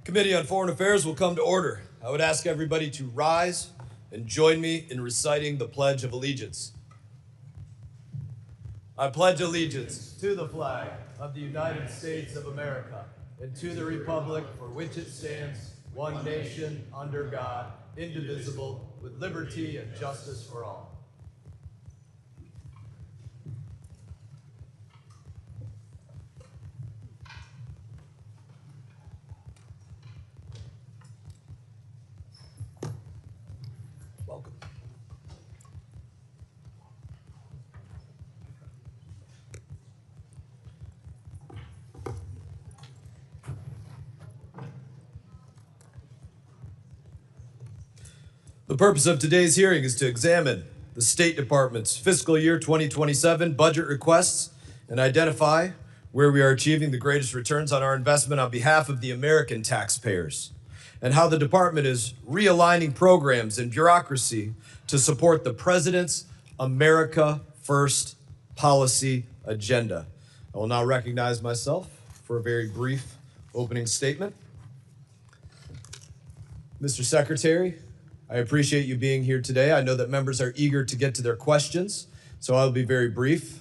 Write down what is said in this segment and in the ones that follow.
Committee on Foreign Affairs will come to order. I would ask everybody to rise and join me in reciting the Pledge of Allegiance. I pledge allegiance to the flag of the United States of America and to the republic for which it stands, one nation, under God, indivisible, with liberty and justice for all. Welcome. The purpose of today's hearing is to examine the State Department's fiscal year 2027 budget requests and identify where we are achieving the greatest returns on our investment on behalf of the American taxpayers, and how the department is realigning programs and bureaucracy to support the President's America First policy agenda. I will now recognize myself for a very brief opening statement. Mr. Secretary, I appreciate you being here today. I know that members are eager to get to their questions, so I'll be very brief.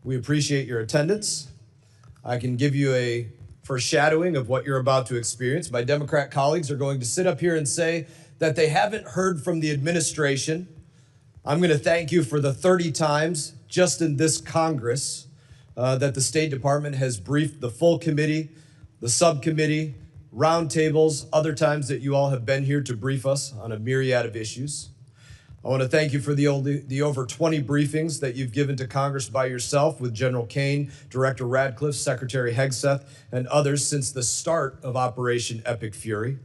We appreciate your attendance. I can give you a foreshadowing of what you're about to experience. My Democrat colleagues are going to sit up here and say that they haven't heard from the administration. I'm going to thank you for the 30 times just in this Congress that the State Department has briefed the full committee, the subcommittee, roundtables, other times that you all have been here to brief us on a myriad of issues. I want to thank you for the over 20 briefings that you've given to Congress by yourself with General Kane, Director Radcliffe, Secretary Hegseth, and others since the start of Operation Epic Fury.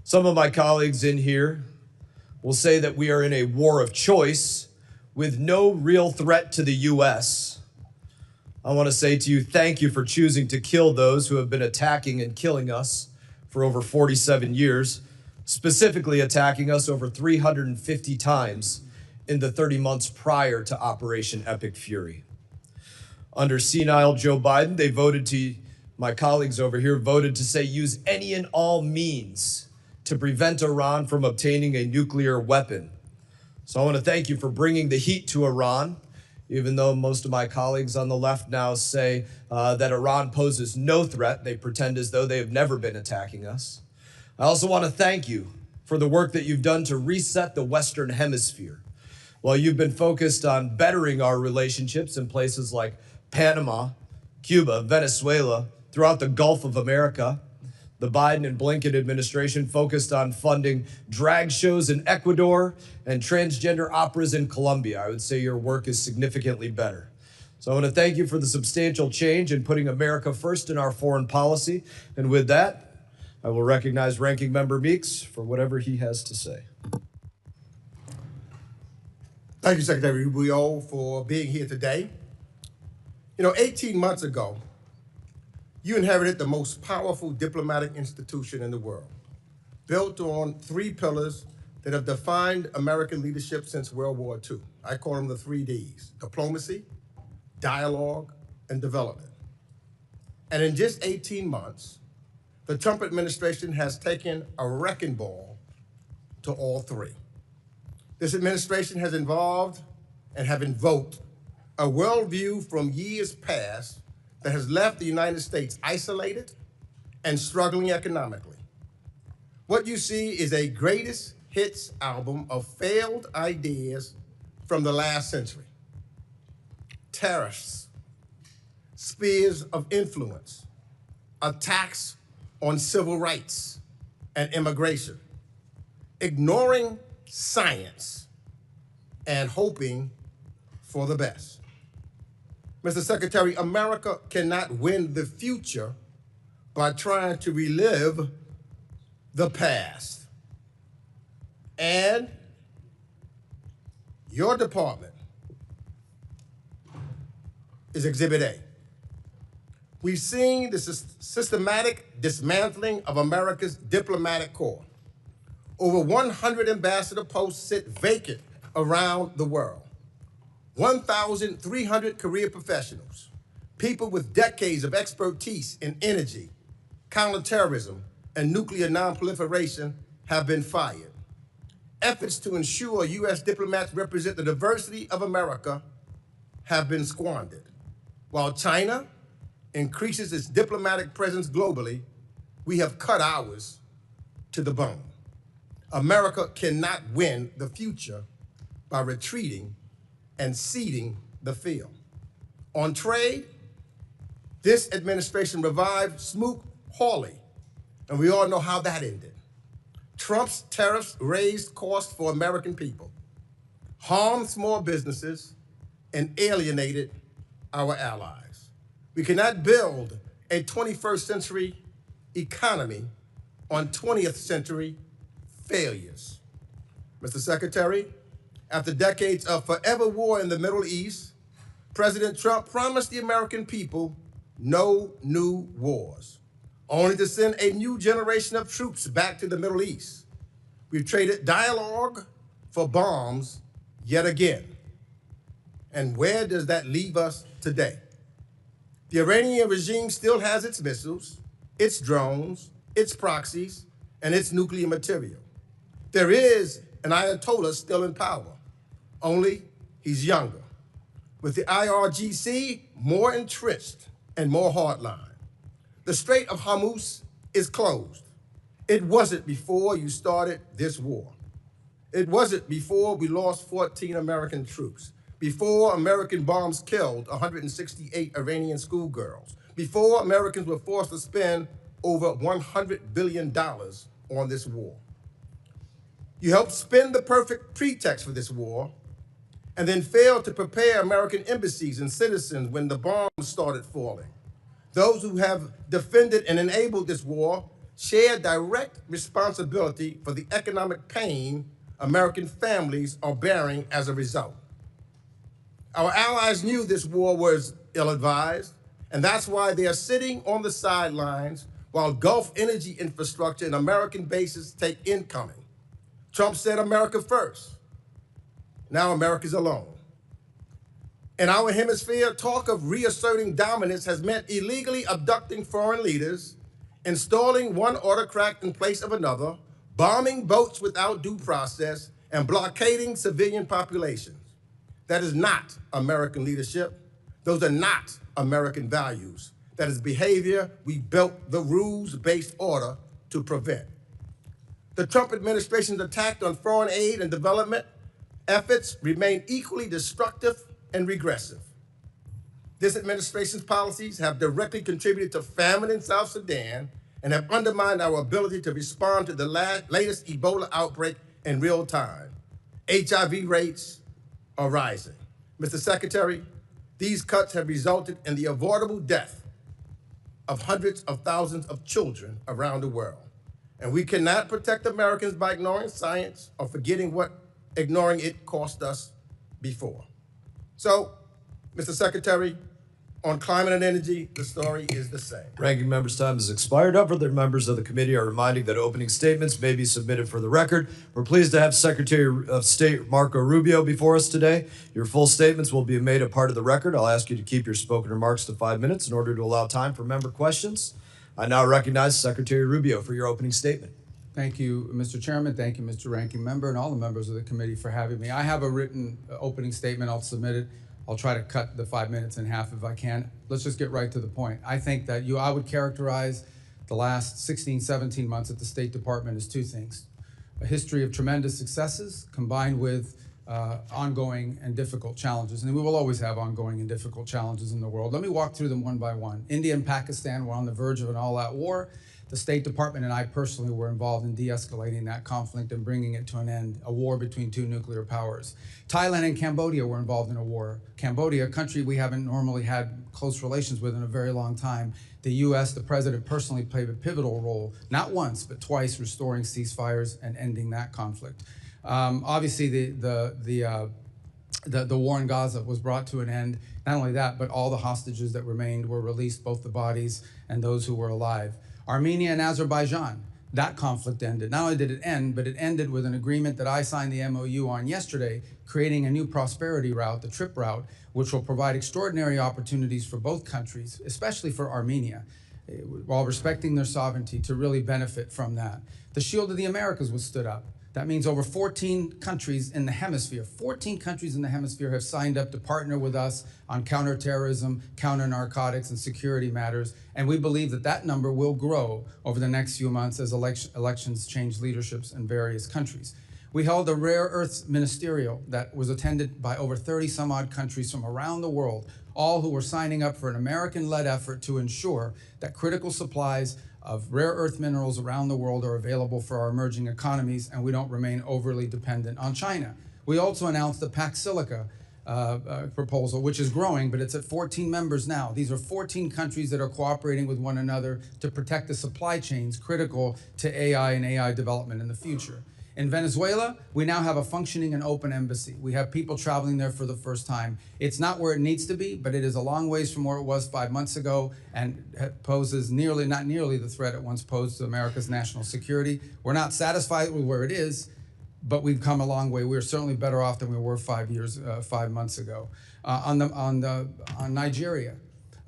Some of my colleagues in here will say that we are in a war of choice with no real threat to the U.S. I want to say to you, thank you for choosing to kill those who have been attacking and killing us for over 47 years, specifically attacking us over 350 times in the 30 months prior to Operation Epic Fury. Under senile Joe Biden, my colleagues over here voted to say use any and all means to prevent Iran from obtaining a nuclear weapon. So I want to thank you for bringing the heat to Iran, even though most of my colleagues on the left now say that Iran poses no threat. They pretend as though they have never been attacking us. I also want to thank you for the work that you've done to reset the Western Hemisphere. While you've been focused on bettering our relationships in places like Panama, Cuba, Venezuela, throughout the Gulf of America, the Biden and Blinken administration focused on funding drag shows in Ecuador and transgender operas in Colombia. I would say your work is significantly better. So I want to thank you for the substantial change in putting America first in our foreign policy. And with that, I will recognize Ranking Member Meeks for whatever he has to say. Thank you, Secretary Rubio, for being here today. 18 months ago, you inherited the most powerful diplomatic institution in the world, built on 3 pillars that have defined American leadership since World War II. I call them the 3 Ds: diplomacy, dialogue, and development. And in just 18 months, the Trump administration has taken a wrecking ball to all 3. This administration has involved and have invoked a worldview from years past that has left the United States isolated and struggling economically. What you see is a greatest hits album of failed ideas from the last century. Tariffs, spheres of influence, attacks on civil rights and immigration, ignoring science and hoping for the best. Mr. Secretary, America cannot win the future by trying to relive the past. And your department is Exhibit A. We've seen the systematic dismantling of America's diplomatic corps. Over 100 ambassador posts sit vacant around the world. 1,300 career professionals, people with decades of expertise in energy, counterterrorism, and nuclear nonproliferation have been fired. Efforts to ensure U.S. diplomats represent the diversity of America have been squandered. While China increases its diplomatic presence globally, we have cut ours to the bone. America cannot win the future by retreating and ceding the field. On trade, this administration revived Smoot-Hawley, and we all know how that ended. Trump's tariffs raised costs for American people, harmed small businesses, and alienated our allies. We cannot build a 21st century economy on 20th century failures. Mr. Secretary, after decades of forever war in the Middle East, President Trump promised the American people no new wars, only to send a new generation of troops back to the Middle East. We've traded dialogue for bombs yet again. And where does that leave us today? The Iranian regime still has its missiles, its drones, its proxies, and its nuclear material. There is an Ayatollah still in power, only he's younger. With the IRGC more entrenched and more hardline. The Strait of Hormuz is closed. It wasn't before you started this war. It wasn't before we lost 14 American troops, before American bombs killed 168 Iranian schoolgirls, before Americans were forced to spend over $100 billion on this war. You helped spin the perfect pretext for this war and then failed to prepare American embassies and citizens when the bombs started falling. Those who have defended and enabled this war share direct responsibility for the economic pain American families are bearing as a result. Our allies knew this war was ill-advised, and that's why they are sitting on the sidelines while Gulf energy infrastructure and American bases take incoming. Trump said America first. Now America's alone. In our hemisphere, talk of reasserting dominance has meant illegally abducting foreign leaders, installing one autocrat in place of another, bombing boats without due process, and blockading civilian populations. That is not American leadership. Those are not American values. That is behavior we built the rules-based order to prevent. The Trump administration's attack on foreign aid and development efforts remain equally destructive and regressive. This administration's policies have directly contributed to famine in South Sudan and have undermined our ability to respond to the latest Ebola outbreak in real time. HIV rates are rising. Mr. Secretary, these cuts have resulted in the avoidable death of hundreds of thousands of children around the world. And we cannot protect Americans by ignoring science or forgetting what ignoring it cost us before. So, Mr. Secretary, on climate and energy, the story is the same. Ranking member's time has expired. Other members of the committee are reminding that opening statements may be submitted for the record. We're pleased to have Secretary of State Marco Rubio before us today. Your full statements will be made a part of the record. I'll ask you to keep your spoken remarks to 5 minutes in order to allow time for member questions. I now recognize Secretary Rubio for your opening statement. Thank you, Mr. Chairman. Thank you, Mr. Ranking Member, and all the members of the committee for having me. I have a written opening statement. I'll submit it. I'll try to cut the 5 minutes in half if I can. Let's just get right to the point. I think that I would characterize the last 16, 17 months at the State Department as two things: a history of tremendous successes combined with ongoing and difficult challenges. And we will always have ongoing and difficult challenges in the world. Let me walk through them one by one. India and Pakistan were on the verge of an all-out war. The State Department and I personally were involved in de-escalating that conflict and bringing it to an end, a war between two nuclear powers. Thailand and Cambodia were involved in a war. Cambodia, a country we haven't normally had close relations with in a very long time. The U.S., the president personally played a pivotal role, not once, but twice, restoring ceasefires and ending that conflict. Obviously, the war in Gaza was brought to an end. Not only that, but all the hostages that remained were released, both the bodies and those who were alive. Armenia and Azerbaijan, that conflict ended. Not only did it end, but it ended with an agreement that I signed the MOU on yesterday, creating a new prosperity route, the TRIP route, which will provide extraordinary opportunities for both countries, especially for Armenia. while respecting their sovereignty to really benefit from that. The Shield of the Americas was stood up. That means over 14 countries in the hemisphere, 14 countries in the hemisphere have signed up to partner with us on counterterrorism, counter-narcotics, and security matters. And we believe that that number will grow over the next few months as elections change leaderships in various countries. We held a rare earths ministerial that was attended by over 30 some odd countries from around the world, all who were signing up for an American-led effort to ensure that critical supplies of rare earth minerals around the world are available for our emerging economies, and we don't remain overly dependent on China. We also announced the Pax Silica proposal, which is growing, but it's at 14 members now. These are 14 countries that are cooperating with one another to protect the supply chains critical to AI and AI development in the future. In Venezuela, we now have a functioning and open embassy. We have people traveling there for the first time. It's not where it needs to be, but it is a long ways from where it was 5 months ago and poses not nearly the threat it once posed to America's national security. We're not satisfied with where it is, but we've come a long way. We're certainly better off than we were 5 months ago. On Nigeria,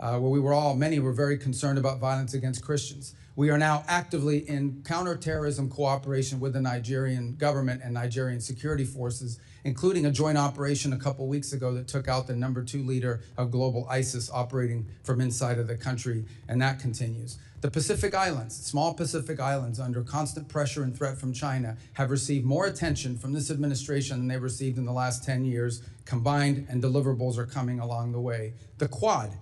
where many were very concerned about violence against Christians. We are now actively in counterterrorism cooperation with the Nigerian government and Nigerian security forces, including a joint operation a couple weeks ago that took out the #2 leader of global ISIS operating from inside of the country, and that continues. The Pacific Islands, small Pacific Islands under constant pressure and threat from China, have received more attention from this administration than they've received in the last 10 years combined, and deliverables are coming along the way. The Quad,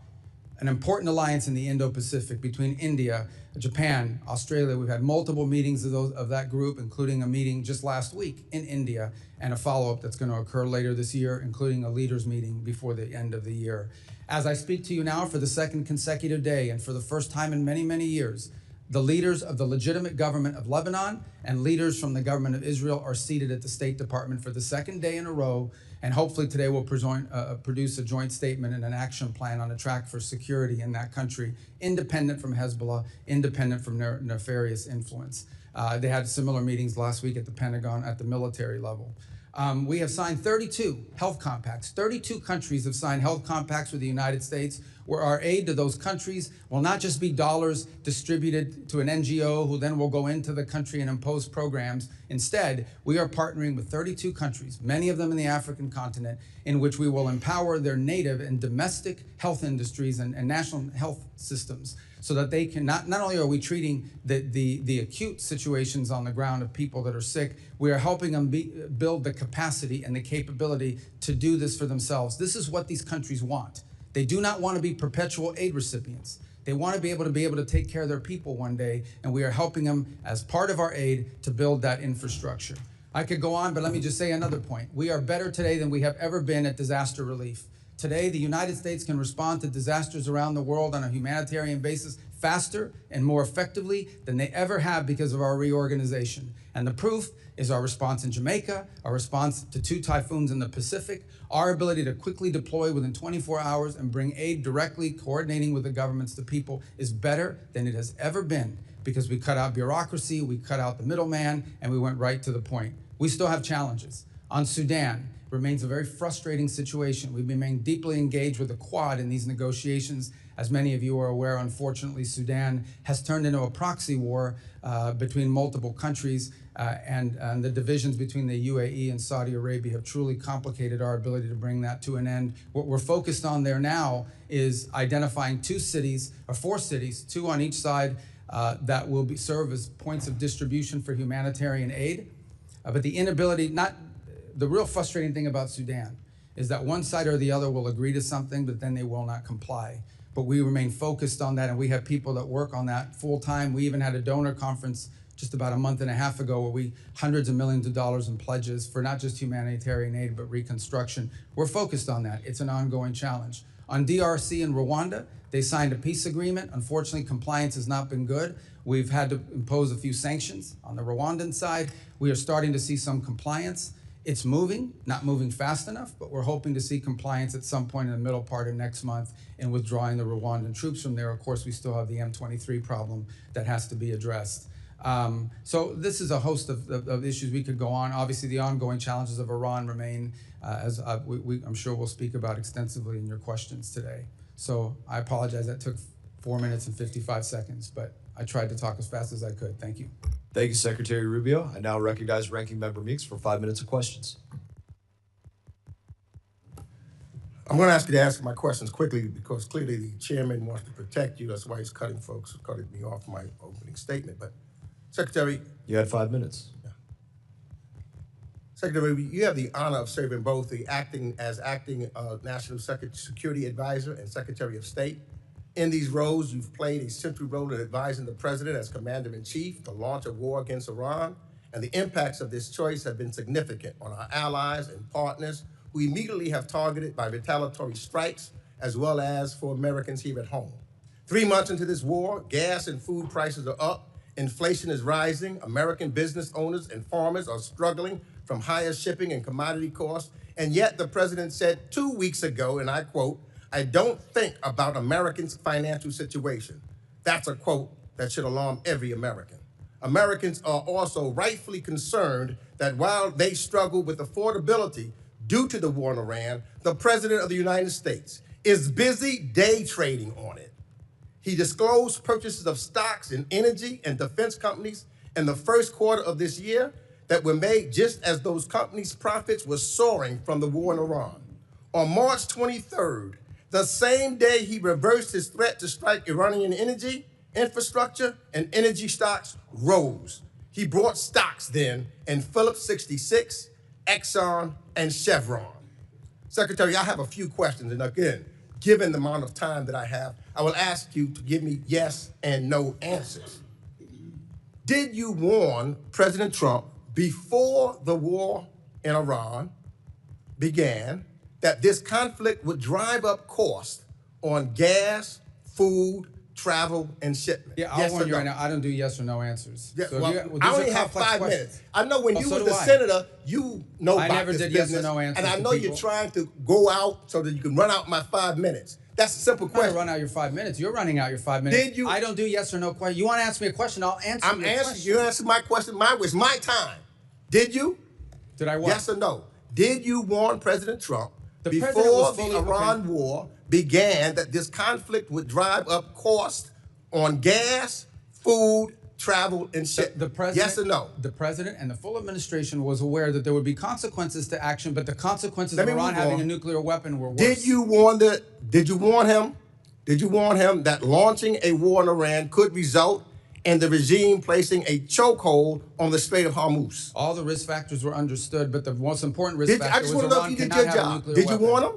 an important alliance in the Indo-Pacific between India, Japan, Australia. We've had multiple meetings of that group, including a meeting just last week in India, and a follow-up that's going to occur later this year, including a leaders meeting before the end of the year. As I speak to you now for the second consecutive day, and for the first time in many, many years, the leaders of the legitimate government of Lebanon and leaders from the government of Israel are seated at the State Department for the second day in a row, and hopefully today we'll produce a joint statement and an action plan on a track for security in that country, independent from Hezbollah, independent from nefarious influence. They had similar meetings last week at the Pentagon at the military level. We have signed 32 health compacts. 32 countries have signed health compacts with the United States, where our aid to those countries will not just be dollars distributed to an NGO who then will go into the country and impose programs. Instead, we are partnering with 32 countries, many of them in the African continent, in which we will empower their native and domestic health industries and national health systems, so that they can, not only are we treating the acute situations on the ground of people that are sick, we are helping them build the capacity and the capability to do this for themselves. This is what these countries want. They do not want to be perpetual aid recipients. They want to be able to take care of their people one day, and we are helping them as part of our aid to build that infrastructure. I could go on, but let me just say another point. We are better today than we have ever been at disaster relief. Today, the United States can respond to disasters around the world on a humanitarian basis faster and more effectively than they ever have because of our reorganization. And the proof is our response in Jamaica, our response to 2 typhoons in the Pacific, our ability to quickly deploy within 24 hours and bring aid directly, coordinating with the governments to people, is better than it has ever been, because we cut out bureaucracy, we cut out the middleman, and we went right to the point. We still have challenges. On Sudan, remains a very frustrating situation. We've remained deeply engaged with the Quad in these negotiations. As many of you are aware, unfortunately, Sudan has turned into a proxy war between multiple countries, and the divisions between the UAE and Saudi Arabia have truly complicated our ability to bring that to an end. What we're focused on there now is identifying 2 cities, or 4 cities, 2 on each side, that will serve as points of distribution for humanitarian aid. But the real frustrating thing about Sudan is that one side or the other will agree to something, but then they will not comply. But we remain focused on that, and we have people that work on that full time. We even had a donor conference just about a month and a half ago where hundreds of millions of dollars in pledges for not just humanitarian aid, but reconstruction. We're focused on that. It's an ongoing challenge. On DRC and Rwanda, they signed a peace agreement. Unfortunately, compliance has not been good. We've had to impose a few sanctions on the Rwandan side. We are starting to see some compliance. It's moving, not moving fast enough, but we're hoping to see compliance at some point in the middle part of next month in withdrawing the Rwandan troops from there. Of course, we still have the M23 problem that has to be addressed. So this is a host of issues we could go on. Obviously, the ongoing challenges of Iran remain, as I'm sure we'll speak about extensively in your questions today. So I apologize that took 4 minutes and 55 seconds, but I tried to talk as fast as I could. Thank you. Thank you, Secretary Rubio. I now recognize Ranking Member Meeks for 5 minutes of questions. I'm going to ask you to ask my questions quickly because clearly the chairman wants to protect you. That's why he's cutting me off my opening statement. But Secretary, You had 5 minutes. Secretary, you have the honor of serving both the acting National Security Advisor and Secretary of State. In these roles, you've played a central role in advising the President as Commander-in-Chief to launch a war against Iran, and the impacts of this choice have been significant on our allies and partners who immediately have targeted by retaliatory strikes, as well as for Americans here at home. 3 months into this war, gas and food prices are up, inflation is rising, American business owners and farmers are struggling from higher shipping and commodity costs, and yet the President said 2 weeks ago, and I quote, "I don't think about Americans' financial situation." That's a quote that should alarm every American. Americans are also rightfully concerned that while they struggle with affordability due to the war in Iran, the President of the United States is busy day trading on it. He disclosed purchases of stocks in energy and defense companies in the first quarter of this year that were made just as those companies' profits were soaring from the war in Iran. On March 23rd, the same day he reversed his threat to strike Iranian energy, infrastructure, and energy stocks rose. He bought stocks then in Phillips 66, Exxon, and Chevron. Secretary, I have a few questions, and again, given the amount of time that I have, I will ask you to give me yes and no answers. Did you warn President Trump before the war in Iran began that this conflict would drive up costs on gas, food, travel, and shipment? Yeah, I'll warn you right now, I don't do yes or no answers. Yeah, So well, these I are only have complex 5 questions. minutes. I know when Well, you so was do the I. senator, you know I about never this did yes or business, no answers and I to know you're people. trying to go out so that you can run out my 5 minutes. That's a simple I'm not gonna question. run out your 5 minutes. You're running out your 5 minutes. Did you- I don't do yes or no question. You want to ask me a question? I'll answer I'm your answering. question. You answer my question. It's my time. Did you? Did I what? Yes or no? Did you warn President Trump The president before was the fully- Iran war began that this conflict would drive up costs on gas, food, travel, and shit? The president, Yes or no? The president and the full administration was aware that there would be consequences to action, but the consequences Let of me Iran move having on. a nuclear weapon were worse. Did you warn him? Did you warn him that launching a war in Iran could result in the regime placing a chokehold on the Strait of Hormuz? All the risk factors were understood, but the most important risk I factor just was want to know Iran if you did cannot your have a job. nuclear Did you weapon. warn him?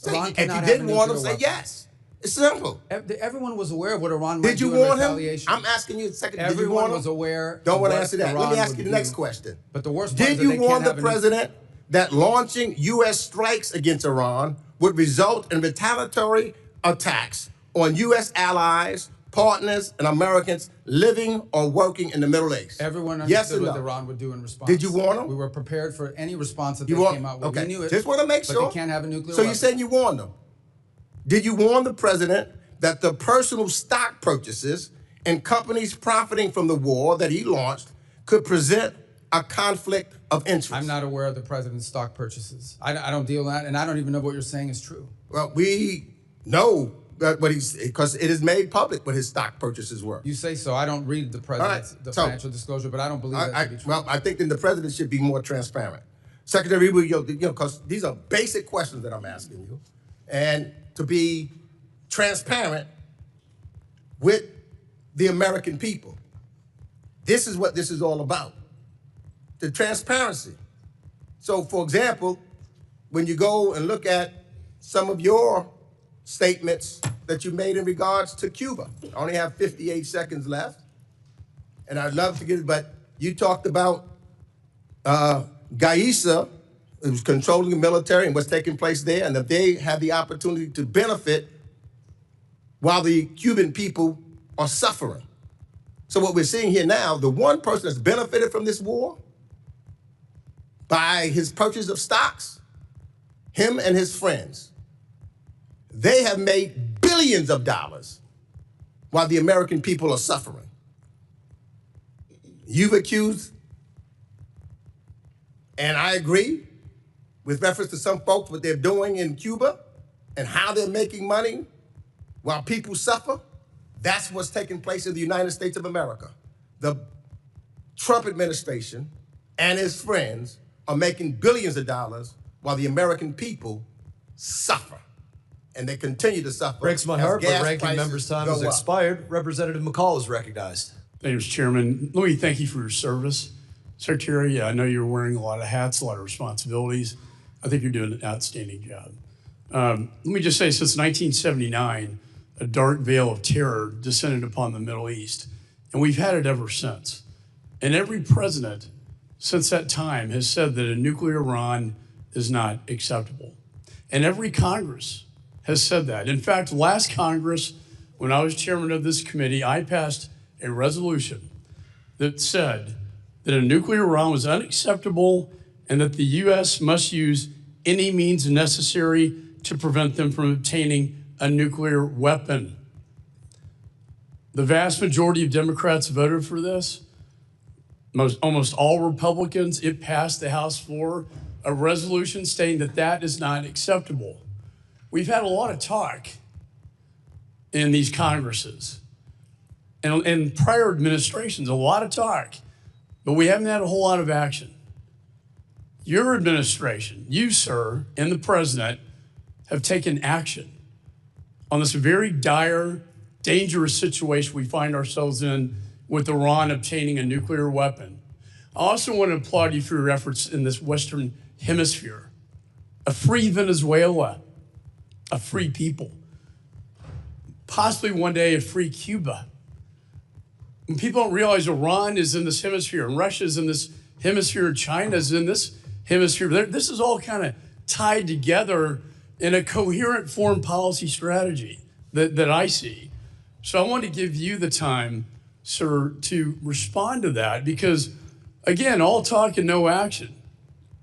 Iran If cannot you have did a warn him, nuclear say weapon. yes. It's simple. Everyone was aware of what Iran might Did you do in warn him? retaliation. I'm asking you a second. Did you Everyone warn him? was aware. Don't of want to what answer that. Let Iran me ask would you the do. next question. But the worst part Did is that you they warn can't the have a president that launching U.S. strikes against Iran would result in retaliatory attacks on U.S. allies, partners, and Americans living or working in the Middle East? Everyone Yes understood or what no? Iran would do in response. Did you warn them? We were prepared for any response that You they warned- came out with. Okay. We knew it. Just want to make but sure. they can't have a nuclear So weapon. you're saying you warned them? Did you warn the president that the personal stock purchases and companies profiting from the war that he launched could present a conflict of interest? I'm not aware of the president's stock purchases. I don't deal in that, and I don't even know what you're saying is true. Well, we know that because it is made public what his stock purchases were. You say so. I don't read the president's right, the so- financial disclosure, but I don't believe that to be true. Well, I think then the president should be more transparent. Secretary Rubio, because these are basic questions that I'm asking you, and to be transparent with the American people. This is what this is all about, the transparency. So, for example, when you go and look at some of your statements that you made in regards to Cuba, I only have 58 seconds left, and I'd love to get it, but you talked about Gaisa, who's controlling the military and what's taking place there, and that they have the opportunity to benefit while the Cuban people are suffering. So what we're seeing here now, the one person that's benefited from this war by his purchase of stocks, him and his friends, they have made billions of dollars while the American people are suffering. You've accused, and I agree, with reference to some folks, what they're doing in Cuba and how they're making money while people suffer. That's what's taking place in the United States of America. The Trump administration and his friends are making billions of dollars while the American people suffer. And they continue to suffer. Breaks my as heart, but gas ranking prices member's time go has up. expired. Representative McCall is recognized. Thank you, Mr. Chairman. Let me thank you for your service. Secretary, I know you're wearing a lot of hats, a lot of responsibilities. I think you're doing an outstanding job. Let me just say, since 1979, a dark veil of terror descended upon the Middle East, and we've had it ever since. And every president since that time has said that a nuclear Iran is not acceptable. And every Congress has said that. In fact, last Congress, when I was chairman of this committee, I passed a resolution that said that a nuclear Iran was unacceptable and that the U.S. must use any means necessary to prevent them from obtaining a nuclear weapon. The vast majority of Democrats voted for this. Almost all Republicans. It passed the House floor, a resolution stating that that is not acceptable. We've had a lot of talk in these Congresses and in prior administrations, a lot of talk, but we haven't had a whole lot of action. Your administration, you, sir, and the president have taken action on this very dire, dangerous situation we find ourselves in with Iran obtaining a nuclear weapon. I also want to applaud you for your efforts in this Western Hemisphere. A free Venezuela, a free people, possibly one day a free Cuba. And people don't realize Iran is in this hemisphere, and Russia is in this hemisphere, and China is in this hemisphere. This is all kind of tied together in a coherent foreign policy strategy that I see. So I want to give you the time, sir, to respond to that, because, again, all talk and no action.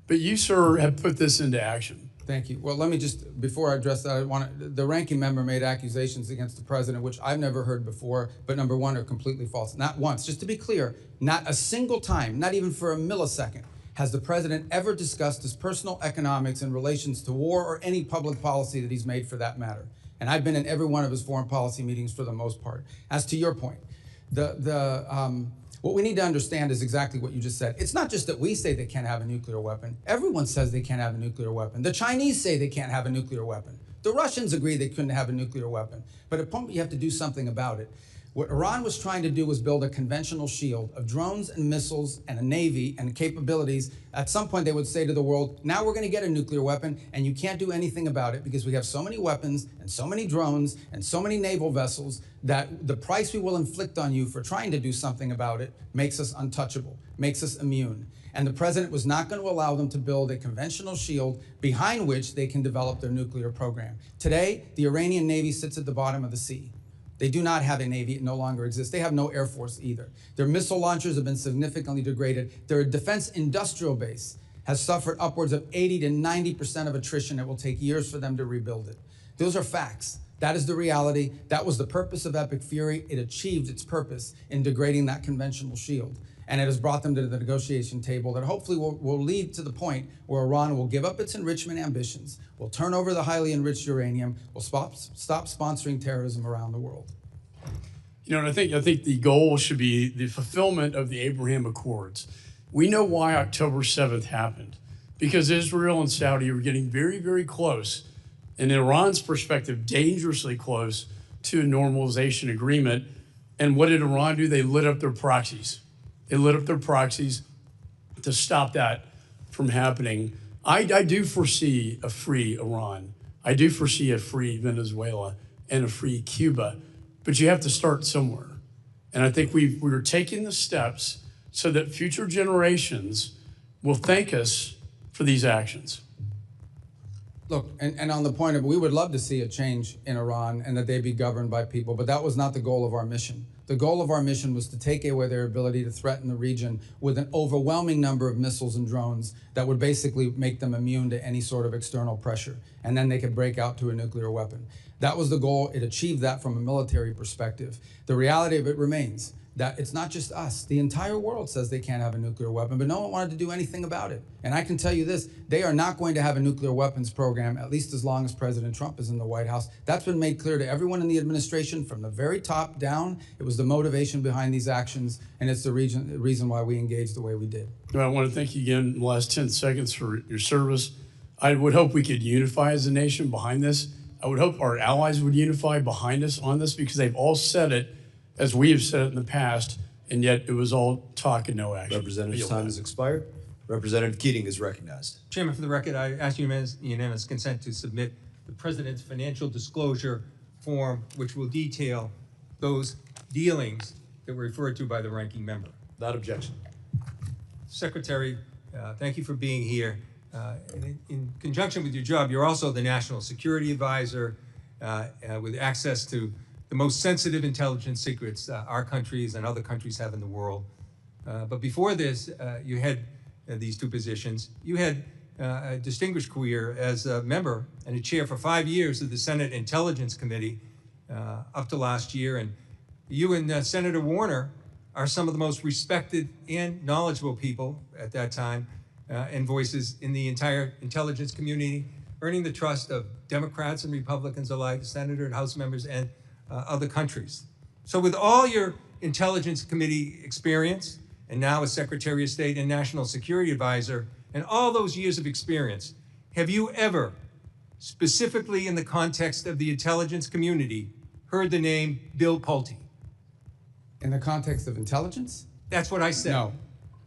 But you, sir, have put this into action. Thank you. Well, let me just, before I address that, the ranking member made accusations against the president, which I've never heard before, but number one, are completely false. Not once, just to be clear, not a single time, not even for a millisecond, has the president ever discussed his personal economics in relations to war or any public policy that he's made for that matter. And I've been in every one of his foreign policy meetings for the most part. As to your point, what we need to understand is exactly what you just said. It's not just that we say they can't have a nuclear weapon. Everyone says they can't have a nuclear weapon. The Chinese say they can't have a nuclear weapon. The Russians agree they couldn't have a nuclear weapon. But at a point, you have to do something about it. What Iran was trying to do was build a conventional shield of drones and missiles and a navy and capabilities. At some point, they would say to the world, now we're going to get a nuclear weapon, and you can't do anything about it because we have so many weapons and so many drones and so many naval vessels that the price we will inflict on you for trying to do something about it makes us untouchable, makes us immune. And the president was not going to allow them to build a conventional shield behind which they can develop their nuclear program. Today, the Iranian Navy sits at the bottom of the sea. They do not have a Navy. It no longer exists. They have no Air Force either. Their missile launchers have been significantly degraded. Their defense industrial base has suffered upwards of 80 to 90% of attrition. It will take years for them to rebuild it. Those are facts. That is the reality. That was the purpose of Epic Fury. It achieved its purpose in degrading that conventional shield. And it has brought them to the negotiation table that hopefully will lead to the point where Iran will give up its enrichment ambitions, will turn over the highly enriched uranium, will stop sponsoring terrorism around the world. You know, and I think the goal should be the fulfillment of the Abraham Accords. We know why October 7th happened, because Israel and Saudi were getting very, very close, and in Iran's perspective, dangerously close to a normalization agreement. And what did Iran do? They lit up their proxies. They lit up their proxies to stop that from happening. I do foresee a free Iran. I do foresee a free Venezuela and a free Cuba, but you have to start somewhere. And I think we're taking the steps so that future generations will thank us for these actions. Look, and on the point of, we would love to see a change in Iran and that they be governed by people, but that was not the goal of our mission. The goal of our mission was to take away their ability to threaten the region with an overwhelming number of missiles and drones that would basically make them immune to any sort of external pressure. And then they could break out to a nuclear weapon. That was the goal. It achieved that from a military perspective. The reality of it remains that it's not just us. The entire world says they can't have a nuclear weapon, but no one wanted to do anything about it. And I can tell you this, they are not going to have a nuclear weapons program, at least as long as President Trump is in the White House. That's been made clear to everyone in the administration from the very top down. It was the motivation behind these actions, and it's the reason why we engaged the way we did. I want to thank you again in the last 10 seconds for your service. I would hope we could unify as a nation behind this. I would hope our allies would unify behind us on this, because they've all said it as we have said it in the past, and yet it was all talk and no action. Representative's time has expired. Representative Keating is recognized. Chairman, for the record, I ask unanimous consent to submit the President's financial disclosure form, which will detail those dealings that were referred to by the ranking member. Without objection. Secretary, thank you for being here. In conjunction with your job, you're also the National Security Advisor with access to the most sensitive intelligence secrets our countries and other countries have in the world. But before this, you had these two positions. You had a distinguished career as a member and a chair for 5 years of the Senate Intelligence Committee up to last year. And you and Senator Warner are some of the most respected and knowledgeable people at that time and voices in the entire intelligence community, earning the trust of Democrats and Republicans alike, Senator and House members, and other countries. So with all your Intelligence Committee experience, and now as Secretary of State and National Security Advisor, and all those years of experience, have you ever, specifically in the context of the intelligence community, heard the name Bill Pulte? In the context of intelligence? That's what I said. No.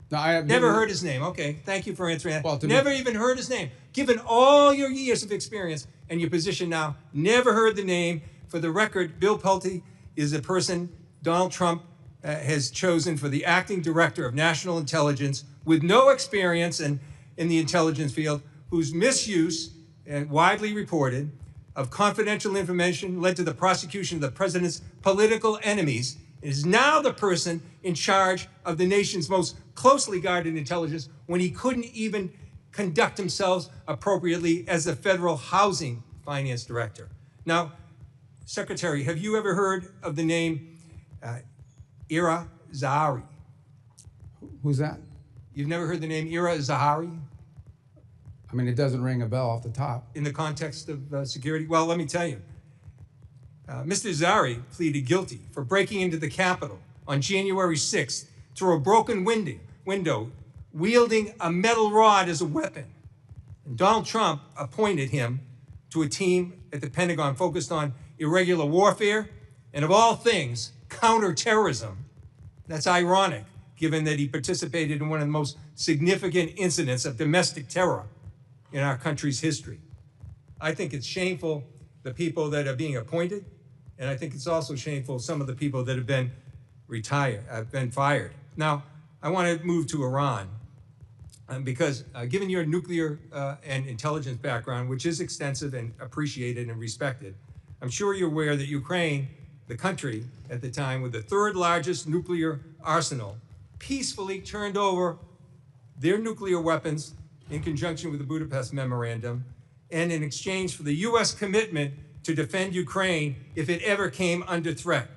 No, I have Never heard his name. Okay, thank you for answering that. Well, never even heard his name. Given all your years of experience and your position now, never heard the name. For the record, Bill Pulte is a person Donald Trump has chosen for the acting director of national intelligence with no experience in the intelligence field, whose misuse, widely reported, of confidential information led to the prosecution of the president's political enemies, is now the person in charge of the nation's most closely guarded intelligence when he couldn't even conduct himself appropriately as the federal housing finance director. Now, Secretary, have you ever heard of the name Ira Zahari? Who's that? You've never heard the name Ira Zahari? I mean, it doesn't ring a bell off the top. In the context of security? Well, let me tell you. Mr. Zahari pleaded guilty for breaking into the Capitol on January 6th through a broken window, wielding a metal rod as a weapon. And Donald Trump appointed him to a team at the Pentagon focused on irregular warfare and, of all things, counterterrorism. That's ironic, given that he participated in one of the most significant incidents of domestic terror in our country's history. I think it's shameful, the people that are being appointed, and I think it's also shameful, some of the people that have been fired. Now, I want to move to Iran, because given your nuclear and intelligence background, which is extensive and appreciated and respected, I'm sure you're aware that Ukraine, the country at the time with the third largest nuclear arsenal, peacefully turned over their nuclear weapons in conjunction with the Budapest Memorandum, and in exchange for the U.S. commitment to defend Ukraine if it ever came under threat.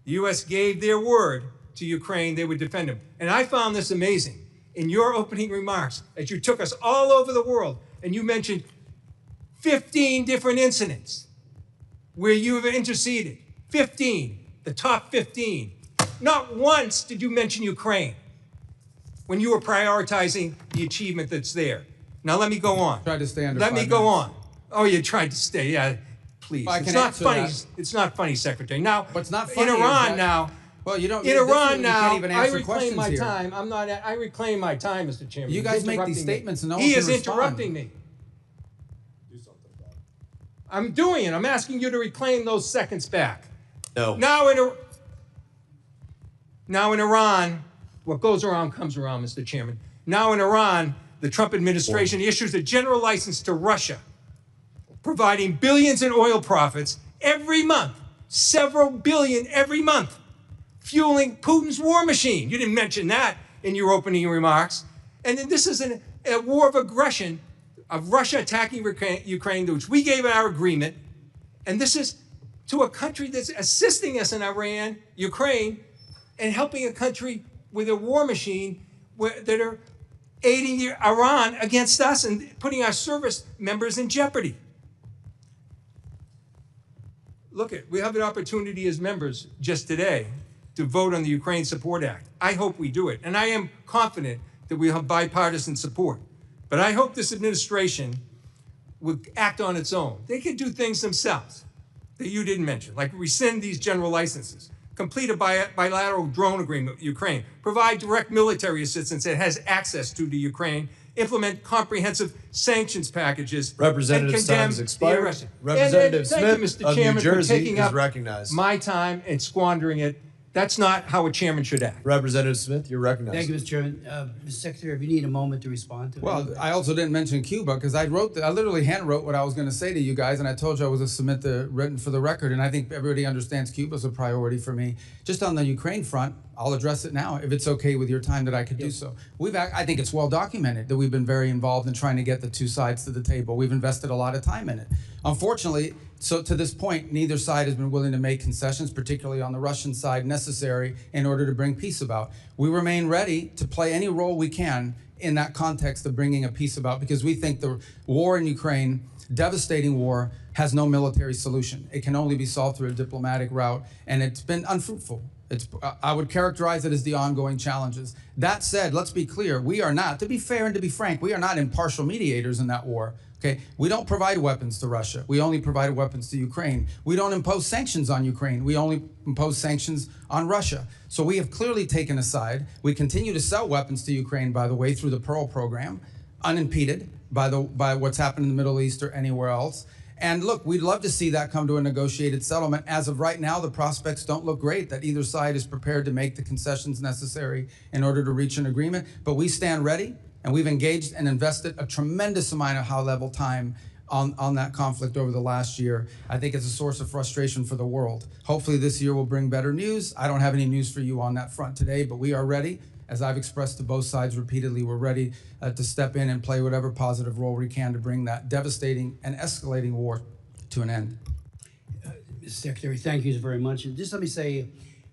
The U.S. gave their word to Ukraine they would defend them. And I found this amazing. In your opening remarks, as you took us all over the world, and you mentioned 15 different incidents where you have interceded. 15, the top 15. Not once did you mention Ukraine when you were prioritizing the achievement that's there. Now let me go on. Tried to stay under Let 5 me go minutes. on. Oh, you tried to stay, yeah, please. Well, I It's can not answer funny. that. It's not funny, Secretary. Now, What's not funny in is Iran that- now, Well, you don't. in this is Iran when you now, can't even I answer reclaim questions my here. time. I reclaim my time, Mr. Chairman. You He's guys make interrupting these me. statements and no He one is can respond. interrupting me. I'm doing it. I'm asking you to reclaim those seconds back. No. Now in Iran, what goes around comes around, Mr. Chairman. Now in Iran, the Trump administration issues a general license to Russia, providing billions in oil profits every month, several billion every month, fueling Putin's war machine. You didn't mention that in your opening remarks. And then this is a war of aggression of Russia attacking Ukraine, to which we gave our agreement. And this is to a country that's assisting us in Ukraine, and helping a country with a war machine that are aiding Iran against us and putting our service members in jeopardy. Look, we have an opportunity as members just today to vote on the Ukraine Support Act. I hope we do it, and I am confident that we have bipartisan support. But I hope this administration would act on its own. They could do things themselves that you didn't mention, like rescind these general licenses, complete a bilateral drone agreement with Ukraine, provide direct military assistance that has access to the Ukraine, implement comprehensive sanctions packages, Representative's and condemn time has expired. the aggression. Representative Thank you, Smith Mr. of New Chairman, Jersey for taking is up recognized. my time and squandering it. That's not how a chairman should act. Representative Smith, you're recognized. Thank you, Mr. Chairman. Mr. Secretary, if you need a moment to respond to Well, I also didn't mention Cuba because I literally hand wrote what I was going to say to you guys, and I told you I was going to submit the written for the record. And I think everybody understands Cuba's a priority for me. Just on the Ukraine front, I'll address it now if it's okay with your time that I could do so. I think it's well documented that we've been very involved in trying to get the two sides to the table. We've invested a lot of time in it. Unfortunately, so to this point, neither side has been willing to make concessions, particularly on the Russian side, necessary in order to bring peace about. We remain ready to play any role we can in that context of bringing a peace about, because we think the war in Ukraine, devastating war, has no military solution. It can only be solved through a diplomatic route, and it's been unfruitful. I would characterize it as the ongoing challenges. That said, let's be clear, we are not, to be fair and to be frank, we are not impartial mediators in that war. Okay, we don't provide weapons to Russia. We only provide weapons to Ukraine. We don't impose sanctions on Ukraine. We only impose sanctions on Russia. So we have clearly taken a side. We continue to sell weapons to Ukraine, by the way, through the Pearl program, unimpeded by what's happened in the Middle East or anywhere else. And look, we'd love to see that come to a negotiated settlement. As of right now, the prospects don't look great that either side is prepared to make the concessions necessary in order to reach an agreement. But we stand ready, and we've engaged and invested a tremendous amount of high-level time on that conflict over the last year. I think it's a source of frustration for the world. Hopefully this year will bring better news. I don't have any news for you on that front today, but we are ready. As I've expressed to both sides repeatedly, we're ready to step in and play whatever positive role we can to bring that devastating and escalating war to an end. Mr. Secretary, thank you very much. And just let me say,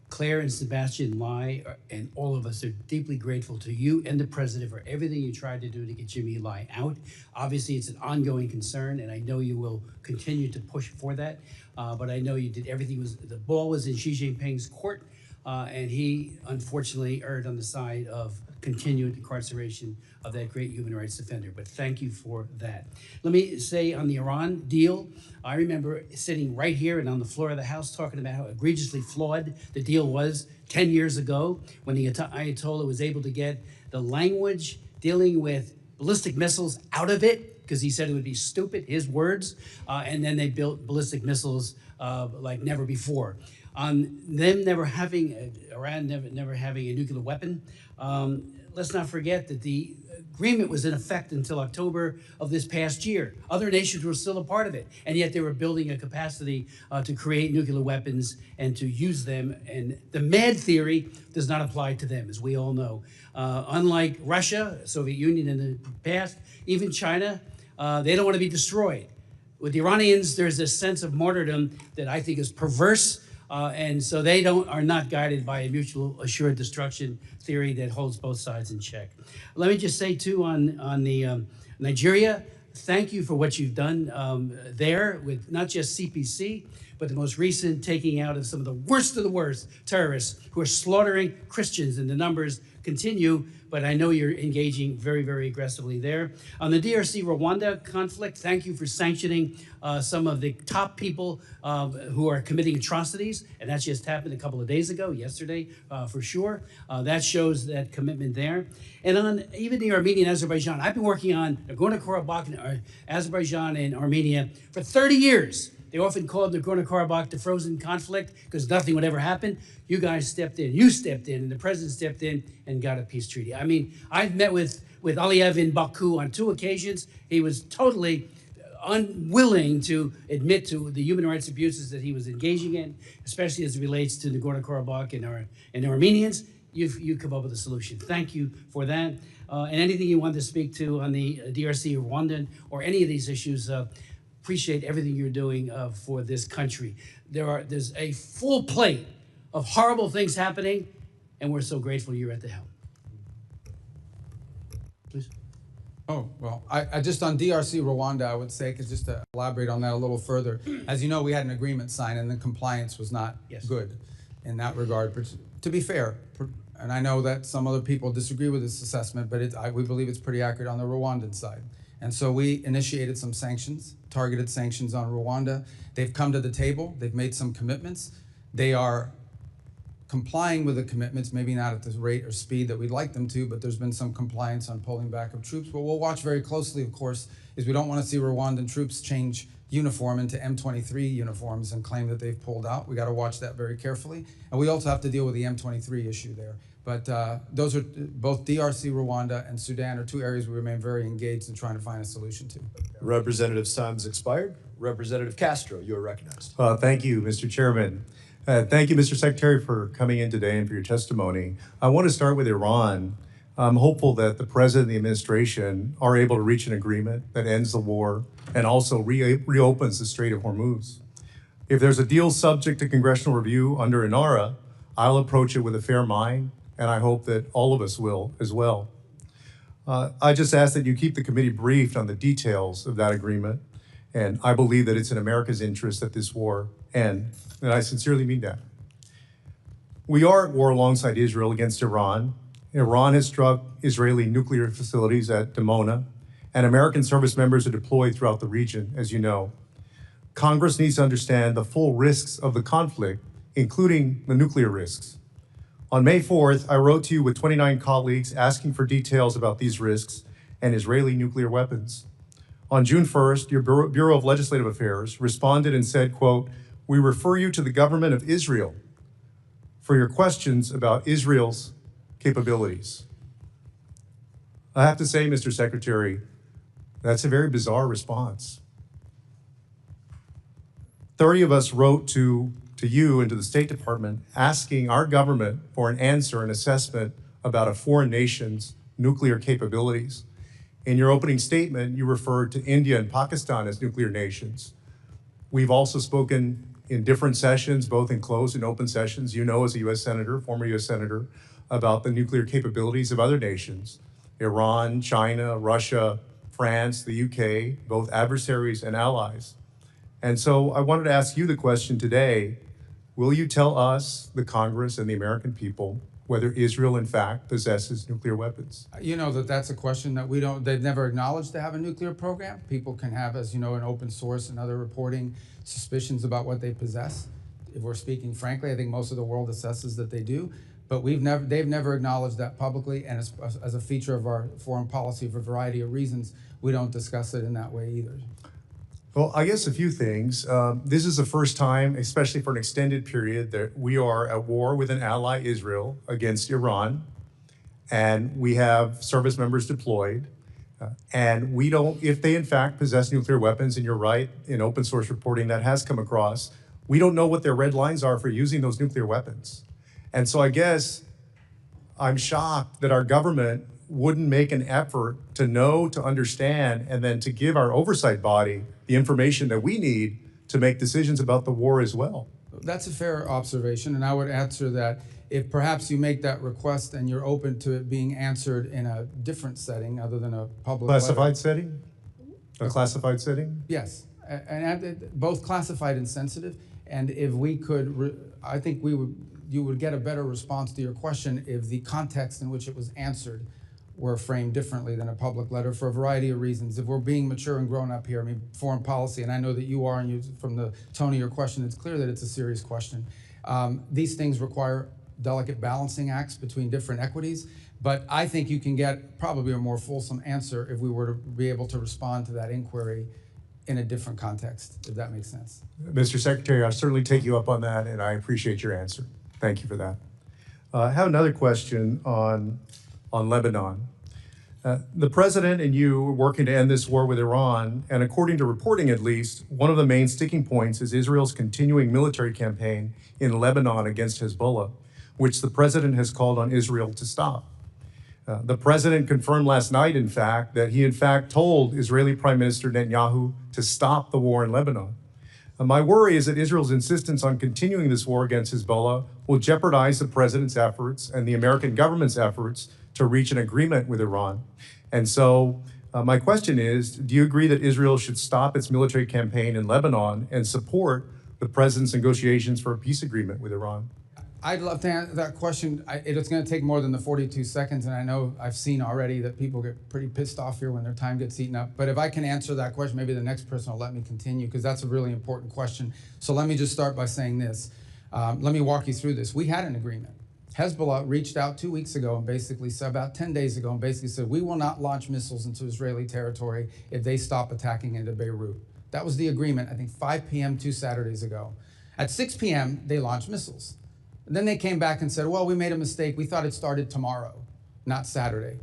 Claire and Sebastian Lai and all of us are deeply grateful to you and the president for everything you tried to do to get Jimmy Lai out. Obviously, it's an ongoing concern, and I know you will continue to push for that. But I know you did everything. The ball was in Xi Jinping's court. And he, unfortunately, erred on the side of continued incarceration of that great human rights defender. But thank you for that. Let me say on the Iran deal, I remember sitting right here and on the floor of the House talking about how egregiously flawed the deal was 10 years ago when the Ayatollah was able to get the language dealing with ballistic missiles out of it because he said it would be stupid, his words, and then they built ballistic missiles like never before. On them never having, Iran never having a nuclear weapon. Let's not forget that the agreement was in effect until October of this past year. Other nations were still a part of it, and yet they were building a capacity to create nuclear weapons and to use them. And the MAD theory does not apply to them, as we all know. Unlike Russia, Soviet Union in the past, even China, they don't want to be destroyed. With the Iranians, there's this sense of martyrdom that I think is perverse. And so they are not guided by a mutual assured destruction theory that holds both sides in check. Let me just say, too, on the Nigeria, thank you for what you've done there with not just CPC, but the most recent taking out of some of the worst terrorists who are slaughtering Christians, and the numbers continue, but I know you're engaging very, very aggressively there. On the DRC-Rwanda conflict, thank you for sanctioning some of the top people who are committing atrocities, and that just happened a couple of days ago, yesterday, for sure. That shows that commitment there. And on even the Armenian Azerbaijan, I've been working on Nagorno-Karabakh, Azerbaijan and Armenia for 30 years. They often called Nagorno-Karabakh the frozen conflict because nothing would ever happen. You guys stepped in, and the president stepped in and got a peace treaty. I mean, I've met with Aliyev in Baku on 2 occasions. He was totally unwilling to admit to the human rights abuses that he was engaging in, especially as it relates to Nagorno-Karabakh and Armenians. You've come up with a solution. Thank you for that. And anything you want to speak to on the DRC or Rwandan or any of these issues, appreciate everything you're doing for this country. There's a full plate of horrible things happening, and we're so grateful you're at the helm. Please. Oh, well, I just on DRC Rwanda, I would say, because just to elaborate on that a little further, as you know, we had an agreement signed and the compliance was not good in that regard. But to be fair, and I know that some other people disagree with this assessment, but we believe it's pretty accurate on the Rwandan side. And so we initiated some sanctions, targeted sanctions on Rwanda. They've come to the table, they've made some commitments. They are complying with the commitments, maybe not at the rate or speed that we'd like them to, but there's been some compliance on pulling back of troops. But we'll watch very closely, of course, is we don't want to see Rwandan troops change uniform into M23 uniforms and claim that they've pulled out. We got to watch that very carefully. And we also have to deal with the M23 issue there. But those are both DRC, Rwanda, and Sudan are two areas we remain very engaged in trying to find a solution to. Representative's time has expired. Representative Castro, you are recognized. Thank you, Mr. Chairman. Thank you, Mr. Secretary, for coming in today and for your testimony. I want to start with Iran. I'm hopeful that the President and the administration are able to reach an agreement that ends the war and also reopens the Strait of Hormuz. If there's a deal subject to congressional review under INARA, I'll approach it with a fair mind, and I hope that all of us will as well. I just ask that you keep the committee briefed on the details of that agreement, and I believe that it's in America's interest that this war end, and I sincerely mean that. We are at war alongside Israel against Iran. Iran has struck Israeli nuclear facilities at Dimona, and American service members are deployed throughout the region, as you know. Congress needs to understand the full risks of the conflict, including the nuclear risks. On May 4th, I wrote to you with 29 colleagues asking for details about these risks and Israeli nuclear weapons. On June 1st, your Bureau of Legislative Affairs responded and said, quote, "We refer you to the government of Israel for your questions about Israel's capabilities." I have to say, Mr. Secretary, that's a very bizarre response. 30 of us wrote to you and to the State Department asking our government for an answer and assessment about a foreign nation's nuclear capabilities. In your opening statement, you referred to India and Pakistan as nuclear nations. We've also spoken in different sessions, both in closed and open sessions, you know, as a U.S. Senator, former U.S. Senator, about the nuclear capabilities of other nations, Iran, China, Russia, France, the UK, both adversaries and allies. And so I wanted to ask you the question today, will you tell us, the Congress and the American people, whether Israel in fact possesses nuclear weapons? You know that that's a question that they've never acknowledged to have a nuclear program. People can have, as you know, in open source and other reporting, suspicions about what they possess. If we're speaking frankly, I think most of the world assesses that they do, but they've never acknowledged that publicly, and as a feature of our foreign policy for a variety of reasons, we don't discuss it in that way either. Well, I guess a few things. This is the first time, especially for an extended period, that we are at war with an ally, Israel, against Iran, and we have service members deployed. And we don't, if they in fact possess nuclear weapons, and you're right, in open source reporting that has come across, we don't know what their red lines are for using those nuclear weapons. And so I guess I'm shocked that our government wouldn't make an effort to know, to understand, and then to give our oversight body the information that we need to make decisions about the war as well. That's a fair observation, and I would answer that if perhaps you make that request and you're open to it being answered in a different setting other than a public Classified setting? A classified setting? Yes, and both classified and sensitive. And if we could, I think you would get a better response to your question if the context in which it was answered were framed differently than a public letter for a variety of reasons. If we're being mature and grown up here, I mean, foreign policy, and I know that you are, and from the tone of your question, it's clear that it's a serious question. These things require delicate balancing acts between different equities, but I think you can get probably a more fulsome answer if we were to be able to respond to that inquiry in a different context, if that makes sense. Mr. Secretary, I'll certainly take you up on that, and I appreciate your answer. Thank you for that. I have another question on Lebanon. The president and you are working to end this war with Iran, and according to reporting at least, one of the main sticking points is Israel's continuing military campaign in Lebanon against Hezbollah, which the president has called on Israel to stop. The president confirmed last night, in fact, that he in fact told Israeli Prime Minister Netanyahu to stop the war in Lebanon. My worry is that Israel's insistence on continuing this war against Hezbollah will jeopardize the president's efforts and the American government's efforts to reach an agreement with Iran. And so my question is, do you agree that Israel should stop its military campaign in Lebanon and support the president's negotiations for a peace agreement with Iran? I'd love to answer that question. It's going to take more than the 42 seconds, and I know I've seen already that people get pretty pissed off here when their time gets eaten up. But if I can answer that question, maybe the next person will let me continue, because that's a really important question. So let me just start by saying this. Let me walk you through this. We had an agreement. Hezbollah reached out 2 weeks ago and basically said, about 10 days ago, and basically said, we will not launch missiles into Israeli territory if they stop attacking into Beirut. That was the agreement, I think 5 p.m. 2 Saturdays ago. At 6 p.m., they launched missiles. And then they came back and said, well, we made a mistake. We thought it started tomorrow, not Saturday.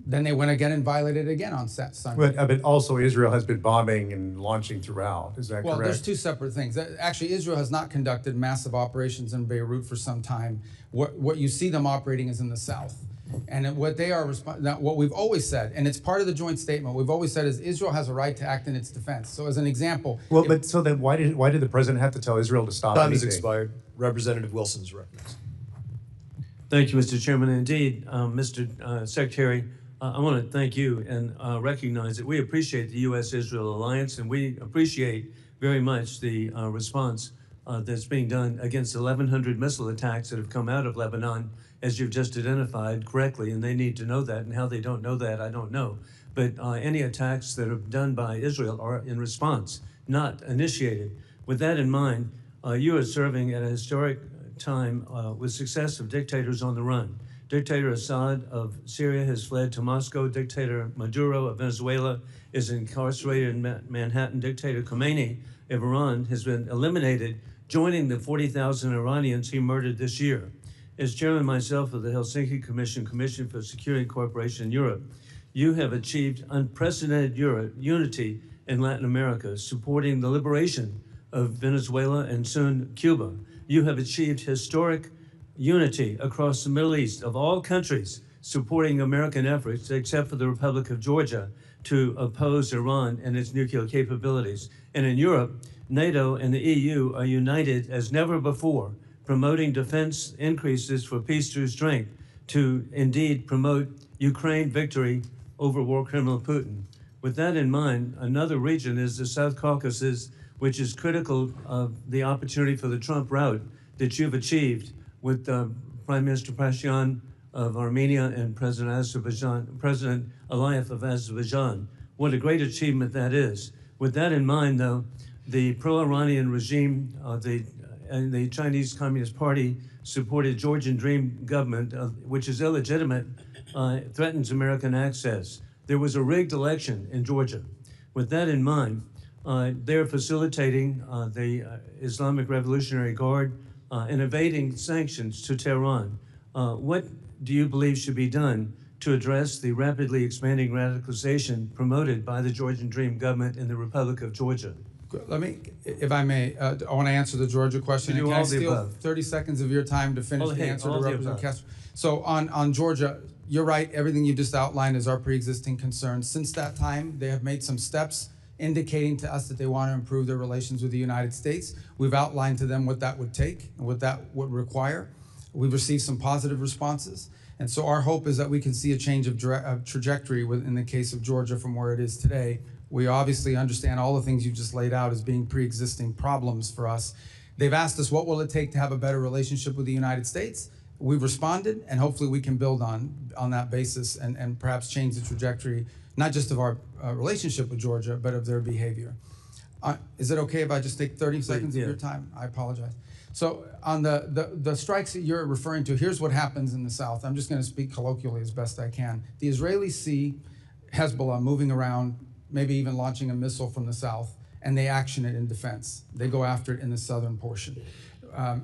Then they went again and violated it again on Sunday. But also Israel has been bombing and launching throughout. Is that correct? Well, there's two separate things. Actually, Israel has not conducted massive operations in Beirut for some time. What you see them operating is in the south. And what they are, what we've always said, and it's part of the joint statement, we've always said is Israel has a right to act in its defense. So as an example. Well, but so then why did the president have to tell Israel to stop Time has anything? expired. Representative Wilson's recognized. Thank you, Mr. Chairman. Indeed, Mr. Secretary, I want to thank you and recognize that we appreciate the U.S.-Israel alliance, and we appreciate very much the response that's being done against 1,100 missile attacks that have come out of Lebanon, as you've just identified correctly, and they need to know that, and how they don't know that, I don't know. But any attacks that are done by Israel are in response, not initiated. With that in mind, you are serving at a historic time with success of dictators on the run. Dictator Assad of Syria has fled to Moscow. Dictator Maduro of Venezuela is incarcerated in Manhattan. Dictator Khomeini of Iran has been eliminated, joining the 40,000 Iranians he murdered this year. As chairman myself of the Helsinki Commission for Security and Cooperation in Europe, you have achieved unprecedented unity in Latin America, supporting the liberation of Venezuela and soon Cuba. You have achieved historic unity across the Middle East of all countries, supporting American efforts, except for the Republic of Georgia, to oppose Iran and its nuclear capabilities. And in Europe, NATO and the EU are united as never before, promoting defense increases for peace through strength to indeed promote Ukraine victory over war criminal Putin. With that in mind, another region is the South Caucasus, which is critical of the opportunity for the Trump route that you've achieved with Prime Minister Pashinyan of Armenia and President Aliyev of Azerbaijan. What a great achievement that is. With that in mind, though, the pro-Iranian regime and the Chinese Communist Party supported Georgian Dream government, which is illegitimate, threatens American access. There was a rigged election in Georgia. With that in mind, they're facilitating the Islamic Revolutionary Guard and evading sanctions to Tehran. What do you believe should be done to address the rapidly expanding radicalization promoted by the Georgian Dream government in the Republic of Georgia? Let me, if I may, I want to answer the Georgia question. You do Can all I the steal above. 30 seconds of your time to finish the answer to all the Representative above. Castro? So on Georgia, you're right. Everything you just outlined is our pre-existing concern. Since that time, they have made some steps indicating to us that they want to improve their relations with the United States. We've outlined to them what that would take and what that would require. We've received some positive responses. And so our hope is that we can see a change of trajectory in the case of Georgia from where it is today. We obviously understand all the things you just laid out as being pre-existing problems for us. They've asked us, what will it take to have a better relationship with the United States? We've responded, and hopefully we can build on that basis and perhaps change the trajectory, not just of our relationship with Georgia, but of their behavior. Is it okay if I just take 30 seconds of your time? I apologize. So on the strikes that you're referring to, here's what happens in the South. I'm just going to speak colloquially as best I can. The Israelis see Hezbollah moving around, maybe even launching a missile from the south, and they action it in defense. They go after it in the southern portion.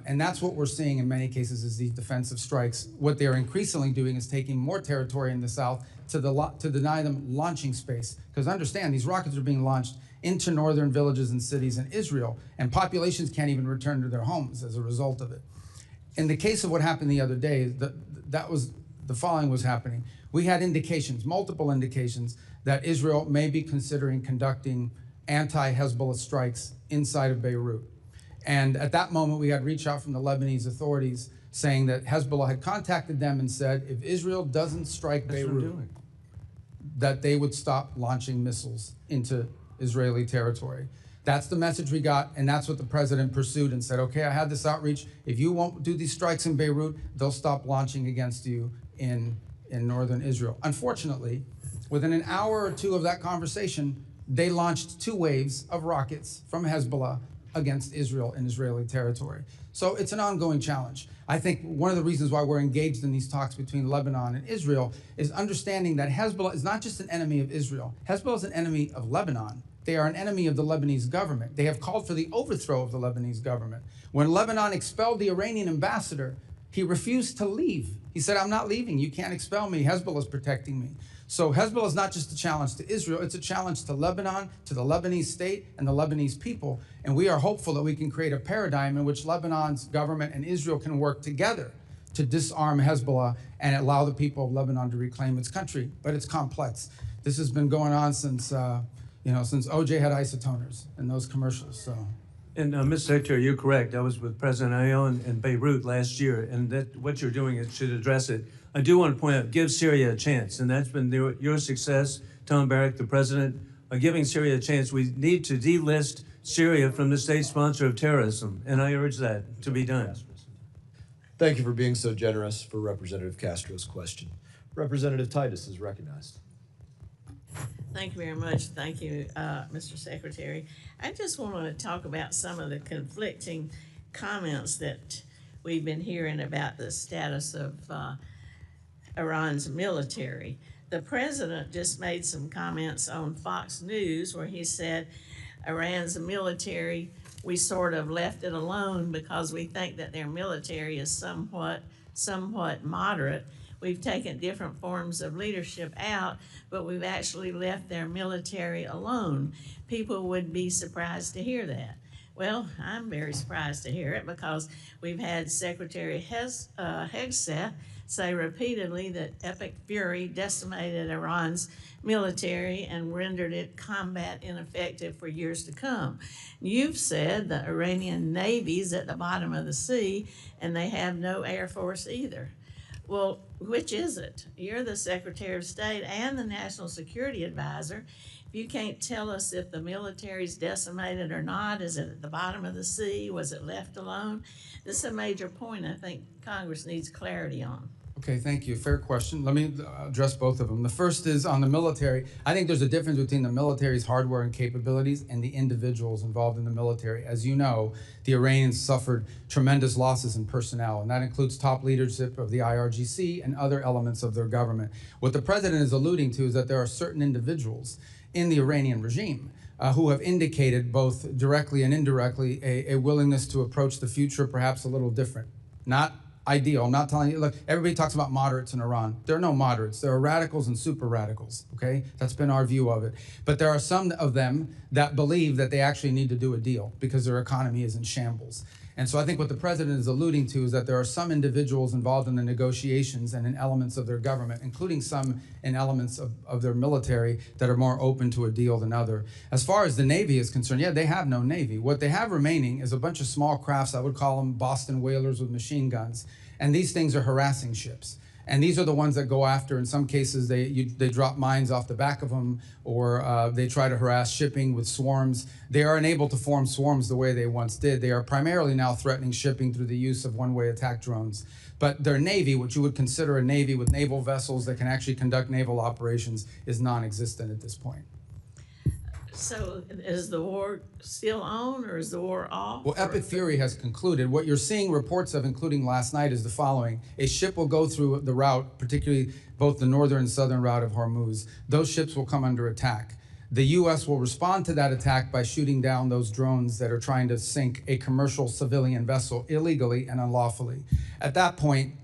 And that's what we're seeing in many cases is these defensive strikes. What they're increasingly doing is taking more territory in the south to deny them launching space. Because understand, these rockets are being launched into northern villages and cities in Israel, and populations can't even return to their homes as a result of it. In the case of what happened the other day, the following was happening. We had indications, multiple indications, that Israel may be considering conducting anti-Hezbollah strikes inside of Beirut. And at that moment, we got reach out from the Lebanese authorities saying that Hezbollah had contacted them and said, if Israel doesn't strike Beirut, that they would stop launching missiles into Israeli territory. That's the message we got, and that's what the president pursued and said, okay, I had this outreach. If you won't do these strikes in Beirut, they'll stop launching against you in northern Israel. Unfortunately, within an hour or two of that conversation, they launched 2 waves of rockets from Hezbollah against Israel in Israeli territory. So it's an ongoing challenge. I think one of the reasons why we're engaged in these talks between Lebanon and Israel is understanding that Hezbollah is not just an enemy of Israel. Hezbollah is an enemy of Lebanon. They are an enemy of the Lebanese government. They have called for the overthrow of the Lebanese government. When Lebanon expelled the Iranian ambassador, he refused to leave. He said, I'm not leaving. You can't expel me. Hezbollah is protecting me. So Hezbollah is not just a challenge to Israel, it's a challenge to Lebanon, to the Lebanese state and the Lebanese people. And we are hopeful that we can create a paradigm in which Lebanon's government and Israel can work together to disarm Hezbollah and allow the people of Lebanon to reclaim its country. But it's complex. This has been going on since OJ had isotoners in those commercials. So. And Mr. Secretary, you're correct. I was with President Aoun in Beirut last year, and that what you're doing is should address it. I do want to point out, give Syria a chance, and that's been your success, Tom Barrack, the president, giving Syria a chance. We need to delist Syria from the state sponsor of terrorism, and I urge that to be done. Thank you for being so generous for Representative Castro's question. Representative Titus is recognized. Thank you very much. Thank you, Mr. Secretary. I just want to talk about some of the conflicting comments that we've been hearing about the status of Iran's military. The president just made some comments on Fox News where he said Iran's military, we sort of left it alone because we think that their military is somewhat moderate. We've taken different forms of leadership out, but we've actually left their military alone. People would be surprised to hear that. Well, I'm very surprised to hear it because we've had Secretary Hegseth say repeatedly that epic fury decimated Iran's military and rendered it combat ineffective for years to come. You've said the Iranian Navy's at the bottom of the sea and they have no Air Force either. Well, which is it? You're the Secretary of State and the National Security Advisor. If you can't tell us if the military's decimated or not, is it at the bottom of the sea? Was it left alone? This is a major point I think Congress needs clarity on. Okay, thank you. Fair question. Let me address both of them. The first is on the military. I think there's a difference between the military's hardware and capabilities and the individuals involved in the military. As you know, the Iranians suffered tremendous losses in personnel, and that includes top leadership of the IRGC and other elements of their government. What the president is alluding to is that there are certain individuals in the Iranian regime who have indicated both directly and indirectly a willingness to approach the future perhaps a little different. Not ideal. I'm not telling you, look, everybody talks about moderates in Iran. There are no moderates. There are radicals and super radicals, okay? That's been our view of it. But there are some of them that believe that they actually need to do a deal because their economy is in shambles. And so I think what the president is alluding to is that there are some individuals involved in the negotiations and in elements of their government, including some in elements of their military that are more open to a deal than other. As far as the Navy is concerned, yeah, they have no Navy. What they have remaining is a bunch of small crafts, I would call them Boston whalers with machine guns. And these things are harassing ships. And these are the ones that go after, in some cases, they drop mines off the back of them, or they try to harass shipping with swarms. They are unable to form swarms the way they once did. They are primarily now threatening shipping through the use of one-way attack drones. But their Navy, what you would consider a Navy with naval vessels that can actually conduct naval operations, is non-existent at this point. So is the war still on or is the war off? Well, epic fury has concluded. What you're seeing reports of, including last night, is the following. A ship will go through the route, particularly both the northern and southern route of Hormuz. Those ships will come under attack. The U.S. will respond to that attack by shooting down those drones that are trying to sink a commercial civilian vessel illegally and unlawfully. At that point,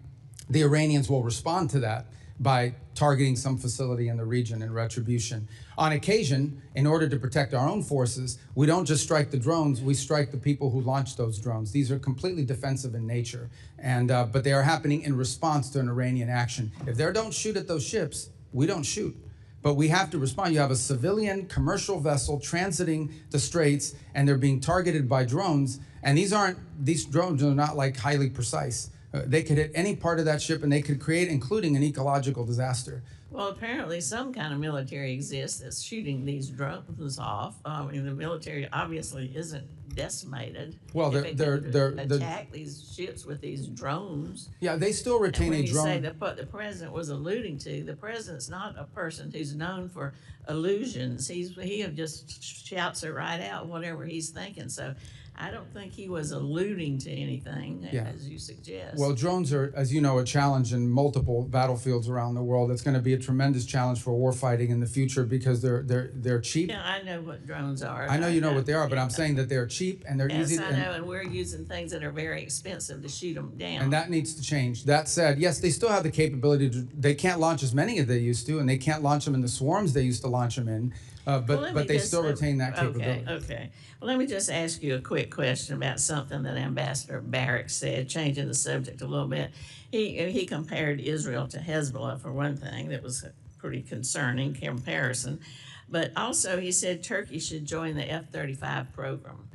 the Iranians will respond to that by targeting some facility in the region in retribution. On occasion, in order to protect our own forces, we don't just strike the drones, we strike the people who launch those drones. These are completely defensive in nature, but they are happening in response to an Iranian action. If they don't shoot at those ships, we don't shoot. But we have to respond. You have a civilian commercial vessel transiting the straits, and they're being targeted by drones. And these drones are not like highly precise. They could hit any part of that ship, and they could create, including an ecological disaster. Well, apparently some kind of military exists that's shooting these drones off. I mean, the military obviously isn't decimated. Well, if they're attack these ships with these drones. Yeah, they still retain And a when drone. you say what the president was alluding to, the president's not a person who's known for illusions. He just shouts it right out, whatever he's thinking. So I don't think he was alluding to anything, as you suggest. Well, drones are, as you know, a challenge in multiple battlefields around the world. It's going to be a tremendous challenge for warfighting in the future because they're cheap. Yeah, I know what drones are. I know you know what they are, but I'm saying that they're cheap and they're Yes, easy. I know, and we're using things that are very expensive to shoot them down. And that needs to change. That said, yes, they still have the capability to. They can't launch as many as they used to, and they can't launch them in the swarms they used to launch them in. But they still retain that capability. Okay. Well, let me just ask you a quick question about something that Ambassador Barrack said, changing the subject a little bit. He compared Israel to Hezbollah, for one thing. That was a pretty concerning comparison. But also he said Turkey should join the F-35 program.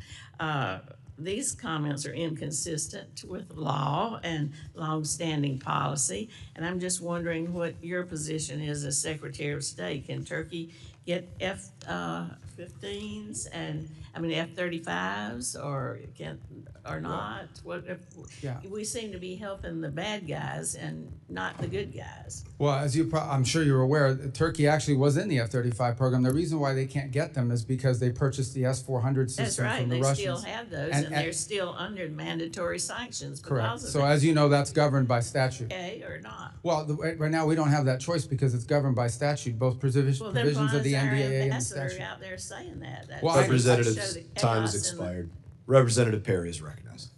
These comments are inconsistent with law and longstanding policy, and I'm just wondering what your position is as Secretary of State. Can Turkey get F-15s and F-35s, or not? What if we seem to be helping the bad guys and not the good guys? Well, as I'm sure you're aware, Turkey actually was in the F-35 program. The reason why they can't get them is because they purchased the S-400 system That's right. from the They Russians. still have those, and they're still under mandatory sanctions because Correct. of So it. as you know, that's governed by statute. Okay, or not? Well, right now we don't have that choice because it's governed by statute, both provisions of the NDAA and the statute. Out there saying that. Well, Representative's time has expired. Representative Perry is recognized.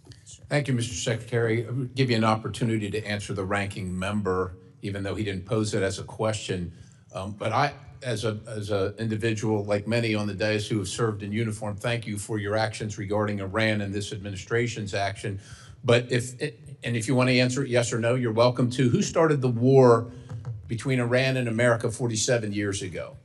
Thank you, Mr. Secretary. I would give you an opportunity to answer the ranking member, even though he didn't pose it as a question. But I, as a individual, like many on the dais who have served in uniform, thank you for your actions regarding Iran and this administration's action. But if you want to answer it yes or no, you're welcome to. Who started the war between Iran and America 47 years ago?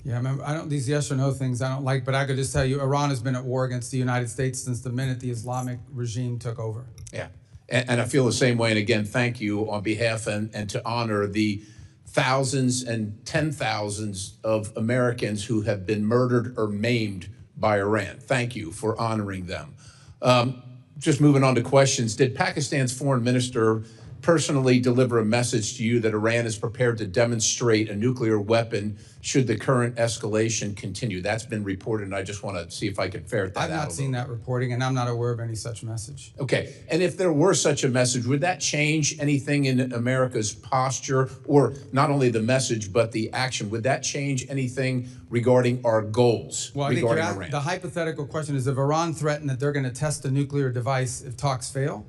Yeah, remember, these yes or no things I don't like, but I could just tell you, Iran has been at war against the United States since the minute the Islamic regime took over. Yeah, and I feel the same way. And again, thank you on behalf and to honor the thousands and 10,000s of Americans who have been murdered or maimed by Iran. Thank you for honoring them. Just moving on to questions. Did Pakistan's foreign minister personally deliver a message to you that Iran is prepared to demonstrate a nuclear weapon should the current escalation continue? That's been reported, and I just want to see if I can ferret that out. I've not seen that reporting, and I'm not aware of any such message. Okay, and if there were such a message, would that change anything in America's posture, or not only the message, but the action? Would that change anything regarding our goals regarding Iran? The hypothetical question is, if Iran threatened that they're going to test a nuclear device if talks fail,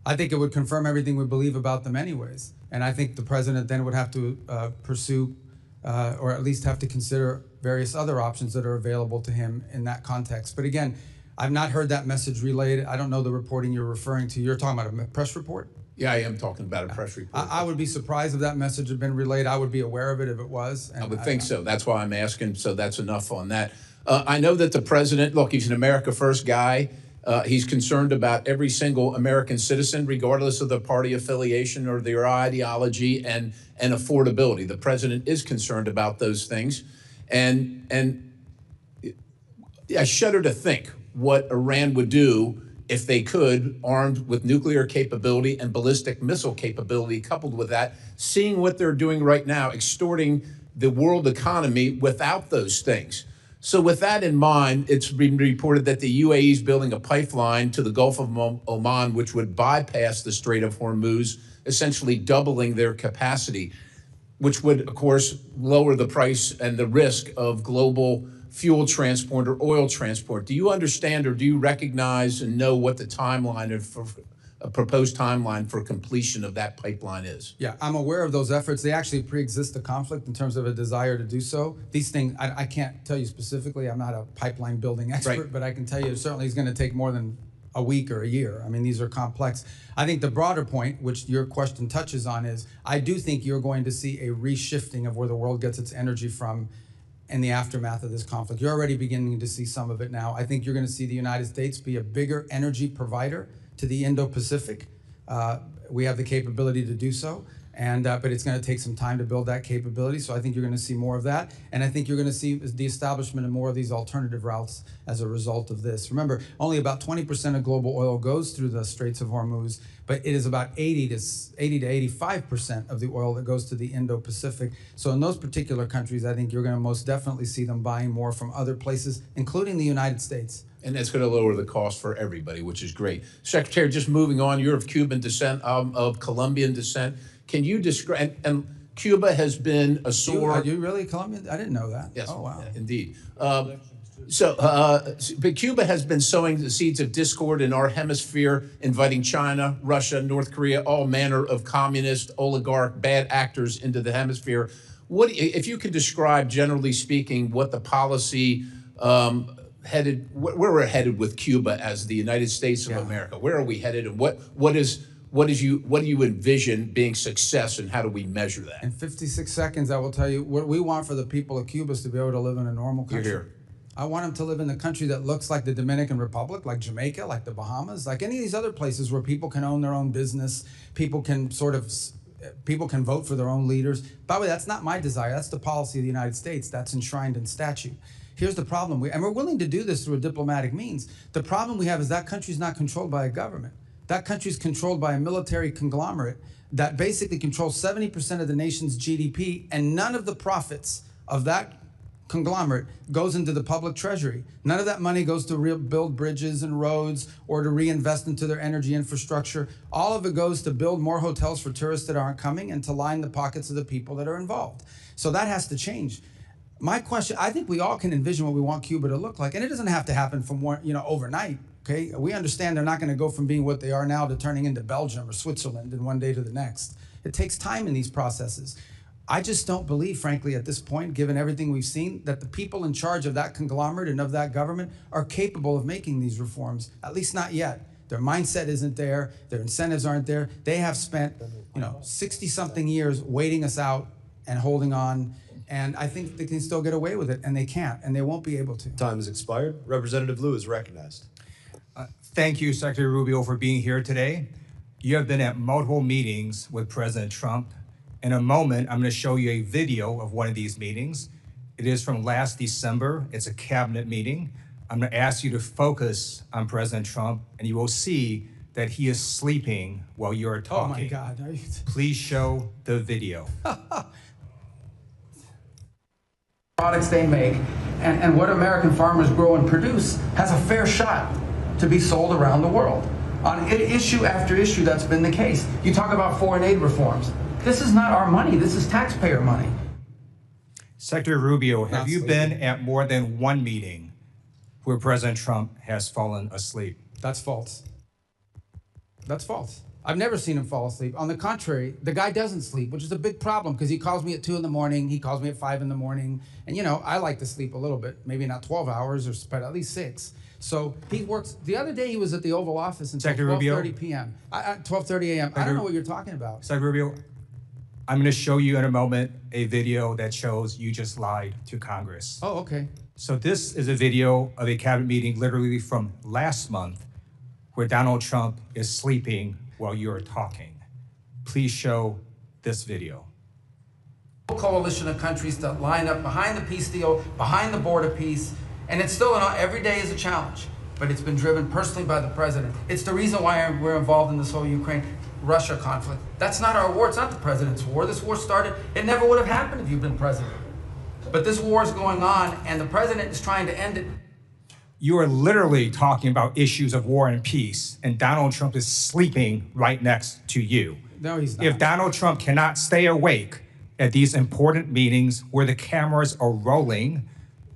I think it would confirm everything we believe about them anyways. And I think the president then would have to pursue, or at least have to consider various other options that are available to him in that context. But again, I've not heard that message relayed. I don't know the reporting you're referring to. You're talking about a press report? Yeah, I am talking about a press report. I would be surprised if that message had been relayed. I would be aware of it if it was. I would think so. That's why I'm asking, so that's enough on that. I know that the president, look, he's an America First guy. He's concerned about every single American citizen, regardless of their party affiliation or their ideology and affordability. The president is concerned about those things. And I shudder to think what Iran would do if they could, armed with nuclear capability and ballistic missile capability, coupled with that, seeing what they're doing right now, extorting the world economy without those things. So with that in mind, it's been reported that the UAE is building a pipeline to the Gulf of Oman, which would bypass the Strait of Hormuz, essentially doubling their capacity, which would, of course, lower the price and the risk of global fuel transport or oil transport. Do you understand or do you recognize and know what the timeline of a proposed timeline for completion of that pipeline is? Yeah, I'm aware of those efforts. They actually pre-exist the conflict in terms of a desire to do so. These things, I can't tell you specifically. I'm not a pipeline building expert, Right. but I can tell you it certainly is going to take more than a week or a year. I mean, these are complex. I think the broader point, which your question touches on, is I do think you're going to see a reshifting of where the world gets its energy from in the aftermath of this conflict. You're already beginning to see some of it now. I think you're going to see the United States be a bigger energy provider to the Indo-Pacific. We have the capability to do so. But it's going to take some time to build that capability. So I think you're going to see more of that. And I think you're going to see the establishment of more of these alternative routes as a result of this. Remember, only about 20% of global oil goes through the Straits of Hormuz, but it is about 80 to 85% of the oil that goes to the Indo-Pacific. So in those particular countries, I think you're going to most definitely see them buying more from other places, including the United States. And that's going to lower the cost for everybody, which is great. Secretary, just moving on, you're of Cuban descent, of Colombian descent. Can you describe, and Cuba has been a sore... Are you really Colombian? I didn't know that. Yes, oh, wow. indeed. But Cuba has been sowing the seeds of discord in our hemisphere, inviting China, Russia, North Korea, all manner of communist, oligarch, bad actors into the hemisphere. What, if you could describe, generally speaking, what the policy where we're headed with Cuba as the United States of America? Where are we headed, and what do you envision being success, and how do we measure that? In 56 seconds, I will tell you what we want for the people of Cuba is to be able to live in a normal country. You're here. I want them to live in a country that looks like the Dominican Republic, like Jamaica, like the Bahamas, like any of these other places where people can own their own business, people can vote for their own leaders. By the way, that's not my desire. That's the policy of the United States. That's enshrined in statute. Here's the problem, and we're willing to do this through a diplomatic means. The problem we have is that country's not controlled by a government. That country's controlled by a military conglomerate that basically controls 70% of the nation's GDP, and none of the profits of that conglomerate goes into the public treasury. None of that money goes to build bridges and roads or to reinvest into their energy infrastructure. All of it goes to build more hotels for tourists that aren't coming and to line the pockets of the people that are involved. So that has to change. My question, I think we all can envision what we want Cuba to look like, and it doesn't have to happen from overnight. Okay, we understand they're not going to go from being what they are now to turning into Belgium or Switzerland in one day to the next. It takes time in these processes. I just don't believe, frankly, at this point, given everything we've seen, that the people in charge of that conglomerate and of that government are capable of making these reforms, at least not yet. Their mindset isn't there. Their incentives aren't there. They have spent, 60-something years waiting us out and holding on. And I think they can still get away with it, and they can't, and they won't be able to. Time has expired. Representative Liu is recognized. Thank you, Secretary Rubio, for being here today. You have been at multiple meetings with President Trump. In a moment, I'm going to show you a video of one of these meetings. It is from last December. It's a cabinet meeting. I'm going to ask you to focus on President Trump, and you will see that he is sleeping while you're talking. Oh, my God. Please show the video. Products they make and what American farmers grow and produce has a fair shot to be sold around the world. On issue after issue, that's been the case. You talk about foreign aid reforms. This is not our money. This is taxpayer money. Secretary Rubio, have you been at more than one meeting where President Trump has fallen asleep? That's false. That's false. I've never seen him fall asleep. On the contrary, the guy doesn't sleep, which is a big problem because he calls me at 2 in the morning. He calls me at 5 in the morning. And, I like to sleep a little bit, maybe not 12 hours, but at least 6. So he works. The other day he was at the Oval Office until 12:30 p.m. 12:30 a.m. I don't know what you're talking about. Secretary Rubio, I'm going to show you in a moment a video that shows you just lied to Congress. Oh, okay. So this is a video of a cabinet meeting literally from last month where Donald Trump is sleeping while you're talking. Please show this video. Coalition of countries that line up behind the peace deal, behind the border peace, and it's still every day is a challenge, but it's been driven personally by the president. It's the reason why we're involved in this whole Ukraine-Russia conflict. That's not our war, it's not the president's war. This war started, it never would have happened if you'd been president. But this war is going on, and the president is trying to end it. You are literally talking about issues of war and peace, and Donald Trump is sleeping right next to you. No, he's not. If Donald Trump cannot stay awake at these important meetings where the cameras are rolling,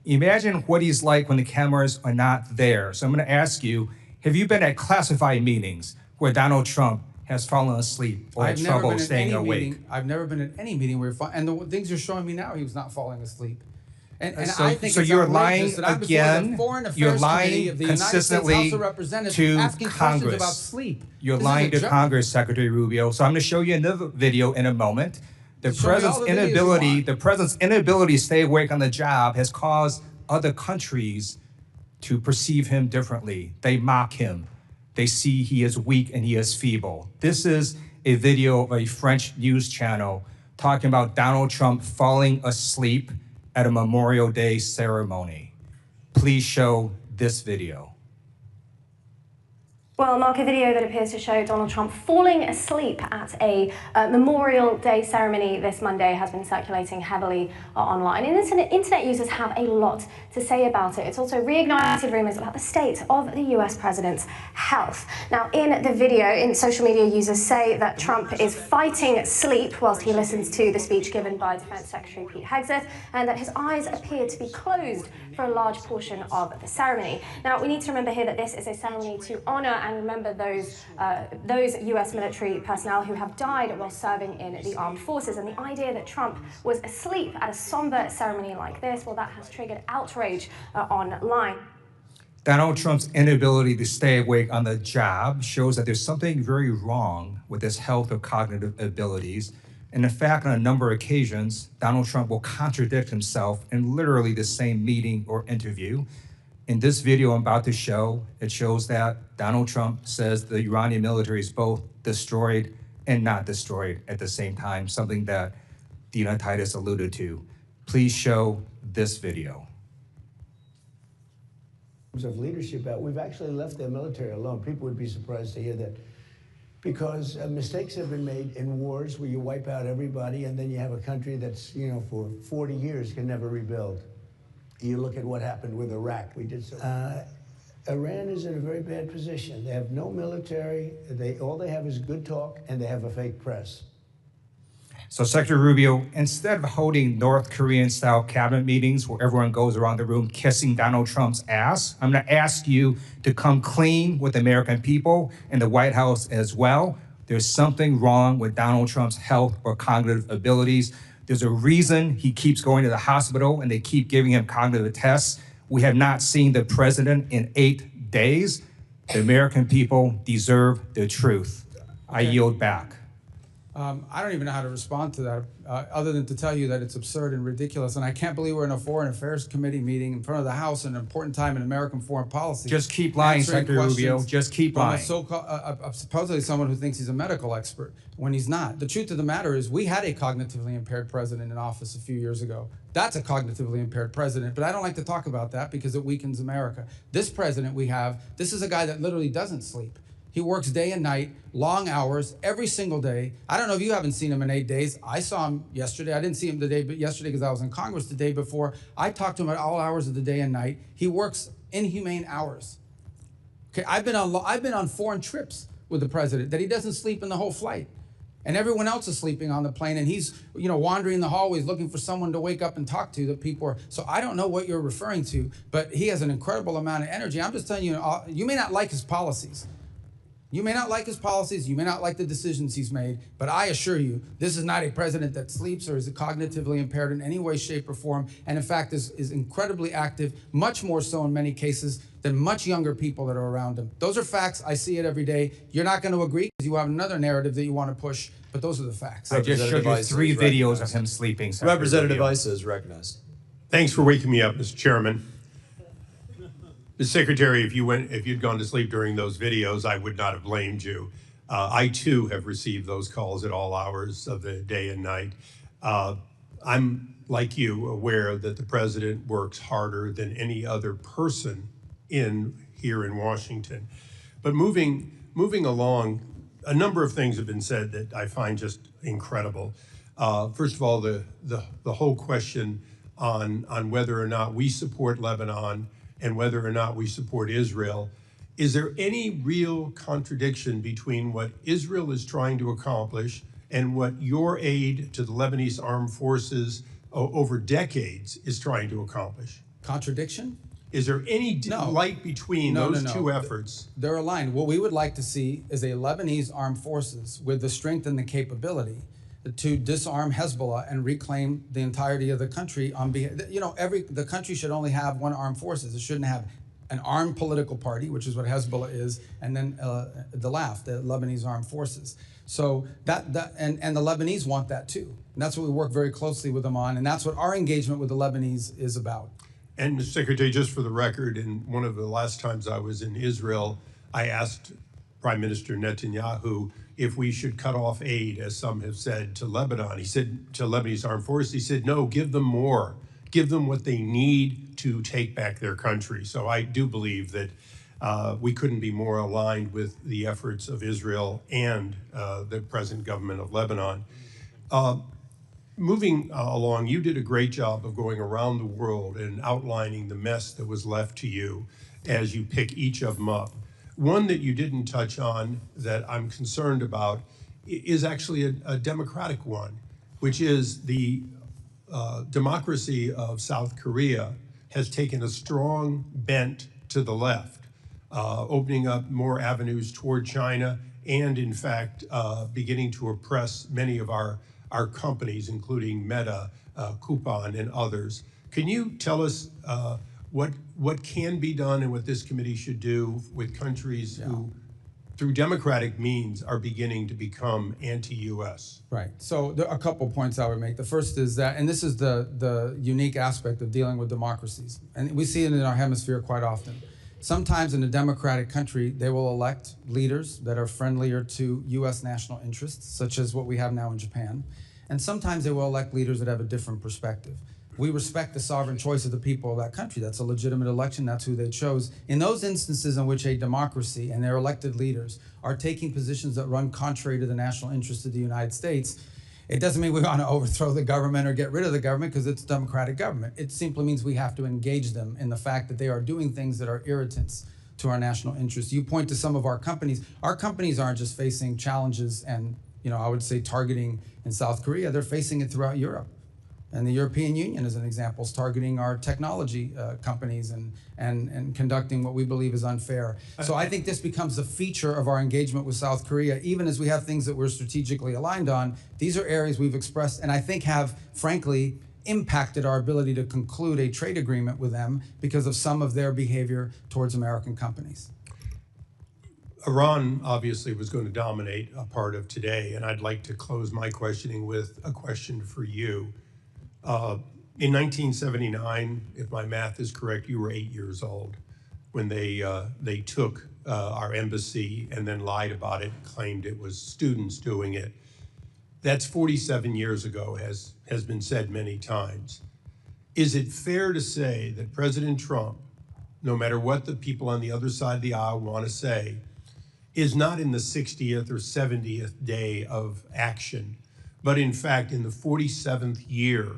imagine what he's like when the cameras are not there. So I'm going to ask you, have you been at classified meetings where Donald Trump has fallen asleep or had trouble staying awake? I've never been at any meeting where and the things you're showing me now, he was not falling asleep. And So- I think so it's you're outrageous lying that I'm before again. the Foreign Affairs You're Committee lying of the United States consistently House of Representatives to asking questions Congress. about sleep. You're This is lying a to joke. Congress, Secretary Rubio. So I'm going to show you another video in a moment. The Show me all president's the videos you inability, want. the president's inability to stay awake on the job has caused other countries to perceive him differently. They mock him. They see he is weak and he is feeble. This is a video of a French news channel talking about Donald Trump falling asleep at a Memorial Day ceremony. Please show this video. Well, Mark, a video that appears to show Donald Trump falling asleep at a Memorial Day ceremony this Monday has been circulating heavily online. And internet users have a lot to say about it. It's also reignited rumours about the state of the US president's health. Now, in the video, social media users say that Trump is fighting sleep whilst he listens to the speech given by Defense Secretary Pete Hegseth, and that his eyes appear to be closed for a large portion of the ceremony. Now, we need to remember here that this is a ceremony to honour and remember those US military personnel who have died while serving in the armed forces. And the idea that Trump was asleep at a somber ceremony like this, well, that has triggered outrage online. Donald Trump's inability to stay awake on the job shows that there's something very wrong with his health or cognitive abilities. And in fact, on a number of occasions, Donald Trump will contradict himself in literally the same meeting or interview. In this video I'm about to show, it shows that Donald Trump says the Iranian military is both destroyed and not destroyed at the same time, something that Dina Titus alluded to. Please show this video. Of leadership, we've actually left their military alone. People would be surprised to hear that, because mistakes have been made in wars where you wipe out everybody and then you have a country that's, for 40 years can never rebuild. You look at what happened with Iraq. We did so. Iran is in a very bad position. They have no military. All they have is good talk, and they have a fake press. So Secretary Rubio, instead of holding North Korean-style cabinet meetings where everyone goes around the room kissing Donald Trump's ass, I'm going to ask you to come clean with the American people and the White House as well. There's something wrong with Donald Trump's health or cognitive abilities. There's a reason he keeps going to the hospital and they keep giving him cognitive tests. We have not seen the president in 8 days. The American people deserve the truth. I yield back. I don't even know how to respond to that, other than to tell you that it's absurd and ridiculous. And I can't believe we're in a Foreign Affairs Committee meeting in front of the House at an important time in American foreign policy. Just keep lying, Secretary Rubio. Just keep lying. Supposedly someone who thinks he's a medical expert when he's not. The truth of the matter is we had a cognitively impaired president in office a few years ago. That's a cognitively impaired president, but I don't like to talk about that because it weakens America. This president we have, this is a guy that literally doesn't sleep. He works day and night, long hours, every single day. I don't know if you haven't seen him in 8 days. I saw him yesterday. I didn't see him yesterday because I was in Congress the day before. I talked to him at all hours of the day and night. He works inhumane hours. Okay, I've been on foreign trips with the president that he doesn't sleep in the whole flight. And everyone else is sleeping on the plane, and he's, wandering the hallways looking for someone to wake up and talk to that people are. So I don't know what you're referring to, but he has an incredible amount of energy. I'm just telling you, you may not like his policies. You may not like his policies, you may not like the decisions he's made, but I assure you, this is not a president that sleeps or is cognitively impaired in any way, shape, or form, and in fact is incredibly active, much more so in many cases than much younger people that are around him. Those are facts. I see it every day. You're not going to agree because you have another narrative that you want to push, but those are the facts. I just showed you 3 videos of him sleeping. Representative Ice is recognized. Thanks for waking me up, Mr. Chairman. Mr. Secretary, if you'd gone to sleep during those videos, I would not have blamed you. I too have received those calls at all hours of the day and night. I'm, like you, aware that the president works harder than any other person here in Washington. But moving along, a number of things have been said that I find just incredible. First of all, the whole question on whether or not we support Lebanon and whether or not we support Israel. Is there any real contradiction between what Israel is trying to accomplish and what your aid to the Lebanese armed forces over decades is trying to accomplish? Contradiction? Is there any light between those two efforts? They're aligned. What we would like to see is a Lebanese armed forces with the strength and the capability to disarm Hezbollah and reclaim the entirety of the country on behalf. The country should only have one armed forces. It shouldn't have an armed political party, which is what Hezbollah is, and then the LAF, the Lebanese Armed Forces. So and the Lebanese want that too. And that's what we work very closely with them on, and that's what our engagement with the Lebanese is about. And Mr. Secretary, just for the record, in one of the last times I was in Israel, I asked Prime Minister Netanyahu if we should cut off aid, as some have said, to Lebanon. He said to Lebanese armed forces, he said, no, give them more. Give them what they need to take back their country. So I do believe that we couldn't be more aligned with the efforts of Israel and the present government of Lebanon. Moving along, you did a great job of going around the world and outlining the mess that was left to you as you pick each of them up. One that you didn't touch on that I'm concerned about is actually a democratic one, which is the democracy of South Korea has taken a strong bent to the left, opening up more avenues toward China and, in fact, beginning to oppress many of our companies, including Meta, Coupon, and others. Can you tell us what can be done and what this committee should do with countries who, through democratic means, are beginning to become anti-U.S.? Right. So there are a couple points I would make. The first is that, and this is the unique aspect of dealing with democracies, and we see it in our hemisphere quite often. Sometimes in a democratic country, they will elect leaders that are friendlier to U.S. national interests, such as what we have now in Japan. And sometimes they will elect leaders that have a different perspective. We respect the sovereign choice of the people of that country. That's a legitimate election. That's who they chose. In those instances in which a democracy and their elected leaders are taking positions that run contrary to the national interests of the United States, it doesn't mean we want to overthrow the government or get rid of the government because it's a democratic government. It simply means we have to engage them in the fact that they are doing things that are irritants to our national interests. You point to some of our companies. Our companies aren't just facing challenges and, I would say targeting in South Korea. They're facing it throughout Europe. And the European Union, as an example, is targeting our technology companies and conducting what we believe is unfair. So I think this becomes a feature of our engagement with South Korea, even as we have things that we're strategically aligned on. These are areas we've expressed and I think have, frankly, impacted our ability to conclude a trade agreement with them because of some of their behavior towards American companies. Iran obviously was going to dominate a part of today, and I'd like to close my questioning with a question for you. In 1979, if my math is correct, you were 8 years old when they took our embassy and then lied about it, claimed it was students doing it. That's 47 years ago, has been said many times. Is it fair to say that President Trump, no matter what the people on the other side of the aisle want to say, is not in the 60th or 70th day of action, but in fact in the 47th year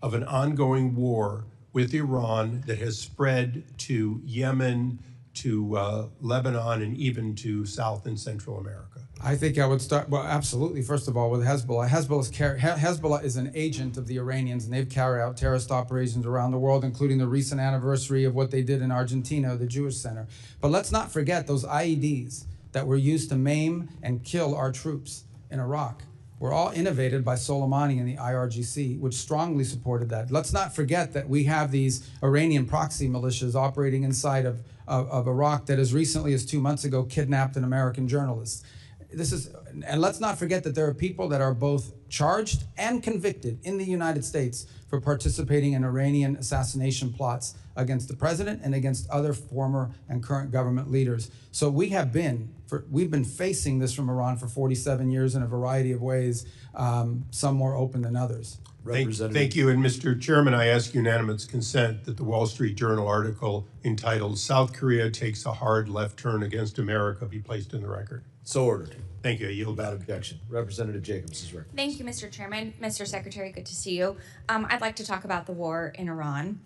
of an ongoing war with Iran that has spread to Yemen, to Lebanon, and even to South and Central America? I think I would start, well, absolutely, first of all, with Hezbollah. Hezbollah is an agent of the Iranians, and they've carried out terrorist operations around the world, including the recent anniversary of what they did in Argentina, the Jewish Center. But let's not forget those IEDs that were used to maim and kill our troops in Iraq were all innovated by Soleimani and the IRGC, which strongly supported that. Let's not forget that we have these Iranian proxy militias operating inside of Iraq that as recently as 2 months ago kidnapped an American journalist. And let's not forget that there are people that are both charged and convicted in the United States for participating in Iranian assassination plots against the president and against other former and current government leaders. So we've been facing this from Iran for 47 years in a variety of ways, some more open than others. Thank you. And Mr. Chairman, I ask unanimous consent that the Wall Street Journal article entitled "South Korea Takes a Hard Left Turn Against America" be placed in the record. So ordered. Thank you. I yield Without back. objection. Representative Jacobs is recognized. Thank you, Mr. Chairman. Mr. Secretary, good to see you. I'd like to talk about the war in Iran.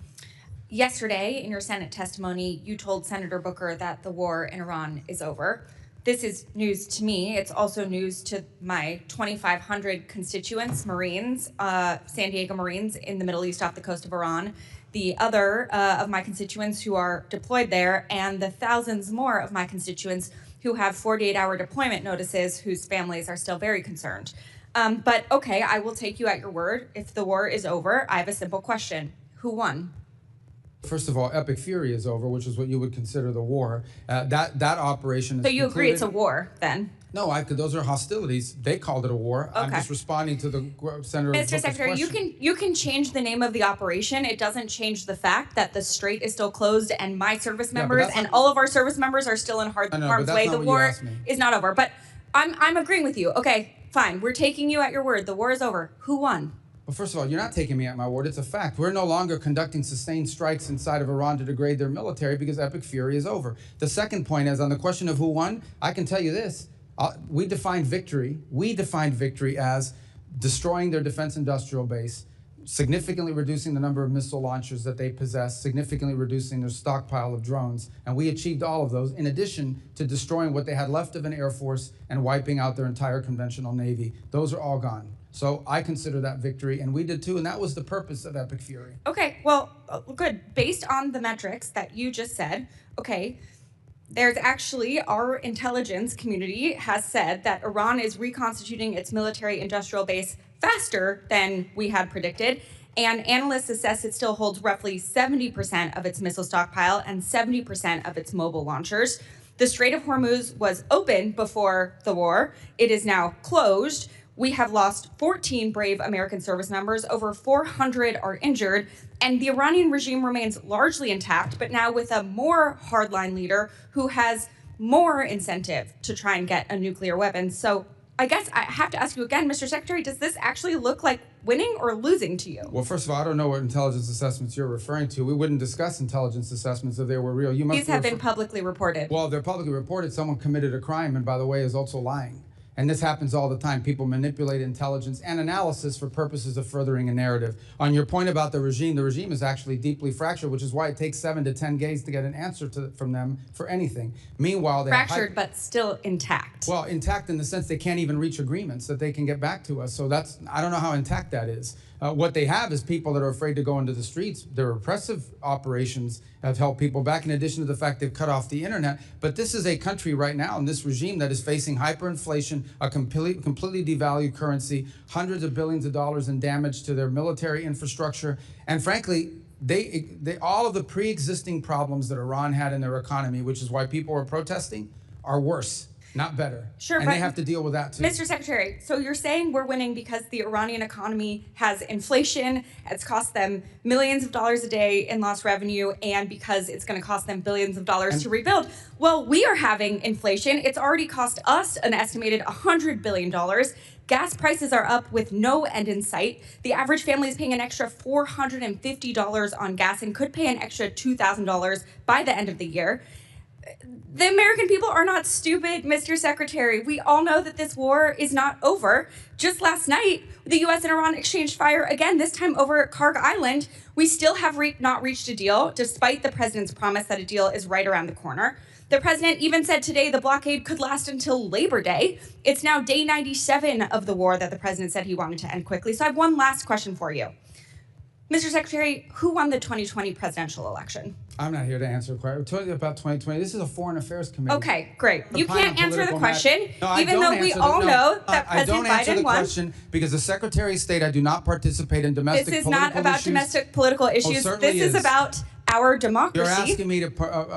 Yesterday, in your Senate testimony, you told Senator Booker that the war in Iran is over. This is news to me. It's also news to my 2,500 constituents, Marines, San Diego Marines in the Middle East off the coast of Iran, the other of my constituents who are deployed there, and the thousands more of my constituents who have 48-hour deployment notices whose families are still very concerned. But okay, I will take you at your word. If the war is over, I have a simple question. Who won? First of all, Epic Fury is over, which is what you would consider the war. That operation is So you agree it's a concluded. war then? No, those are hostilities. They called it a war. I'm Okay. just responding to the Senator Mr. Booker's Secretary, question. you can change the name of the operation. It doesn't change the fact that the strait is still closed and my service Yeah, but members that's and not- all of our service members are still in I know, but harm's that's way. not The what you war asked me. is not over. But I'm agreeing with you. Okay, fine. We're taking you at your word. The war is over. Who won? Well, first of all, you're not taking me at my word. It's a fact. We're no longer conducting sustained strikes inside of Iran to degrade their military because Epic Fury is over. The second point is on the question of who won, I can tell you this. We defined victory as destroying their defense industrial base, significantly reducing the number of missile launchers that they possess, significantly reducing their stockpile of drones. And we achieved all of those in addition to destroying what they had left of an air force and wiping out their entire conventional navy. Those are all gone. So I consider that victory, and we did too, and that was the purpose of Epic Fury. Okay, well, good. Based on the metrics that you just said, okay, there's actually, our intelligence community has said that Iran is reconstituting its military industrial base faster than we had predicted. And analysts assess it still holds roughly 70% of its missile stockpile and 70% of its mobile launchers. The Strait of Hormuz was open before the war. It is now closed. We have lost 14 brave American service members. Over 400 are injured. And the Iranian regime remains largely intact, but now with a more hardline leader who has more incentive to try and get a nuclear weapon. So I guess I have to ask you again, Mr. Secretary, does this actually look like winning or losing to you? Well, first of all, I don't know what intelligence assessments you're referring to. We wouldn't discuss intelligence assessments if they were real. You must These have been publicly reported. Well, they're publicly reported. Someone committed a crime, and by the way, is also lying. And this happens all the time. People manipulate intelligence and analysis for purposes of furthering a narrative. On your point about the regime is actually deeply fractured, which is why it takes 7 to 10 days to get an answer from them for anything. Meanwhile, they Fractured, but still intact. Well, intact in the sense they can't even reach agreements that they can get back to us. So I don't know how intact that is. What they have is people that are afraid to go into the streets. Their repressive operations have held people back, in addition to the fact they've cut off the internet. But this is a country right now, in this regime, that is facing hyperinflation, a completely devalued currency, hundreds of billions of dollars in damage to their military infrastructure. And frankly, they all of the pre-existing problems that Iran had in their economy, which is why people are protesting, are worse, not better. Sure, and but they have to deal with that too. Mr. Secretary, so you're saying we're winning because the Iranian economy has inflation, it's cost them millions of dollars a day in lost revenue, and because it's going to cost them billions of dollars to rebuild. Well, we are having inflation. It's already cost us an estimated $100 billion. Gas prices are up with no end in sight. The average family is paying an extra $450 on gas and could pay an extra $2,000 by the end of the year. The American people are not stupid, Mr. Secretary. We all know that this war is not over. Just last night, the U.S. and Iran exchanged fire again, this time over Karg Island. We still have not reached a deal, despite the president's promise that a deal is right around the corner. The president even said today the blockade could last until Labor Day. It's now day 97 of the war that the president said he wanted to end quickly. So I have one last question for you. Mr. Secretary, who won the 2020 presidential election? I'm not here to answer a question. We're talking about 2020. This is a foreign affairs committee. Okay, great. You Opine on can't answer the political question, No, I even don't though we answer all no, know that I don't President answer the Biden won. question because the Secretary of State, I do not participate in domestic This is political not about issues. domestic political issues. certainly This is about our democracy. You're asking me to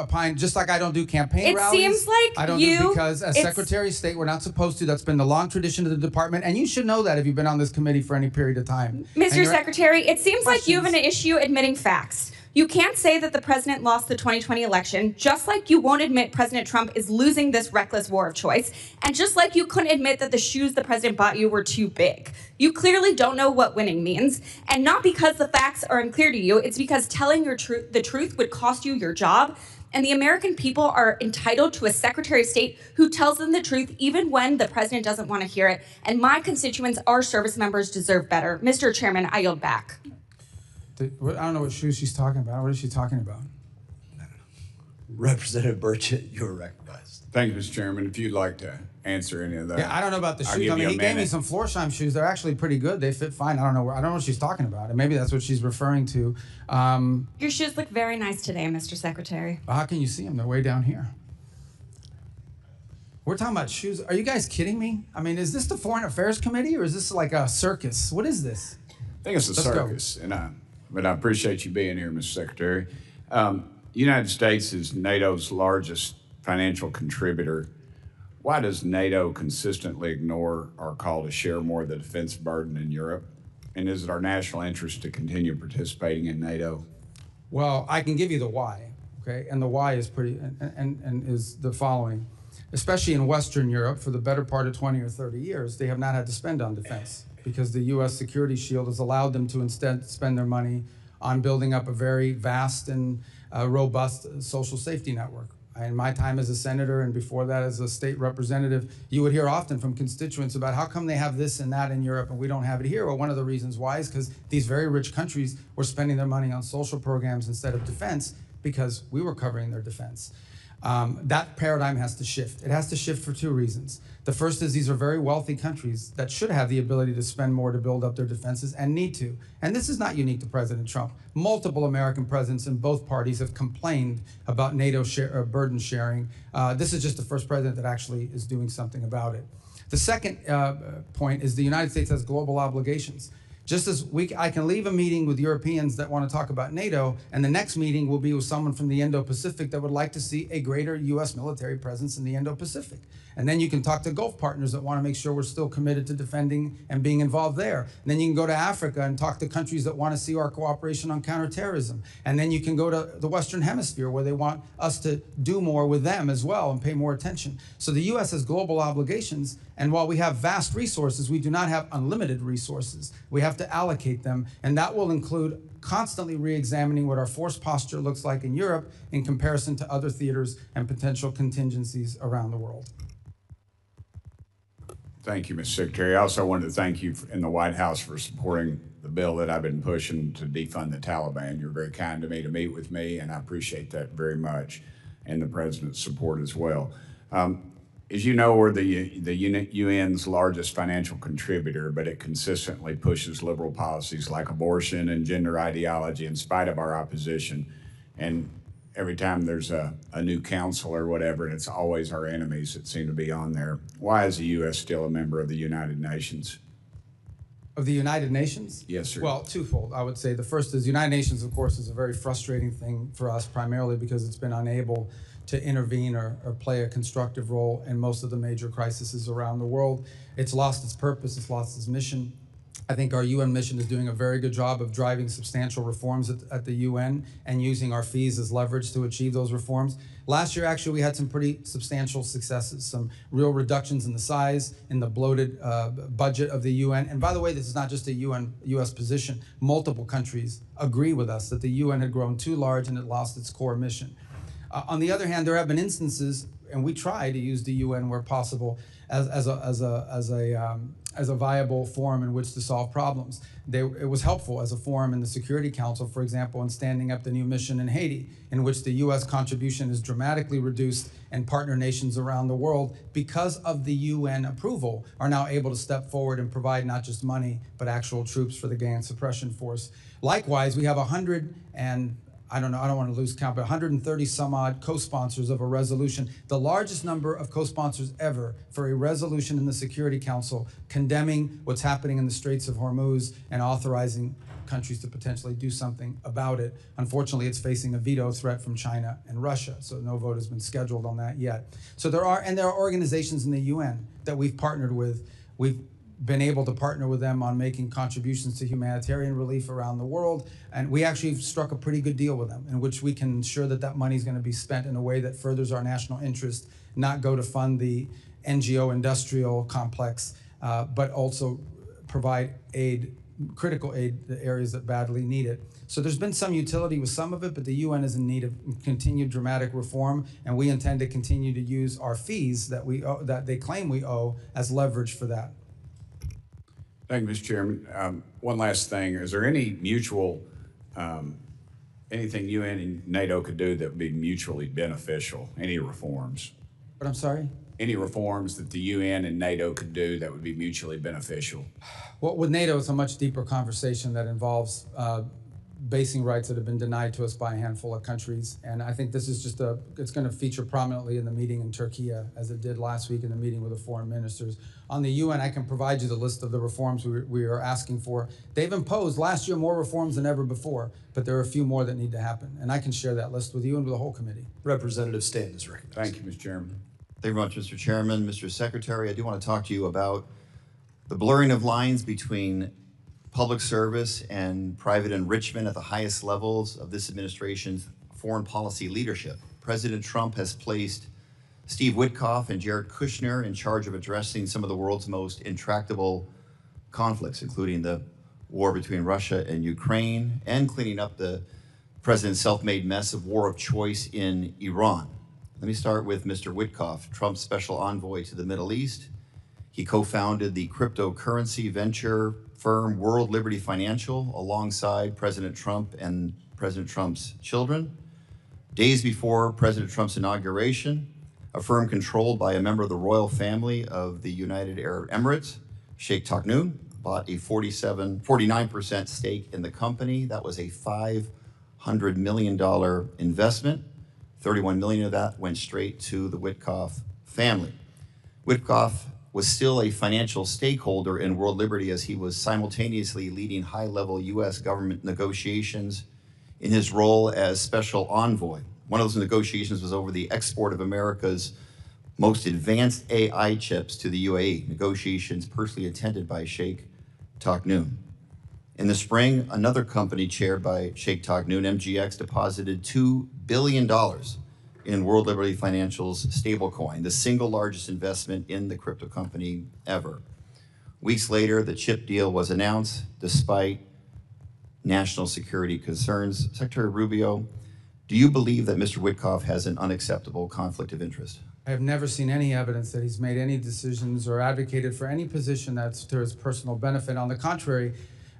opine, just like I don't do campaign It rallies. seems like I don't you- do because as it's- Secretary of State, we're not supposed to. That's been the long tradition of the department, and you should know that if you've been on this committee for any period of time. And Mr. you're- Secretary, it seems like you have an issue admitting facts. You can't say that the president lost the 2020 election, just like you won't admit President Trump is losing this reckless war of choice, and just like you couldn't admit that the shoes the president bought you were too big. You clearly don't know what winning means, and not because the facts are unclear to you, it's because telling the truth would cost you your job, and the American people are entitled to a Secretary of State who tells them the truth even when the president doesn't want to hear it, and my constituents, our service members, deserve better. Mr. Chairman, I yield back. I don't know what shoes she's talking about. What is she talking about? Representative Burchett, you're recognized. Thank you, Mr. Chairman. If you'd like to answer any of that. Yeah, I don't know about the I'll shoes. give I mean, you a he gave me minute. some Florsheim shoes. They're actually pretty good. They fit fine. I don't know what she's talking about. And maybe that's what she's referring to. Your shoes look very nice today, Mr. Secretary. How can you see them? They're way down here. We're talking about shoes. Are you guys kidding me? I mean, is this the Foreign Affairs Committee or is this like a circus? What is this? I think it's a Let's go. circus, but I appreciate you being here, Mr. Secretary. The United States is NATO's largest financial contributor. Why does NATO consistently ignore our call to share more of the defense burden in Europe? And is it our national interest to continue participating in NATO? Well, I can give you the why, okay? And the why is pretty, and is the following. Especially in Western Europe, for the better part of 20 or 30 years, they have not had to spend on defense because the U.S. security shield has allowed them to instead spend their money on building up a very vast and robust social safety network. In my time as a senator and before that as a state representative, you would hear often from constituents about how come they have this and that in Europe and we don't have it here. Well, one of the reasons why is because these very rich countries were spending their money on social programs instead of defense because we were covering their defense. That paradigm has to shift. It has to shift for two reasons. The first is these are very wealthy countries that should have the ability to spend more to build up their defenses and need to. And this is not unique to President Trump. Multiple American presidents in both parties have complained about NATO burden sharing. This is just the first president that actually is doing something about it. The second point is the United States has global obligations. Just as I can leave a meeting with Europeans that want to talk about NATO, and the next meeting will be with someone from the Indo-Pacific that would like to see a greater U.S. military presence in the Indo-Pacific. And then you can talk to Gulf partners that want to make sure we're still committed to defending and being involved there. And then you can go to Africa and talk to countries that want to see our cooperation on counterterrorism. And then you can go to the Western Hemisphere where they want us to do more with them as well and pay more attention. So the U.S. has global obligations, and while we have vast resources, we do not have unlimited resources. We have to allocate them, and that will include constantly re-examining what our force posture looks like in Europe in comparison to other theaters and potential contingencies around the world. Thank you, Mr. Secretary. I also wanted to thank you in the White House for supporting the bill that I've been pushing to defund the Taliban. You're very kind to me to meet with me, and I appreciate that very much, and the President's support as well. As you know, we're the UN's largest financial contributor, but it consistently pushes liberal policies like abortion and gender ideology in spite of our opposition. And every time there's a new council or whatever, it's always our enemies that seem to be on there. Why is the U.S. still a member of the United Nations? Of the United Nations? Yes, sir. Well, twofold. I would say the first is the United Nations, of course, is a very frustrating thing for us, primarily because it's been unable to intervene or play a constructive role in most of the major crises around the world. It's lost its purpose, it's lost its mission. I think our UN mission is doing a very good job of driving substantial reforms at the UN and using our fees as leverage to achieve those reforms. Last year, actually, we had some pretty substantial successes, some real reductions in the size, in the bloated budget of the UN. And by the way, this is not just a US position. Multiple countries agree with us that the UN had grown too large and it lost its core mission. On the other hand, there have been instances, and we try to use the UN where possible as a viable forum in which to solve problems. It was helpful as a forum in the Security Council, for example, in standing up the new mission in Haiti, in which the U.S. contribution is dramatically reduced, and partner nations around the world, because of the UN approval, are now able to step forward and provide not just money, but actual troops for the gang suppression force. Likewise, we have 130 some odd co-sponsors of a resolution, the largest number of co-sponsors ever for a resolution in the Security Council condemning what's happening in the Straits of Hormuz and authorizing countries to potentially do something about it. Unfortunately, it's facing a veto threat from China and Russia, so no vote has been scheduled on that yet. So there are organizations in the UN that we've partnered with. We've been able to partner with them on making contributions to humanitarian relief around the world. And we actually struck a pretty good deal with them in which we can ensure that that money is going to be spent in a way that furthers our national interest, not go to fund the NGO industrial complex, but also provide aid, critical aid to areas that badly need it. So there's been some utility with some of it, but the UN is in need of continued dramatic reform, and we intend to continue to use our fees that that they claim we owe as leverage for that. Thank you, Mr. Chairman. One last thing. Is there any mutual, anything UN and NATO could do that would be mutually beneficial? Any reforms? But I'm sorry? Any reforms that the UN and NATO could do that would be mutually beneficial? Well, with NATO, it's a much deeper conversation that involves basing rights that have been denied to us by a handful of countries. And I think this is just it's going to feature prominently in the meeting in Turkey, as it did last week in the meeting with the foreign ministers. On the UN, I can provide you the list of the reforms we are asking for. They've imposed last year more reforms than ever before, but there are a few more that need to happen. And I can share that list with you and with the whole committee. Representative Stanton is recognized. Thank you, Mr. Chairman. Thank you very much, Mr. Chairman. Mr. Secretary, I do want to talk to you about the blurring of lines between public service and private enrichment at the highest levels of this administration's foreign policy leadership. President Trump has placed Steve Witkoff and Jared Kushner in charge of addressing some of the world's most intractable conflicts, including the war between Russia and Ukraine and cleaning up the president's self-made mess of war of choice in Iran. Let me start with Mr. Witkoff, Trump's special envoy to the Middle East. He co-founded the cryptocurrency venture firm World Liberty Financial alongside President Trump and President Trump's children. Days before President Trump's inauguration, a firm controlled by a member of the royal family of the United Arab Emirates, Sheikh Taknoun, bought a 49% stake in the company. That was a $500 million investment. 31 million of that went straight to the Witkoff family. Witkoff was still a financial stakeholder in World Liberty as he was simultaneously leading high-level U.S. government negotiations in his role as special envoy. One of those negotiations was over the export of America's most advanced AI chips to the UAE, negotiations personally attended by Sheikh Taknoun. In the spring, another company chaired by Sheikh Taknoun, MGX, deposited $2 billion in World Liberty Financial's stablecoin, the single largest investment in the crypto company ever. Weeks later, the chip deal was announced despite national security concerns. Secretary Rubio, do you believe that Mr. Witkoff has an unacceptable conflict of interest? I have never seen any evidence that he's made any decisions or advocated for any position that's to his personal benefit. On the contrary,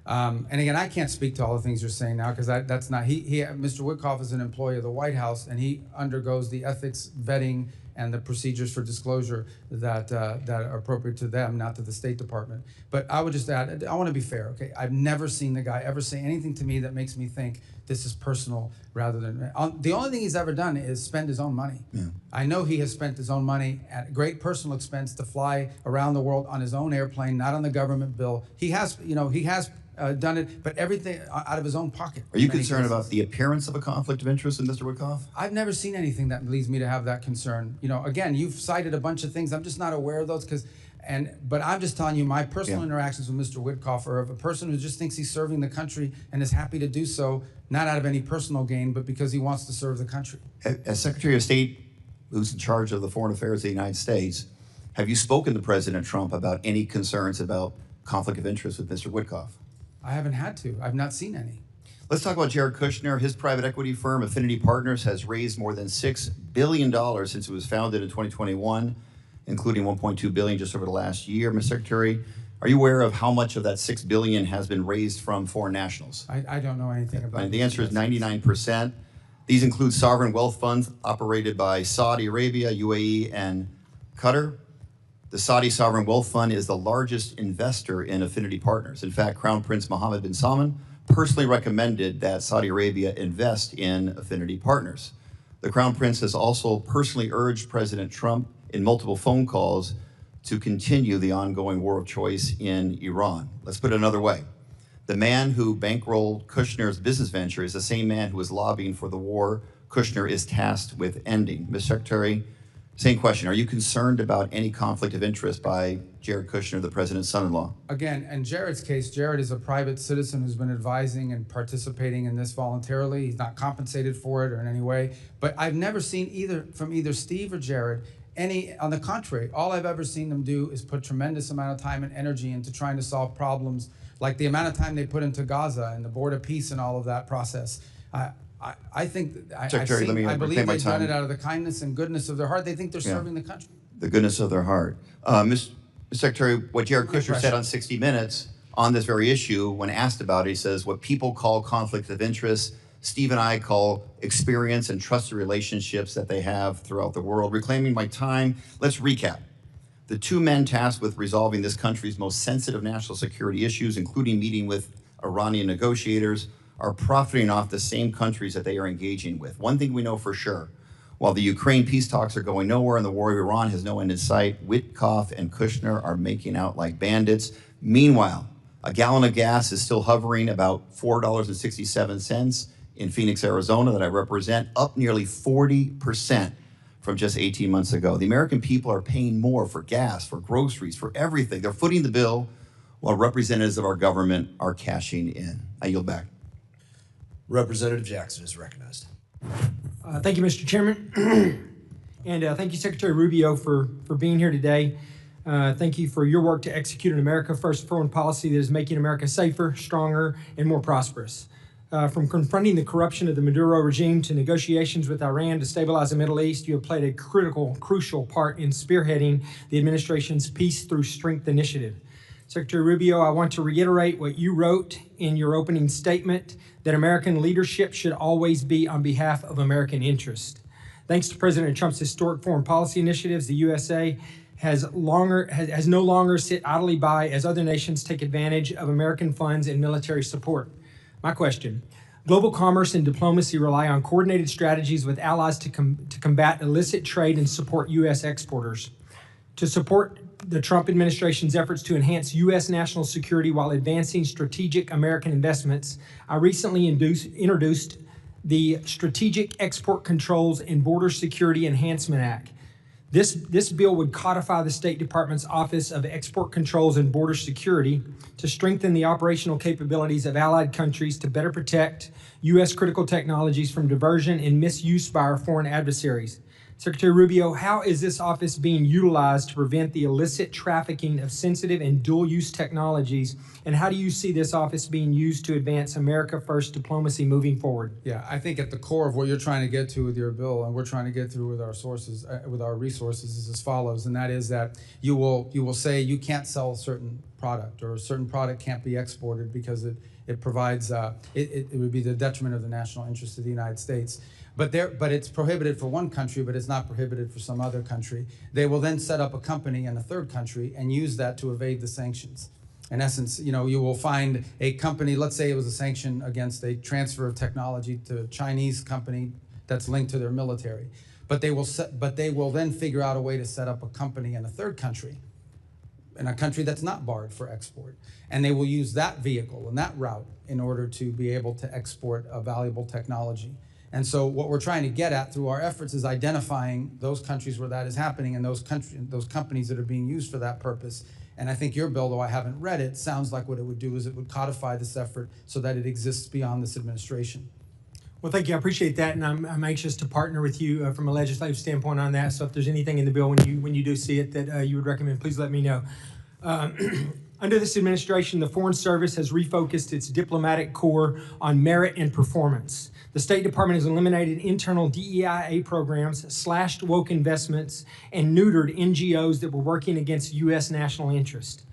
and again, I can't speak to all the things you're saying now because that's not, Mr. Witkoff is an employee of the White House and he undergoes the ethics vetting and the procedures for disclosure that are appropriate to them, not to the State Department. But I would just add, I want to be fair, okay? I've never seen the guy ever say anything to me that makes me think this is personal rather than, the only thing he's ever done is spend his own money. Yeah. I know he has spent his own money at great personal expense to fly around the world on his own airplane, not on the government bill. He has, done it, but everything out of his own pocket. Are you concerned about the appearance of a conflict of interest in Mr. Witkoff? I've never seen anything that leads me to have that concern. Again, you've cited a bunch of things. I'm just not aware of those but I'm just telling you my personal interactions with Mr. Witkoff are of a person who just thinks he's serving the country and is happy to do so, not out of any personal gain, but because he wants to serve the country. As Secretary of State, who's in charge of the foreign affairs of the United States, have you spoken to President Trump about any concerns about conflict of interest with Mr. Witkoff? I haven't had to. I've not seen any. Let's talk about Jared Kushner. His private equity firm, Affinity Partners, has raised more than $6 billion since it was founded in 2021, including $1.2 billion just over the last year. Mr. Secretary, are you aware of how much of that $6 billion has been raised from foreign nationals? I don't know anything about it. The answer is 99%. These include sovereign wealth funds operated by Saudi Arabia, UAE, and Qatar. The Saudi Sovereign Wealth Fund is the largest investor in Affinity Partners. In fact, Crown Prince Mohammed bin Salman personally recommended that Saudi Arabia invest in Affinity Partners. The Crown Prince has also personally urged President Trump in multiple phone calls to continue the ongoing war of choice in Iran. Let's put it another way. The man who bankrolled Kushner's business venture is the same man who is lobbying for the war Kushner is tasked with ending. Mr. Secretary, same question. Are you concerned about any conflict of interest by Jared Kushner, the president's son-in-law? Again, in Jared's case, Jared is a private citizen who's been advising and participating in this voluntarily. He's not compensated for it or in any way. But I've never seen from either Steve or Jared on the contrary, all I've ever seen them do is put tremendous amount of time and energy into trying to solve problems, like the amount of time they put into Gaza and the Board of Peace and all of that process. I think, Secretary, I believe they've done it out of the kindness and goodness of their heart. They think they're serving the country. The goodness of their heart. Mr. Secretary, what Jared Kushner said on 60 Minutes on this very issue, when asked about it, he says, what people call conflict of interest, Steve and I call experience and trusted relationships that they have throughout the world. Reclaiming my time, let's recap. The two men tasked with resolving this country's most sensitive national security issues, including meeting with Iranian negotiators, are profiting off the same countries that they are engaging with. One thing we know for sure, while the Ukraine peace talks are going nowhere and the war of Iran has no end in sight, Witkoff and Kushner are making out like bandits. Meanwhile, a gallon of gas is still hovering about $4.67 in Phoenix, Arizona, that I represent, up nearly 40% from just 18 months ago. The American people are paying more for gas, for groceries, for everything. They're footing the bill while representatives of our government are cashing in. I yield back. Representative Jackson is recognized. Thank you, Mr. Chairman. And thank you, Secretary Rubio, for being here today. Thank you for your work to execute an America First foreign policy that is making America safer, stronger, and more prosperous. From confronting the corruption of the Maduro regime to negotiations with Iran to stabilize the Middle East, you have played a crucial part in spearheading the administration's Peace Through Strength initiative. Secretary Rubio, I want to reiterate what you wrote in your opening statement, that American leadership should always be on behalf of American interest. Thanks to President Trump's historic foreign policy initiatives, the USA has no longer sit idly by as other nations take advantage of American funds and military support. My question: global commerce and diplomacy rely on coordinated strategies with allies to combat illicit trade and support U.S. exporters. To support the Trump administration's efforts to enhance U.S. national security while advancing strategic American investments, I recently introduced the Strategic Export Controls and Border Security Enhancement Act. This bill would codify the State Department's Office of Export Controls and Border Security to strengthen the operational capabilities of allied countries to better protect U.S. critical technologies from diversion and misuse by our foreign adversaries. Secretary Rubio, how is this office being utilized to prevent the illicit trafficking of sensitive and dual-use technologies, and how do you see this office being used to advance America First diplomacy moving forward? Yeah, I think at the core of what you're trying to get to with your bill, and we're trying to get through with our sources, with our resources, is as follows, and that is that you will say you can't sell a certain product, or a certain product can't be exported because it provides it would be the detriment of the national interest of the United States. But it's prohibited for one country, but it's not prohibited for some other country. They will then set up a company in a third country and use that to evade the sanctions. In essence, you will find a company, let's say it was a sanction against a transfer of technology to a Chinese company that's linked to their military. But they will then figure out a way to set up a company in a third country, in a country that's not barred for export. And they will use that vehicle and that route in order to be able to export a valuable technology. And so what we're trying to get at through our efforts is identifying those countries where that is happening and those companies that are being used for that purpose. And I think your bill, though I haven't read it, sounds like what it would do is it would codify this effort so that it exists beyond this administration. Well, thank you. I appreciate that, and I'm anxious to partner with you from a legislative standpoint on that. So if there's anything in the bill when you do see it that you would recommend, please let me know. Under this administration, the Foreign Service has refocused its diplomatic corps on merit and performance. The State Department has eliminated internal DEIA programs, slashed woke investments, and neutered NGOs that were working against U.S. national interest.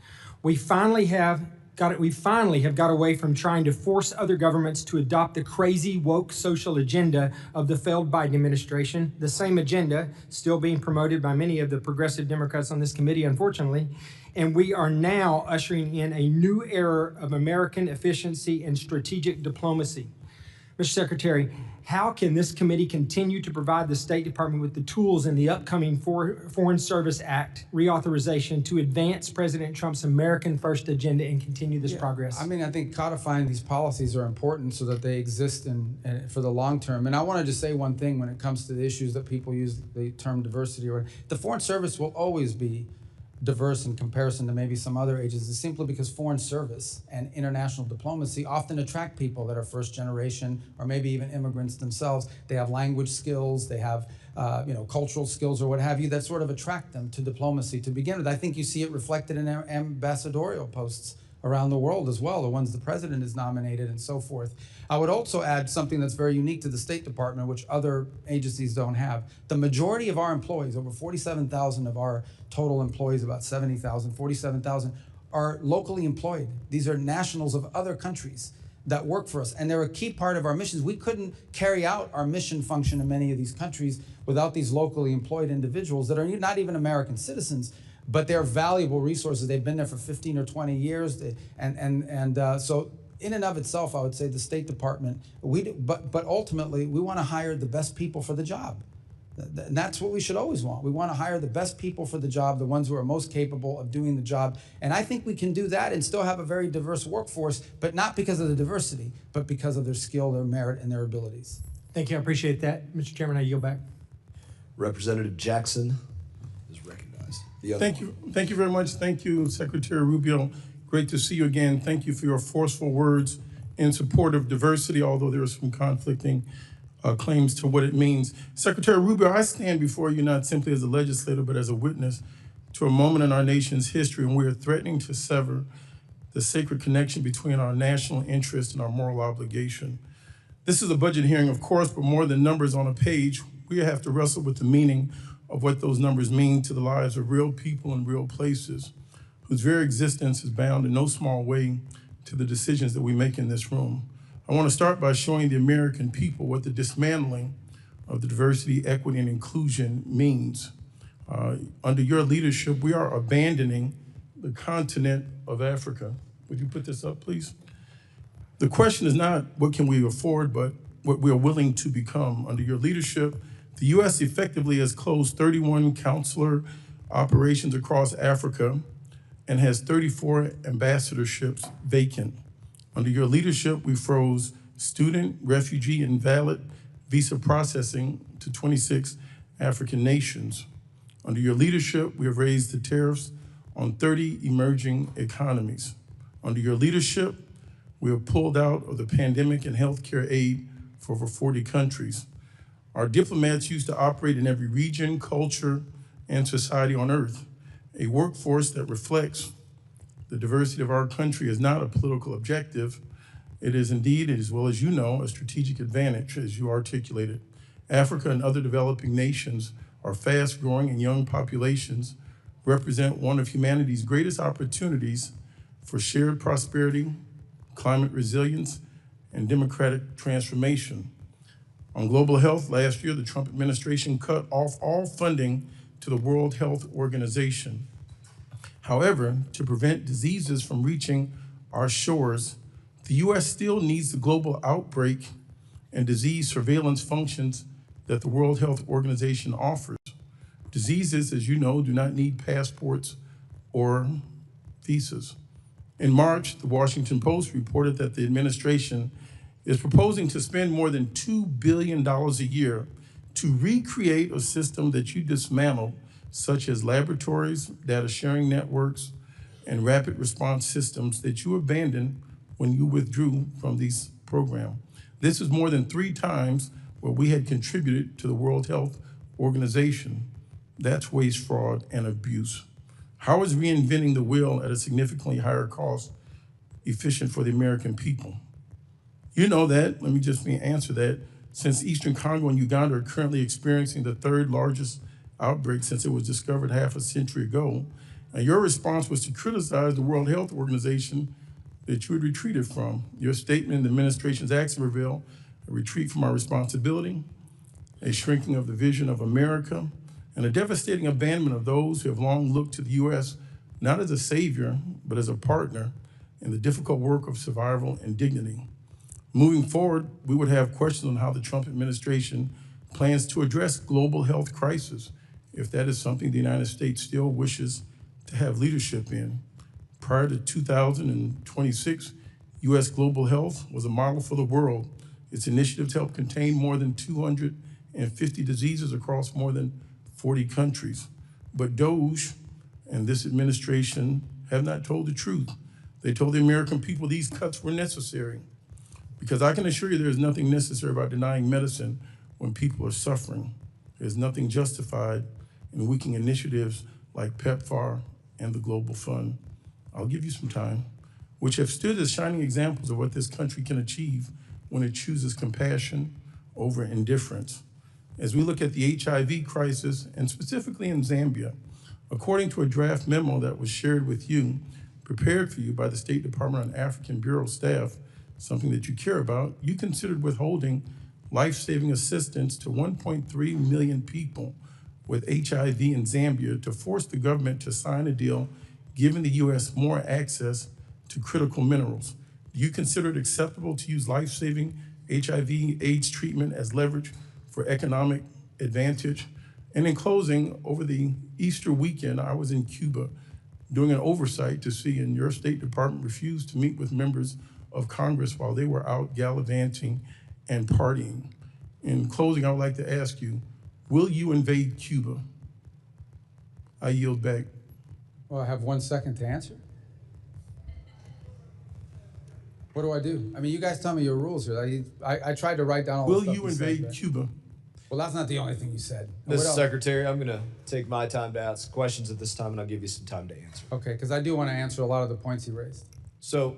We finally have got away from trying to force other governments to adopt the crazy woke social agenda of the failed Biden administration, the same agenda still being promoted by many of the progressive Democrats on this committee, unfortunately. And we are now ushering in a new era of American efficiency and strategic diplomacy. Mr. Secretary, how can this committee continue to provide the State Department with the tools in the upcoming Foreign Service Act reauthorization to advance President Trump's American First agenda and continue this progress? I mean, I think codifying these policies are important so that they exist for the long term. And I want to just say one thing when it comes to the issues that people use the term diversity. The Foreign Service will always be diverse in comparison to maybe some other agencies, simply because foreign service and international diplomacy often attract people that are first generation or maybe even immigrants themselves. They have language skills, they have cultural skills or what have you that sort of attract them to diplomacy to begin with. I think you see it reflected in ambassadorial posts around the world as well, the ones the president has nominated and so forth. I would also add something that's very unique to the State Department, which other agencies don't have. The majority of our employees, over 47,000 of our total employees, about 70,000, 47,000, are locally employed. These are nationals of other countries that work for us, and they're a key part of our missions. We couldn't carry out our mission function in many of these countries without these locally employed individuals that are not even American citizens, but they're valuable resources. They've been there for 15 or 20 years, so in and of itself, I would say the State Department, but ultimately, we want to hire the best people for the job. And that's what we should always want. We want to hire the best people for the job, the ones who are most capable of doing the job. And I think we can do that and still have a very diverse workforce, but not because of the diversity, but because of their skill, their merit, and their abilities. Thank you. I appreciate that. Mr. Chairman, I yield back. Representative Jackson is recognized. Thank you. Thank you very much. Thank you, Secretary Rubio. Great to see you again. Thank you for your forceful words in support of diversity, although there are some conflicting claims to what it means. Secretary Rubio, I stand before you not simply as a legislator, but as a witness to a moment in our nation's history when we are threatening to sever the sacred connection between our national interest and our moral obligation. This is a budget hearing, of course, but more than numbers on a page, we have to wrestle with the meaning of what those numbers mean to the lives of real people in real places, whose very existence is bound in no small way to the decisions that we make in this room. I want to start by showing the American people what the dismantling of the diversity, equity, and inclusion means. Under your leadership, we are abandoning the continent of Africa. Would you put this up, please? The question is not what can we afford, but what we are willing to become. Under your leadership, the U.S. effectively has closed 31 consular operations across Africa and has 34 ambassadorships vacant. Under your leadership, we froze student, refugee, and valid visa processing to 26 African nations. Under your leadership, we have raised the tariffs on 30 emerging economies. Under your leadership, we have pulled out of the pandemic and healthcare aid for over 40 countries. Our diplomats used to operate in every region, culture, and society on earth. A workforce that reflects the diversity of our country is not a political objective. It is indeed, as well as you know, a strategic advantage, as you articulated. Africa and other developing nations are fast-growing and young populations represent one of humanity's greatest opportunities for shared prosperity, climate resilience, and democratic transformation. On global health, last year, the Trump administration cut off all funding to the World Health Organization. However, to prevent diseases from reaching our shores, the U.S. still needs the global outbreak and disease surveillance functions that the World Health Organization offers. Diseases, as you know, do not need passports or visas. In March, the Washington Post reported that the administration is proposing to spend more than $2 billion a year to recreate a system that you dismantled, such as laboratories, data sharing networks, and rapid response systems that you abandoned when you withdrew from these programs. This is more than 3 times what we had contributed to the World Health Organization. That's waste, fraud, and abuse. How is reinventing the wheel at a significantly higher cost efficient for the American people? You know that, let me just answer that. Since Eastern Congo and Uganda are currently experiencing the 3rd largest outbreak since it was discovered half a century ago, and your response was to criticize the World Health Organization that you had retreated from. Your statement in the administration's action revealed a retreat from our responsibility, a shrinking of the vision of America, and a devastating abandonment of those who have long looked to the U.S. not as a savior, but as a partner in the difficult work of survival and dignity. Moving forward, we would have questions on how the Trump administration plans to address global health crisis, if that is something the United States still wishes to have leadership in. Prior to 2026, U.S. global health was a model for the world. Its initiatives helped contain more than 250 diseases across more than 40 countries. But DOGE and this administration have not told the truth. They told the American people these cuts were necessary. Because I can assure you there is nothing necessary about denying medicine when people are suffering. There's nothing justified in weakening initiatives like PEPFAR and the Global Fund. I'll give you some time, which have stood as shining examples of what this country can achieve when it chooses compassion over indifference. As we look at the HIV crisis, and specifically in Zambia, according to a draft memo that was shared with you, prepared for you by the State Department on African Bureau staff, something that you care about, you considered withholding life-saving assistance to 1.3 million people with HIV in Zambia to force the government to sign a deal giving the U.S. more access to critical minerals. Do you consider it acceptable to use life-saving HIV/AIDS treatment as leverage for economic advantage? And in closing, over the Easter weekend, I was in Cuba doing an oversight to see, and your State Department refused to meet with members of Congress while they were out gallivanting and partying. In closing, I would like to ask you, will you invade Cuba? I yield back. Well, I have 1 second to answer. What do I do? I mean, you guys tell me your rules here. I tried to write down all the Will stuff you said, invade but- Cuba? Well, that's not the only thing you said. Mr. What else? Secretary, I'm going to take my time to ask questions at this time, and I'll give you some time to answer. Okay, because I do want to answer a lot of the points he raised. So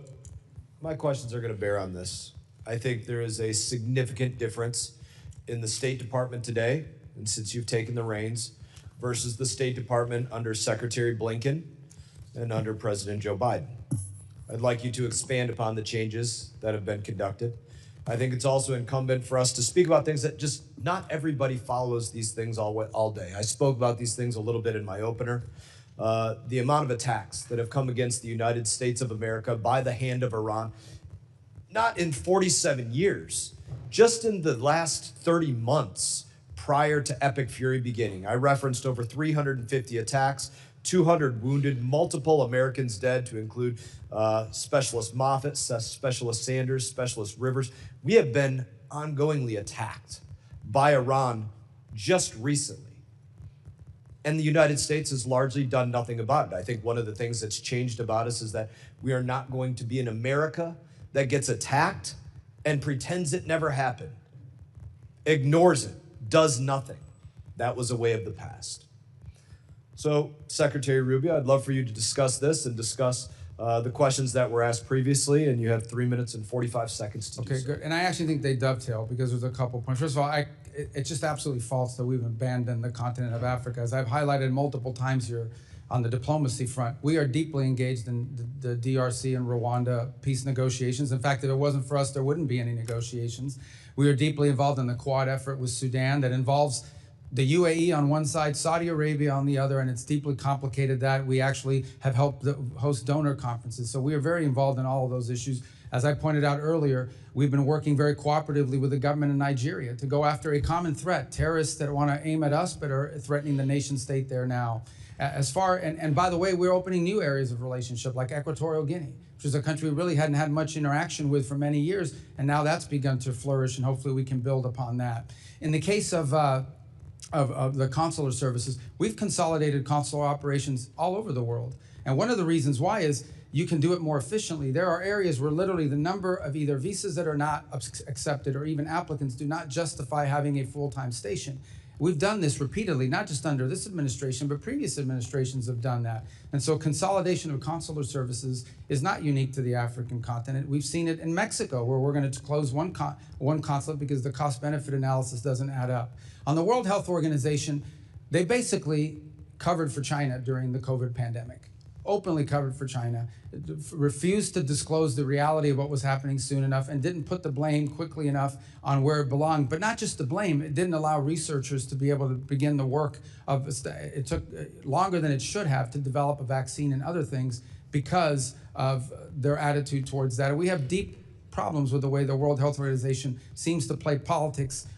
my questions are going to bear on this. I think there is a significant difference in the State Department today, and since you've taken the reins, versus the State Department under Secretary Blinken and under President Joe Biden. I'd like you to expand upon the changes that have been conducted. I think it's also incumbent for us to speak about things that just not everybody follows these things all day. I spoke about these things a little bit in my opener. The amount of attacks that have come against the United States of America by the hand of Iran, not in 47 years, just in the last 30 months prior to Epic Fury beginning. I referenced over 350 attacks, 200 wounded, multiple Americans dead, to include Specialist Moffett, Specialist Sanders, Specialist Rivers. We have been ongoingly attacked by Iran just recently. And the United States has largely done nothing about it. I think one of the things that's changed about us is that we are not going to be an America that gets attacked and pretends it never happened, ignores it, does nothing. That was a way of the past. So, Secretary Rubio, I'd love for you to discuss this and discuss the questions that were asked previously, and you have 3 minutes and 45 seconds to do so. Okay, good. And I actually think they dovetail because there's a couple points. First of all, it's just absolutely false that we've abandoned the continent of Africa. As I've highlighted multiple times here on the diplomacy front, we are deeply engaged in the DRC and Rwanda peace negotiations. In fact, if it wasn't for us, there wouldn't be any negotiations. We are deeply involved in the Quad effort with Sudan that involves the UAE on one side, Saudi Arabia on the other, and it's deeply complicated that we actually have helped host donor conferences. So we are very involved in all of those issues. As I pointed out earlier, we've been working very cooperatively with the government in Nigeria to go after a common threat, terrorists that want to aim at us but are threatening the nation state there now. And by the way, we're opening new areas of relationship like Equatorial Guinea, which is a country we really hadn't had much interaction with for many years, and now that's begun to flourish, and hopefully we can build upon that. In the case of the consular services, we've consolidated consular operations all over the world. And one of the reasons why is you can do it more efficiently. There are areas where literally the number of either visas that are not accepted or even applicants do not justify having a full-time station. We've done this repeatedly, not just under this administration, but previous administrations have done that. And so consolidation of consular services is not unique to the African continent. We've seen it in Mexico, where we're going to close one consulate because the cost-benefit analysis doesn't add up. On the World Health Organization, they basically covered for China during the COVID pandemic, openly covered for China, refused to disclose the reality of what was happening soon enough, and didn't put the blame quickly enough on where it belonged. But not just the blame, it didn't allow researchers to be able to begin the work of, it took longer than it should have to develop a vaccine and other things because of their attitude towards that. And we have deep problems with the way the World Health Organization seems to play politics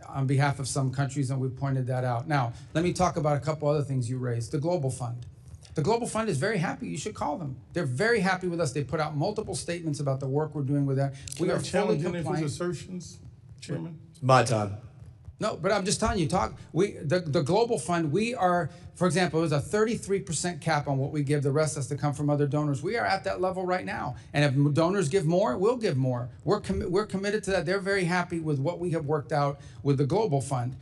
on behalf of some countries, and we've pointed that out. Now, let me talk about a couple other things you raised. The Global Fund. The Global Fund is very happy. You should call them. They're very happy with us. They put out multiple statements about the work we're doing with that. We are fully compliant. Any of his assertions, Chairman? It's my time. No, but I'm just telling you, the Global Fund, we are, for example, it was a 33% cap on what we give. The rest has to come from other donors. We are at that level right now. And if donors give more, we'll give more. We're committed to that. They're very happy with what we have worked out with the Global Fund.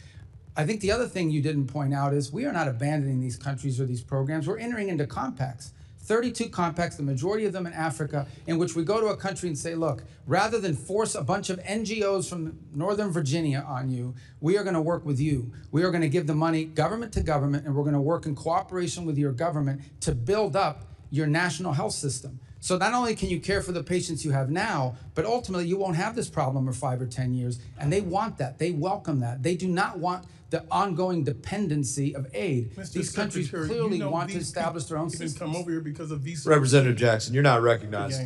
I think the other thing you didn't point out is we are not abandoning these countries or these programs. We're entering into compacts. 32 compacts, the majority of them in Africa, in which we go to a country and say, look, rather than force a bunch of NGOs from Northern Virginia on you, we are going to work with you. We are going to give the money government to government, and we're going to work in cooperation with your government to build up your national health system. So not only can you care for the patients you have now, but ultimately you won't have this problem for 5 or 10 years. And they want that. They welcome that. They do not want the ongoing dependency of aid. These countries clearly want to establish their own systems. Come over here because of visa. Representative Jackson, you're not recognized.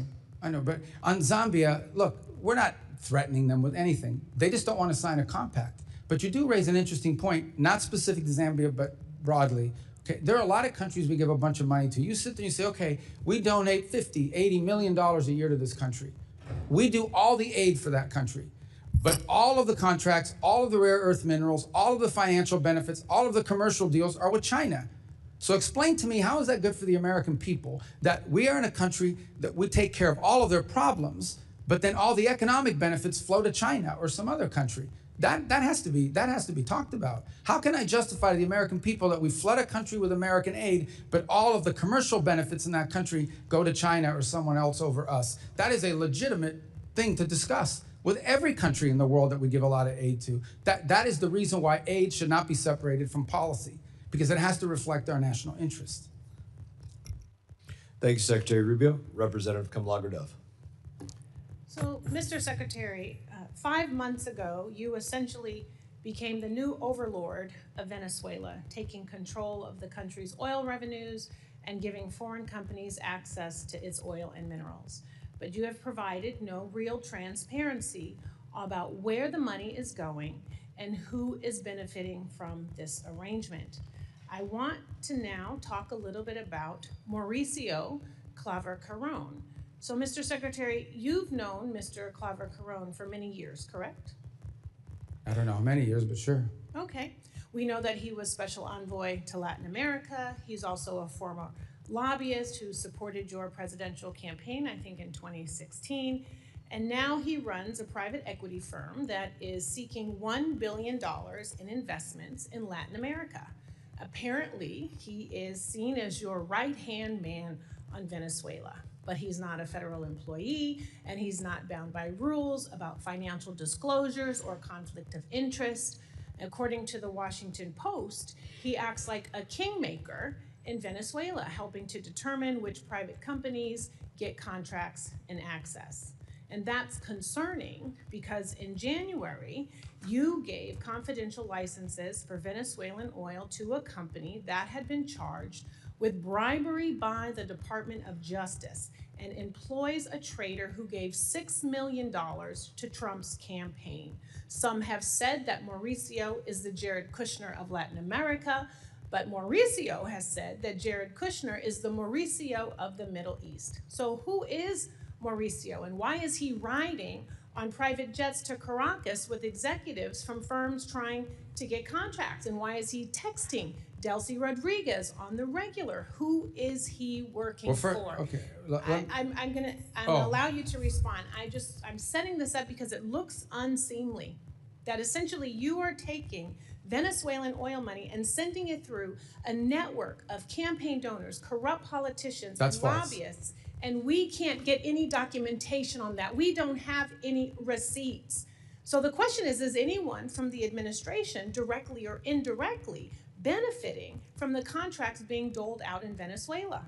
I know, but on Zambia, look, we're not threatening them with anything. They just don't want to sign a compact. But you do raise an interesting point, not specific to Zambia, but broadly. Okay, there are a lot of countries we give a bunch of money to. You sit there and you say, okay, we donate $50, $80 million a year to this country. We do all the aid for that country. But all of the contracts, all of the rare earth minerals, all of the financial benefits, all of the commercial deals are with China. So explain to me, how is that good for the American people that we are in a country that we take care of all of their problems, but then all the economic benefits flow to China or some other country? That has to be talked about. How can I justify to the American people that we flood a country with American aid, but all of the commercial benefits in that country go to China or someone else over us? That is a legitimate thing to discuss with every country in the world that we give a lot of aid to. That is the reason why aid should not be separated from policy, because it has to reflect our national interest. Thank you, Secretary Rubio. Representative Kamlager-Dove. So, Mr. Secretary, 5 months ago, you essentially became the new overlord of Venezuela, taking control of the country's oil revenues and giving foreign companies access to its oil and minerals. But you have provided no real transparency about where the money is going and who is benefiting from this arrangement. I want to now talk a little bit about Mauricio Claver-Carrón. So, Mr. Secretary, you've known Mr. Claver-Carrón for many years, correct? I don't know how many years, but sure. Okay. We know that he was special envoy to Latin America. He's also a former lobbyist who supported your presidential campaign, I think in 2016. And now he runs a private equity firm that is seeking $1 billion in investments in Latin America. Apparently, he is seen as your right-hand man on Venezuela, but he's not a federal employee, and he's not bound by rules about financial disclosures or conflict of interest. According to the Washington Post, he acts like a kingmaker in Venezuela, helping to determine which private companies get contracts and access. And that's concerning because in January, you gave confidential licenses for Venezuelan oil to a company that had been charged with bribery by the Department of Justice and employs a trader who gave $6 million to Trump's campaign. Some have said that Mauricio is the Jared Kushner of Latin America, but Mauricio has said that Jared Kushner is the Mauricio of the Middle East. So who is Mauricio, and why is he riding on private jets to Caracas with executives from firms trying to get contracts? And why is he texting Delcy Rodriguez on the regular? Who is he working for? Okay. I'm gonna allow you to respond. I'm setting this up because it looks unseemly that essentially you are taking Venezuelan oil money and sending it through a network of campaign donors, corrupt politicians, and lobbyists, and we can't get any documentation on that. We don't have any receipts. So the question is anyone from the administration, directly or indirectly, benefiting from the contracts being doled out in Venezuela?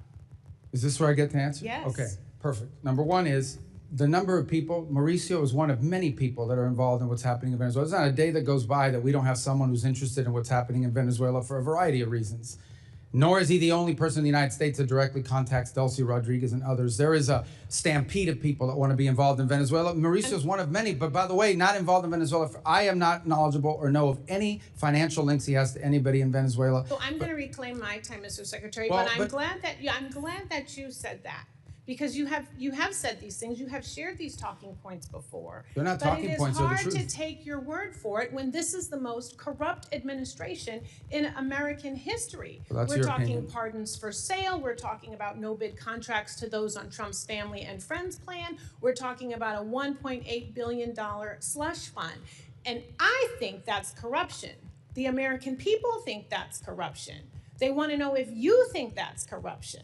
Is this where I get the answer? Yes. Okay, perfect. Number one is the number of people. Mauricio is one of many people that are involved in what's happening in Venezuela. There's not a day that goes by that we don't have someone who's interested in what's happening in Venezuela for a variety of reasons. Nor is he the only person in the United States that directly contacts Delcy Rodriguez and others. There is a stampede of people that want to be involved in Venezuela. Mauricio is one of many, but by the way, not involved in Venezuela. I am not knowledgeable or know of any financial links he has to anybody in Venezuela. So I'm going to reclaim my time, Mr. Secretary, Well, but I'm glad that you said that. Because you have said these things, you have shared these talking points before. They're not talking points, they're the truth. But it is hard to take your word for it when this is the most corrupt administration in American history. Well, we're talking opinion. pardons for sale, we're talking about no-bid contracts to those on Trump's family and friends plan, we're talking about a $1.8 billion slush fund. And I think that's corruption. The American people think that's corruption. They want to know if you think that's corruption.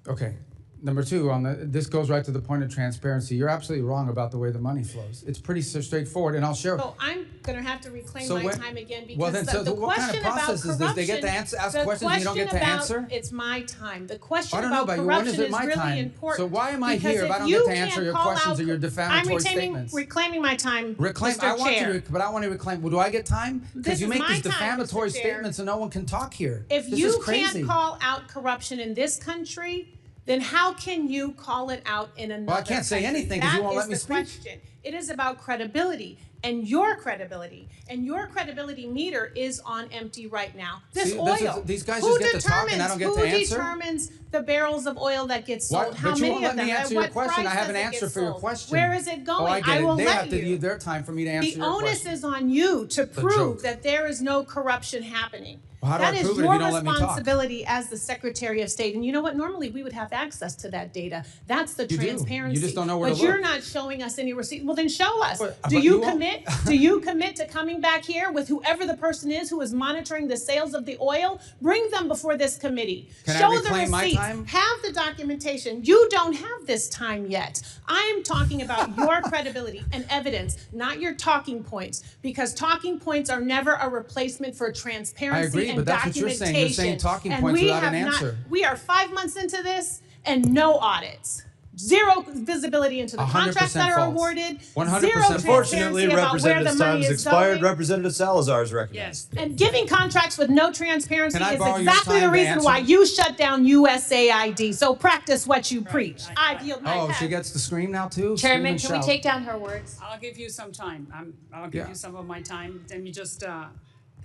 Okay. Number two, this goes right to the point of transparency. You're absolutely wrong about the way the money flows. It's pretty straightforward, and I'll share. So I'm going to have to reclaim my time again because the what kind of process is this? They get to ask questions and you don't get to answer? It's my time. The question about corruption is my really time? important. So why am I here if I don't get to answer your questions or your defamatory statements? I'm reclaiming my time, Mr. I want Chair. you to, but I want to reclaim. Well, do I get time? Because you make these defamatory statements and no one can talk here. If this you is crazy. can't call out corruption in this country, then how can you call it out in another Well, I can't say country? anything 'cause you won't let me That is the question. It is about credibility and your credibility. And your credibility meter is on empty right now. This See, oil. these guys who just get to talk and I don't get to answer? Who determines the barrels of oil that get sold? What? How But you many won't let of them? me At answer your what question. I price have an does it answer get for your sold? question. Where is it going? Oh, I get it. will They let have to you. use their time for me to answer The your onus question. is on you to a prove joke. that there is no corruption happening. Well, how do That I is prove it if your you don't let me talk? responsibility as the Secretary of State. And you know what? Normally we would have access to that data. That's the You do. transparency. You just don't know where but to you're look. not showing us any receipt. Well, then show us. But Do you you won't. commit? Do you commit to coming back here with whoever the person is who is monitoring the sales of the oil? Bring them before this committee. Can I Show the reclaim my receipts. time? Have the documentation. You don't have this time yet. I am talking about your credibility and evidence, not your talking points, because talking points are never a replacement for transparency I agree, and but that's what you're saying. You're saying talking points without an answer. We are 5 months into this and no audits. Zero visibility into the 100% contracts that are false. awarded. 100% Zero false. Unfortunately, transparency about where the Representative's money time has is expired. going. Representative Salazar is recognized. And giving contracts with no transparency Can I is borrow your exactly the time to reason answer? why you shut down USAID. So practice what you preach. I yield my Oh, time. she gets to scream now too? Chairman, Scream can and we shout. take down her words? I'll give you some time. I'll give Yeah. you some of my time. Let me just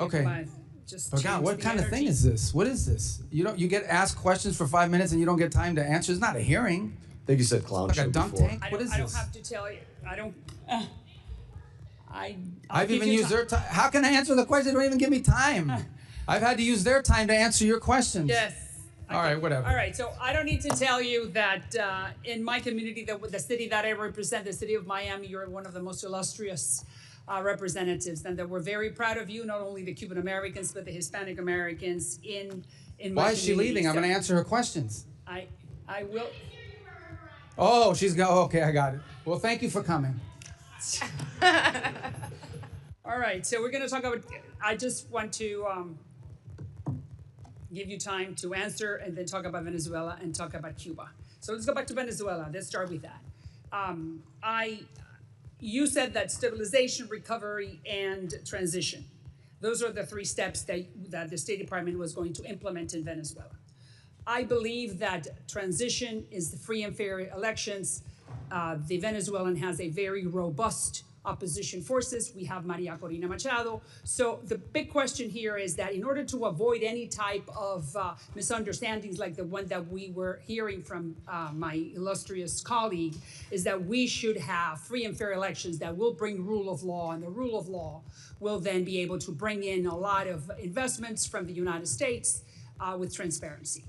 Okay. just But God, change what the kind of thing energy. is this? What is this? You get asked questions for 5 minutes and you don't get time to answer. It's not a hearing. I think you said clown Like show a dunk before. tank. I What don't, is I don't this? have to tell you. I don't. I'll I've give even you used time. their time. How can I answer the question? They don't even give me time. I've had to use their time to answer your questions. Yes. All right, whatever. All right, so I don't need to tell you that in my community, the city that I represent, the city of Miami, you're one of the most illustrious representatives, and that we're very proud of you, not only the Cuban Americans, but the Hispanic Americans in my Why is she community. leaving? I'm So going to answer her questions. I will. Oh, she's going. Okay, I got it. Well, thank you for coming. All right, so we're going to talk about. I just want to give you time to answer, and then talk about Venezuela and talk about Cuba. So let's go back to Venezuela. Let's start with that. You said that stabilization, recovery, and transition. Those are the 3 steps that the State Department was going to implement in Venezuela. I believe that transition is the free and fair elections. The Venezuelan has a very robust opposition forces. We have Maria Corina Machado. So the big question here is that in order to avoid any type of misunderstandings like the one that we were hearing from my illustrious colleague, is that we should have free and fair elections that will bring rule of law, and the rule of law will then be able to bring in a lot of investments from the United States with transparency.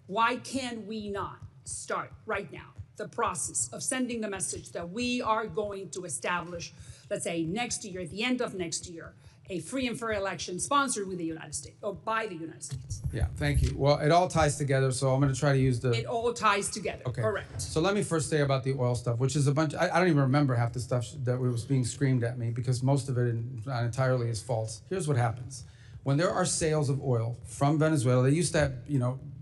Why can we not start right now the process of sending the message that we are going to establish, let's say next year, at the end of next year, a free and fair election sponsored with the United States, or by the United States? Yeah, thank you. Well, it all ties together, so I'm going to try to use the... It all ties together, Okay. correct. So let me first say about the oil stuff, which is a bunch... I don't even remember half the stuff that was being screamed at me, because most of it not entirely is false. Here's what happens. When there are sales of oil from Venezuela, they used to,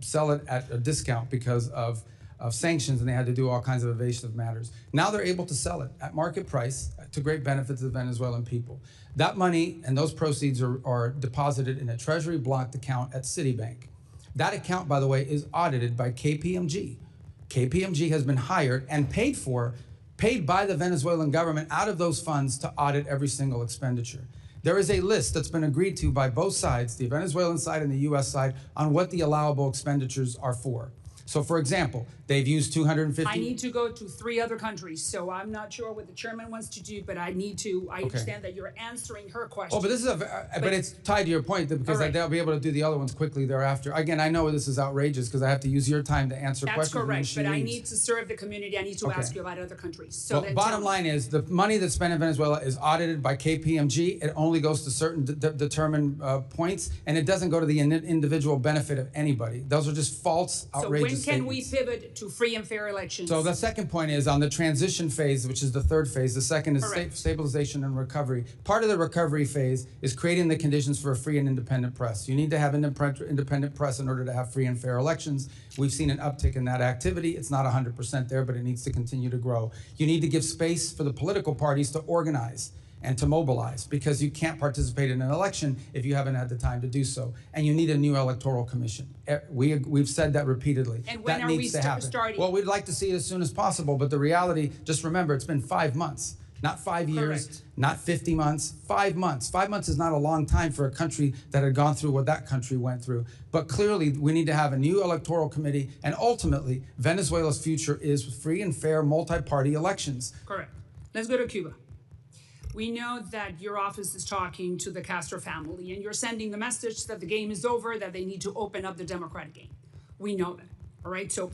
sell it at a discount because of sanctions, and they had to do all kinds of evasive matters. Now they're able to sell it at market price to great benefit to the Venezuelan people. That money and those proceeds are deposited in a treasury blocked account at Citibank. That account, by the way, is audited by KPMG. KPMG has been hired and paid by the Venezuelan government out of those funds to audit every single expenditure. There is a list that's been agreed to by both sides, the Venezuelan side and the US side, on what the allowable expenditures are for. So for example, they've used 250... I need to go to 3 other countries, so I'm not sure what the chairman wants to do, but I understand that you're answering her question. Oh, but this is but it's tied to your point, because All right. they'll be able to do the other ones quickly thereafter. Again, I know this is outrageous because I have to use your time to answer That's questions when correct, she but I leaves. need to serve the community. I need to Okay. ask you about other countries. So Well, then bottom tell me. line is the money that's spent in Venezuela is audited by KPMG. It only goes to certain determined points, and it doesn't go to the individual benefit of anybody. Those are just false, So outrageous when can we statements. pivot to free and fair elections? So the second point is on the transition phase, which is the 3rd phase. The second is Correct. stabilization and recovery. Part of the recovery phase is creating the conditions for a free and independent press. You need to have independent press in order to have free and fair elections. We've seen an uptick in that activity. It's not 100% there, but it needs to continue to grow. You need to give space for the political parties to organize. and to mobilize, because you can't participate in an election if you haven't had the time to do so. And you need a new electoral commission. We've said that repeatedly. And when that are we needs to happen. starting? Well, we'd like to see it as soon as possible, but the reality, just remember, it's been 5 months. Not 5 years, Correct. not 50 months, 5 months. 5 months is not a long time for a country that had gone through what that country went through. But clearly, we need to have a new electoral committee, and ultimately, Venezuela's future is free and fair multi-party elections. Correct. Let's go to Cuba. We know that your office is talking to the Castro family, and you're sending the message that the game is over, that they need to open up the democratic game. We know that, all right? So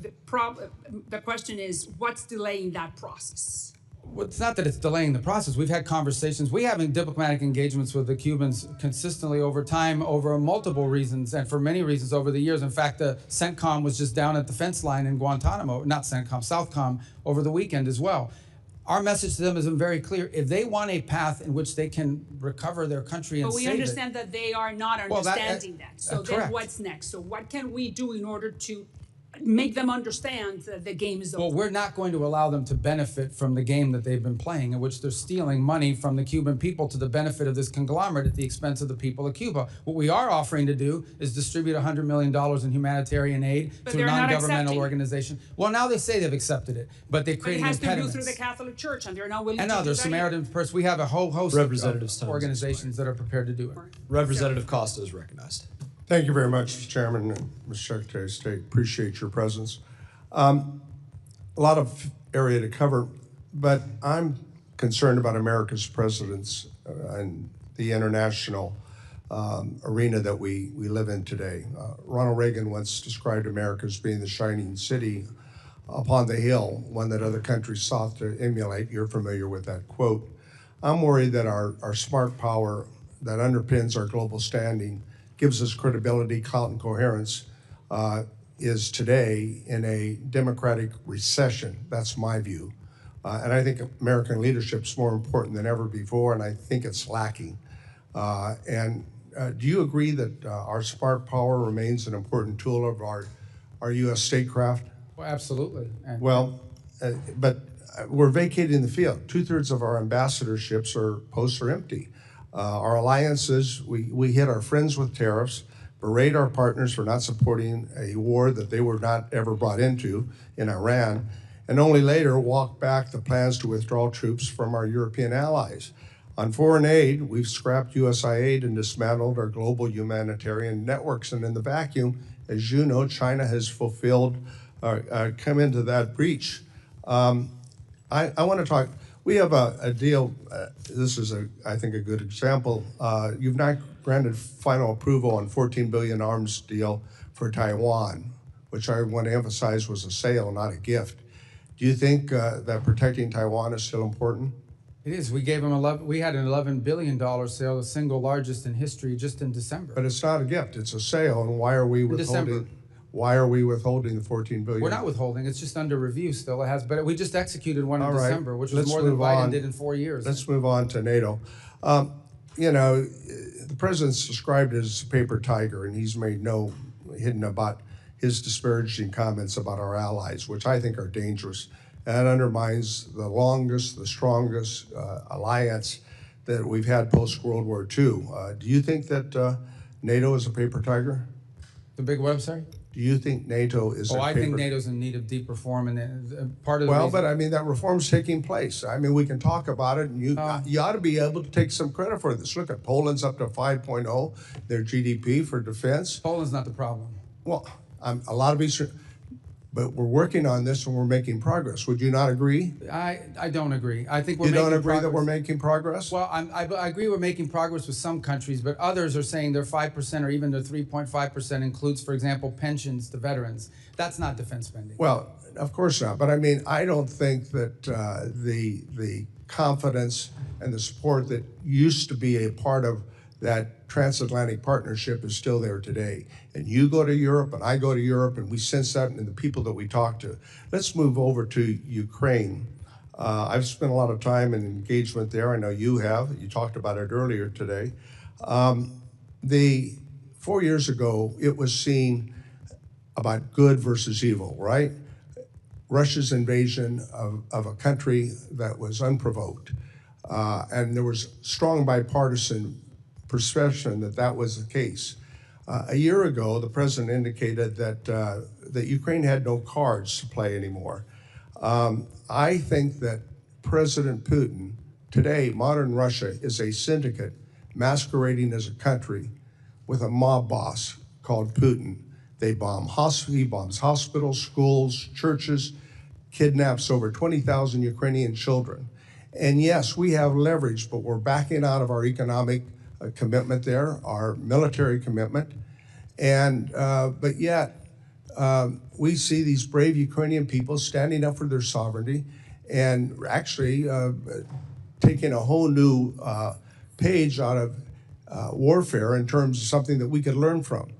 the question is, what's delaying that process? Well, it's not that it's delaying the process. We've had conversations. We have diplomatic engagements with the Cubans consistently over time, over multiple reasons, and for many reasons over the years. In fact, the CENTCOM was just down at the fence line in Guantanamo, not CENTCOM, SOUTHCOM, over the weekend as well. Our message to them has been very clear. If they want a path in which they can recover their country and But we save understand that they are not understanding that. So then correct. what's next? So what can we do in order to make them understand that the game is over? Well, we're not going to allow them to benefit from the game that they've been playing, in which they're stealing money from the Cuban people to the benefit of this conglomerate at the expense of the people of Cuba. What we are offering to do is distribute $100 million in humanitarian aid But to a they're not non-governmental accepting. organization. Well, now they say they've accepted it, but they're But it creating has to do impediments. through the Catholic Church, and they're not willing And to do others, that Samaritan either. Purse, we have a whole host Representative of Stone's organizations that are prepared to do it. Representative Costa is recognized. Thank you very much, Mr. Chairman and Mr. Secretary of State. Appreciate your presence. A lot of area to cover, but I'm concerned about America's presidents and the international arena that we live in today. Ronald Reagan once described America as being the shining city upon the hill, one that other countries sought to emulate. You're familiar with that quote. I'm worried that our smart power that underpins our global standing, gives us credibility, clout, and coherence, is today in a democratic recession. That's my view. And I think American leadership is more important than ever before, and I think it's lacking. Do you agree that our smart power remains an important tool of our U.S. statecraft? Well, absolutely. But we're vacating the field. 2/3 of our ambassadorships posts are empty. Our alliances, we hit our friends with tariffs, berate our partners for not supporting a war that they were not ever brought into in Iran, and only later walk back the plans to withdraw troops from our European allies. On foreign aid, we've scrapped USAID and dismantled our global humanitarian networks. And in the vacuum, as you know, China has come into that breach. I want to talk. We have a deal. This is, I think, a good example. You've not granted final approval on $14 billion arms deal for Taiwan, which I want to emphasize was a sale, not a gift. Do you think that protecting Taiwan is still important? It is. We gave them we had an $11 billion sale, the single largest in history, just in December. But it's not a gift; it's a sale. And why are we withholding? Why are we withholding the $14 billion? We're not withholding. It's just under review still. It has, but we just executed one in All right. December, which was Let's more than move Biden on. did in 4 years. Let's move on to NATO. You know, the president's described as a paper tiger, and he's made no hidden about his disparaging comments about our allies, which I think are dangerous. That undermines the longest, the strongest alliance that we've had post-World War II. Do you think that NATO is a paper tiger? The big what, I'm sorry? Do you think NATO is a paper? I think NATO's in need of deep reform, and part of the reason, But I mean, that reform's taking place. I mean, we can talk about it, and you ought to be able to take some credit for this. Look at Poland's up to 5.0, their GDP for defense. Poland's not the problem. Well, a lot of Eastern, but we're working on this and we're making progress. Would you not agree? I don't agree. I think we're You making don't agree that progress. we're making progress? Well, I agree we're making progress with some countries, but others are saying their 5% or even their 3.5% includes, for example, pensions to veterans. That's not defense spending. Well, of course not. But I mean, I don't think that the confidence and the support that used to be a part of that transatlantic partnership is still there today. And you go to Europe and I go to Europe and we sense that in the people that we talk to. Let's move over to Ukraine. I've spent a lot of time and engagement there. I know you have. You talked about it earlier today. 4 years ago, it was seen about good versus evil, right? Russia's invasion of a country that was unprovoked. And there was strong bipartisan perception that that was the case. A year ago, the president indicated that Ukraine had no cards to play anymore. I think that President Putin, today, modern Russia is a syndicate masquerading as a country with a mob boss called Putin. He bombs hospitals, schools, churches, kidnaps over 20,000 Ukrainian children. And yes, we have leverage, but we're backing out of our economic commitment there, our military commitment. And, but yet, we see these brave Ukrainian people standing up for their sovereignty and actually taking a whole new page out of warfare in terms of something that we could learn from.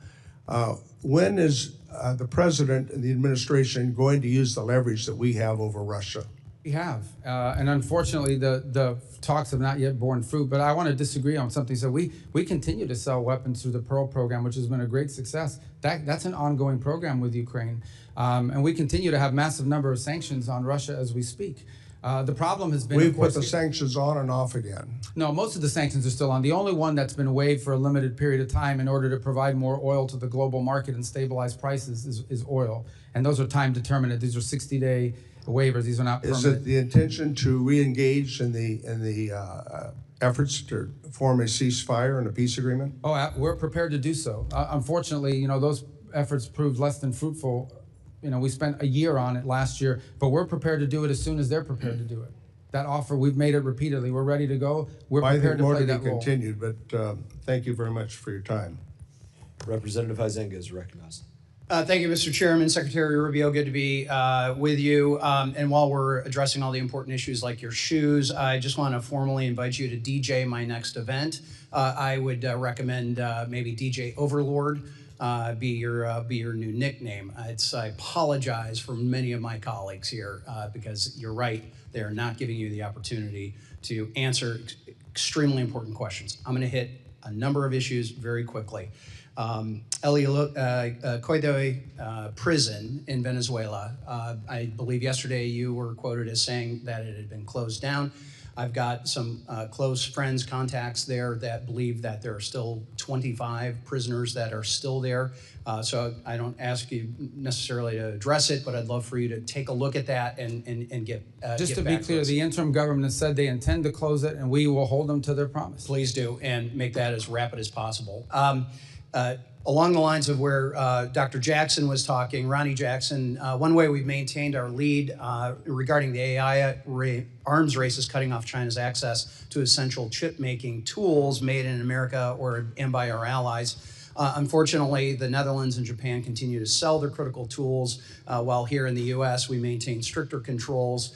When is the president and the administration going to use the leverage that we have over Russia? We have, and unfortunately, the talks have not yet borne fruit. But I want to disagree on something. So we continue to sell weapons through the Pearl program, which has been a great success. That's an ongoing program with Ukraine, and we continue to have massive number of sanctions on Russia as we speak. The problem has been we've put the sanctions on and off again. No, most of the sanctions are still on. The only one that's been waived for a limited period of time in order to provide more oil to the global market and stabilize prices is oil, and those are time determinate. These are 60-day waivers. These are not permanent. Is it the intention to re-engage in the efforts to form a ceasefire and a peace agreement? Oh, we're prepared to do so. Unfortunately, those efforts proved less than fruitful. We spent a year on it last year, but we're prepared to do it as soon as they're prepared to do it. That offer, we've made it repeatedly. We're ready to go. We're prepared to play that role. Continued, but thank you very much for your time. Representative Huizenga is recognized. Thank you, Mr. Chairman. Secretary Rubio, good to be with you. And while we're addressing all the important issues like your shoes, I just want to formally invite you to DJ my next event. I would recommend maybe DJ Overlord be your new nickname. I apologize for many of my colleagues here because you're right, they are not giving you the opportunity to answer extremely important questions. I'm going to hit a number of issues very quickly. Coidoy prison in Venezuela. I believe yesterday you were quoted as saying that it had been closed down. I've got some close friends, contacts there that believe that there are still 25 prisoners that are still there. So I don't ask you necessarily to address it, but I'd love for you to take a look at that and get Just get to be back clear, us. the interim government has said they intend to close it, and we will hold them to their promise. Please do, and make that as rapid as possible. Along the lines of where Dr. Jackson was talking, Ronnie Jackson, one way we've maintained our lead regarding the AI arms race is cutting off China's access to essential chip-making tools made in America and by our allies. Unfortunately, the Netherlands and Japan continue to sell their critical tools, while here in the U.S. we maintain stricter controls.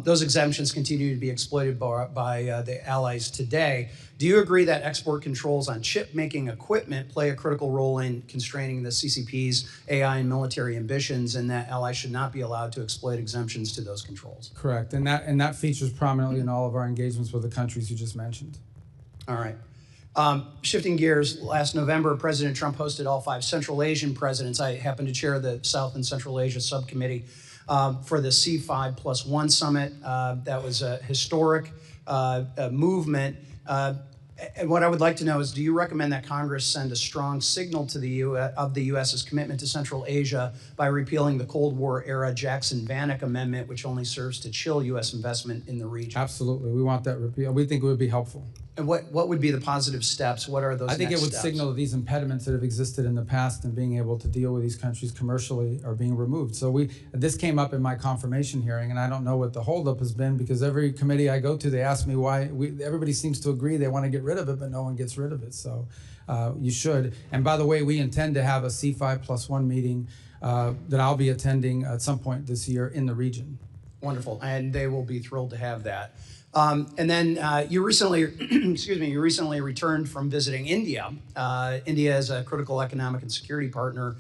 Those exemptions continue to be exploited by the allies today. Do you agree that export controls on chip-making equipment play a critical role in constraining the CCP's AI and military ambitions, and that allies should not be allowed to exploit exemptions to those controls? Correct, and that features prominently in all of our engagements with the countries you just mentioned. All right. Shifting gears, last November, President Trump hosted all 5 Central Asian presidents. I happen to chair the South and Central Asia subcommittee for the C5+1 summit. That was a historic movement. And what I would like to know is, do you recommend that Congress send a strong signal to the U.S.'s commitment to Central Asia by repealing the Cold War era Jackson-Vanik Amendment, which only serves to chill U.S. investment in the region? Absolutely, we want that repealed. We think it would be helpful. And what would be the positive steps? What are those I think next it would steps? signal that these impediments that have existed in the past and being able to deal with these countries commercially are being removed. So this came up in my confirmation hearing, and I don't know what the holdup has been, because every committee I go to, they ask me why. Everybody seems to agree they want to get rid of it, but no one gets rid of it. So you should. And by the way, we intend to have a C5+1 meeting that I'll be attending at some point this year in the region. Wonderful, and they will be thrilled to have that. And then you recently, you recently returned from visiting India. India is a critical economic and security partner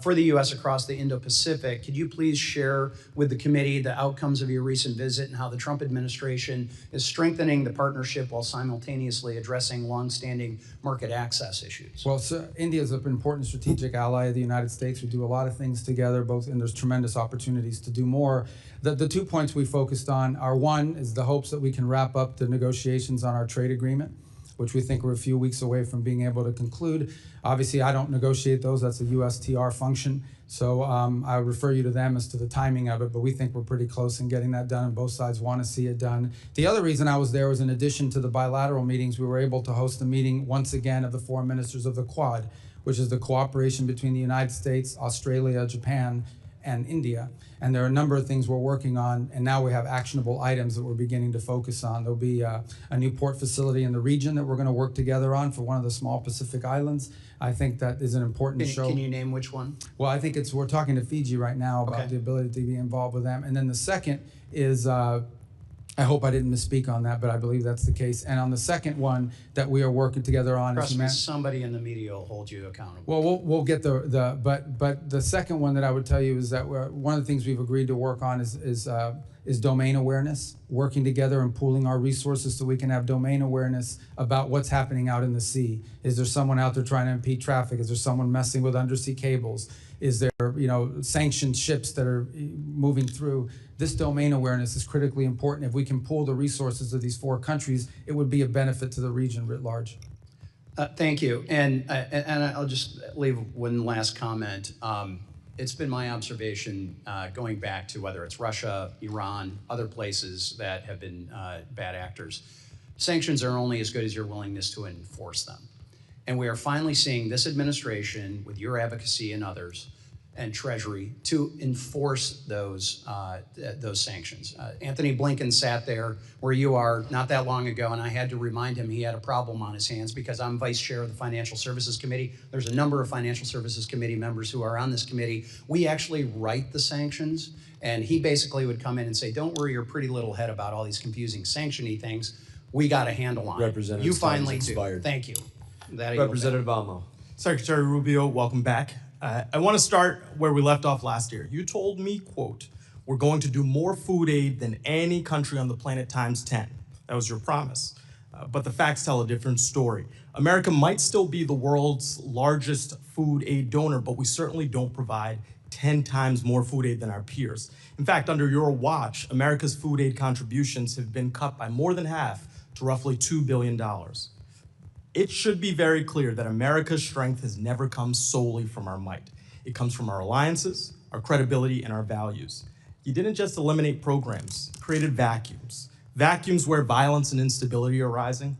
for the U.S. across the Indo-Pacific. Could you please share with the committee the outcomes of your recent visit and how the Trump administration is strengthening the partnership while simultaneously addressing longstanding market access issues? Well, so India is an important strategic ally of the United States. We do a lot of things together, and there's tremendous opportunities to do more. The 2 points we focused on are, one is the hopes that we can wrap up the negotiations on our trade agreement, which we think we're a few weeks away from being able to conclude. Obviously, I don't negotiate those. That's a USTR function. So I would refer you to them as to the timing of it, but we think we're pretty close in getting that done, and both sides want to see it done. The other reason I was there was, in addition to the bilateral meetings, we were able to host a meeting once again of the foreign ministers of the Quad, which is the cooperation between the United States, Australia, Japan, and India. And there are a number of things we're working on, and now we have actionable items that we're beginning to focus on. There'll be a new port facility in the region that we're going to work together on for one of the small Pacific islands. I think that is an important show. Can you name which one? Well, I think we're talking to Fiji right now about the ability to be involved with them. And then the second is, I hope I didn't misspeak on that, but I believe that's the case. And on the second one that we are working together on Trust is me, somebody in the media will hold you accountable. well, we'll get but the second one that I would tell you is that one of the things we've agreed to work on is domain awareness, working together and pooling our resources so we can have domain awareness about what's happening out in the sea. Is there someone out there trying to impede traffic? Is there someone messing with undersea cables? Is there, sanctioned ships that are moving through? This domain awareness is critically important. If we can pool the resources of these 4 countries, it would be a benefit to the region writ large. Thank you. And I'll just leave one last comment. It's been my observation going back to whether it's Russia, Iran, other places that have been bad actors. Sanctions are only as good as your willingness to enforce them. And we are finally seeing this administration, with your advocacy and others, and Treasury, to enforce those sanctions. Anthony Blinken sat there where you are not that long ago, and I had to remind him he had a problem on his hands because I'm vice chair of the Financial Services Committee. There's a number of Financial Services Committee members who are on this committee. We actually write the sanctions, and he basically would come in and say, don't worry your pretty little head about all these confusing sanctiony things. We got a handle on it. You finally do. Thank you. Representative Amo. Secretary Rubio, welcome back. I want to start where we left off last year. You told me, quote, we're going to do more food aid than any country on the planet times 10. That was your promise. But the facts tell a different story. America might still be the world's largest food aid donor, but we certainly don't provide 10 times more food aid than our peers. In fact, under your watch, America's food aid contributions have been cut by more than half to roughly $2 billion. It should be very clear that America's strength has never come solely from our might. It comes from our alliances, our credibility, and our values. You didn't just eliminate programs, you created vacuums. Vacuums where violence and instability are rising,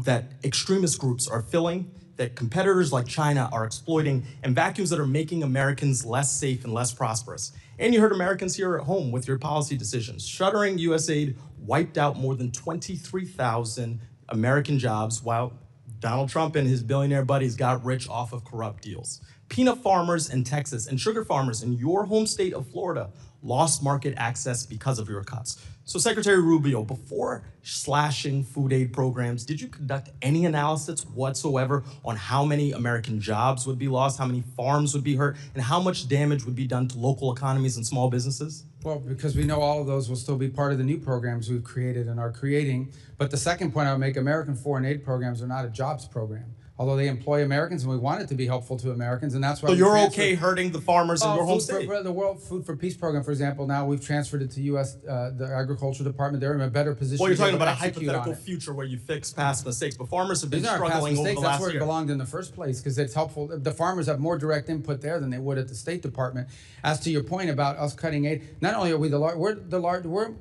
that extremist groups are filling, that competitors like China are exploiting, and vacuums that are making Americans less safe and less prosperous. And you hurt Americans here at home with your policy decisions. Shuttering USAID wiped out more than 23,000 American jobs while Donald Trump and his billionaire buddies got rich off of corrupt deals. Peanut farmers in Texas and sugar farmers in your home state of Florida lost market access because of your cuts. So Secretary Rubio, before slashing food aid programs, did you conduct any analysis whatsoever on how many American jobs would be lost, how many farms would be hurt, and how much damage would be done to local economies and small businesses? Well, because we know all of those will still be part of the new programs we've created and are creating. But the second point I would make, American foreign aid programs are not a jobs program. Although they employ Americans, and we want it to be helpful to Americans, and that's why. So you're okay hurting the farmers in your home state? The World Food for Peace program, for example, now we've transferred it to the Agriculture Department. They're in a better position. Well, you're talking about a hypothetical future where you fix past mistakes, but farmers have been struggling over the last year. That's where it belonged in the first place, because it's helpful. The farmers have more direct input there than they would at the State Department. As to your point about us cutting aid, not only are we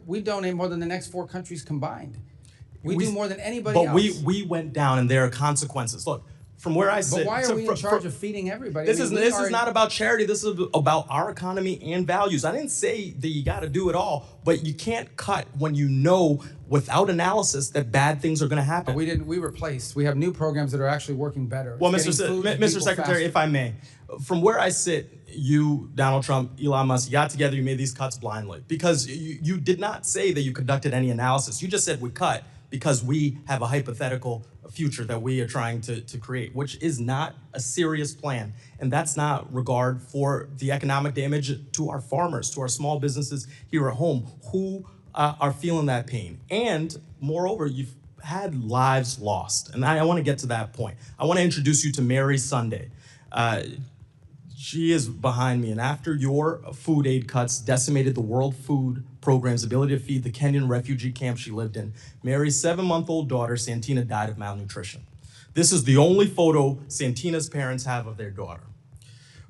we donate more than the next 4 countries combined. We do more than anybody else. But we went down, and there are consequences. Look, from where I sit. But why are we in charge of feeding everybody? This is not about charity. This is about our economy and values. I didn't say that you got to do it all, but you can't cut when you know without analysis that bad things are going to happen. But we replaced. We have new programs that are actually working better. Well, Mr. Secretary, if I may, from where I sit, you, Donald Trump, Elon Musk, you got together, you made these cuts blindly because you did not say that you conducted any analysis. You just said we cut because we have a hypothetical future that we are trying to create, which is not a serious plan. And that's not regard for the economic damage to our farmers, to our small businesses here at home who are feeling that pain. And moreover, you've had lives lost. And I want to get to that point. I want to introduce you to Mary Sunday. She is behind me, and after your food aid cuts decimated the World Food Program's ability to feed the Kenyan refugee camp she lived in, Mary's 7-month-old daughter, Santina, died of malnutrition. This is the only photo Santina's parents have of their daughter.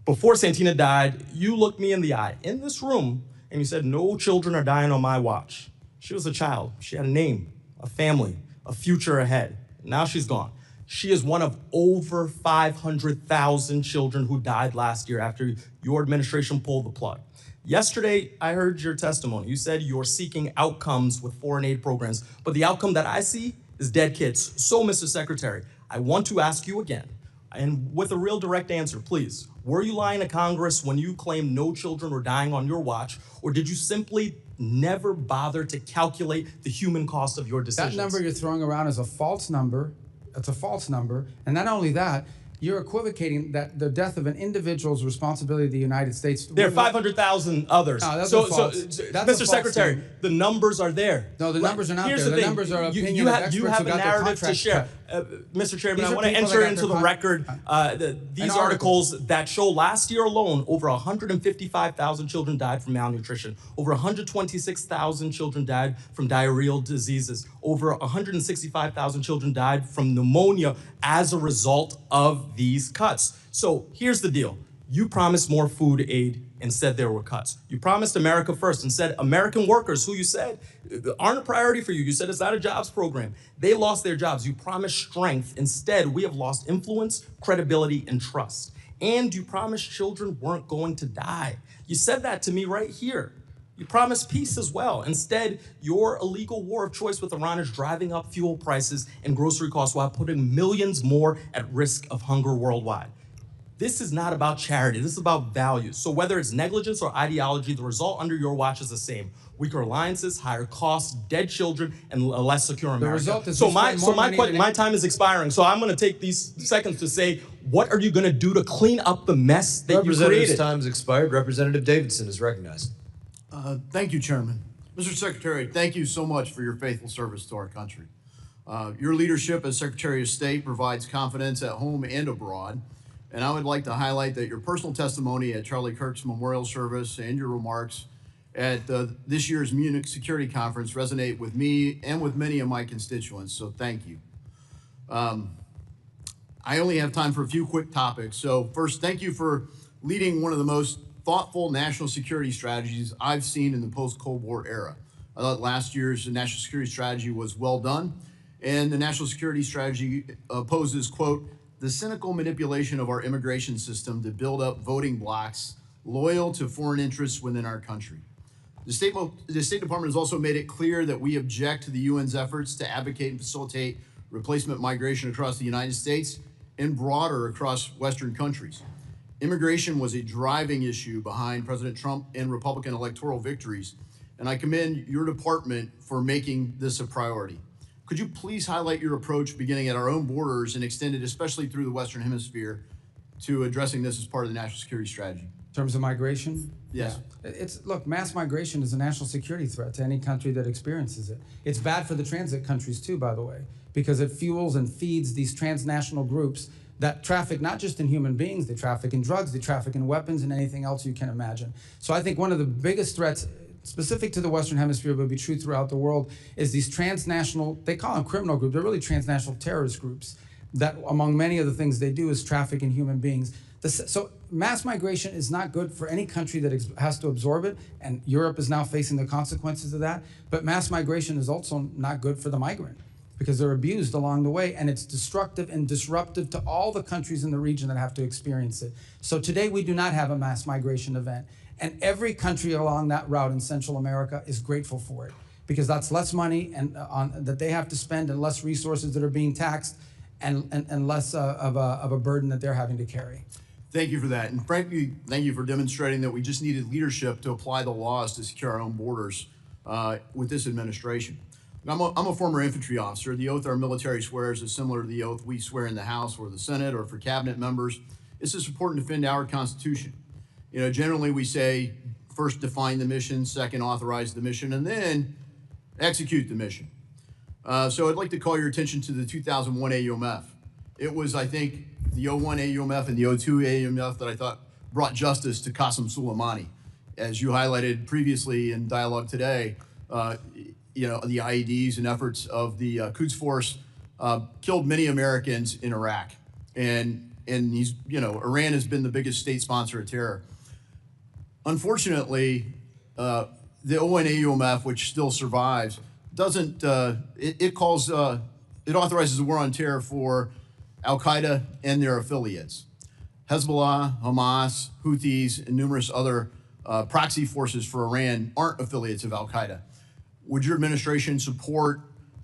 Before Santina died, you looked me in the eye in this room, and you said, "No children are dying on my watch." She was a child. She had a name, a family, a future ahead. Now she's gone. She is one of over 500,000 children who died last year after your administration pulled the plug. Yesterday, I heard your testimony. You said you're seeking outcomes with foreign aid programs, but the outcome that I see is dead kids. So, Mr. Secretary, I want to ask you again, and with a real direct answer, please. Were you lying to Congress when you claimed no children were dying on your watch, or did you simply never bother to calculate the human cost of your decisions? That number you're throwing around is a false number. It's a false number. And not only that, you're equivocating that the death of an individual's responsibility of the United States. There are 500,000 others. No, that's so, a false. That's a Mr. false Secretary, statement. the numbers are there. No, the numbers are not Here's there. The The thing. numbers are opinion you of have, experts you have who a got their narrative to contracts share. cut. Mr. Chairman, These I are want to people that enter got into their the record these articles that show last year alone, over 155,000 children died from malnutrition. Over 126,000 children died from diarrheal diseases. Over 165,000 children died from pneumonia as a result of these cuts. So here's the deal. You promised more food aid, instead there were cuts. You promised America First, and said American workers, who you said aren't a priority for you. You said it's not a jobs program. They lost their jobs. You promised strength. Instead, we have lost influence, credibility, and trust. And you promised children weren't going to die. You said that to me right here. You promised peace as well. Instead, your illegal war of choice with Iran is driving up fuel prices and grocery costs while putting millions more at risk of hunger worldwide. This is not about charity. This is about values. So whether it's negligence or ideology, the result under your watch is the same. Weaker alliances, higher costs, dead children, and a less secure America. The result is my time is expiring. So I'm going to take these seconds to say, what are you going to do to clean up the mess that you Representative's created? time has expired. Representative Davidson is recognized. Thank you, Chairman. Mr. Secretary, thank you so much for your faithful service to our country. Your leadership as Secretary of State provides confidence at home and abroad. And I would like to highlight that your personal testimony at Charlie Kirk's memorial service and your remarks at this year's Munich Security Conference resonate with me and with many of my constituents, so thank you. I only have time for a few quick topics. So first, thank you for leading one of the most thoughtful national security strategies I've seen in the post-Cold War era. I thought last year's national security strategy was well done, and the national security strategy opposes, quote, the cynical manipulation of our immigration system to build up voting blocs loyal to foreign interests within our country. The State Department has also made it clear that we object to the UN's efforts to advocate and facilitate replacement migration across the United States and broader across Western countries. Immigration was a driving issue behind President Trump and Republican electoral victories, and I commend your department for making this a priority. Could you please highlight your approach beginning at our own borders and extended especially through the Western Hemisphere to addressing this as part of the national security strategy? In terms of migration? Yes. Yeah. Look, mass migration is a national security threat to any country that experiences it. It's bad for the transit countries too, by the way, because it fuels and feeds these transnational groups that traffic not just in human beings, they traffic in drugs, they traffic in weapons and anything else you can imagine. So I think one of the biggest threats specific to the Western Hemisphere, but be true throughout the world, is these transnational, they call them criminal groups, they're really transnational terrorist groups that among many of the things they do is traffic in human beings. So mass migration is not good for any country that has to absorb it, and Europe is now facing the consequences of that, but mass migration is also not good for the migrant because they're abused along the way, and it's destructive and disruptive to all the countries in the region that have to experience it. So today we do not have a mass migration event. And every country along that route in Central America is grateful for it because that's less money and that they have to spend and less resources that are being taxed and less of a burden that they're having to carry. Thank you for that. And frankly, thank you for demonstrating that we just needed leadership to apply the laws to secure our own borders with this administration. I'm a former infantry officer. The oath our military swears is similar to the oath we swear in the House or the Senate or for cabinet members. It's to support and defend our Constitution. You know, generally we say, first define the mission, second authorize the mission, and then execute the mission. So I'd like to call your attention to the 2001 AUMF. It was, I think, the 01 AUMF and the 02 AUMF that I thought brought justice to Qasem Soleimani. As you highlighted previously in dialogue today, you know, the IEDs and efforts of the Quds Force killed many Americans in Iraq. And he's, you know, Iran has been the biggest state sponsor of terror. Unfortunately, the 01 AUMF, which still survives, doesn't, it authorizes a war on terror for Al-Qaeda and their affiliates. Hezbollah, Hamas, Houthis, and numerous other proxy forces for Iran aren't affiliates of Al-Qaeda. Would your administration support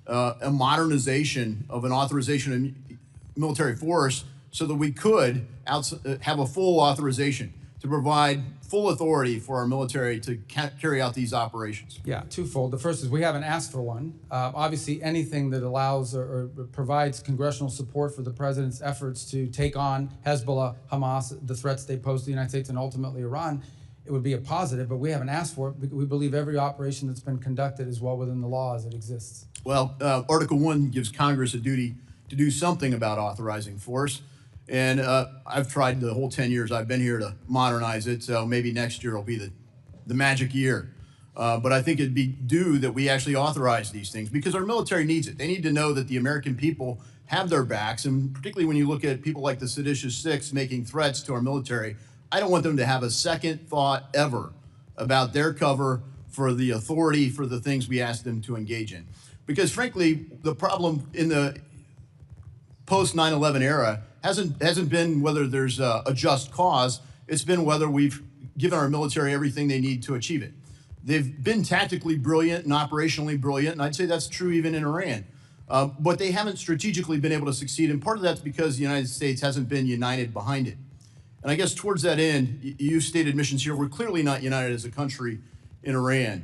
a modernization of an authorization of military force so that we could have a full authorization to provide full authority for our military to carry out these operations? Yeah, twofold. The first is we haven't asked for one. Obviously, anything that allows or provides congressional support for the president's efforts to take on Hezbollah, Hamas, the threats they pose to the United States and ultimately Iran, it would be a positive, but we haven't asked for it. We believe every operation that's been conducted is well within the law as it exists. Well, Article 1 gives Congress a duty to do something about authorizing force. And I've tried the whole 10 years I've been here to modernize it, so maybe next year will be the magic year. But I think it'd be due that we actually authorize these things because our military needs it. They need to know that the American people have their backs, and particularly when you look at people like the seditious six making threats to our military, I don't want them to have a second thought ever about their cover for the authority for the things we ask them to engage in. Because frankly, the problem in the post 9/11 era hasn't been whether there's a just cause, it's been whether we've given our military everything they need to achieve it. They've been tactically brilliant and operationally brilliant, and I'd say that's true even in Iran. But they haven't strategically been able to succeed, and part of that's because the United States hasn't been united behind it. And I guess towards that end, you stated missions here, we're clearly not united as a country in Iran.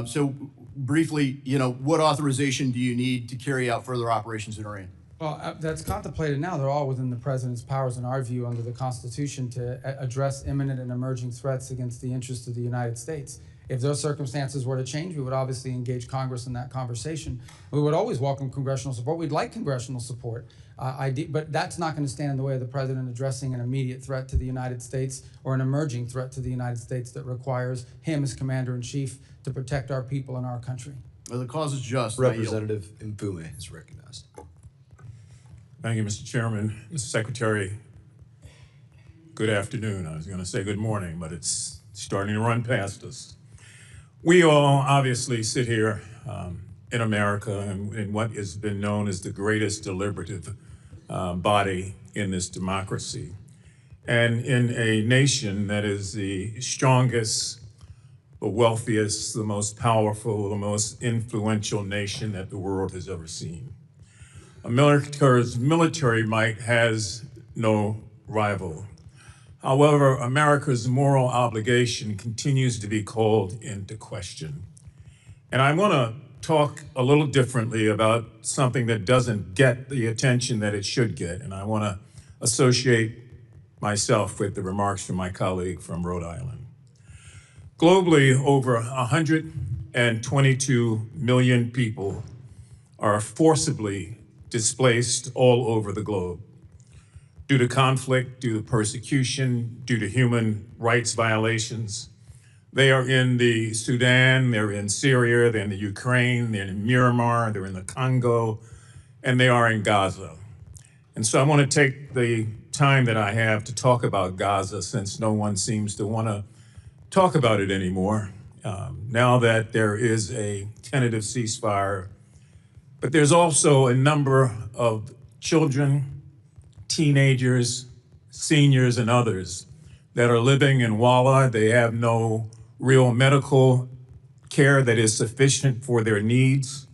So briefly, you know, what authorization do you need to carry out further operations in Iran? Well, that's contemplated now. They're all within the president's powers, in our view, under the Constitution to address imminent and emerging threats against the interests of the United States. If those circumstances were to change, we would obviously engage Congress in that conversation. We would always welcome congressional support. We'd like congressional support, but that's not going to stand in the way of the president addressing an immediate threat to the United States or an emerging threat to the United States that requires him as commander-in-chief to protect our people and our country. Well, the cause is just. Representative Mfume is recognized. Thank you, Mr. Chairman. Mr. Secretary, good afternoon. I was going to say good morning, but it's starting to run past us. We all obviously sit here in America in what has been known as the greatest deliberative body in this democracy, and in a nation that is the strongest, the wealthiest, the most powerful, the most influential nation that the world has ever seen. America's military might has no rival. However, America's moral obligation continues to be called into question. And I want to talk a little differently about something that doesn't get the attention that it should get. And I want to associate myself with the remarks from my colleague from Rhode Island. Globally, over 122 million people are forcibly displaced all over the globe due to conflict, due to persecution, due to human rights violations. They are in the Sudan, they're in Syria, they're in the Ukraine, they're in Myanmar, they're in the Congo, and they are in Gaza. And so I want to take the time that I have to talk about Gaza, since no one seems to want to talk about it anymore, now that there is a tentative ceasefire. But there's also a number of children, teenagers, seniors, and others that are living in Walla. They have no real medical care that is sufficient for their needs.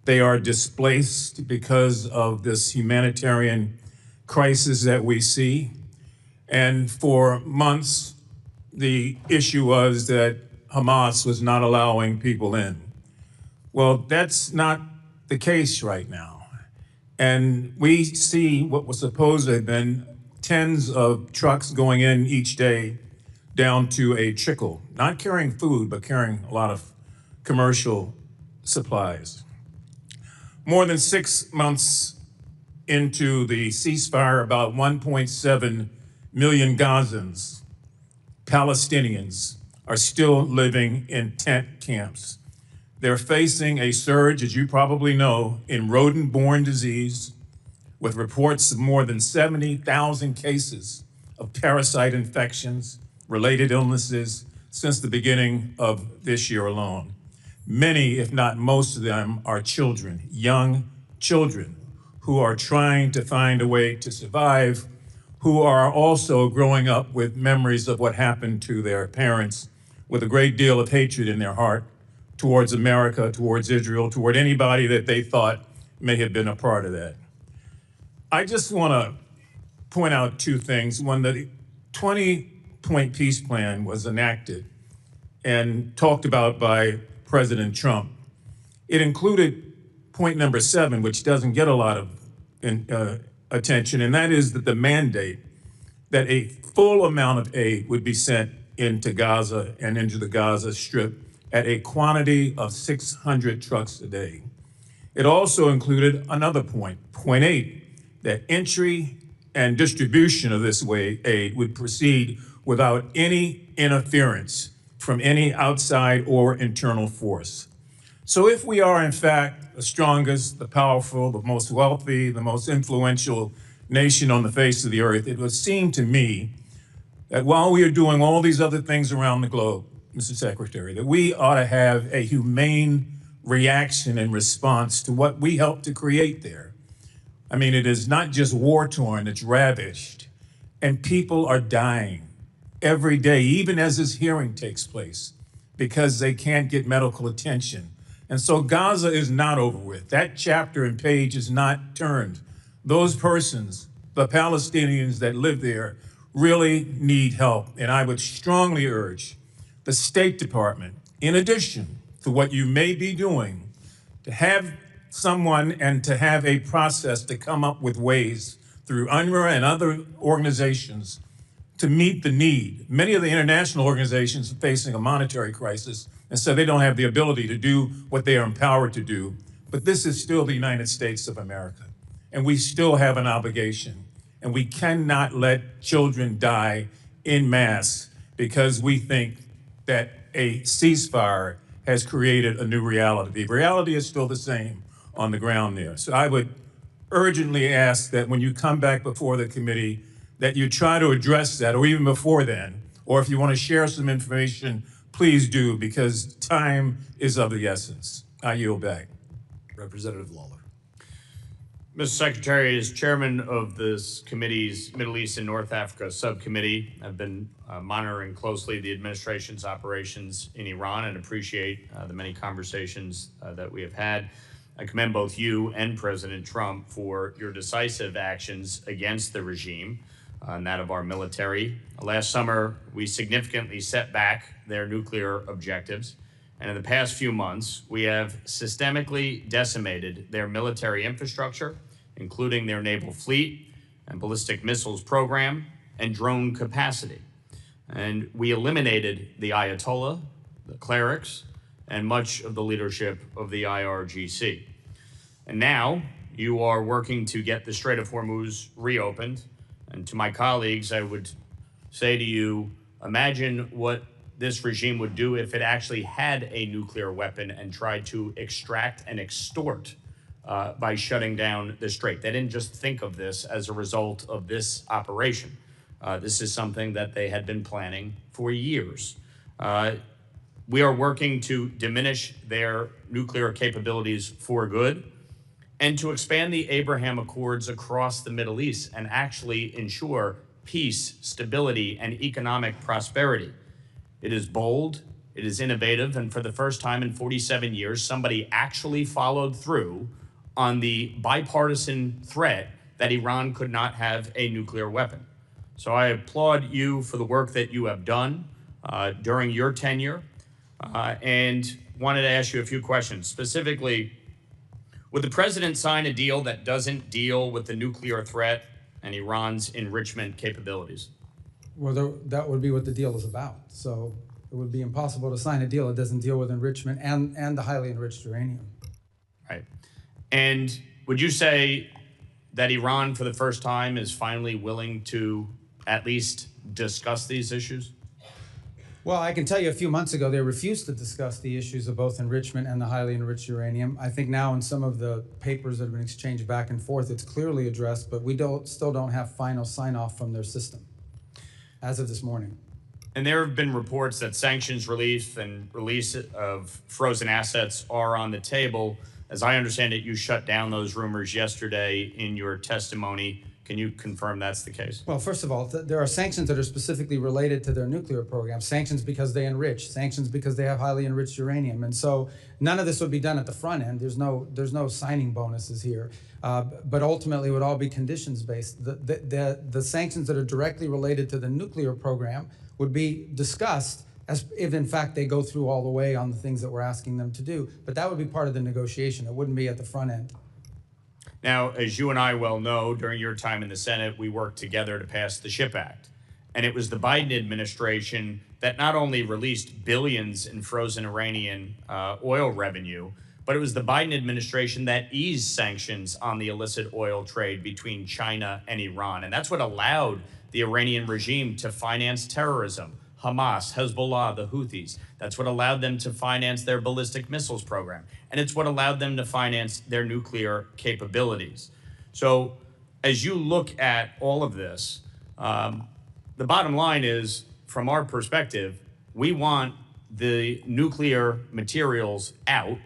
They are displaced because of this humanitarian crisis that we see. And for months, the issue was that Hamas was not allowing people in. Well, that's not the case right now. And we see what was supposed to have been tens of trucks going in each day down to a trickle, not carrying food, but carrying a lot of commercial supplies. More than 6 months into the ceasefire, about 1.7 million Gazans, Palestinians, are still living in tent camps. They're facing a surge, as you probably know, in rodent-borne disease, with reports of more than 70,000 cases of parasite infections, related illnesses, since the beginning of this year alone. Many, if not most of them, are children, young children, who are trying to find a way to survive, who are also growing up with memories of what happened to their parents, with a great deal of hatred in their heart towards America, towards Israel, toward anybody that they thought may have been a part of that. I just want to point out two things. When the 20-point peace plan was enacted and talked about by President Trump, it included point number 7, which doesn't get a lot of attention, and that is that the mandate that a full amount of aid would be sent into Gaza and into the Gaza Strip at a quantity of 600 trucks a day. It also included another point, point 8, that entry and distribution of this aid would proceed without any interference from any outside or internal force. So if we are in fact the strongest, the powerful, the most wealthy, the most influential nation on the face of the earth, it would seem to me that while we are doing all these other things around the globe, Mr. Secretary, that we ought to have a humane reaction and response to what we helped to create there. I mean, it is not just war-torn, it's ravished, and people are dying every day, even as this hearing takes place, because they can't get medical attention. And so Gaza is not over with. That chapter and page is not turned. Those persons, the Palestinians that live there, really need help. And I would strongly urge the State Department, in addition to what you may be doing, to have someone and to have a process to come up with ways through UNRWA and other organizations to meet the need. Many of the international organizations are facing a monetary crisis, and so they don't have the ability to do what they are empowered to do. But this is still the United States of America, and we still have an obligation, and we cannot let children die en masse because we think that a ceasefire has created a new reality. The reality is still the same on the ground there. So I would urgently ask that when you come back before the committee, that you try to address that, or even before then, or if you want to share some information, please do, because time is of the essence. I yield back. Representative Lawler. Mr. Secretary, as chairman of this committee's Middle East and North Africa subcommittee, I've been monitoring closely the administration's operations in Iran and appreciate the many conversations that we have had. I commend both you and President Trump for your decisive actions against the regime and that of our military. Last summer, we significantly set back their nuclear objectives. And in the past few months, we have systemically decimated their military infrastructure, including their naval fleet and ballistic missiles program and drone capacity. And we eliminated the Ayatollah, the clerics, and much of the leadership of the IRGC. And now you are working to get the Strait of Hormuz reopened. And to my colleagues, I would say to you, imagine what this regime would do if it actually had a nuclear weapon and tried to extract and extort by shutting down the strait. They didn't just think of this as a result of this operation. This is something that they had been planning for years. We are working to diminish their nuclear capabilities for good and to expand the Abraham Accords across the Middle East and actually ensure peace, stability, and economic prosperity. It is bold, it is innovative, and for the first time in 47 years, somebody actually followed through on the bipartisan threat that Iran could not have a nuclear weapon. So I applaud you for the work that you have done during your tenure. and wanted to ask you a few questions. Specifically, would the president sign a deal that doesn't deal with the nuclear threat and Iran's enrichment capabilities? Well, that would be what the deal is about. So it would be impossible to sign a deal that doesn't deal with enrichment and the highly enriched uranium. Right. And would you say that Iran, for the first time, is finally willing to at least discuss these issues? Well, I can tell you a few months ago, they refused to discuss the issues of both enrichment and the highly enriched uranium. I think now in some of the papers that have been exchanged back and forth, it's clearly addressed, but we still don't have final sign-off from their system as of this morning. And there have been reports that sanctions relief and release of frozen assets are on the table. As I understand it, you shut down those rumors yesterday in your testimony. Can you confirm that's the case? Well, first of all, there are sanctions that are specifically related to their nuclear program. Sanctions because they enrich, sanctions because they have highly enriched uranium. And so none of this would be done at the front end. There's no signing bonuses here. But ultimately, it would all be conditions-based. The sanctions that are directly related to the nuclear program would be discussed as if, in fact, they go through all the way on the things that we're asking them to do. But that would be part of the negotiation. It wouldn't be at the front end. Now, as you and I well know, during your time in the Senate, we worked together to pass the SHIP Act. And it was the Biden administration that not only released billions in frozen Iranian oil revenue, but it was the Biden administration that eased sanctions on the illicit oil trade between China and Iran. And that's what allowed the Iranian regime to finance terrorism, Hamas, Hezbollah, the Houthis. That's what allowed them to finance their ballistic missiles program. And it's what allowed them to finance their nuclear capabilities. So as you look at all of this, the bottom line is, from our perspective, we want the nuclear materials out.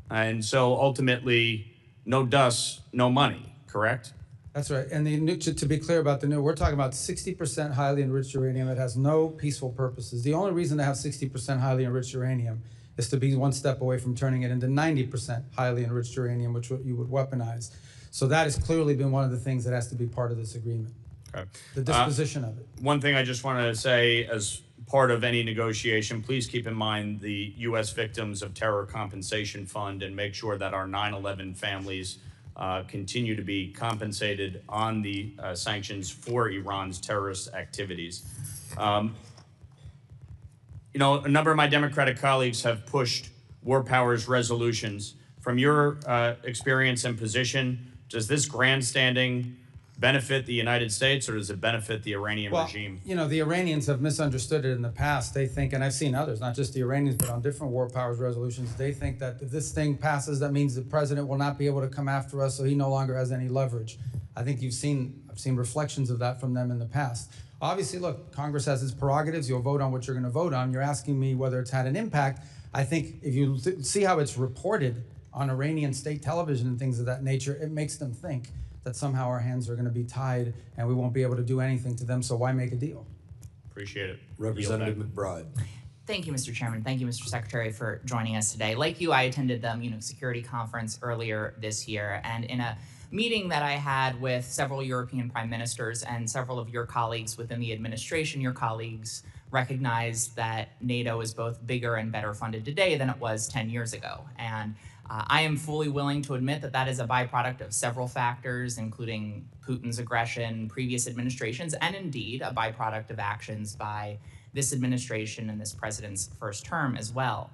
And so ultimately, no dust, no money, correct? That's right. And to be clear about we're talking about 60% highly enriched uranium that has no peaceful purposes. The only reason to have 60% highly enriched uranium is to be one step away from turning it into 90% highly enriched uranium, which you would weaponize. So that has clearly been one of the things that has to be part of this agreement. Okay. The disposition of it. One thing I just want to say as part of any negotiation, please keep in mind the U.S. Victims of Terror Compensation Fund and make sure that our 9/11 families continue to be compensated on the sanctions for Iran's terrorist activities. You know, a number of my Democratic colleagues have pushed war powers resolutions. From your experience and position, does this grandstanding benefit the United States or does it benefit the Iranian regime? You know, the Iranians have misunderstood it in the past. They think, and I've seen others, not just the Iranians, but on different war powers resolutions, they think that if this thing passes, that means the president will not be able to come after us, so he no longer has any leverage. I think I've seen reflections of that from them in the past. Obviously, look, Congress has its prerogatives. You'll vote on what you're going to vote on. You're asking me whether it's had an impact. I think if you see how it's reported on Iranian state television and things of that nature, it makes them think that somehow our hands are going to be tied and we won't be able to do anything to them, so why make a deal? Appreciate it. Representative McBride. Thank you, Mr. Chairman. Thank you, Mr. Secretary, for joining us today. Like you, I attended the Munich Security Conference earlier this year, and in a meeting that I had with several European prime ministers and several of your colleagues within the administration, your colleagues recognized that NATO is both bigger and better funded today than it was 10 years ago. And I am fully willing to admit that that is a byproduct of several factors, including Putin's aggression, previous administrations, and indeed a byproduct of actions by this administration and this president's first term as well.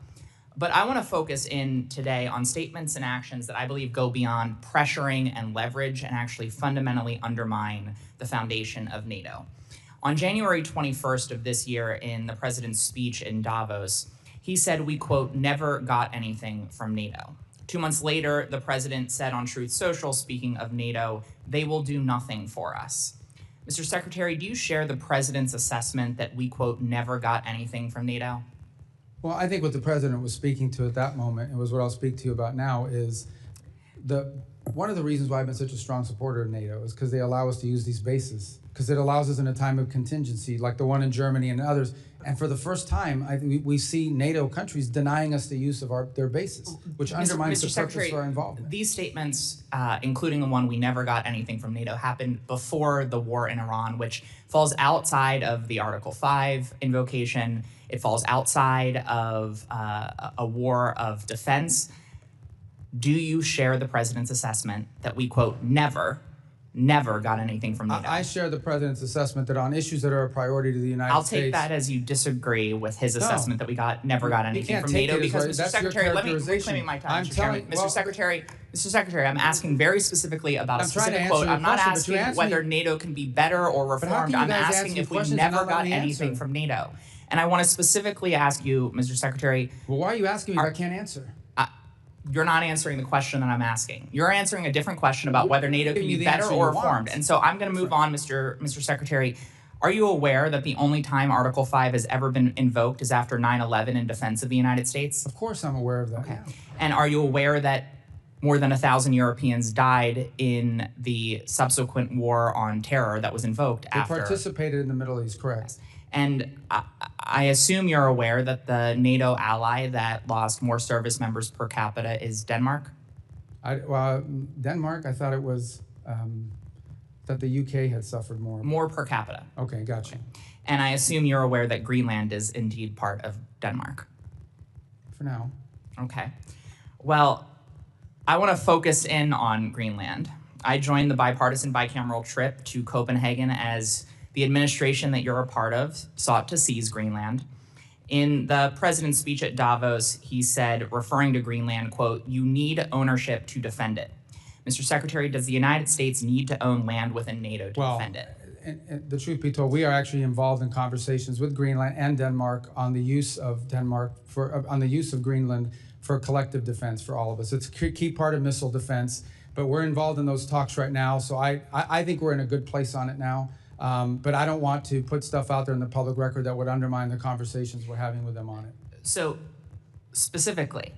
But I want to focus in today on statements and actions that I believe go beyond pressuring and leverage and actually fundamentally undermine the foundation of NATO. On January 21st of this year, in the president's speech in Davos, he said we, quote, never got anything from NATO. 2 months later, the president said on Truth Social, speaking of NATO, they will do nothing for us. Mr. Secretary, do you share the president's assessment that we, quote, never got anything from NATO? Well, I think what the president was speaking to at that moment, and was what I'll speak to you about now, is one of the reasons why I've been such a strong supporter of NATO is because they allow us to use these bases because it allows us in a time of contingency, like the one in Germany and others. And for the first time, we see NATO countries denying us the use of their bases, which undermines the purpose for our involvement. These statements, including the one we never got anything from NATO, happened before the war in Iran, which falls outside of the Article 5 invocation. It falls outside of a war of defense. Do you share the president's assessment that we, quote, never got anything from NATO? I share the president's assessment that on issues that are a priority to the United States. I'll take that as you disagree with his assessment that we never got anything from NATO, because, Mr. Secretary, let me reclaim my time, Mr. Chairman. Mr. Secretary, I'm asking very specifically about a specific quote. I'm not asking whether NATO can be better or reformed. I'm asking if we never got anything from NATO. And I want to specifically ask you, Mr. Secretary. Well, why are you asking me if I can't answer? You're not answering the question that I'm asking. You're answering a different question about whether NATO can be better or reformed. And so I'm going to move on, Mr. Secretary. Are you aware that the only time Article 5 has ever been invoked is after 9/11 in defense of the United States? Of course I'm aware of that. Okay. And are you aware that more than 1,000 Europeans died in the subsequent war on terror that was invoked after? They participated in the Middle East, correct. And I assume you're aware that the NATO ally that lost more service members per capita is Denmark? Denmark, I thought it was that the UK had suffered more. More per capita. Okay, gotcha. And I assume you're aware that Greenland is indeed part of Denmark? For now. Okay. Well, I want to focus in on Greenland. I joined the bipartisan bicameral trip to Copenhagen as the administration that you're a part of sought to seize Greenland. In the president's speech at Davos, he said, referring to Greenland, quote, "You need ownership to defend it." Mr. Secretary, does the United States need to own land within NATO to defend it? And the truth be told, we are actually involved in conversations with Greenland and Denmark on the use of Greenland for collective defense for all of us. It's a key part of missile defense, but we're involved in those talks right now. So I think we're in a good place on it now. But I don't want to put stuff out there in the public record that would undermine the conversations we're having with them on it. So, specifically,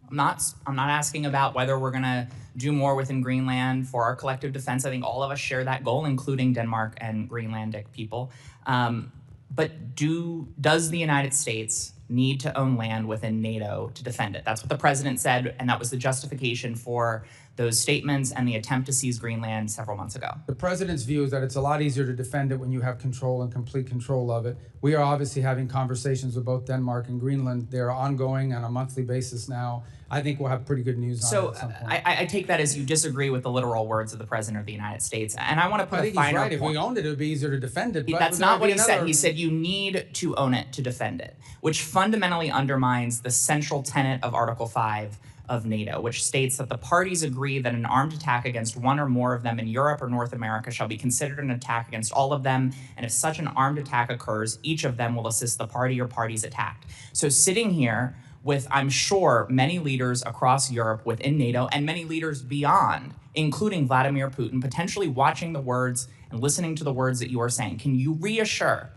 I'm not asking about whether we're going to do more within Greenland for our collective defense. I think all of us share that goal, including Denmark and Greenlandic people. But does the United States need to own land within NATO to defend it? That's what the president said, and that was the justification for those statements and the attempt to seize Greenland several months ago. The president's view is that it's a lot easier to defend it when you have control and complete control of it. We are obviously having conversations with both Denmark and Greenland. They are ongoing on a monthly basis now. I think we'll have pretty good news on it at some point. I take that as you disagree with the literal words of the president of the United States. And I want to put a finer point. I think he's right. If we owned it, it would be easier to defend it. That's not what he said. He said you need to own it to defend it, which fundamentally undermines the central tenet of Article 5 of NATO, which states that the parties agree that an armed attack against one or more of them in Europe or North America shall be considered an attack against all of them, and if such an armed attack occurs, each of them will assist the party or parties attacked. So sitting here with, I'm sure, many leaders across Europe within NATO and many leaders beyond, including Vladimir Putin, potentially watching the words and listening to the words that you are saying, can you reassure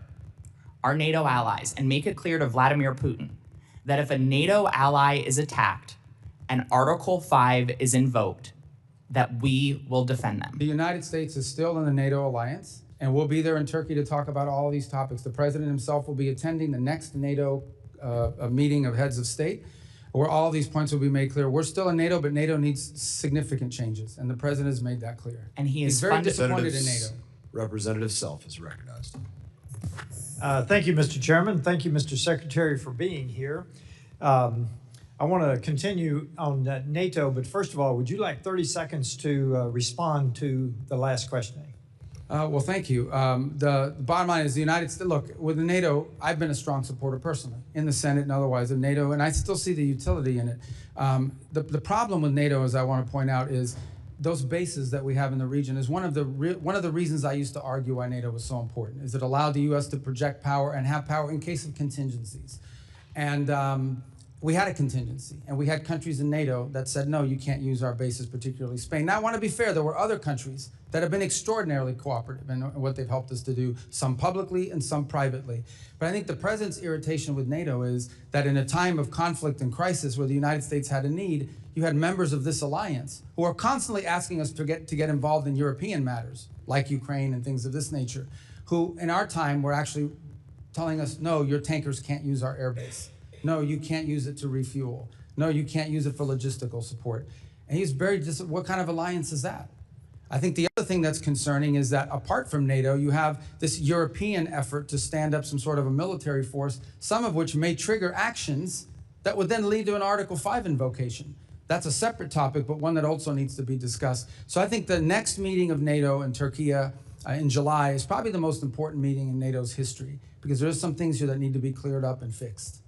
our NATO allies and make it clear to Vladimir Putin that if a NATO ally is attacked and Article 5 is invoked, that we will defend them? The United States is still in the NATO alliance, and we'll be there in Turkey to talk about all of these topics. The president himself will be attending the next NATO meeting of heads of state, where all these points will be made clear. We're still in NATO, but NATO needs significant changes, and the president has made that clear. And he's very disappointed in NATO. Representative Self is recognized. Thank you, Mr. Chairman. Thank you, Mr. Secretary, for being here. I want to continue on NATO, but first of all, would you like 30 seconds to respond to the last questioning? Well, thank you. The bottom line is the United States, look, with the NATO, I've been a strong supporter personally in the Senate and otherwise of NATO, and I still see the utility in it. The problem with NATO, as I want to point out, is those bases that we have in the region is one of the reasons I used to argue why NATO was so important, is it allowed the U.S. to project power and have power in case of contingencies. And we had a contingency, and we had countries in NATO that said, no, you can't use our bases, particularly Spain. Now, I want to be fair, there were other countries that have been extraordinarily cooperative in what they've helped us to do, some publicly and some privately. But I think the president's irritation with NATO is that in a time of conflict and crisis where the United States had a need, you had members of this alliance who are constantly asking us to get involved in European matters. like Ukraine and things of this nature, who in our time were actually telling us, no, your tankers can't use our airbase. No, you can't use it to refuel. No, you can't use it for logistical support. And he's very what kind of alliance is that? I think the other thing that's concerning is that apart from NATO, you have this European effort to stand up some sort of a military force, some of which may trigger actions that would then lead to an Article 5 invocation. That's a separate topic, but one that also needs to be discussed. So I think the next meeting of NATO in Turkey in July is probably the most important meeting in NATO's history, because there's some things here that need to be cleared up and fixed.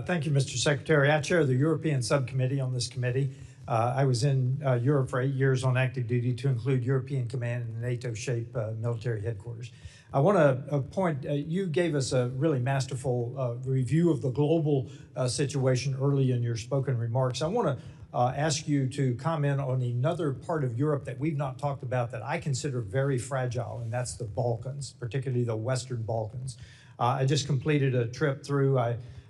Thank you, Mr. Secretary. I chair the European subcommittee on this committee. I was in Europe for 8 years on active duty to include European Command and NATO-shaped military headquarters. I want to point, you gave us a really masterful review of the global situation early in your spoken remarks. I want to ask you to comment on another part of Europe that we've not talked about that I consider very fragile, and that's the Balkans, particularly the Western Balkans. I just completed a trip through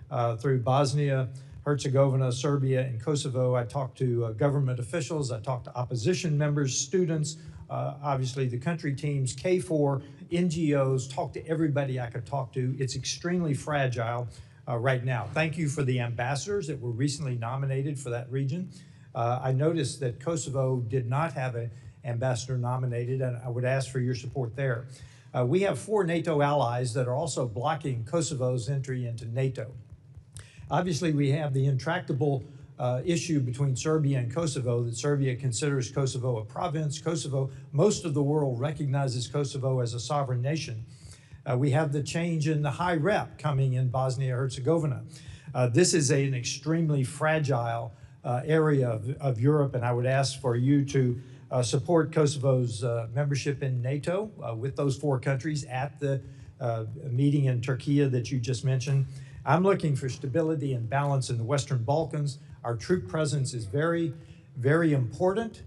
Bosnia, Herzegovina, Serbia, and Kosovo. I talked to government officials. I talked to opposition members, students, obviously the country teams, KFOR, NGOs, talked to everybody I could talk to. It's extremely fragile right now. Thank you for the ambassadors that were recently nominated for that region. I noticed that Kosovo did not have an ambassador nominated, and I would ask for your support there. We have 4 NATO allies that are also blocking Kosovo's entry into NATO. Obviously, we have the intractable issue between Serbia and Kosovo, that Serbia considers Kosovo a province. Most of the world recognizes Kosovo as a sovereign nation. We have the change in the high rep coming in Bosnia-Herzegovina. This is an extremely fragile area of Europe, and I would ask for you to support Kosovo's membership in NATO with those 4 countries at the meeting in Turkey that you just mentioned. I'm looking for stability and balance in the Western Balkans. Our troop presence is very, very important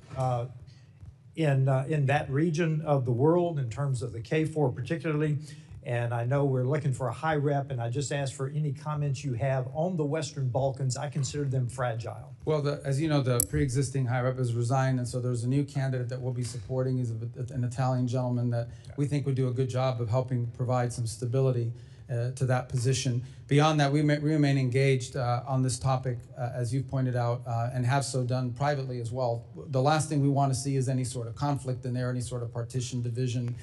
in that region of the world in terms of the KFOR particularly. And I know we're looking for a high rep, and I just ask for any comments you have on the Western Balkans. I consider them fragile. Well, as you know, the pre-existing high rep has resigned, and so there's a new candidate that we'll be supporting. He's an Italian gentleman that we think would do a good job of helping provide some stability to that position. Beyond that, we remain engaged on this topic, as you've pointed out, and have so done privately as well. The last thing we want to see is any sort of conflict in there, any sort of partition, division,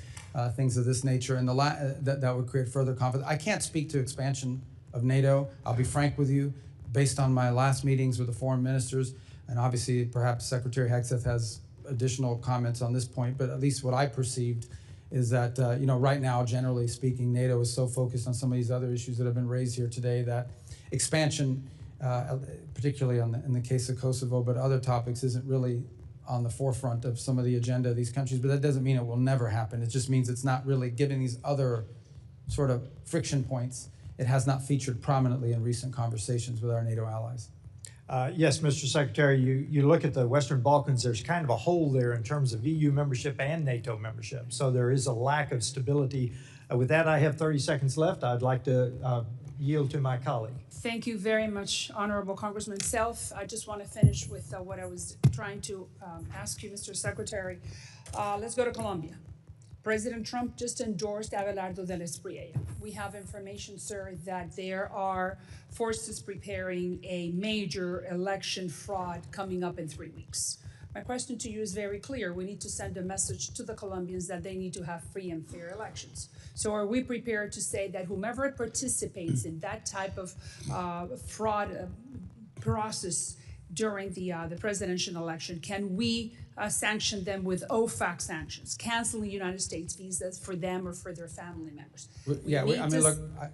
things of this nature, and that would create further conflict. I can't speak to expansion of NATO. I'll be frank with you, based on my last meetings with the foreign ministers, and obviously perhaps Secretary Hegseth has additional comments on this point, but at least what I perceived is that, right now, generally speaking, NATO is so focused on some of these other issues that have been raised here today that expansion, particularly in the case of Kosovo, but other topics, isn't really on the forefront of some of the agenda of these countries. But that doesn't mean it will never happen. It just means it's not really, given these other sort of friction points, it has not featured prominently in recent conversations with our NATO allies. Yes, Mr. Secretary, you look at the Western Balkans, there's kind of a hole there in terms of EU membership and NATO membership. So there is a lack of stability. With that, I have 30 seconds left. I'd like to yield to my colleague. Thank you very much, Honorable Congressman Self. I just want to finish with what I was trying to ask you, Mr. Secretary. Let's go to Colombia. President Trump just endorsed Abelardo del Espriella. We have information, sir, that there are forces preparing a major election fraud coming up in 3 weeks. My question to you is very clear. We need to send a message to the Colombians that they need to have free and fair elections. So are we prepared to say that whomever participates in that type of fraud process during the presidential election, can we sanction them with OFAC sanctions, canceling United States visas for them or for their family members? Look,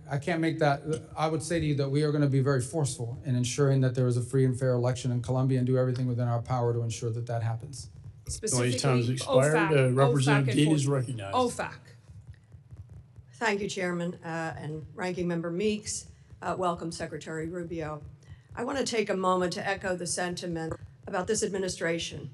I can't make that. I would say to you that we are going to be very forceful in ensuring that there is a free and fair election in Colombia and do everything within our power to ensure that that happens. Specifically, time has expired. Representative Dean is recognized. OFAC. Thank you, Chairman and Ranking Member Meeks. Welcome, Secretary Rubio. I want to take a moment to echo the sentiment about this administration.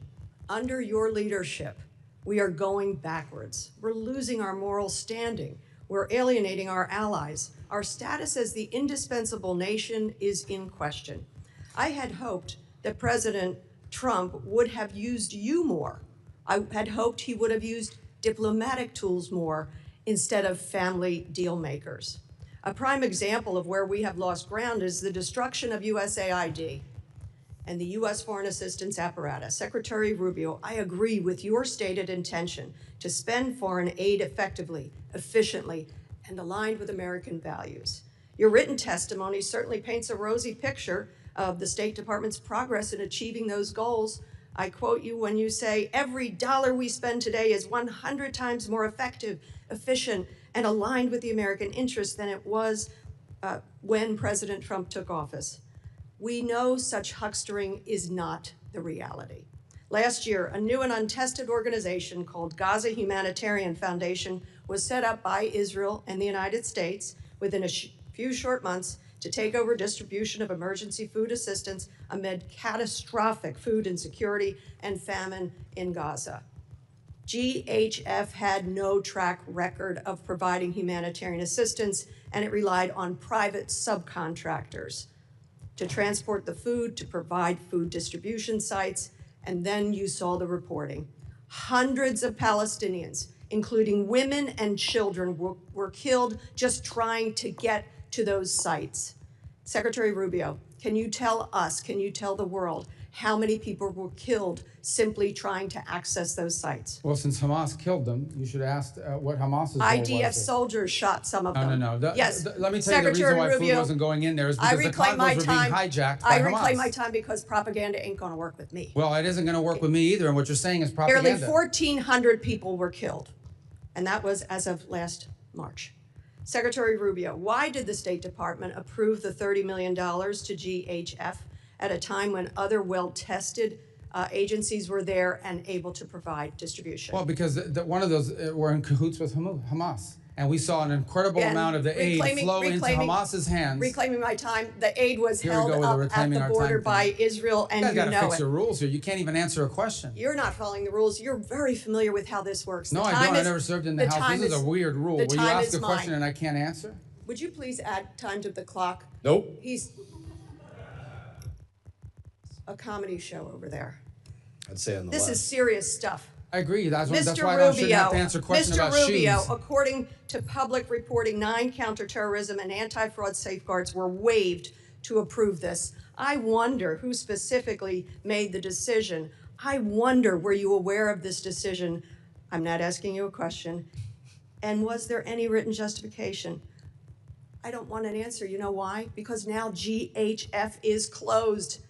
Under your leadership, we are going backwards. We're losing our moral standing. We're alienating our allies. Our status as the indispensable nation is in question. I had hoped that President Trump would have used you more. I had hoped he would have used diplomatic tools more instead of family deal makers. A prime example of where we have lost ground is the destruction of USAID and the U.S. Foreign Assistance Apparatus. Secretary Rubio, I agree with your stated intention to spend foreign aid effectively, efficiently, and aligned with American values. Your written testimony certainly paints a rosy picture of the State Department's progress in achieving those goals. I quote you when you say, every dollar we spend today is 100 times more effective, efficient, and aligned with the American interest than it was when President Trump took office. We know such huckstering is not the reality. Last year, a new and untested organization called Gaza Humanitarian Foundation was set up by Israel and the United States within a few short months to take over distribution of emergency food assistance amid catastrophic food insecurity and famine in Gaza. GHF had no track record of providing humanitarian assistance, and it relied on private subcontractors to transport the food, to provide food distribution sites, and then you saw the reporting. Hundreds of Palestinians, including women and children, were killed just trying to get to those sites. Secretary Rubio, can you tell us, can you tell the world how many people were killed simply trying to access those sites? Well, since Hamas killed them, you should ask what Hamas's role was. IDF soldiers shot some of them. No. Yes. Let me tell you the reason why food wasn't going in there is because the convoys were being hijacked by Hamas. I reclaim my time because propaganda ain't going to work with me. Well, it isn't going to work with me either, and what you're saying is propaganda. Nearly 1,400 people were killed, and that was as of last March. Secretary Rubio, why did the State Department approve the $30 million to GHF at a time when other well-tested agencies were there and able to provide distribution? Well, because one of those were in cahoots with Hamas. And we saw an incredible amount of the aid flow into Hamas's hands. Reclaiming my time, the aid was held up at the our border by Israel, and you know it. You gotta fix your rules here. You can't even answer a question. You're not following the rules. You're very familiar with how this works. No, I don't. I never served in the House. This is a weird rule. Will you ask a question and I can't answer? Would you please add time to the clock? Nope. He's a comedy show over there. I'd say on the This left. is serious stuff. I agree. That's why Mr. I shouldn't have to answer questions about shoes. Mr. Rubio, according to public reporting, 9 counterterrorism and anti-fraud safeguards were waived to approve this. I wonder who specifically made the decision. I wonder, were you aware of this decision? I'm not asking you a question. And was there any written justification? I don't want an answer. You know why? Because now GHF is closed.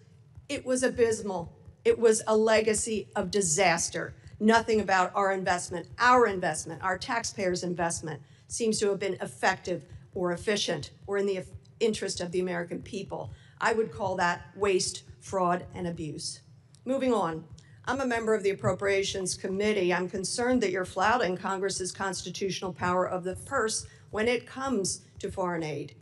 It was abysmal. It was a legacy of disaster. Nothing about our investment, our taxpayers' investment seems to have been effective or efficient or in the interest of the American people. I would call that waste, fraud, and abuse. Moving on, I'm a member of the Appropriations Committee. I'm concerned that you're flouting Congress's constitutional power of the purse when it comes to foreign aid.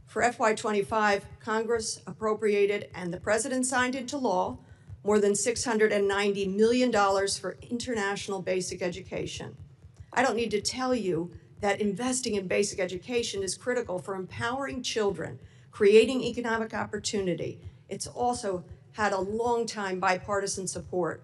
For FY25, Congress appropriated and the President signed into law more than $690 million for international basic education. I don't need to tell you that investing in basic education is critical for empowering children, creating economic opportunity. It's also had a long time bipartisan support.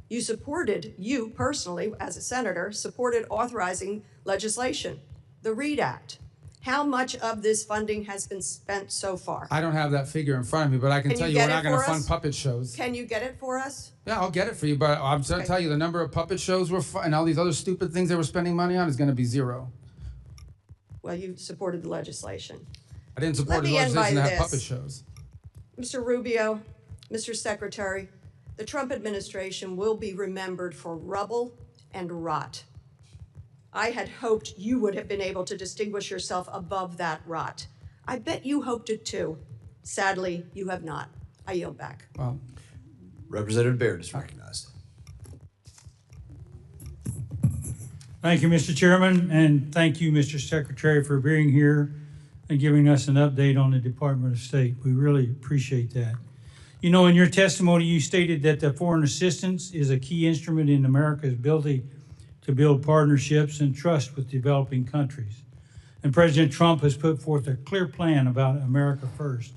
You personally, as a senator, supported authorizing legislation, the READ Act. How much of this funding has been spent so far? I don't have that figure in front of me, but I can tell you we're not going to fund puppet shows. Can you get it for us? Yeah, I'll get it for you, but I'm going to tell you the number of puppet shows and all these other stupid things they were spending money on is going to be zero. Well, you supported the legislation. I didn't support the legislation to have puppet shows. Mr. Rubio, Mr. Secretary, the Trump administration will be remembered for rubble and rot. I had hoped you would have been able to distinguish yourself above that rot. I bet you hoped it too. Sadly, you have not. I yield back. Well, Representative Baird is recognized. Thank you, Mr. Chairman, and thank you, Mr. Secretary, for being here and giving us an update on the Department of State. We really appreciate that. You know, in your testimony, you stated that the foreign assistance is a key instrument in America's ability to build partnerships and trust with developing countries. And President Trump has put forth a clear plan about America first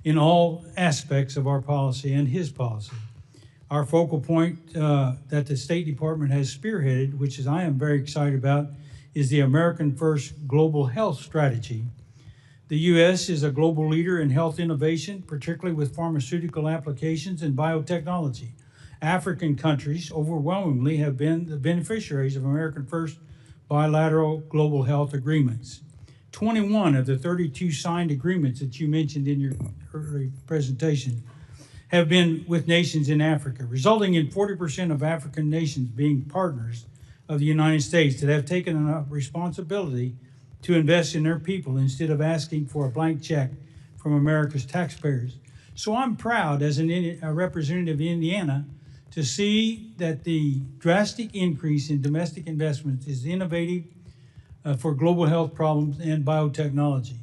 in all aspects of our policy and his policy. Our focal point that the State Department has spearheaded, which I am very excited about, is the American First Global Health Strategy. The U.S. is a global leader in health innovation, particularly with pharmaceutical applications and biotechnology. African countries overwhelmingly have been the beneficiaries of American First bilateral global health agreements. 21 of the 32 signed agreements that you mentioned in your early presentation have been with nations in Africa, resulting in 40% of African nations being partners of the United States that have taken a responsibility to invest in their people instead of asking for a blank check from America's taxpayers. So I'm proud as a representative of Indiana to see that the drastic increase in domestic investments is innovative for global health problems and biotechnology.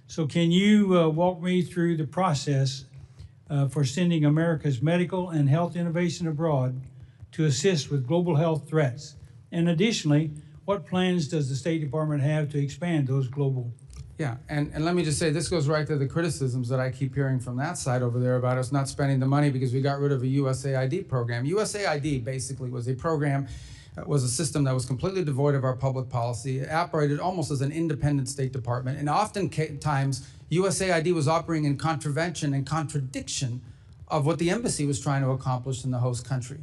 So can you walk me through the process for sending America's medical and health innovation abroad to assist with global health threats? And additionally, what plans does the State Department have to expand those global? Yeah, and let me just say, this goes right to the criticisms that I keep hearing from that side over there about us not spending the money because we got rid of a USAID program. USAID basically was a program, was a system that was completely devoid of our public policy. It operated almost as an independent State Department, and oftentimes USAID was operating in contravention and contradiction of what the embassy was trying to accomplish in the host country.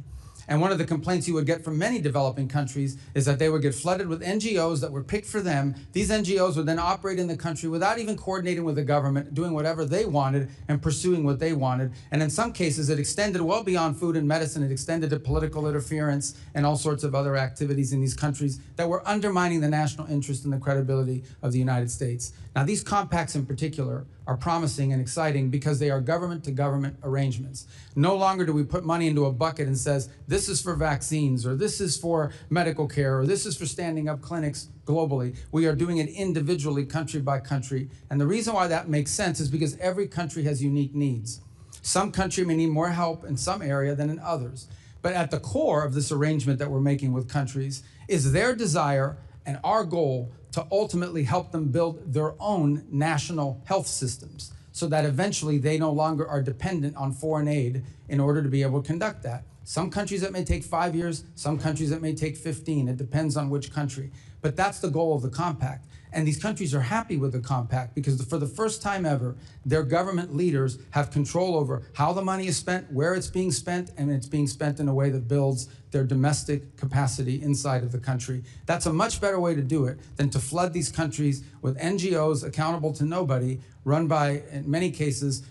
And one of the complaints you would get from many developing countries is that they would get flooded with NGOs that were picked for them. These NGOs would then operate in the country without even coordinating with the government, doing whatever they wanted and pursuing what they wanted. And in some cases, it extended well beyond food and medicine. It extended to political interference and all sorts of other activities in these countries that were undermining the national interest and the credibility of the United States. Now, these compacts in particular are promising and exciting because they are government-to-government arrangements. No longer do we put money into a bucket and says, this is for vaccines, or this is for medical care, or this is for standing up clinics globally. We are doing it individually, country by country. And the reason why that makes sense is because every country has unique needs. Some country may need more help in some area than in others. But at the core of this arrangement that we're making with countries is their desire and our goal to ultimately help them build their own national health systems so that eventually they no longer are dependent on foreign aid in order to be able to conduct that. Some countries that may take 5 years, some countries that may take 15. It depends on which country. But that's the goal of the compact. And these countries are happy with the compact because for the first time ever, their government leaders have control over how the money is spent, where it's being spent, and it's being spent in a way that builds their domestic capacity inside of the country. That's a much better way to do it than to flood these countries with NGOs accountable to nobody, run by, in many cases,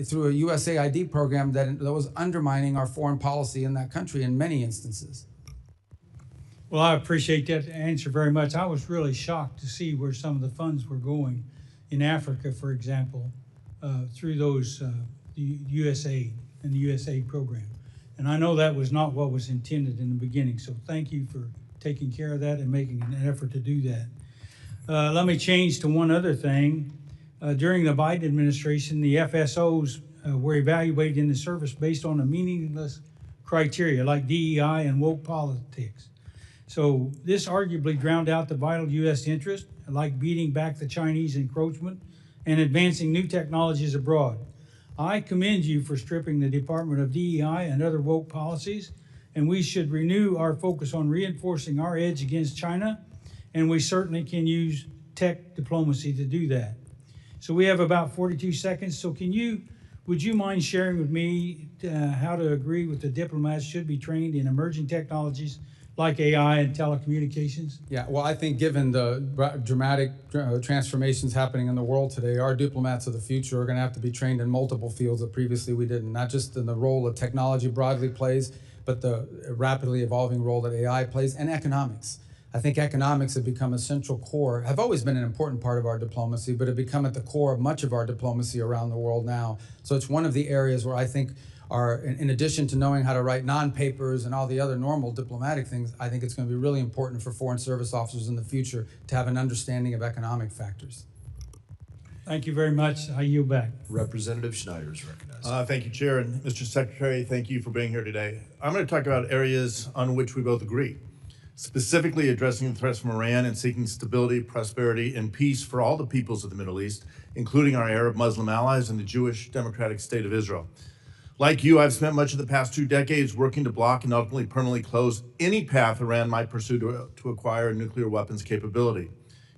through a USAID program that was undermining our foreign policy in that country in many instances. Well, I appreciate that answer very much. I was really shocked to see where some of the funds were going in Africa, for example, through those the USAID and the USAID program. And I know that was not what was intended in the beginning. So thank you for taking care of that and making an effort to do that. Let me change to one other thing. During the Biden administration, the FSOs were evaluated in the service based on a meaningless criteria like DEI and woke politics. So this arguably drowned out the vital U.S. interest, like beating back the Chinese encroachment and advancing new technologies abroad. I commend you for stripping the Department of DEI and other woke policies, and we should renew our focus on reinforcing our edge against China, and we certainly can use tech diplomacy to do that. So we have about 42 seconds, so would you mind sharing with me how to agree with the diplomats should be trained in emerging technologies like AI and telecommunications? Yeah, well, I think given the dramatic transformations happening in the world today, our diplomats of the future are going to have to be trained in multiple fields that previously we didn't, not just in the role that technology broadly plays, but the rapidly evolving role that AI plays, and economics. I think economics have become a central core, have always been an important part of our diplomacy, but have become at the core of much of our diplomacy around the world now. So it's one of the areas where I think in addition to knowing how to write non-papers and all the other normal diplomatic things, I think it's going to be really important for foreign service officers in the future to have an understanding of economic factors. Thank you very much. I yield back. Representative Schneider is recognized. Thank you, Chair, and Mr. Secretary, thank you for being here today. I'm going to talk about areas on which we both agree, specifically addressing the threats from Iran and seeking stability, prosperity, and peace for all the peoples of the Middle East, including our Arab Muslim allies and the Jewish Democratic State of Israel. Like you, I've spent much of the past 2 decades working to block and ultimately permanently close any path Iran might pursue to acquire a nuclear weapons capability.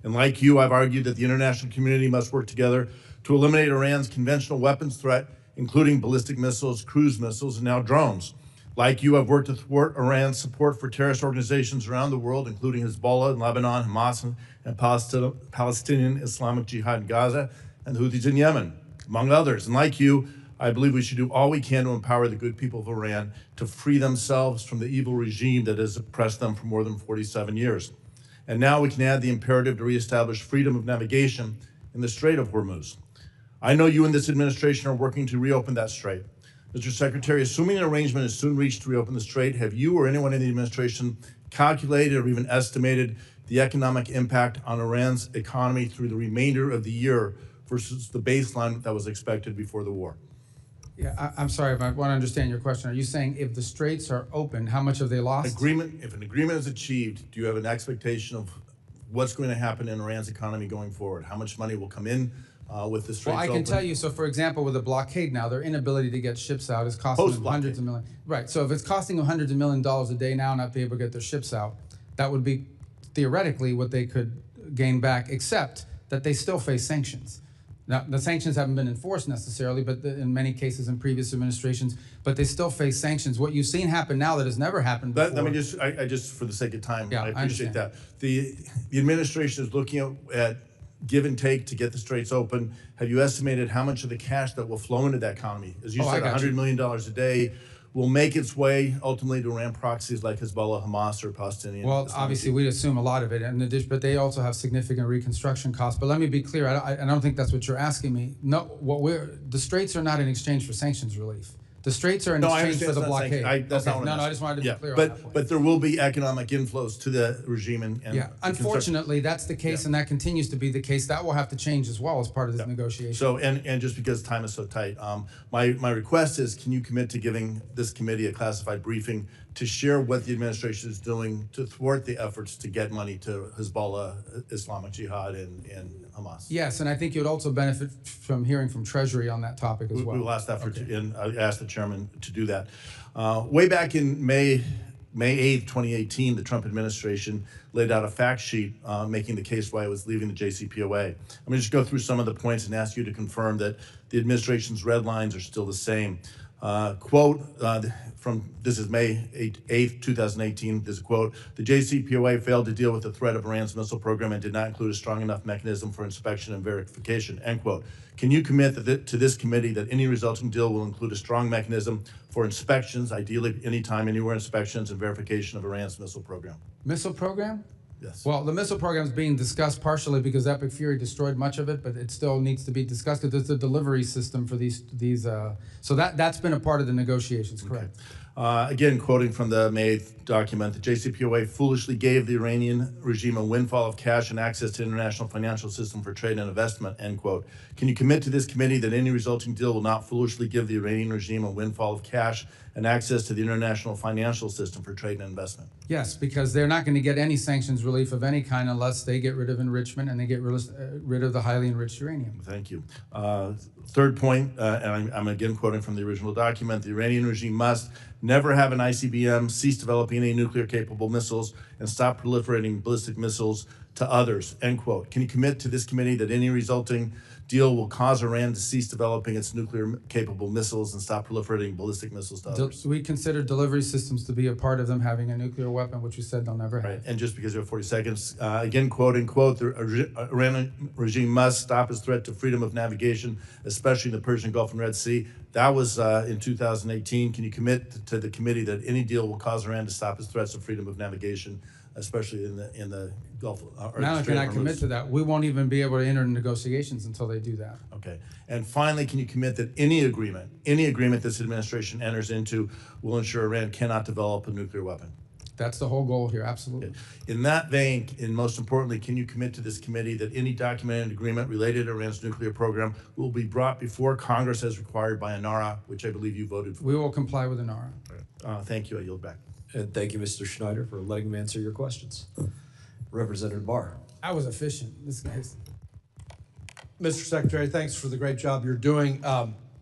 And like you, I've argued that the international community must work together to eliminate Iran's conventional weapons threat, including ballistic missiles, cruise missiles, and now drones. Like you, I've worked to thwart Iran's support for terrorist organizations around the world, including Hezbollah in Lebanon, Hamas and Palestinian Islamic Jihad in Gaza, and the Houthis in Yemen, among others. And like you, I believe we should do all we can to empower the good people of Iran to free themselves from the evil regime that has oppressed them for more than 47 years. And now we can add the imperative to reestablish freedom of navigation in the Strait of Hormuz. I know you and this administration are working to reopen that strait. Mr. Secretary, assuming an arrangement is soon reached to reopen the strait, have you or anyone in the administration calculated or even estimated the economic impact on Iran's economy through the remainder of the year versus the baseline that was expected before the war? Yeah, I'm sorry if I want to understand your question. Are you saying if the straits are open, how much have they lost? If an agreement is achieved, do you have an expectation of what's going to happen in Iran's economy going forward? How much money will come in with the straits Well, I can open? tell you, so for example, with the blockade now, their inability to get ships out is costing them hundreds of millions. Right, so if it's costing them hundreds of $millions a day now not be able to get their ships out, that would be theoretically what they could gain back, except that they still face sanctions. Now, the sanctions haven't been enforced necessarily, but in many cases in previous administrations, but they still face sanctions. What you've seen happen now that has never happened before. Let me just, I just, for the sake of time, Yeah, I appreciate understand. that. The administration is looking at give and take to get the straits open. Have you estimated how much of the cash that will flow into that economy? As you said, $100 million a day will make its way ultimately to Iran proxies like Hezbollah, Hamas, or Palestinian. Well, obviously, we'd assume a lot of it, but they also have significant reconstruction costs. But let me be clear, I don't think that's what you're asking me. No, the straits are not in exchange for sanctions relief. The straits are in exchange for the blockade. That's not what I'm I just wanted to be clear on that point. But there will be economic inflows to the regime. And yeah, unfortunately, that's the case, and that continues to be the case. That will have to change as well as part of this negotiation. So, and just because time is so tight, my request is, can you commit to giving this committee a classified briefing to share what the administration is doing to thwart the efforts to get money to Hezbollah, Islamic Jihad, and Hamas? Yes, and I think you'd also benefit from hearing from Treasury on that topic as well. We will ask that I asked the chairman to do that. Way back in May 8th, 2018, the Trump administration laid out a fact sheet making the case why it was leaving the JCPOA. I'm going to just go through some of the points and ask you to confirm that the administration's red lines are still the same. Quote, this is May 8th, 2018, there's a quote, the JCPOA failed to deal with the threat of Iran's missile program and did not include a strong enough mechanism for inspection and verification, end quote. Can you commit to this committee that any resulting deal will include a strong mechanism for inspections, ideally anytime, anywhere inspections and verification of Iran's missile program? Missile program? Yes. Well, the missile program is being discussed partially because Epic Fury destroyed much of it, but it still needs to be discussed because there's a delivery system for these. So that's been a part of the negotiations, correct? Again, quoting from the May 8th document, the JCPOA foolishly gave the Iranian regime a windfall of cash and access to international financial system for trade and investment, end quote. Can you commit to this committee that any resulting deal will not foolishly give the Iranian regime a windfall of cash and access to the international financial system for trade and investment? Yes, because they're not going to get any sanctions relief of any kind unless they get rid of enrichment and they get rid of the highly enriched uranium. Thank you. Third point, and I'm again quoting from the original document, the Iranian regime must never have an ICBM, cease developing any nuclear-capable missiles, and stop proliferating ballistic missiles to others, end quote. Can you commit to this committee that any resulting deal will cause Iran to cease developing its nuclear-capable missiles and stop proliferating ballistic missiles to others? We consider delivery systems to be a part of them having a nuclear weapon, which we said they'll never have. Right. And just because you have 40 seconds, again quoting, quote, the Iranian regime must stop its threat to freedom of navigation, especially in the Persian Gulf and Red Sea. That was in 2018. Can you commit to the committee that any deal will cause Iran to stop its threats of freedom of navigation, especially in the Gulf? Now, can I commit to that? We won't even be able to enter negotiations until they do that. Okay. And finally, can you commit that any agreement this administration enters into will ensure Iran cannot develop a nuclear weapon? That's the whole goal here, absolutely. Okay. In that vein, and most importantly, can you commit to this committee that any documented agreement related to Iran's nuclear program will be brought before Congress as required by ANARA, which I believe you voted for? We will comply with ANARA. Thank you. I yield back. And thank you, Mr. Schneider, for letting me answer your questions. Representative Barr. I was efficient. This guy's. Mr. Secretary, thanks for the great job you're doing.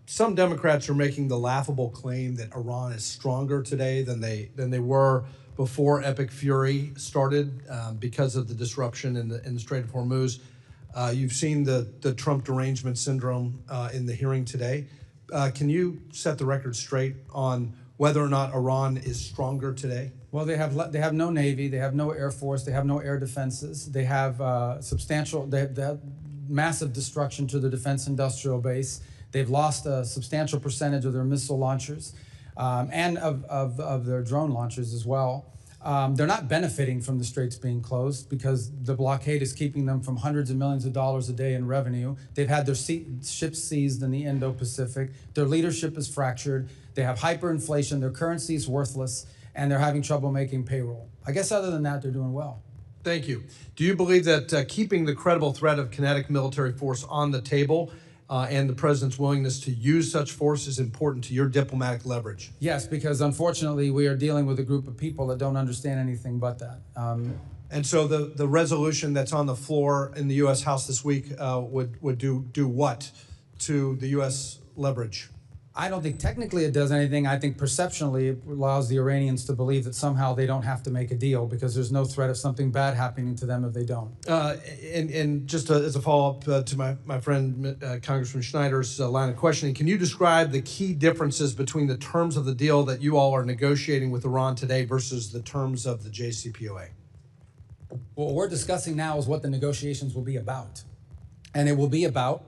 some Democrats are making the laughable claim that Iran is stronger today than they were before Epic Fury started because of the disruption in the Strait of Hormuz. You've seen the Trump derangement syndrome in the hearing today. Can you set the record straight on whether or not Iran is stronger today? Well, they have no navy, they have no air force, they have no air defenses, they have they have massive destruction to the defense industrial base. They've lost a substantial percentage of their missile launchers and of their drone launchers as well. They're not benefiting from the straits being closed because the blockade is keeping them from hundreds of millions of dollars a day in revenue. They've had their ships seized in the Indo-Pacific. Their leadership is fractured. They have hyperinflation. Their currency is worthless, and they're having trouble making payroll. I guess other than that, they're doing well. Thank you. Do you believe that keeping the credible threat of kinetic military force on the table and the president's willingness to use such force is important to your diplomatic leverage? Yes, because unfortunately we are dealing with a group of people that don't understand anything but that. And so the resolution that's on the floor in the U.S. House this week would do what to the U.S. leverage? I don't think technically it does anything. I think perceptionally it allows the Iranians to believe that somehow they don't have to make a deal because there's no threat of something bad happening to them if they don't. And just as a follow-up to my friend Congressman Schneider's line of questioning, can you describe the key differences between the terms of the deal that you all are negotiating with Iran today versus the terms of the JCPOA? What we're discussing now is what the negotiations will be about. And it will be about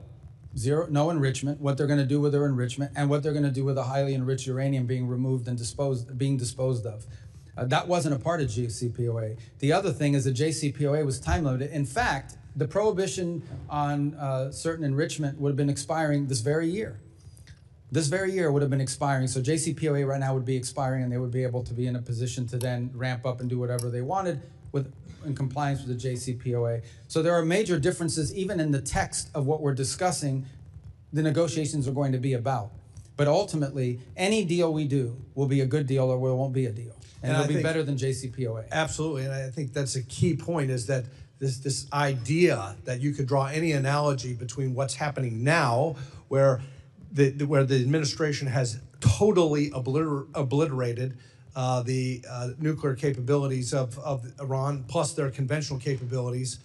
no enrichment, what they're going to do with their enrichment, and what they're going to do with the highly enriched uranium being removed and being disposed of. That wasn't a part of JCPOA. The other thing is the JCPOA was time limited. In fact, the prohibition on certain enrichment would have been expiring this very year. This very year would have been expiring. So JCPOA right now would be expiring, and they would be able to be in a position to then ramp up and do whatever they wanted in compliance with the JCPOA. So there are major differences even in the text of what we're discussing the negotiations are going to be about. But ultimately, any deal we do will be a good deal or it won't be a deal. And it'll be better than JCPOA. Absolutely, and I think that's a key point is that this idea that you could draw any analogy between what's happening now, where the administration has totally obliterated the nuclear capabilities of Iran, plus their conventional capabilities.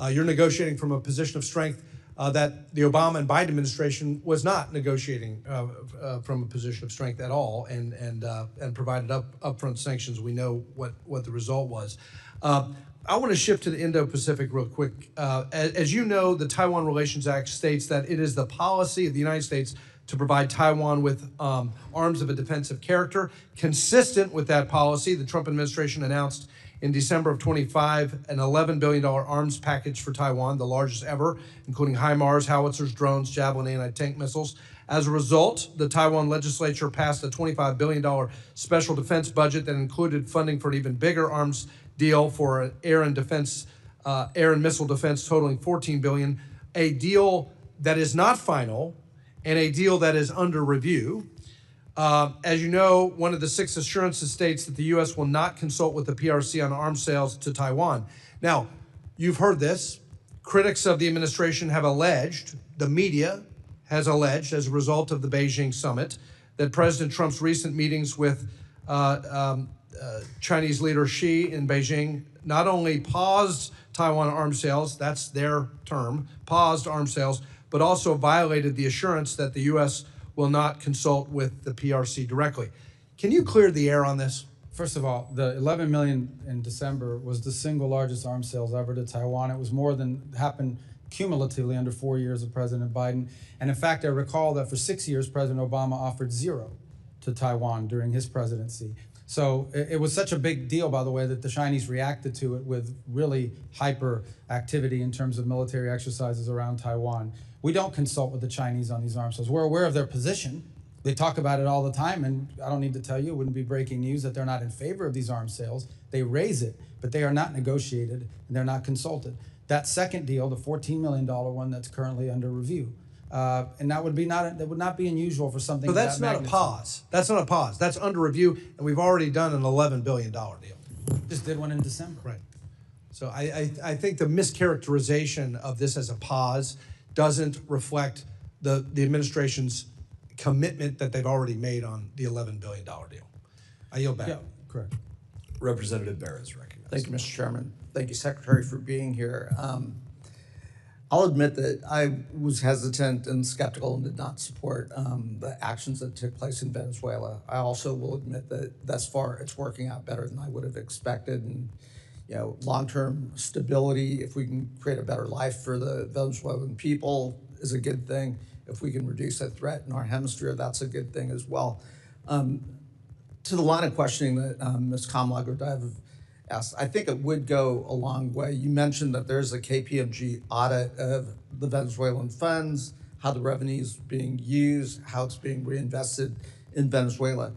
You're negotiating from a position of strength that the Obama and Biden administration was not negotiating from a position of strength at all, and provided upfront sanctions. We know what the result was. I want to shift to the Indo-Pacific real quick. As you know, the Taiwan Relations Act states that it is the policy of the United States to provide Taiwan with arms of a defensive character. Consistent with that policy, the Trump administration announced in December of 25 an $11 billion arms package for Taiwan, the largest ever, including HIMARS, howitzers, drones, Javelin anti-tank missiles. As a result, the Taiwan legislature passed a $25 billion special defense budget that included funding for an even bigger arms deal for air and missile defense totaling $14 billion, a deal that is not final, and a deal that is under review. As you know, one of the 6 assurances states that the U.S. will not consult with the PRC on arms sales to Taiwan. Now, you've heard this. Critics of the administration have alleged, the media has alleged, as a result of the Beijing summit, that President Trump's recent meetings with Chinese leader Xi in Beijing not only paused Taiwan arms sales, that's their term, paused arms sales, but also violated the assurance that the U.S. will not consult with the PRC directly. Can you clear the air on this? First of all, the $11 million in December was the single largest arms sales ever to Taiwan. It was more than happened cumulatively under 4 years of President Biden. And in fact, I recall that for 6 years, President Obama offered $0 to Taiwan during his presidency. So it was such a big deal, by the way, that the Chinese reacted to it with really hyper activity in terms of military exercises around Taiwan. We don't consult with the Chinese on these arms sales. We're aware of their position. They talk about it all the time, and I don't need to tell you, it wouldn't be breaking news that they're not in favor of these arms sales. They raise it, but they are not negotiated, and they're not consulted. That second deal, the $14 million one that's currently under review, and that would not be unusual for something. So that's not a pause. That's not a pause. That's under review, and we've already done an $11 billion deal. Just did one in December. Right. So I think the mischaracterization of this as a pause doesn't reflect the administration's commitment that they've already made on the $11 billion deal. I yield back. Yeah, correct. Representative Barrett is recognized. Thank you, Mr. Chairman. Thank you, Secretary, for being here. I'll admit that I was hesitant and skeptical and did not support the actions that took place in Venezuela. I also will admit that thus far it's working out better than I would have expected. And long-term stability, if we can create a better life for the Venezuelan people, is a good thing. If we can reduce that threat in our hemisphere, that's a good thing as well. To the line of questioning that Ms. Kamlager-Dive asked, I think it would go a long way. You mentioned that there's a KPMG audit of the Venezuelan funds, how the revenue is being used, how it's being reinvested in Venezuela.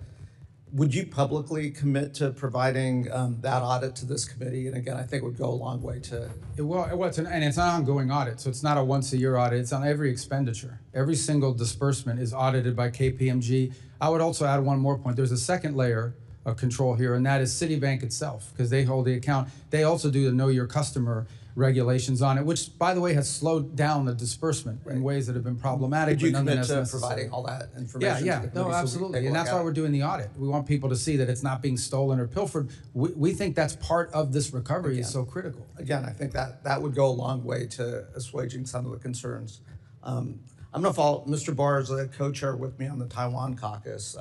Would you publicly commit to providing that audit to this committee? And again, I think it would go a long way to. It's an ongoing audit, so it's not a once-a-year audit. It's on every expenditure. Every single disbursement is audited by KPMG. I would also add one more point. There's a second layer of control here, and that is Citibank itself, because they hold the account. They also do the Know Your Customer regulations on it, which, by the way, has slowed down the disbursement in ways that have been problematic. Would you but commit to necessary. providing all that information? Yeah, to the no, committee so absolutely, we and can that's look why at we're it? doing the audit. We want people to see that it's not being stolen or pilfered. We think that's part of this recovery is so critical. Again, I think that would go a long way to assuaging some of the concerns. I'm going to follow. Mr. Barr is a co-chair with me on the Taiwan caucus,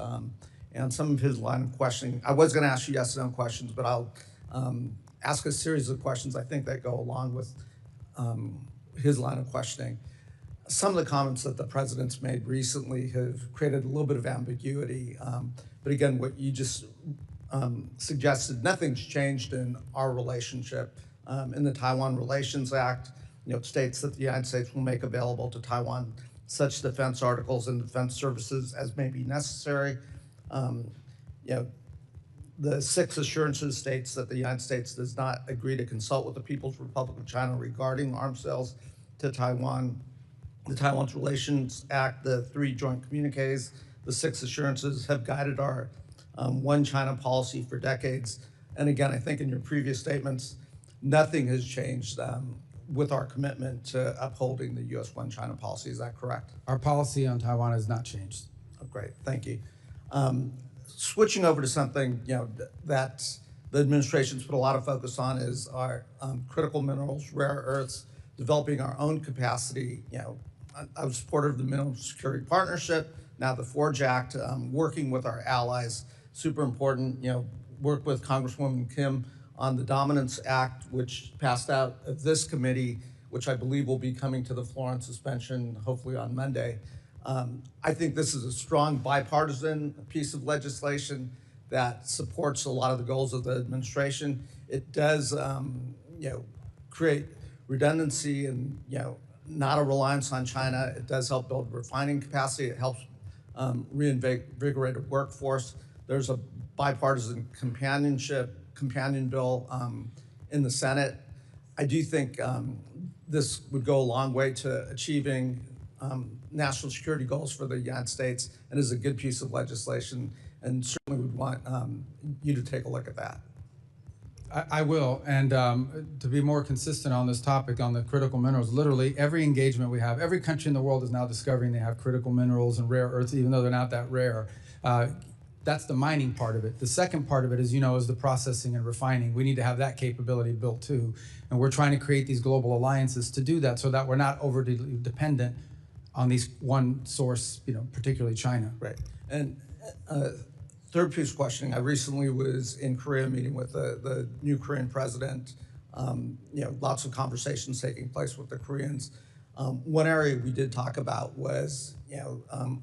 and some of his line of questioning. I was going to ask you yes or no questions, but I'll ask a series of questions I think that go along with his line of questioning. Some of the comments that the president's made recently have created a little bit of ambiguity. But again, what you just suggested, nothing's changed in our relationship. In the Taiwan Relations Act, it states that the United States will make available to Taiwan such defense articles and defense services as may be necessary. The 6 assurances states that the United States does not agree to consult with the People's Republic of China regarding arms sales to Taiwan. The Taiwan's Relations Act, the 3 joint communiques, the 6 assurances have guided our one China policy for decades. And again, I think in your previous statements, nothing has changed with our commitment to upholding the U.S. one China policy. Is that correct? Our policy on Taiwan has not changed. Oh, great, thank you. Switching over to something that the administration's put a lot of focus on is our critical minerals, rare earths, developing our own capacity. I was supportive of the Mineral Security Partnership, now the Forge Act, working with our allies, super important. Work with Congresswoman Kim on the Dominance Act, which passed out of this committee, which I believe will be coming to the floor on suspension, hopefully on Monday. I think this is a strong bipartisan piece of legislation that supports a lot of the goals of the administration. It does, create redundancy and, not a reliance on China. It does help build refining capacity. It helps reinvigorate a workforce. There's a bipartisan companion bill in the Senate. I do think this would go a long way to achieving national security goals for the United States and is a good piece of legislation, and certainly would want you to take a look at that. I will, and to be more consistent on this topic, on the critical minerals, literally every engagement we have, every country in the world is now discovering they have critical minerals and rare earths, even though they're not that rare. That's the mining part of it. The second part of it, as you know, is the processing and refining. We need to have that capability built too, and we're trying to create these global alliances to do that so that we're not overly dependent on these one source, particularly China. Right, and third piece of questioning, I recently was in Korea meeting with the new Korean president. Lots of conversations taking place with the Koreans. One area we did talk about was,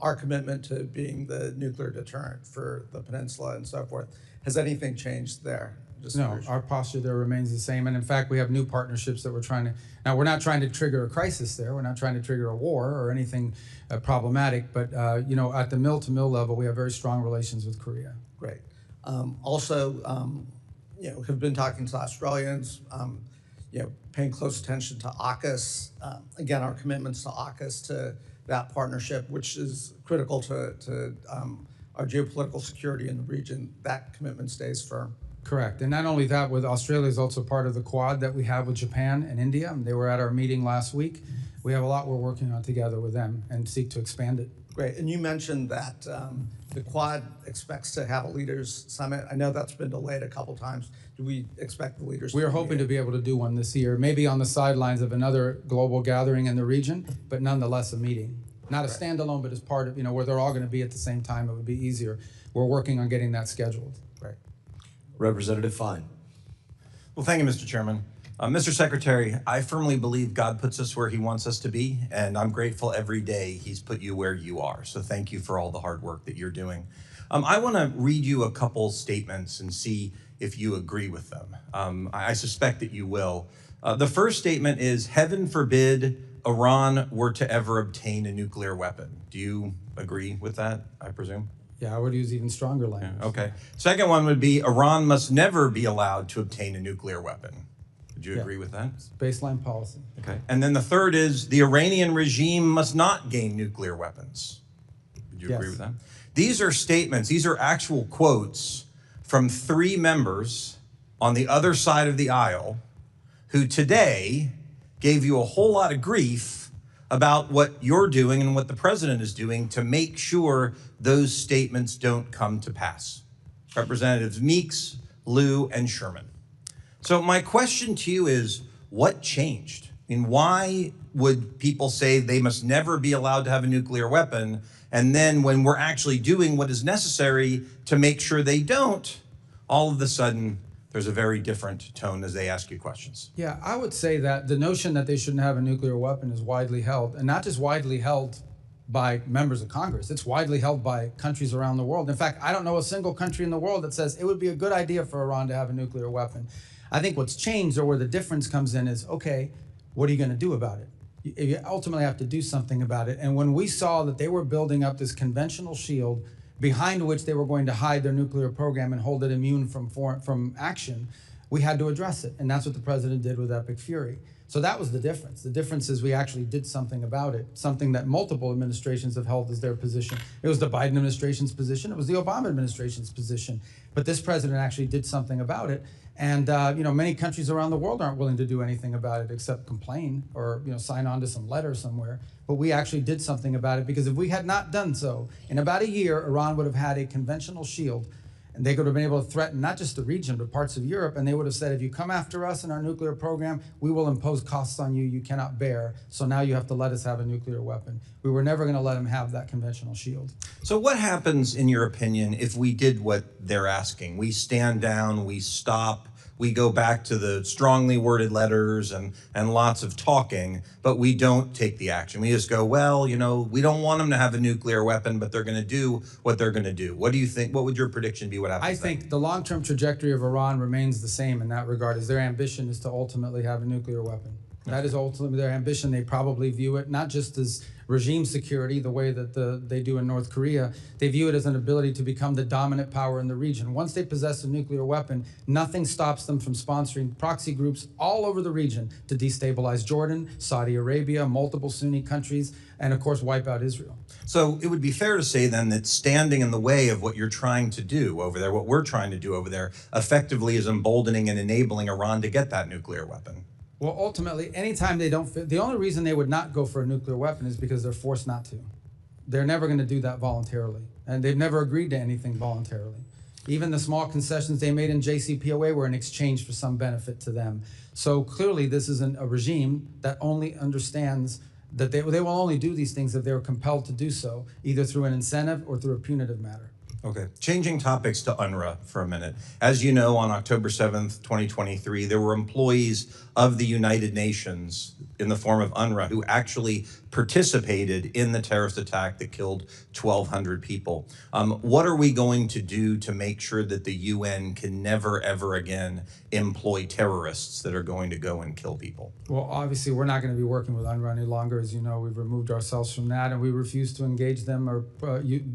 our commitment to being the nuclear deterrent for the peninsula and so forth. Has anything changed there? No, our posture there remains the same. And in fact, we have new partnerships that we're trying to, now we're not trying to trigger a crisis there. We're not trying to trigger a war or anything problematic, but at the mill-to-mill level, we have very strong relations with Korea. Great. Also, have been talking to Australians, paying close attention to AUKUS. Again, our commitments to AUKUS, to that partnership, which is critical to our geopolitical security in the region, that commitment stays firm. Correct. And not only that, with Australia is also part of the Quad that we have with Japan and India. They were at our meeting last week. We have a lot we're working on together with them and seek to expand it. Great. And you mentioned that the Quad expects to have a leaders summit. I know that's been delayed a couple times. Do we expect the leaders? We are hoping to be able to do one this year, maybe on the sidelines of another global gathering in the region, but nonetheless a meeting. Not a standalone, but as part of, where they're all going to be at the same time. It would be easier. We're working on getting that scheduled. Right. Representative Fine. Well, thank you, Mr. Chairman. Mr. Secretary, I firmly believe God puts us where he wants us to be, and I'm grateful every day he's put you where you are. So thank you for all the hard work that you're doing. I want to read you a couple statements and see if you agree with them. I suspect that you will. The first statement is, heaven forbid Iran were to ever obtain a nuclear weapon. Do you agree with that, I presume? Yeah, I would use even stronger language. Yeah, okay. Second one would be, Iran must never be allowed to obtain a nuclear weapon. Would you agree with that? It's baseline policy. Okay. And then the third is, the Iranian regime must not gain nuclear weapons. Would you agree with that? These are statements, these are actual quotes from 3 members on the other side of the aisle who today gave you a whole lot of grief about what you're doing and what the president is doing to make sure those statements don't come to pass. Representatives Meeks, Lieu, and Sherman. So my question to you is, what changed? I mean, why would people say they must never be allowed to have a nuclear weapon, and then when we're actually doing what is necessary to make sure they don't, all of a sudden, there's a very different tone as they ask you questions? Yeah, I would say that the notion that they shouldn't have a nuclear weapon is widely held, and not just widely held by members of Congress. It's widely held by countries around the world. In fact, I don't know a single country in the world that says it would be a good idea for Iran to have a nuclear weapon. I think what's changed, or where the difference comes in, is, okay, what are you going to do about it? You ultimately have to do something about it. And when we saw that they were building up this conventional shield behind which they were going to hide their nuclear program and hold it immune from action, we had to address it. And that's what the president did with Epic Fury. So that was the difference. The difference is we actually did something about it, something that multiple administrations have held as their position. It was the Biden administration's position. It was the Obama administration's position. But this president actually did something about it. And many countries around the world aren't willing to do anything about it except complain or sign on to some letter somewhere. But we actually did something about it, because if we had not done so, in about a year, Iran would have had a conventional shield, and they could have been able to threaten not just the region, but parts of Europe. And they would have said, if you come after us in our nuclear program, we will impose costs on you you cannot bear. So now you have to let us have a nuclear weapon. We were never going to let them have that conventional shield. So what happens, in your opinion, if we did what they're asking? We stand down, we stop, we go back to the strongly worded letters and lots of talking, but we don't take the action. We just go, well, we don't want them to have a nuclear weapon, but they're going to do what they're going to do. What do you think? What would your prediction be? What happens? I think the long-term trajectory of Iran remains the same in that regard, as their ambition is to ultimately have a nuclear weapon. That is ultimately their ambition. They probably view it not just as regime security, the way that they do in North Korea. They view it as an ability to become the dominant power in the region. Once they possess a nuclear weapon, nothing stops them from sponsoring proxy groups all over the region to destabilize Jordan, Saudi Arabia, multiple Sunni countries, and of course wipe out Israel. So it would be fair to say then that standing in the way of what you're trying to do over there, what we're trying to do over there, effectively is emboldening and enabling Iran to get that nuclear weapon. Well, ultimately, anytime they don't fit, the only reason they would not go for a nuclear weapon is because they're forced not to. They're never going to do that voluntarily. And they've never agreed to anything voluntarily. Even the small concessions they made in JCPOA were in exchange for some benefit to them. So clearly, this isn't a regime that only understands that they will only do these things if they were compelled to do so, either through an incentive or through a punitive matter. Okay, changing topics to UNRWA for a minute. As you know, on October 7th, 2023, there were employees of the United Nations in the form of UNRWA who actually participated in the terrorist attack that killed 1,200 people. What are we going to do to make sure that the UN can never, ever again employ terrorists that are going to go and kill people? Well, obviously, we're not going to be working with UNRWA any longer. As you know, we've removed ourselves from that, and we refuse to engage them or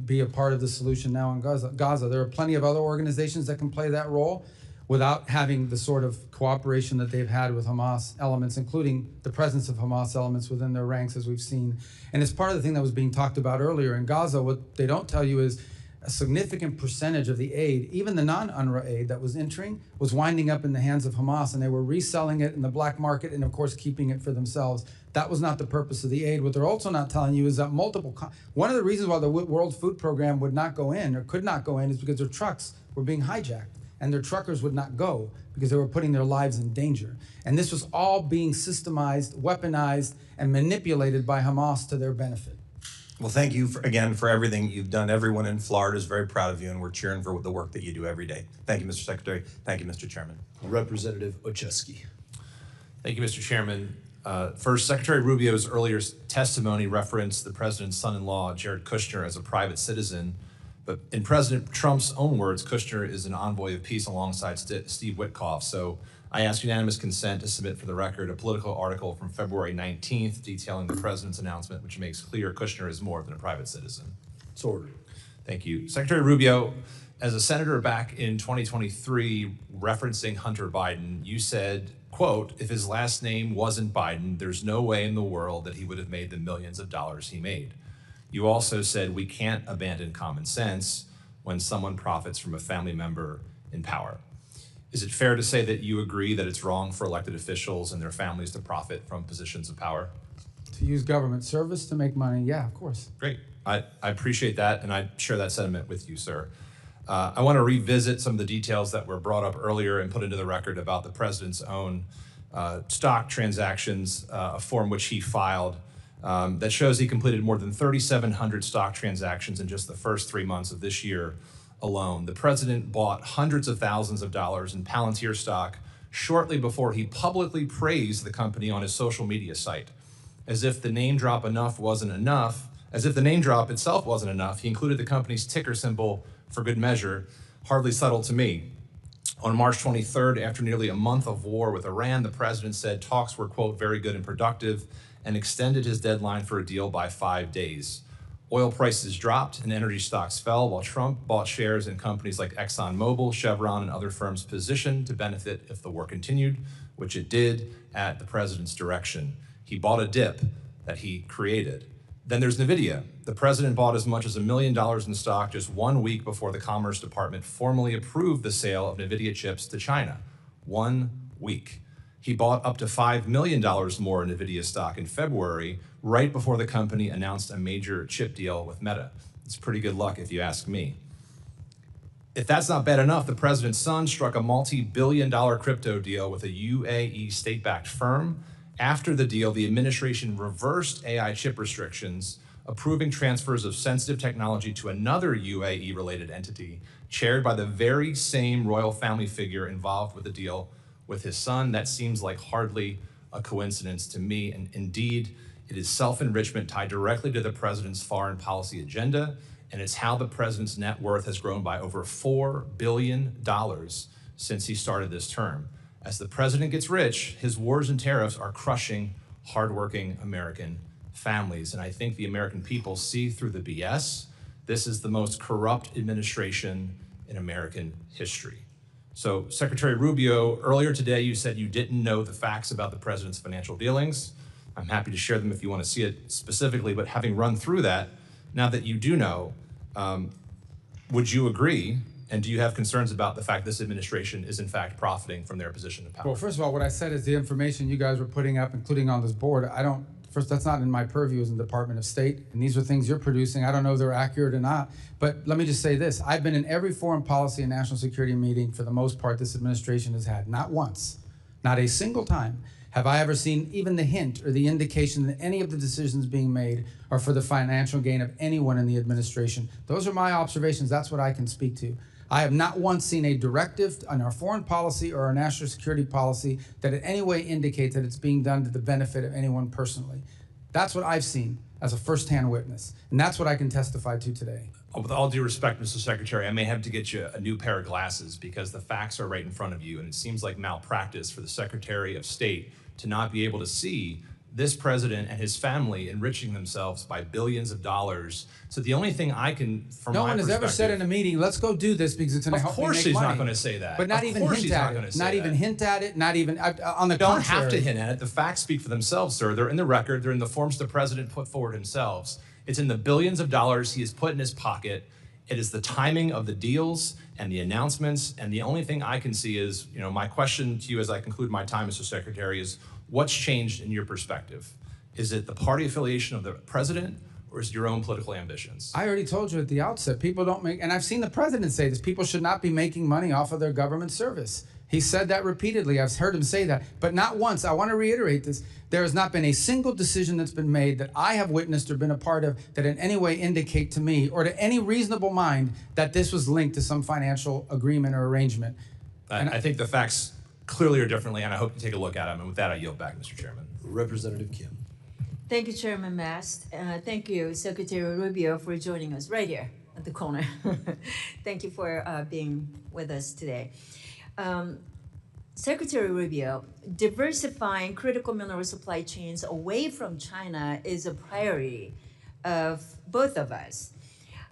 be a part of the solution now in Gaza. There are plenty of other organizations that can play that role without having the sort of cooperation that they've had with Hamas elements, including the presence of Hamas elements within their ranks, as we've seen. And it's part of the thing that was being talked about earlier in Gaza. What they don't tell you is a significant percentage of the aid, even the non-UNRWA aid that was entering, was winding up in the hands of Hamas, and they were reselling it in the black market and, of course, keeping it for themselves. That was not the purpose of the aid. What they're also not telling you is that one of the reasons why the World Food Program would not go in or could not go in is because their trucks were being hijacked and their truckers would not go because they were putting their lives in danger. And this was all being systemized, weaponized, and manipulated by Hamas to their benefit. Well, thank you again for everything you've done. Everyone in Florida is very proud of you, and we're cheering for the work that you do every day. Thank you, Mr. Secretary. Thank you, Mr. Chairman. Representative Ocheski. Thank you, Mr. Chairman. First, Secretary Rubio's earlier testimony referenced the president's son-in-law, Jared Kushner, as a private citizen. But in President Trump's own words, Kushner is an envoy of peace alongside Steve Witkoff. So I ask unanimous consent to submit for the record a political article from February 19th detailing the president's announcement, which makes clear Kushner is more than a private citizen. It's ordered. Thank you. Secretary Rubio, as a senator back in 2023, referencing Hunter Biden, you said, quote, if his last name wasn't Biden, there's no way in the world that he would have made the millions of dollars he made. You also said we can't abandon common sense when someone profits from a family member in power. Is it fair to say that you agree that it's wrong for elected officials and their families to profit from positions of power? To use government service to make money, yeah, of course. Great. I appreciate that, and I share that sentiment with you, sir. I want to revisit some of the details that were brought up earlier and put into the record about the president's own stock transactions, a form which he filed that shows he completed more than 3,700 stock transactions in just the first 3 months of this year alone. The president bought hundreds of thousands of dollars in Palantir stock shortly before he publicly praised the company on his social media site. As if the name drop itself wasn't enough, he included the company's ticker symbol for good measure, hardly subtle to me. On March 23rd, after nearly a month of war with Iran, the president said talks were, quote, very good and productive, and extended his deadline for a deal by 5 days. Oil prices dropped and energy stocks fell while Trump bought shares in companies like ExxonMobil, Chevron, and other firms positioned to benefit if the war continued, which it did at the president's direction. He bought a dip that he created. Then there's NVIDIA. The president bought as much as $1 million in stock just 1 week before the Commerce Department formally approved the sale of NVIDIA chips to China. 1 week. He bought up to $5 million more in NVIDIA stock in February, right before the company announced a major chip deal with Meta. It's pretty good luck if you ask me. If that's not bad enough, the president's son struck a multi-billion-dollar crypto deal with a UAE state-backed firm. After the deal, the administration reversed AI chip restrictions, approving transfers of sensitive technology to another UAE-related entity, chaired by the very same royal family figure involved with the deal with his son. That seems like hardly a coincidence to me, and indeed, it is self-enrichment tied directly to the president's foreign policy agenda, and it's how the president's net worth has grown by over $4 billion since he started this term. As the president gets rich, his wars and tariffs are crushing hardworking American families, and I think the American people see through the BS. This is the most corrupt administration in American history. So, Secretary Rubio, earlier today you said you didn't know the facts about the president's financial dealings. I'm happy to share them if you want to see it specifically, but having run through that, now that you do know, would you agree, and do you have concerns about the fact this administration is in fact profiting from their position of power? Well, first of all, what I said is the information you guys were putting up, including on this board, first, that's not in my purview as in the Department of State, and these are things you're producing. I don't know if they're accurate or not, but let me just say this. I've been in every foreign policy and national security meeting for the most part this administration has had. Not once, not a single time have I ever seen even the hint or the indication that any of the decisions being made are for the financial gain of anyone in the administration. Those are my observations. That's what I can speak to. I have not once seen a directive on our foreign policy or our national security policy that in any way indicates that it's being done to the benefit of anyone personally. That's what I've seen as a firsthand witness, and that's what I can testify to today. With all due respect, Mr. Secretary, I may have to get you a new pair of glasses because the facts are right in front of you, and it seems like malpractice for the Secretary of State to not be able to see this president and his family enriching themselves by billions of dollars. So the only thing I can, from no my one has ever said in a meeting, let's go do this because it's going to help me make money. Of course he's not going to say that. But not even hint at it. Not even hint at it. Not even, on the contrary. You don't have to hint at it. The facts speak for themselves, sir. They're in the record. They're in the forms the president put forward himself. It's in the billions of dollars he has put in his pocket. It is the timing of the deals and the announcements. And the only thing I can see is, my question to you as I conclude my time, Mr. Secretary, is what's changed in your perspective? Is it the party affiliation of the president, or is it your own political ambitions? I already told you at the outset, people don't make, and I've seen the president say this, people should not be making money off of their government service. He said that repeatedly. I've heard him say that, but not once. I want to reiterate this. There has not been a single decision that's been made that I have witnessed or been a part of that in any way indicate to me or to any reasonable mind that this was linked to some financial agreement or arrangement. I think the facts clearly are differently, and I hope you take a look at them. And with that, I yield back, Mr. Chairman. Representative Kim. Thank you, Chairman Mast. Thank you, Secretary Rubio, for joining us right here at the corner. Thank you for being with us today. Secretary Rubio, diversifying critical mineral supply chains away from China is a priority of both of us.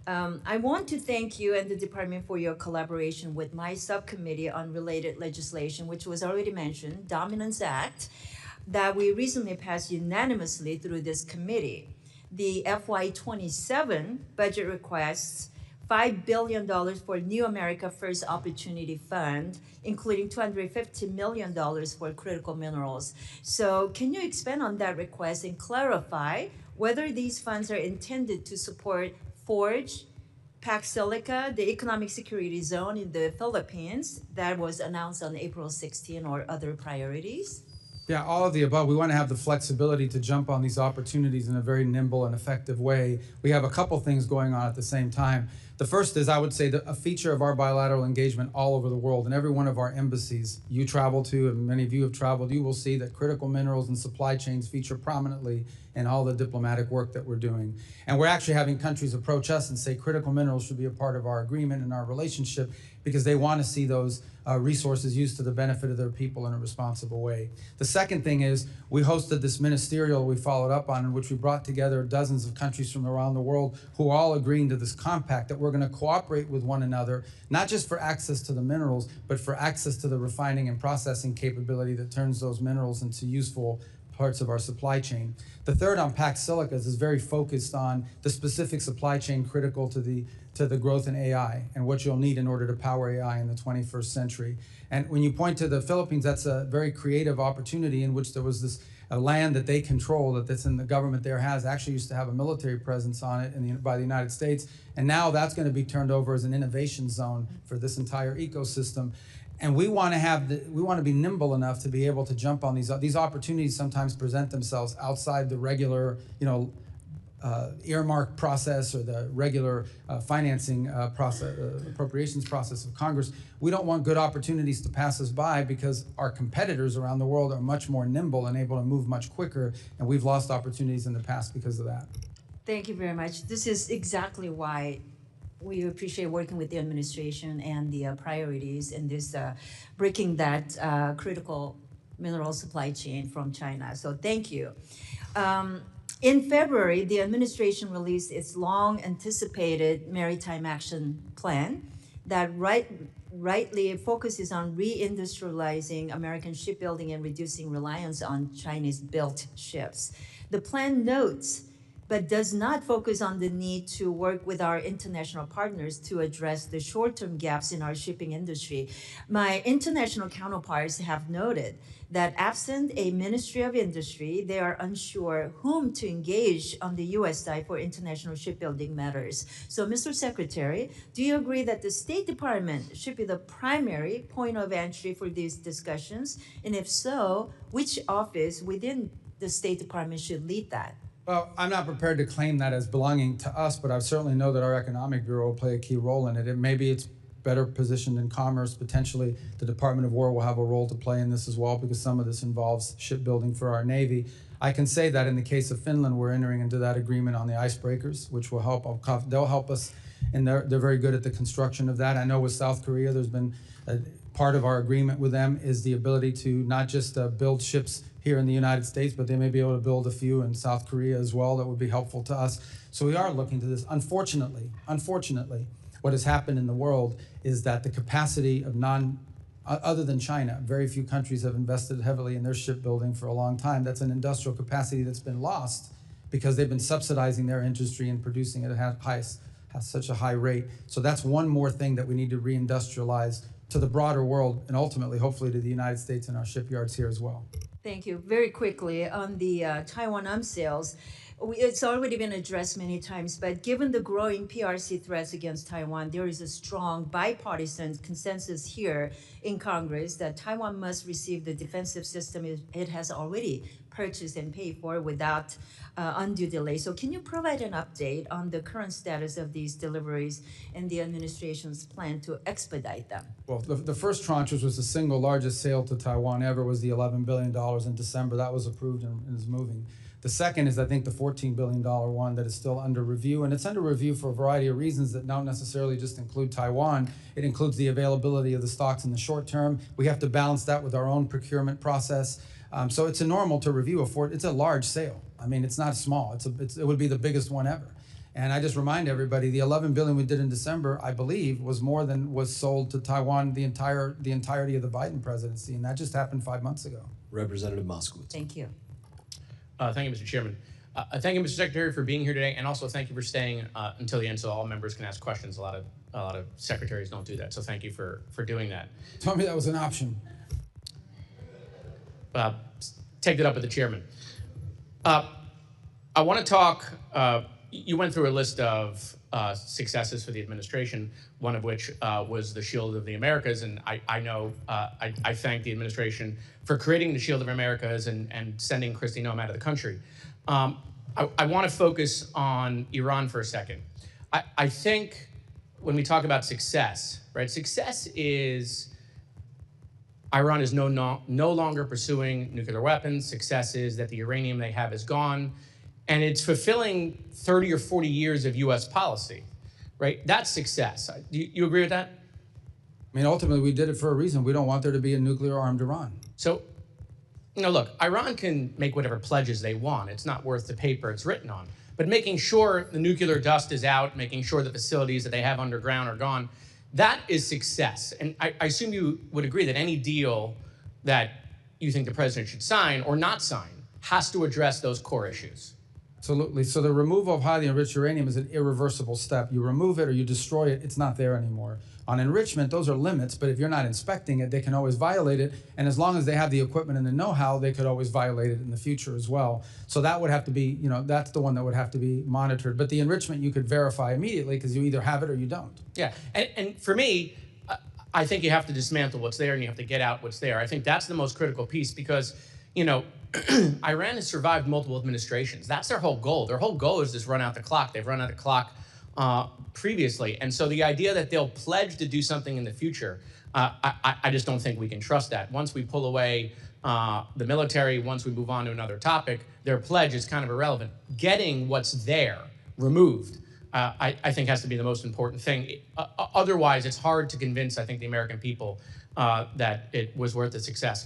I want to thank you and the department for your collaboration with my subcommittee on related legislation, which was already mentioned, Dominance Act, that we recently passed unanimously through this committee. The FY27 budget requests $5 billion for New America First Opportunity Fund, including $250 million for critical minerals. So can you expand on that request and clarify whether these funds are intended to support Forge, Pac Silica, the economic security zone in the Philippines that was announced on April 16, or other priorities? Yeah, all of the above. We want to have the flexibility to jump on these opportunities in a very nimble and effective way. We have a couple things going on at the same time. The first is, I would say, a feature of our bilateral engagement all over the world. In every one of our embassies you travel to, and many of you have traveled, you will see that critical minerals and supply chains feature prominently in all the diplomatic work that we're doing. And we're actually having countries approach us and say critical minerals should be a part of our agreement and our relationship because they want to see those resources used to the benefit of their people in a responsible way. The second thing is we hosted this ministerial we followed up on, in which we brought together dozens of countries from around the world who are all agreeing to this compact that we're going to cooperate with one another, not just for access to the minerals, but for access to the refining and processing capability that turns those minerals into useful parts of our supply chain. The third on Pac Silicas is very focused on the specific supply chain critical to the growth in AI and what you'll need in order to power AI in the 21st century. And when you point to the Philippines, that's a very creative opportunity in which there was this land that they control, that's in the government there has, actually used to have a military presence on it by the United States. And now that's going to be turned over as an innovation zone for this entire ecosystem. And we want to be nimble enough to be able to jump on these opportunities. Sometimes present themselves outside the regular, earmark process or the regular financing process, appropriations process of Congress. We don't want good opportunities to pass us by because our competitors around the world are much more nimble and able to move much quicker, and we've lost opportunities in the past because of that. Thank you very much. This is exactly why we appreciate working with the administration and the priorities in this breaking that critical mineral supply chain from China. So thank you. In February, the administration released its long-anticipated Maritime Action Plan that rightly focuses on reindustrializing American shipbuilding and reducing reliance on Chinese-built ships. The plan notes but does not focus on the need to work with our international partners to address the short-term gaps in our shipping industry. My international counterparts have noted that absent a Ministry of Industry, they are unsure whom to engage on the U.S. side for international shipbuilding matters. So, Mr. Secretary, do you agree that the State Department should be the primary point of entry for these discussions? And if so, which office within the State Department should lead that? Well, I'm not prepared to claim that as belonging to us, but I certainly know that our Economic Bureau will play a key role in it. Maybe it's better positioned in commerce. Potentially, the Department of War will have a role to play in this as well, because some of this involves shipbuilding for our Navy. I can say that in the case of Finland, we're entering into that agreement on the icebreakers, which will help. They'll help us, and they're very good at the construction of that. I know with South Korea, there's been part of our agreement with them is the ability to not just build ships here in the United States, but they may be able to build a few in South Korea as well that would be helpful to us. So we are looking to this. Unfortunately, what has happened in the world is that the capacity of other than China, very few countries have invested heavily in their shipbuilding for a long time. That's an industrial capacity that's been lost because they've been subsidizing their industry and producing it at such a high rate. So that's one more thing that we need to reindustrialize to the broader world and ultimately, hopefully, to the United States and our shipyards here as well. Thank you. Very quickly, on the Taiwan arms sales, it's already been addressed many times, but given the growing PRC threats against Taiwan, there is a strong bipartisan consensus here in Congress that Taiwan must receive the defensive system it has already purchased and paid for without undue delay. So can you provide an update on the current status of these deliveries and the administration's plan to expedite them? Well, the first tranche, which was the single largest sale to Taiwan ever, was the $11 billion in December. That was approved and is moving. The second is, I think, the $14 billion one that is still under review. And it's under review for a variety of reasons that don't necessarily just include Taiwan. It includes the availability of the stocks in the short term. We have to balance that with our own procurement process. So it's a normal to review it's a large sale. I mean, it's not small. It would be the biggest one ever. And I just remind everybody, the $11 billion we did in December, I believe, was more than was sold to Taiwan the entirety of the Biden presidency, and that just happened 5 months ago. Representative Moskowitz. Thank you. Thank you, Mr. Chairman. Thank you, Mr. Secretary, for being here today, and also thank you for staying until the end so all members can ask questions. A lot of secretaries don't do that, so thank you for doing that. Tell me that was an option. Take that up with the chairman. I want to talk. You went through a list of successes for the administration, one of which was the Shield of the Americas, and I know I thank the administration for creating the Shield of Americas and sending Kristi Noem out of the country. I want to focus on Iran for a second. I think when we talk about success, right? Success is Iran is no longer pursuing nuclear weapons. Success is that the uranium they have is gone. And it's fulfilling 30 or 40 years of U.S. policy, right? That's success. Do you agree with that? I mean, ultimately, we did it for a reason. We don't want there to be a nuclear-armed Iran. So, look, Iran can make whatever pledges they want. It's not worth the paper it's written on. But making sure the nuclear dust is out, making sure the facilities that they have underground are gone, that is success. And I assume you would agree that any deal that you think the president should sign or not sign has to address those core issues. Absolutely. So the removal of highly enriched uranium is an irreversible step. You remove it or you destroy it, it's not there anymore. On enrichment, those are limits, but if you're not inspecting it, they can always violate it. And as long as they have the equipment and the know-how, they could always violate it in the future as well. So that would have to be, that's the one that would have to be monitored. But the enrichment you could verify immediately because you either have it or you don't. Yeah, and for me, I think you have to dismantle what's there and you have to get out what's there. I think that's the most critical piece because, Iran has survived multiple administrations. That's their whole goal. Their whole goal is just run out the clock. They've run out of clock previously. And so the idea that they'll pledge to do something in the future, I just don't think we can trust that. Once we pull away the military, once we move on to another topic, their pledge is kind of irrelevant. Getting what's there removed, I think has to be the most important thing. Otherwise, it's hard to convince, I think, the American people that it was worth the success.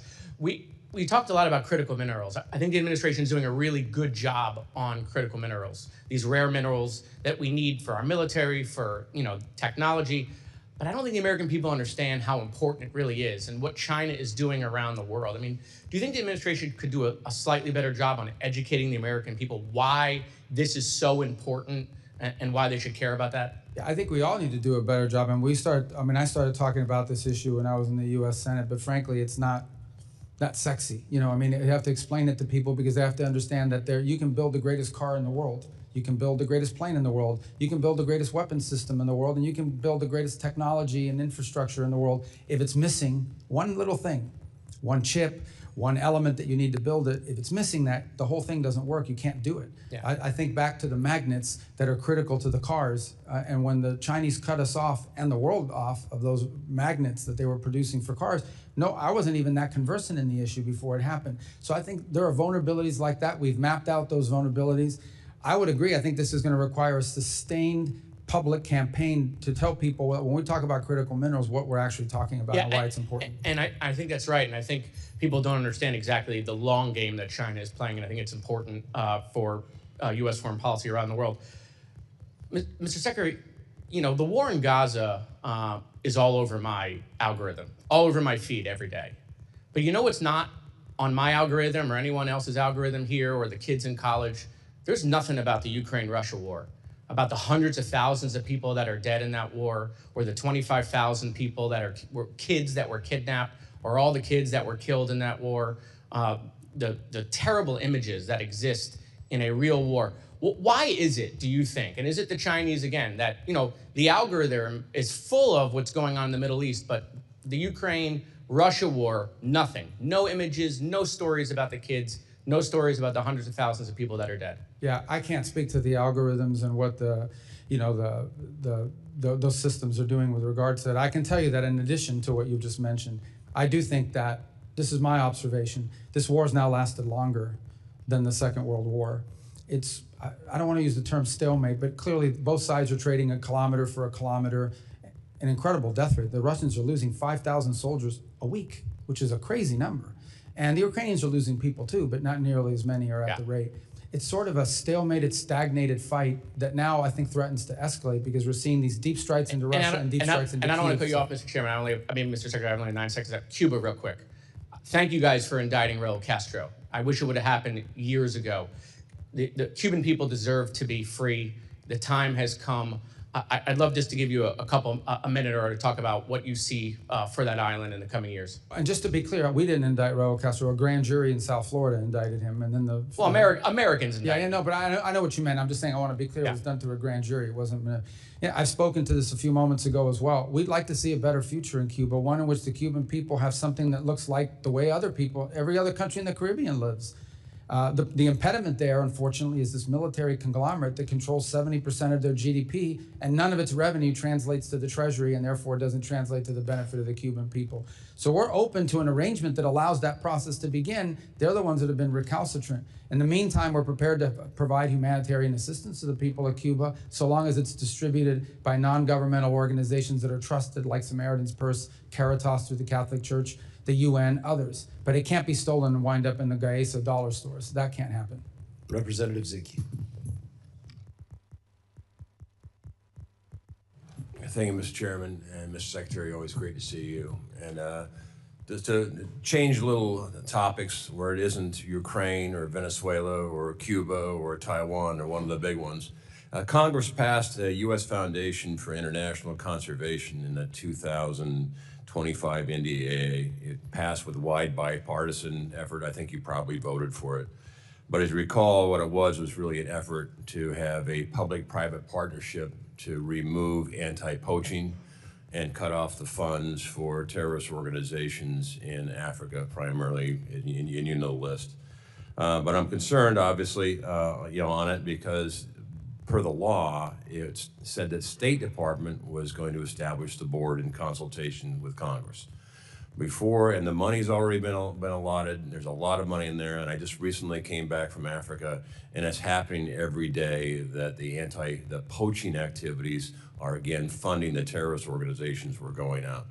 We talked a lot about critical minerals. I think the administration is doing a really good job on critical minerals, these rare minerals that we need for our military, for technology. But I don't think the American people understand how important it really is and what China is doing around the world. I mean, do you think the administration could do a slightly better job on educating the American people why this is so important and why they should care about that? Yeah, I think we all need to do a better job. And I started talking about this issue when I was in the U.S. Senate, but frankly, it's not sexy. You have to explain it to people because they have to understand that you can build the greatest car in the world. You can build the greatest plane in the world. You can build the greatest weapon system in the world, and you can build the greatest technology and infrastructure in the world. If it's missing one little thing, one chip, one element that you need to build it, if it's missing that, the whole thing doesn't work. You can't do it. Yeah. I think back to the magnets that are critical to the cars, and when the Chinese cut us off and the world off of those magnets that they were producing for cars, no, I wasn't even that conversant in the issue before it happened. So I think there are vulnerabilities like that. We've mapped out those vulnerabilities. I would agree. I think this is going to require a sustained public campaign to tell people when we talk about critical minerals, what we're actually talking about and why it's important. And I think that's right. And I think people don't understand exactly the long game that China is playing. And I think it's important for U.S. foreign policy around the world. Mr. Secretary, the war in Gaza is all over my algorithm, all over my feed every day. But what's not on my algorithm or anyone else's algorithm here or the kids in college? There's nothing about the Ukraine-Russia war. about the hundreds of thousands of people that are dead in that war, or the 25,000 people that were kids that were kidnapped, or all the kids that were killed in that war, the terrible images that exist in a real war. Why is it, do you think, and is it the Chinese again, that, you know, the algorithm is full of what's going on in the Middle East, but the Ukraine-Russia war, nothing. No images, no stories about the kids, no stories about the hundreds of thousands of people that are dead. Yeah, I can't speak to the algorithms and what those systems are doing with regard to that. I can tell you that in addition to what you've just mentioned, I do think that, this is my observation, this war has now lasted longer than the Second World War. I don't want to use the term stalemate, but clearly both sides are trading a kilometer for a kilometer, an incredible death rate. The Russians are losing 5,000 soldiers a week, which is a crazy number. And the Ukrainians are losing people too, but not nearly as many are at the rate. It's sort of a stalemated, stagnated fight that now I think threatens to escalate because we're seeing these deep strikes into Russia and deep strikes into Kyiv. And I don't want to cut you off, Mr. Chairman. Mr. Secretary, I have only 9 seconds left. Cuba, real quick. Thank you guys for indicting Raul Castro. I wish it would have happened years ago. The Cuban people deserve to be free. The time has come. I'd love just to give you a minute or to talk about what you see for that island in the coming years. And just to be clear, we didn't indict Raul Castro. A grand jury in South Florida indicted him, and then Americans indicted. Yeah, no, but I know what you meant. I'm just saying I want to be clear. It was done through a grand jury. It wasn't. I've spoken to this a few moments ago as well. We'd like to see a better future in Cuba, one in which the Cuban people have something that looks like the way every other country in the Caribbean lives. The impediment there, unfortunately, is this military conglomerate that controls 70% of their GDP, and none of its revenue translates to the Treasury, and therefore doesn't translate to the benefit of the Cuban people. So we're open to an arrangement that allows that process to begin. They're the ones that have been recalcitrant. In the meantime, we're prepared to provide humanitarian assistance to the people of Cuba, so long as it's distributed by non-governmental organizations that are trusted, like Samaritan's Purse, Caritas through the Catholic Church, the UN, others. But it can't be stolen and wind up in the Gaesa dollar stores. That can't happen. Representative Zinke. Thank you, Mr. Chairman, and Mr. Secretary, always great to see you. And just to change little topics where it isn't Ukraine or Venezuela or Cuba or Taiwan or one of the big ones, Congress passed a U.S. Foundation for International Conservation in the 2025 NDAA. It passed with wide bipartisan effort. I think you probably voted for it. But as you recall, what it was really an effort to have a public-private partnership to remove anti-poaching and cut off the funds for terrorist organizations in Africa, primarily, and you know the list. But I'm concerned, obviously, on it because per the law, it said that State Department was going to establish the board in consultation with Congress. And the money's already been allotted. There's a lot of money in there, and I just recently came back from Africa, and it's happening every day that the poaching activities are again funding the terrorist organizations who are going out.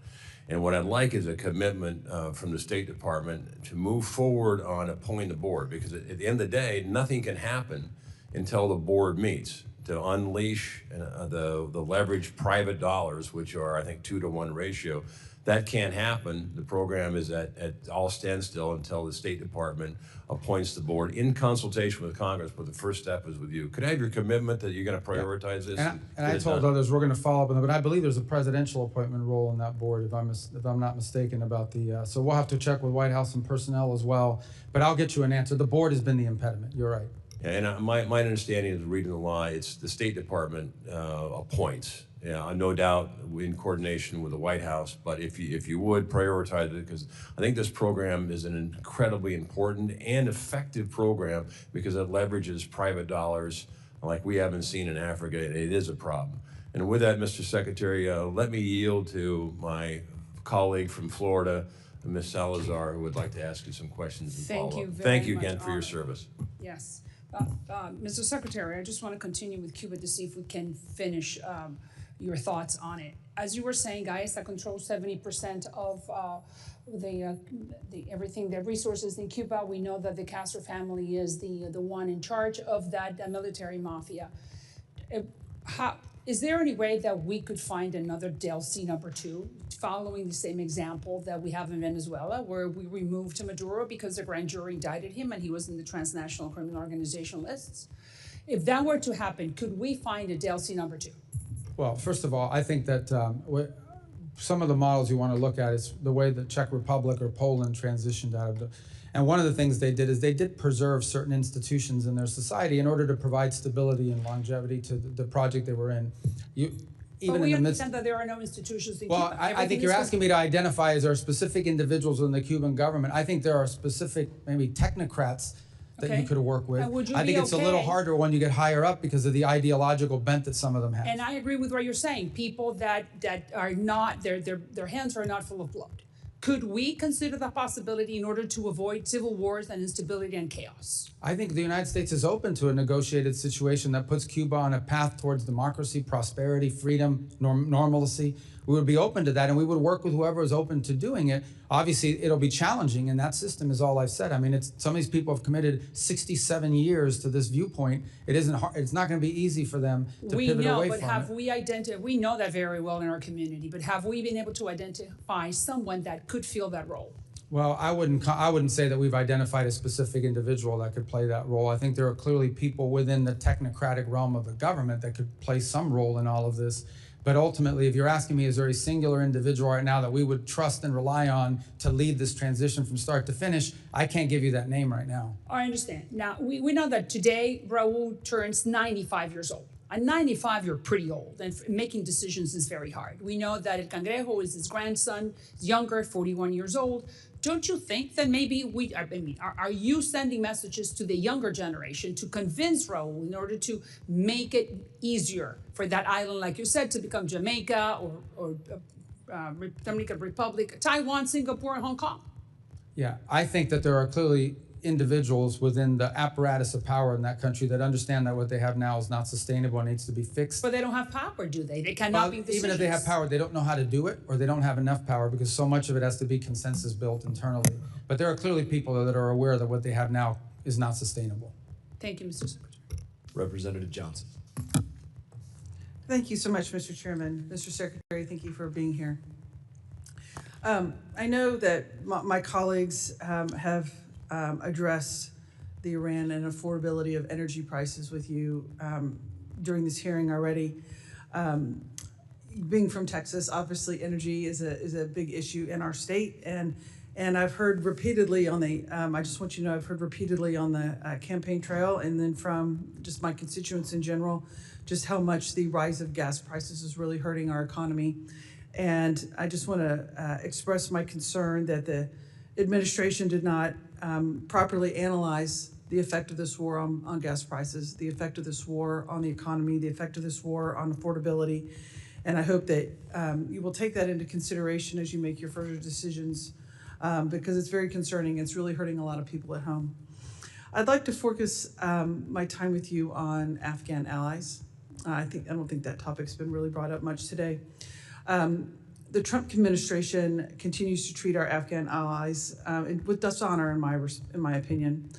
And what I'd like is a commitment from the State Department to move forward on appointing the board, because at the end of the day, nothing can happen until the board meets to unleash the leveraged private dollars, which are, I think, 2-to-1 ratio. That can't happen. The program is at all standstill until the State Department appoints the board in consultation with Congress, but the first step is with you. Could I have your commitment that you're going to prioritize this? And I told others we're going to follow up on that, but I believe there's a presidential appointment role in that board, if I'm not mistaken about so we'll have to check with White House and personnel as well, but I'll get you an answer. The board has been the impediment, you're right. Yeah, and my understanding is reading the law, it's the State Department appoints. Yeah, no doubt in coordination with the White House, but if you would prioritize it, because I think this program is an incredibly important and effective program because it leverages private dollars like we haven't seen in Africa, and it is a problem. And with that, Mr. Secretary, let me yield to my colleague from Florida, Ms. Salazar, who would like to ask you some questions and follow up. Thank you very much. Thank you again for your service. Yes. Mr. Secretary, I just want to continue with Cuba to see if we can finish your thoughts on it. As you were saying, Gaesa controls 70% of everything, the resources in Cuba. We know that the Castro family is the one in charge of that military mafia. Is there any way that we could find another DLC #2, following the same example that we have in Venezuela, where we removed Maduro because the grand jury indicted him and he was in the transnational criminal organization lists? If that were to happen, could we find a DLC number 2? Well, first of all, I think that some of the models you want to look at is the way the Czech Republic or Poland transitioned out of the. And one of the things they did is they did preserve certain institutions in their society in order to provide stability and longevity to the project they were in. But we understand that there are no institutions in Well, Cuba. I think you're asking me to identify, is there specific individuals in the Cuban government? I think there are specific, maybe technocrats that Okay. you could work with. And would you I think be it's a little okay- harder when you get higher up because of the ideological bent that some of them have. And I agree with what you're saying. People that are not, their hands are not full of blood. Could we consider the possibility in order to avoid civil wars and instability and chaos? I think the United States is open to a negotiated situation that puts Cuba on a path towards democracy, prosperity, freedom, normalcy. We would be open to that, and we would work with whoever is open to doing it. Obviously, it'll be challenging, and that system is all I've said. I mean, some of these people have committed 67 years to this viewpoint. It isn't hard, it's not going to be easy for them to pivot away But from have it. we know that very well in our community, but have we been able to identify someone that could fill that role? Well, I wouldn't say that we've identified a specific individual that could play that role. I think there are clearly people within the technocratic realm of the government that could play some role in all of this. But ultimately, if you're asking me, is there a singular individual right now that we would trust and rely on to lead this transition from start to finish? I can't give you that name right now. I understand. Now, we know that today Raul turns 95 years old. At 95, you're pretty old, and making decisions is very hard. We know that El Cangrejo is his grandson, younger, 41 years old. Don't you think that maybe are you sending messages to the younger generation to convince Raul in order to make it easier for that island, like you said, to become Jamaica or Dominican Republic, Taiwan, Singapore, and Hong Kong? Yeah, I think that there are clearly individuals within the apparatus of power in that country that understand that what they have now is not sustainable and needs to be fixed. But they don't have power, do they? They cannot make decisions. Even if they have power, they don't know how to do it, or they don't have enough power because so much of it has to be consensus built internally. But there are clearly people that are aware that what they have now is not sustainable. Thank you, Mr. Secretary. Representative Johnson. Thank you so much, Mr. Chairman. Mr. Secretary, thank you for being here. I know that my colleagues have addressed the Iran and affordability of energy prices with you during this hearing already. Being from Texas, obviously energy is a big issue in our state, and I've heard repeatedly on the I just want you to know I've heard repeatedly on the campaign trail, and then from just my constituents in general, just how much the rise of gas prices is really hurting our economy. And I just want to express my concern that the administration did not properly analyze the effect of this war on gas prices, the effect of this war on the economy, the effect of this war on affordability. And I hope that you will take that into consideration as you make your further decisions, because it's very concerning. It's really hurting a lot of people at home. I'd like to focus my time with you on Afghan allies. I don't think that topic's been really brought up much today. The Trump administration continues to treat our Afghan allies with dishonor, in my opinion.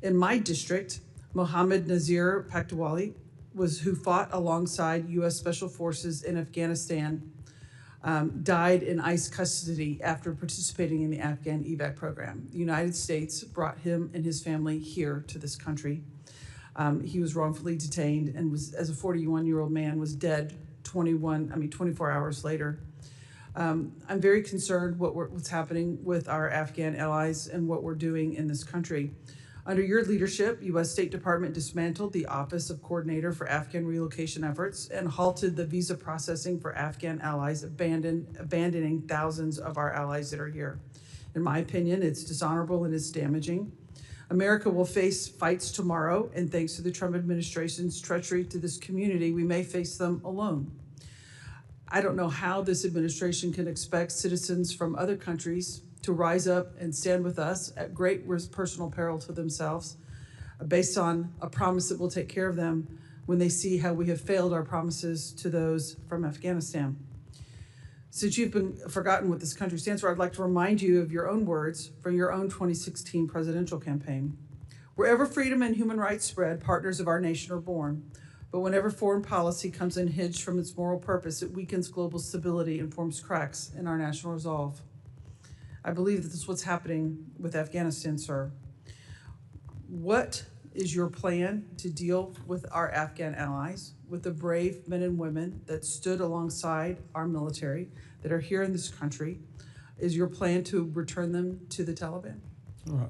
In my district, Mohammed Nazir Paktawali who fought alongside U.S. Special Forces in Afghanistan, died in ICE custody after participating in the Afghan evac program. The United States brought him and his family here to this country. He was wrongfully detained and was, as a 41-year-old man, was dead 24 hours later. I'm very concerned what's happening with our Afghan allies and what we're doing in this country. Under your leadership, U.S. State Department dismantled the Office of Coordinator for Afghan Relocation Efforts and halted the visa processing for Afghan allies, abandoning thousands of our allies that are here. In my opinion, it's dishonorable and it's damaging. America will face fights tomorrow, and thanks to the Trump administration's treachery to this community, we may face them alone. I don't know how this administration can expect citizens from other countries to rise up and stand with us at great personal peril to themselves, based on a promise that will take care of them when they see how we have failed our promises to those from Afghanistan. Since you've been forgotten what this country stands for, I'd like to remind you of your own words from your own 2016 presidential campaign. Wherever freedom and human rights spread, partners of our nation are born. But whenever foreign policy comes unhinged from its moral purpose, it weakens global stability and forms cracks in our national resolve. I believe that this is what's happening with Afghanistan, sir. What is your plan to deal with our Afghan allies, with the brave men and women that stood alongside our military, that are here in this country? Is your plan to return them to the Taliban?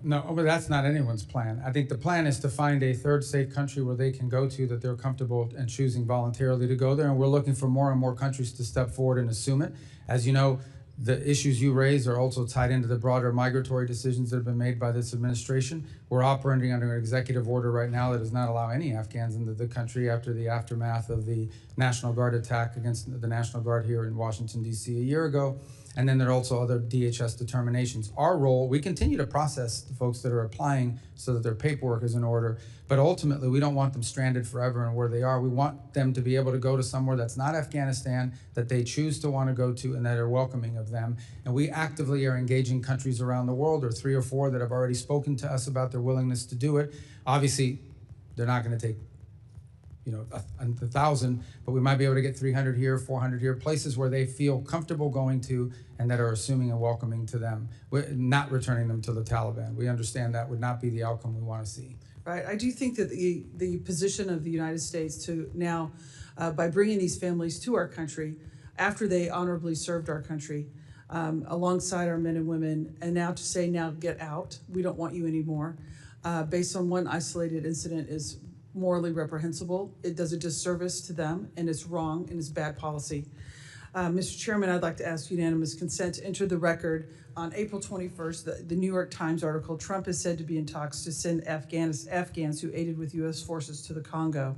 No, but that's not anyone's plan. I think the plan is to find a third state country where they can go to that they're comfortable and choosing voluntarily to go there. And we're looking for more and more countries to step forward and assume it. As you know, the issues you raise are also tied into the broader migratory decisions that have been made by this administration. We're operating under an executive order right now that does not allow any Afghans into the country after the aftermath of the National Guard attack against the National Guard here in Washington, D.C. a year ago. And then there are also other DHS determinations. Our role, we continue to process the folks that are applying so that their paperwork is in order, but ultimately we don't want them stranded forever and where they are. We want them to be able to go to somewhere that's not Afghanistan, that they choose to want to go to and that are welcoming of them. And we actively are engaging countries around the world. There are 3 or 4 that have already spoken to us about their willingness to do it. Obviously, they're not going to take 1,000, but we might be able to get 300 here, 400 here, places where they feel comfortable going to and that are assuming and welcoming to them. We're not returning them to the Taliban. We understand that would not be the outcome we want to see. Right. I do think that the position of the United States to now, by bringing these families to our country after they honorably served our country, alongside our men and women, and now to say, now get out, we don't want you anymore, based on one isolated incident is morally reprehensible. It does a disservice to them, and it's wrong, and it's bad policy. Mr. Chairman, I'd like to ask unanimous consent to enter the record on April 21st, the New York Times article, Trump is said to be in talks to send Afghans who aided with U.S. forces to the Congo.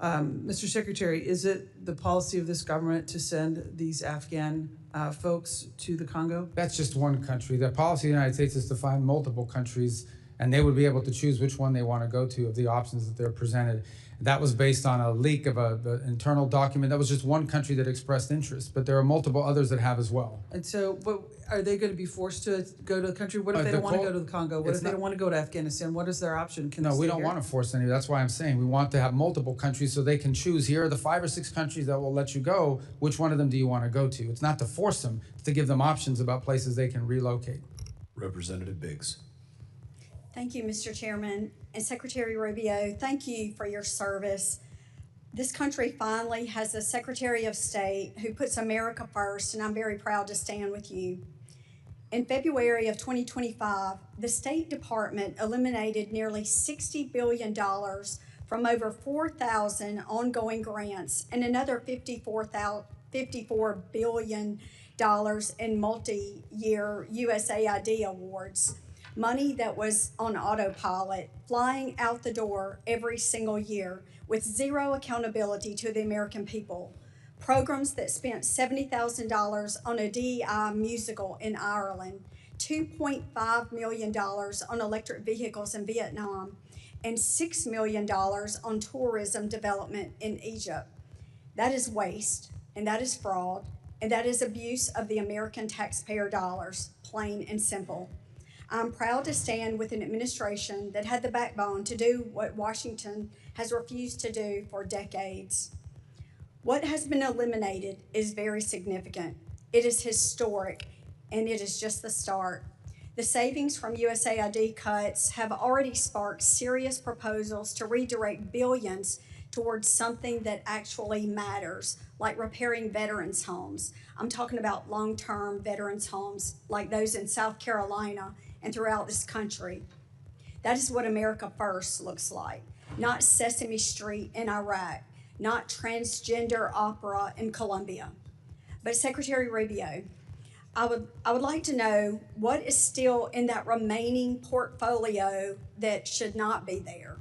Mr. Secretary, is it the policy of this government to send these Afghan folks to the Congo? That's just one country. The policy of the United States is to find multiple countries, and they would be able to choose which one they want to go to of the options that they're presented. That was based on a leak of an internal document. That was just one country that expressed interest, but there are multiple others that have as well. And so, but are they going to be forced to go to the country? What if they don't want to go to the Congo? What if they don't want to go to Afghanistan? What is their option? No, we don't want to force any. That's why I'm saying we want to have multiple countries so they can choose. Here are the 5 or 6 countries that will let you go. Which one of them do you want to go to? It's not to force them, it's to give them options about places they can relocate. Representative Biggs. Thank you, Mr. Chairman. And Secretary Rubio, thank you for your service. This country finally has a Secretary of State who puts America first, and I'm very proud to stand with you. In February of 2025, the State Department eliminated nearly $60 billion from over 4,000 ongoing grants and another $54 billion in multi-year USAID awards. Money that was on autopilot, flying out the door every single year with zero accountability to the American people. Programs that spent $70,000 on a DEI musical in Ireland, $2.5 million on electric vehicles in Vietnam, and $6 million on tourism development in Egypt. That is waste, and that is fraud, and that is abuse of the American taxpayer dollars, plain and simple. I'm proud to stand with an administration that had the backbone to do what Washington has refused to do for decades. What has been eliminated is very significant. It is historic, and it is just the start. The savings from USAID cuts have already sparked serious proposals to redirect billions towards something that actually matters, like repairing veterans' homes. I'm talking about long-term veterans' homes like those in South Carolina and throughout this country. That is what America First looks like, not Sesame Street in Iraq, not transgender opera in Colombia. But Secretary Rubio, I would like to know what is still in that remaining portfolio that should not be there.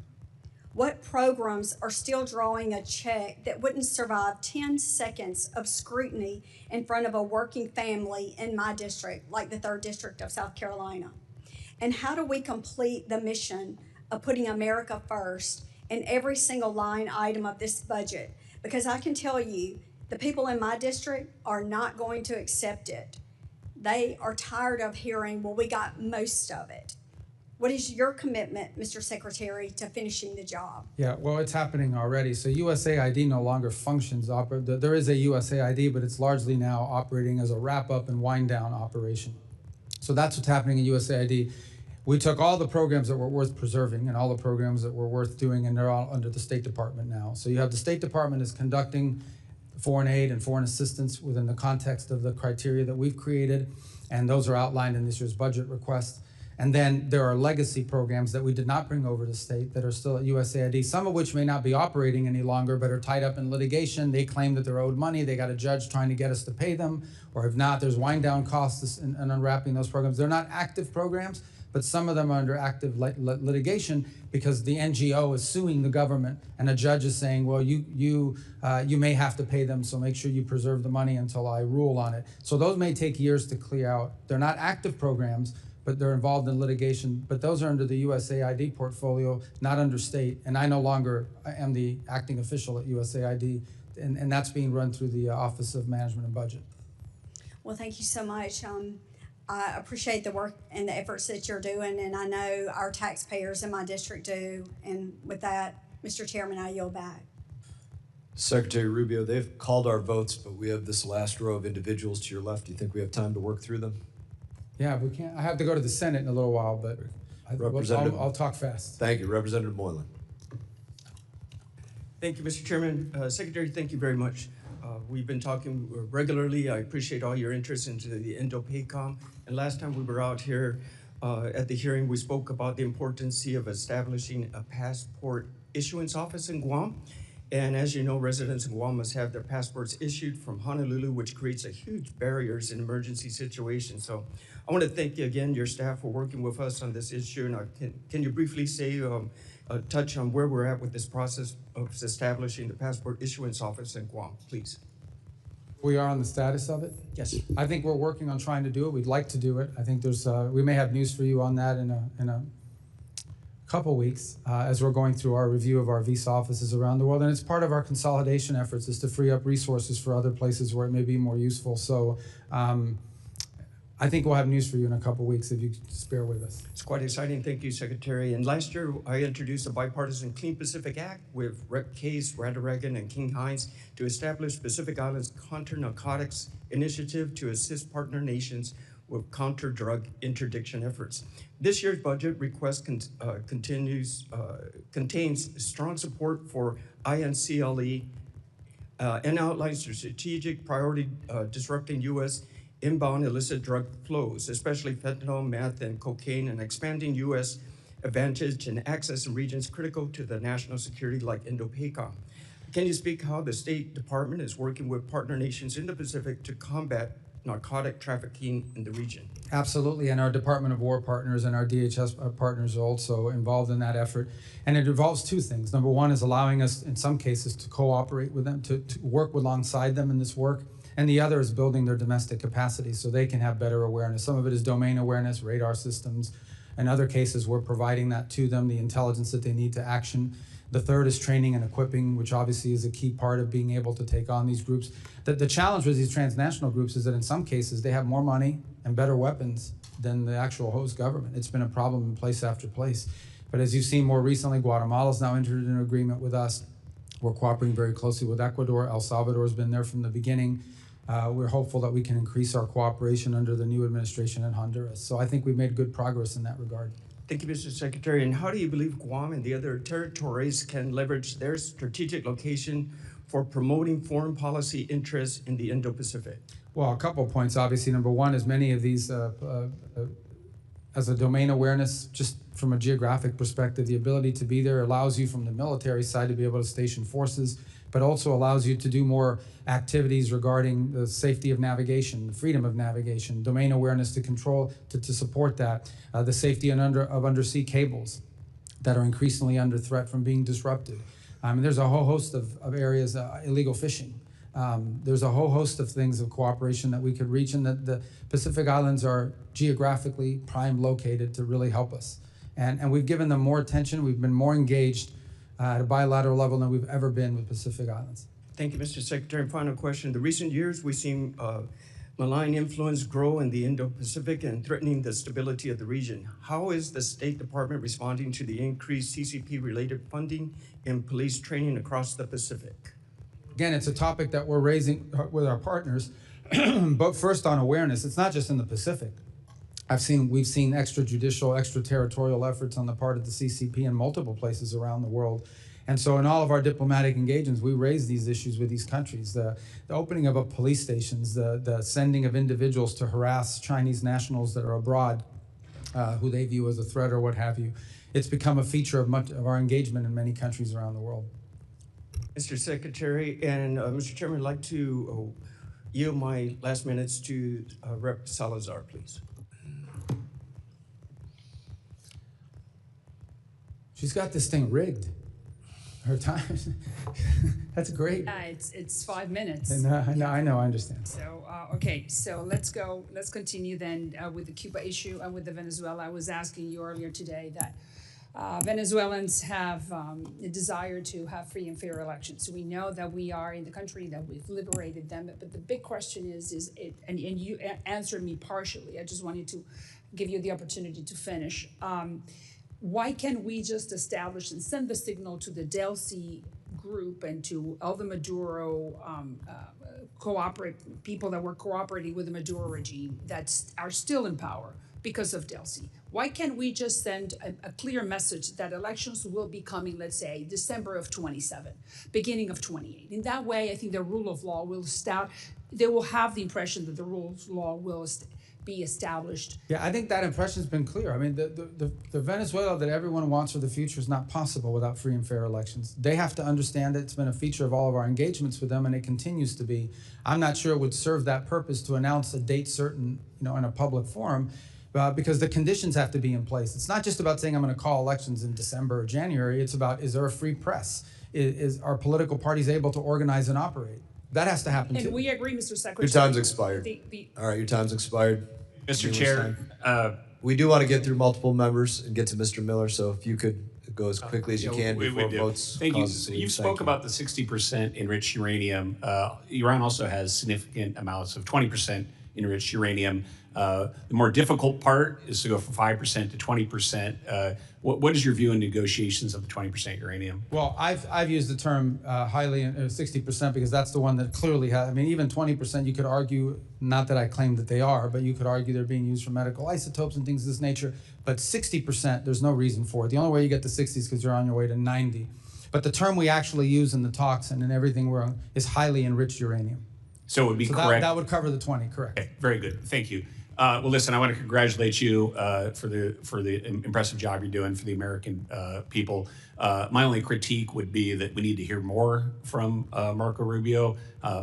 What programs are still drawing a check that wouldn't survive 10 seconds of scrutiny in front of a working family in my district, like the 3rd District of South Carolina? And how do we complete the mission of putting America first in every single line item of this budget? Because I can tell you, the people in my district are not going to accept it. They are tired of hearing, well, we got most of it. What is your commitment, Mr. Secretary, to finishing the job? Yeah, well, it's happening already. So USAID no longer functions. There is a USAID, but it's largely now operating as a wrap-up and wind-down operation. So that's what's happening in USAID. We took all the programs that were worth preserving and all the programs that were worth doing, and they're all under the State Department now. So you have the State Department is conducting foreign aid and foreign assistance within the context of the criteria that we've created, and those are outlined in this year's budget request. And then there are legacy programs that we did not bring over to state that are still at USAID, some of which may not be operating any longer, but are tied up in litigation. They claim that they're owed money. They got a judge trying to get us to pay them, or if not, there's wind down costs in unwrapping those programs. They're not active programs, but some of them are under active litigation because the NGO is suing the government, and a judge is saying, well, you may have to pay them, so make sure you preserve the money until I rule on it. So those may take years to clear out. They're not active programs, but they're involved in litigation. But those are under the USAID portfolio, not under state. And I no longer am the acting official at USAID, and that's being run through the Office of Management and Budget. Well, thank you so much. I appreciate the work and the efforts that you're doing, and I know our taxpayers in my district do. And with that, Mr. Chairman, I yield back. Secretary Rubio, they've called our votes, but we have this last row of individuals to your left. Do you think we have time to work through them? Yeah, we can't. I have to go to the Senate in a little while, but I'll talk fast. Thank you. Representative Moylan. Thank you, Mr. Chairman. Secretary, thank you very much. We've been talking regularly. I appreciate all your interest into the Indo-PACOM. And last time we were out here at the hearing, we spoke about the importance of establishing a passport issuance office in Guam. And as you know, residents in Guam must have their passports issued from Honolulu, which creates a huge barriers in emergency situations. So I want to thank you again, your staff, for working with us on this issue. And can you briefly say, touch on where we're at with this process of establishing the passport issuance office in Guam, please? We are on the status of it? Yes. I think we're working on trying to do it. We'd like to do it. I think there's, we may have news for you on that in a couple weeks as we're going through our review of our visa offices around the world. And it's part of our consolidation efforts is to free up resources for other places where it may be more useful. So I think we'll have news for you in a couple weeks if you just bear with us. It's quite exciting. Thank you, Secretary. And last year, I introduced a bipartisan Clean Pacific Act with Rep. Case, Radaragan, and King Hines to establish Pacific Islands Counter-Narcotics Initiative to assist partner nations with counter-drug interdiction efforts. This year's budget request contains strong support for INCLE and outlines the strategic priority disrupting U.S. inbound illicit drug flows, especially fentanyl, meth, and cocaine, and expanding U.S. advantage and access in regions critical to the national security like Indo-PACOM. Can you speak how the State Department is working with partner nations in the Pacific to combat narcotic trafficking in the region? Absolutely, and our Department of War partners and our DHS partners are also involved in that effort. And it involves two things. Number one is allowing us, in some cases, to cooperate with them, to work alongside them in this work. And the other is building their domestic capacity so they can have better awareness. Some of it is domain awareness, radar systems. In other cases, we're providing that to them, the intelligence that they need to action. The third is training and equipping, which obviously is a key part of being able to take on these groups. The challenge with these transnational groups is that in some cases, they have more money and better weapons than the actual host government. It's been a problem in place after place. But as you've seen more recently, Guatemala's now entered an agreement with us. We're cooperating very closely with Ecuador. El Salvador has been there from the beginning. We're hopeful that we can increase our cooperation under the new administration in Honduras. So I think we've made good progress in that regard. Thank you, Mr. Secretary. And how do you believe Guam and the other territories can leverage their strategic location for promoting foreign policy interests in the Indo-Pacific? Well, a couple of points. Obviously, number one is many of these, as a domain awareness, just from a geographic perspective, the ability to be there allows you from the military side to be able to station forces, but also allows you to do more activities regarding the safety of navigation, the freedom of navigation, domain awareness to control, to support that, the safety of undersea cables that are increasingly under threat from being disrupted. There's a whole host of areas, illegal fishing. There's a whole host of things of cooperation that we could reach, and that the Pacific Islands are geographically prime located to really help us. And we've given them more attention. We've been more engaged at a bilateral level than we've ever been with Pacific Islands. Thank you, Mr. Secretary. And final question. In the recent years, we've seen malign influence grow in the Indo-Pacific and threatening the stability of the region. How is the State Department responding to the increased CCP-related funding and police training across the Pacific? Again, it's a topic that we're raising with our partners, but first on awareness. It's not just in the Pacific. We've seen extrajudicial, extraterritorial efforts on the part of the CCP in multiple places around the world. And so in all of our diplomatic engagements, we raise these issues with these countries. The opening of police stations, the sending of individuals to harass Chinese nationals that are abroad, who they view as a threat or what have you. It's become a feature of much of our engagement in many countries around the world. Mr. Secretary, and Mr. Chairman, I'd like to yield my last minutes to Rep. Salazar, please. She's got this thing rigged. Her time, that's great. It's 5 minutes. And, I know, I understand. So, okay, so let's continue then with the Cuba issue and with the Venezuela. I was asking you earlier today that Venezuelans have a desire to have free and fair elections. So we know that we are in the country, that we've liberated them, but the big question is and you answered me partially. I just wanted to give you the opportunity to finish. Why can't we just establish and send the signal to the Delcy group and to all the Maduro people that were cooperating with the Maduro regime that are still in power because of Delcy? Why can't we just send a clear message that elections will be coming, let's say, December of 27, beginning of 28? In that way, I think the rule of law will start. They will have the impression that the rule of law will be established. Yeah, I think that impression's been clear. I mean, the Venezuela that everyone wants for the future is not possible without free and fair elections. They have to understand it. It's been a feature of all of our engagements with them, and it continues to be. I'm not sure it would serve that purpose to announce a date certain, in a public forum, because the conditions have to be in place. It's not just about saying I'm going to call elections in December or January. It's about, is there a free press? Are political parties able to organize and operate? That has to happen too. And we agree, Mr. Secretary. Your time's expired. All right, your time's expired. Mr. Chair, we do want to get through multiple members and get to Mr. Miller, so if you could go as quickly as you can before votes. Thank you. cause us to leave. You spoke about the 60% enriched uranium. Iran also has significant amounts of 20% enriched uranium. The more difficult part is to go from 5% to 20%. What is your view in negotiations of the 20% uranium? Well, I've used the term highly 60% because that's the one that clearly has. I mean, even 20%, you could argue, not that I claim that they are, but you could argue they're being used for medical isotopes and things of this nature. But 60%, there's no reason for it. The only way you get to 60 is because you're on your way to 90. But the term we actually use in the talks and in everything is highly enriched uranium. So it would be correct. That would cover the 20, correct? Okay, very good. Thank you. Well, listen, I want to congratulate you for the impressive job you're doing for the American people. My only critique would be that we need to hear more from Marco Rubio.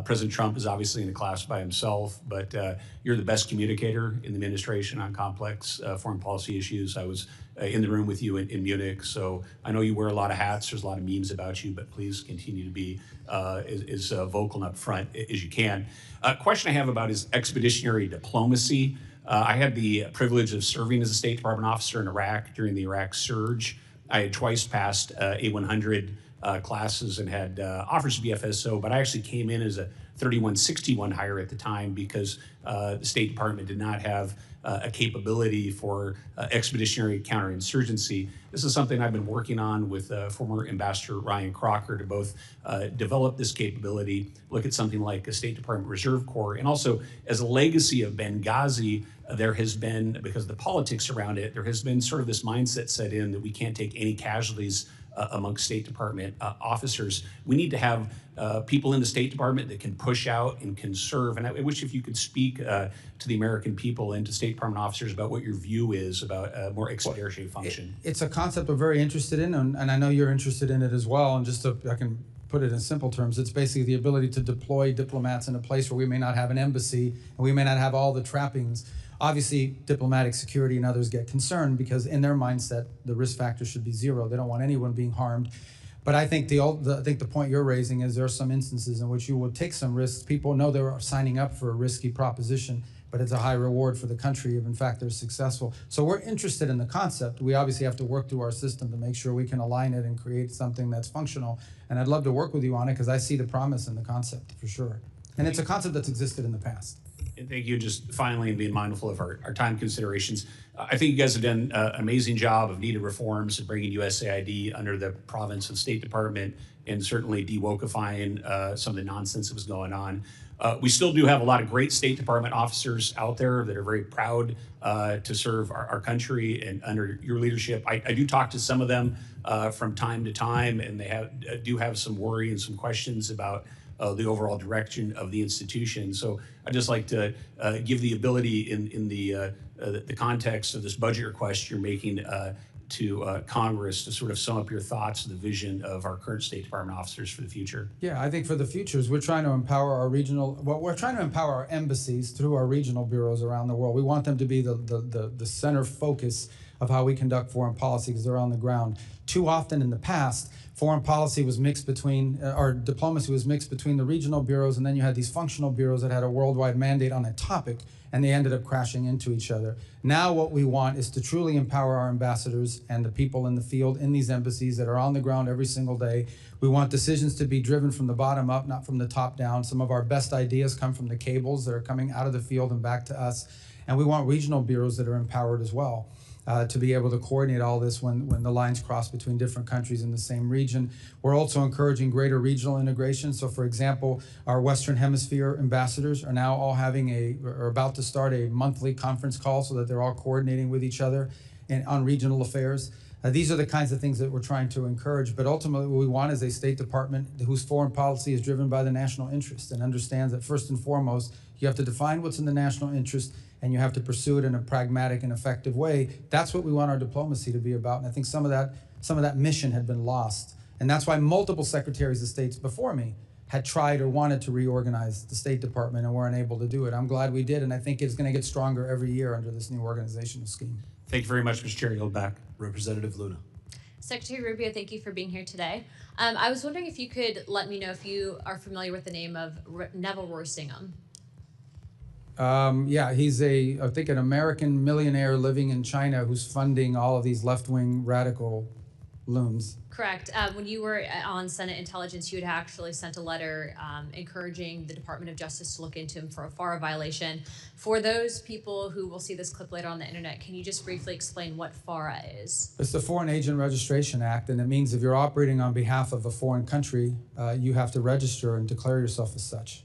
President Trump is obviously in a class by himself, but you're the best communicator in the administration on complex foreign policy issues. I was in the room with you in Munich, so I know you wear a lot of hats. There's a lot of memes about you, but please continue to be as vocal and upfront as you can. Question I have about is expeditionary diplomacy. I had the privilege of serving as a State Department officer in Iraq during the Iraq surge. I had twice passed A100 classes and had offers to be FSO, but I actually came in as a 3161 hire at the time because the State Department did not have a capability for expeditionary counterinsurgency. This is something I've been working on with former Ambassador Ryan Crocker to both develop this capability, look at something like a State Department Reserve Corps, and also as a legacy of Benghazi, there has been, because of the politics around it, there has been sort of this mindset set in that we can't take any casualties amongst State Department officers. We need to have people in the State Department that can push out and can serve. And I wish if you could speak to the American people and to State Department officers about what your view is about a more expeditionary function. It's a concept we're very interested in, and I know you're interested in it as well. And just I can put it in simple terms, it's basically the ability to deploy diplomats in a place where we may not have an embassy and we may not have all the trappings. Obviously, diplomatic security and others get concerned because in their mindset, the risk factor should be zero. They don't want anyone being harmed. But I think the point you're raising is there are some instances in which you will take some risks. People know they're signing up for a risky proposition, but it's a high reward for the country if in fact they're successful. So we're interested in the concept. We obviously have to work through our system to make sure we can align it and create something that's functional. And I'd love to work with you on it because I see the promise in the concept for sure. And it's a concept that's existed in the past. And thank you, just finally, and being mindful of our time considerations. I think you guys have done an amazing job of needed reforms and bringing USAID under the province of State Department and certainly de-wokifying some of the nonsense that was going on. We still do have a lot of great State Department officers out there that are very proud to serve our country, and under your leadership, I do talk to some of them from time to time, and they do have some worry and some questions about the overall direction of the institution. So I'd just like to give the ability in the context of this budget request you're making to Congress to sort of sum up your thoughts, the vision of our current State Department officers for the future. Yeah, I think for the future is we're trying to empower our we're trying to empower our embassies through our regional bureaus around the world. We want them to be the center focus of how we conduct foreign policy because they're on the ground. Too often in the past, foreign policy was mixed between, or diplomacy was mixed between the regional bureaus, and then you had these functional bureaus that had a worldwide mandate on a topic, and they ended up crashing into each other. Now what we want is to truly empower our ambassadors and the people in the field in these embassies that are on the ground every single day. We want decisions to be driven from the bottom up, not from the top down. Some of our best ideas come from the cables that are coming out of the field and back to us. And we want regional bureaus that are empowered as well. To be able to coordinate all this when the lines cross between different countries in the same region. We're also encouraging greater regional integration. So for example, our Western Hemisphere ambassadors are now all are about to start a monthly conference call so that they're all coordinating with each other on regional affairs. These are the kinds of things that we're trying to encourage, but ultimately what we want is a State Department whose foreign policy is driven by the national interest and understands that first and foremost, you have to define what's in the national interest and you have to pursue it in a pragmatic and effective way. That's what we want our diplomacy to be about. And I think some of that mission had been lost. And that's why multiple secretaries of states before me had tried or wanted to reorganize the State Department and weren't able to do it. I'm glad we did, and I think it's going to get stronger every year under this new organizational scheme. Thank you very much, Mr. Chair. Yield back. Representative Luna. Secretary Rubio, thank you for being here today. I was wondering if you could let me know if you are familiar with the name of Neville Rosingham. Yeah, he's I think an American millionaire living in China who's funding all of these left-wing radical loons. Correct. When you were on Senate Intelligence, you had actually sent a letter encouraging the Department of Justice to look into him for a FARA violation. For those people who will see this clip later on the internet, can you just briefly explain what FARA is? It's the Foreign Agent Registration Act, and it means if you're operating on behalf of a foreign country, you have to register and declare yourself as such.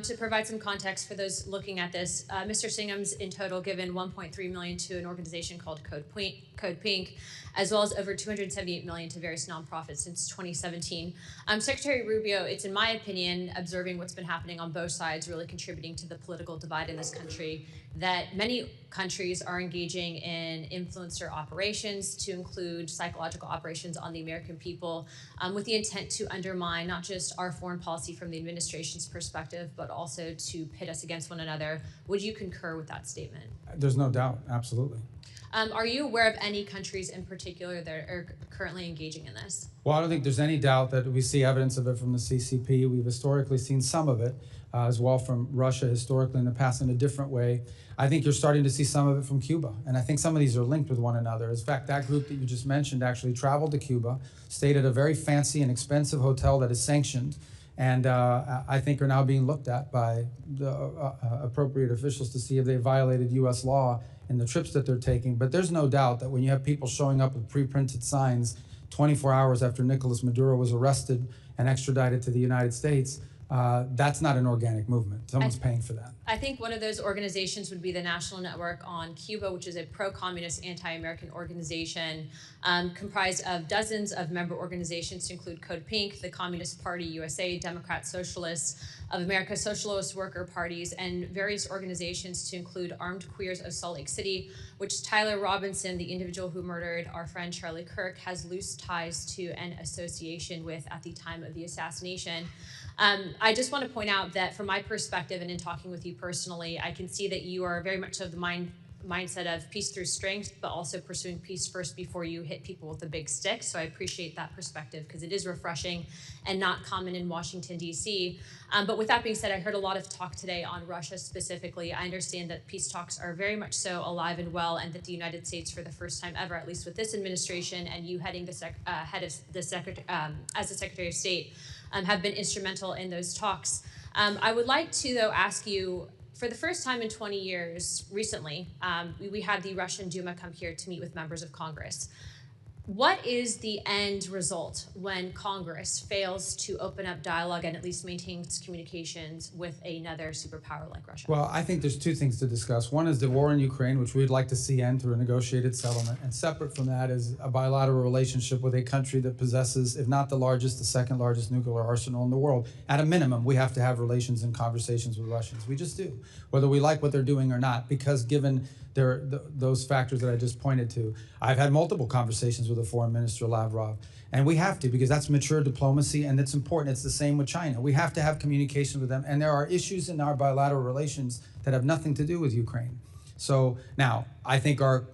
To provide some context for those looking at this, Mr. Singham's in total given $1.3 million to an organization called Code Pink, as well as over $278 million to various nonprofits since 2017. Secretary Rubio, it's in my opinion, observing what's been happening on both sides, really contributing to the political divide in this country, that many countries are engaging in influencer operations to include psychological operations on the American people with the intent to undermine not just our foreign policy from the administration's perspective, but also to pit us against one another. Would you concur with that statement? There's no doubt, absolutely. Are you aware of any countries in particular that are currently engaging in this? Well, I don't think there's any doubt that we see evidence of it from the CCP. We've historically seen some of it as well from Russia historically in the past in a different way. I think you're starting to see some of it from Cuba, and I think some of these are linked with one another. In fact, that group that you just mentioned actually traveled to Cuba, stayed at a very fancy and expensive hotel that is sanctioned, and I think are now being looked at by the appropriate officials to see if they violated U.S. law in the trips that they're taking. But there's no doubt that when you have people showing up with pre-printed signs 24 hours after Nicolas Maduro was arrested and extradited to the United States, that's not an organic movement. Someone's paying for that. I think one of those organizations would be the National Network on Cuba, which is a pro-communist, anti-American organization comprised of dozens of member organizations to include Code Pink, the Communist Party USA, Democrat Socialists of America, Socialist Worker Parties, and various organizations to include Armed Queers of Salt Lake City, which Tyler Robinson, the individual who murdered our friend Charlie Kirk, has loose ties to and association with at the time of the assassination. I just want to point out that from my perspective and in talking with you personally, I can see that you are very much of the mindset of peace through strength, but also pursuing peace first before you hit people with a big stick. So I appreciate that perspective because it is refreshing and not common in Washington, D.C. But with that being said, I heard a lot of talk today on Russia specifically. I understand that peace talks are very much so alive and well, and that the United States, for the first time ever, at least with this administration and you heading the head of the as the Secretary of State, have been instrumental in those talks. I would like to, though, ask you, for the first time in 20 years, recently, we had the Russian Duma come here to meet with members of Congress. What is the end result when Congress fails to open up dialogue and at least maintains communications with another superpower like Russia? Well, I think there's two things to discuss. One is the war in Ukraine, which we'd like to see end through a negotiated settlement. And separate from that is a bilateral relationship with a country that possesses, if not the largest, the second largest nuclear arsenal in the world. At a minimum, we have to have relations and conversations with Russians. We just do, whether we like what they're doing or not, because given those factors that I just pointed to. I've had multiple conversations with the Foreign Minister Lavrov, and we have to, because that's mature diplomacy and it's important. It's the same with China. We have to have communication with them, and there are issues in our bilateral relations that have nothing to do with Ukraine. So now, I think our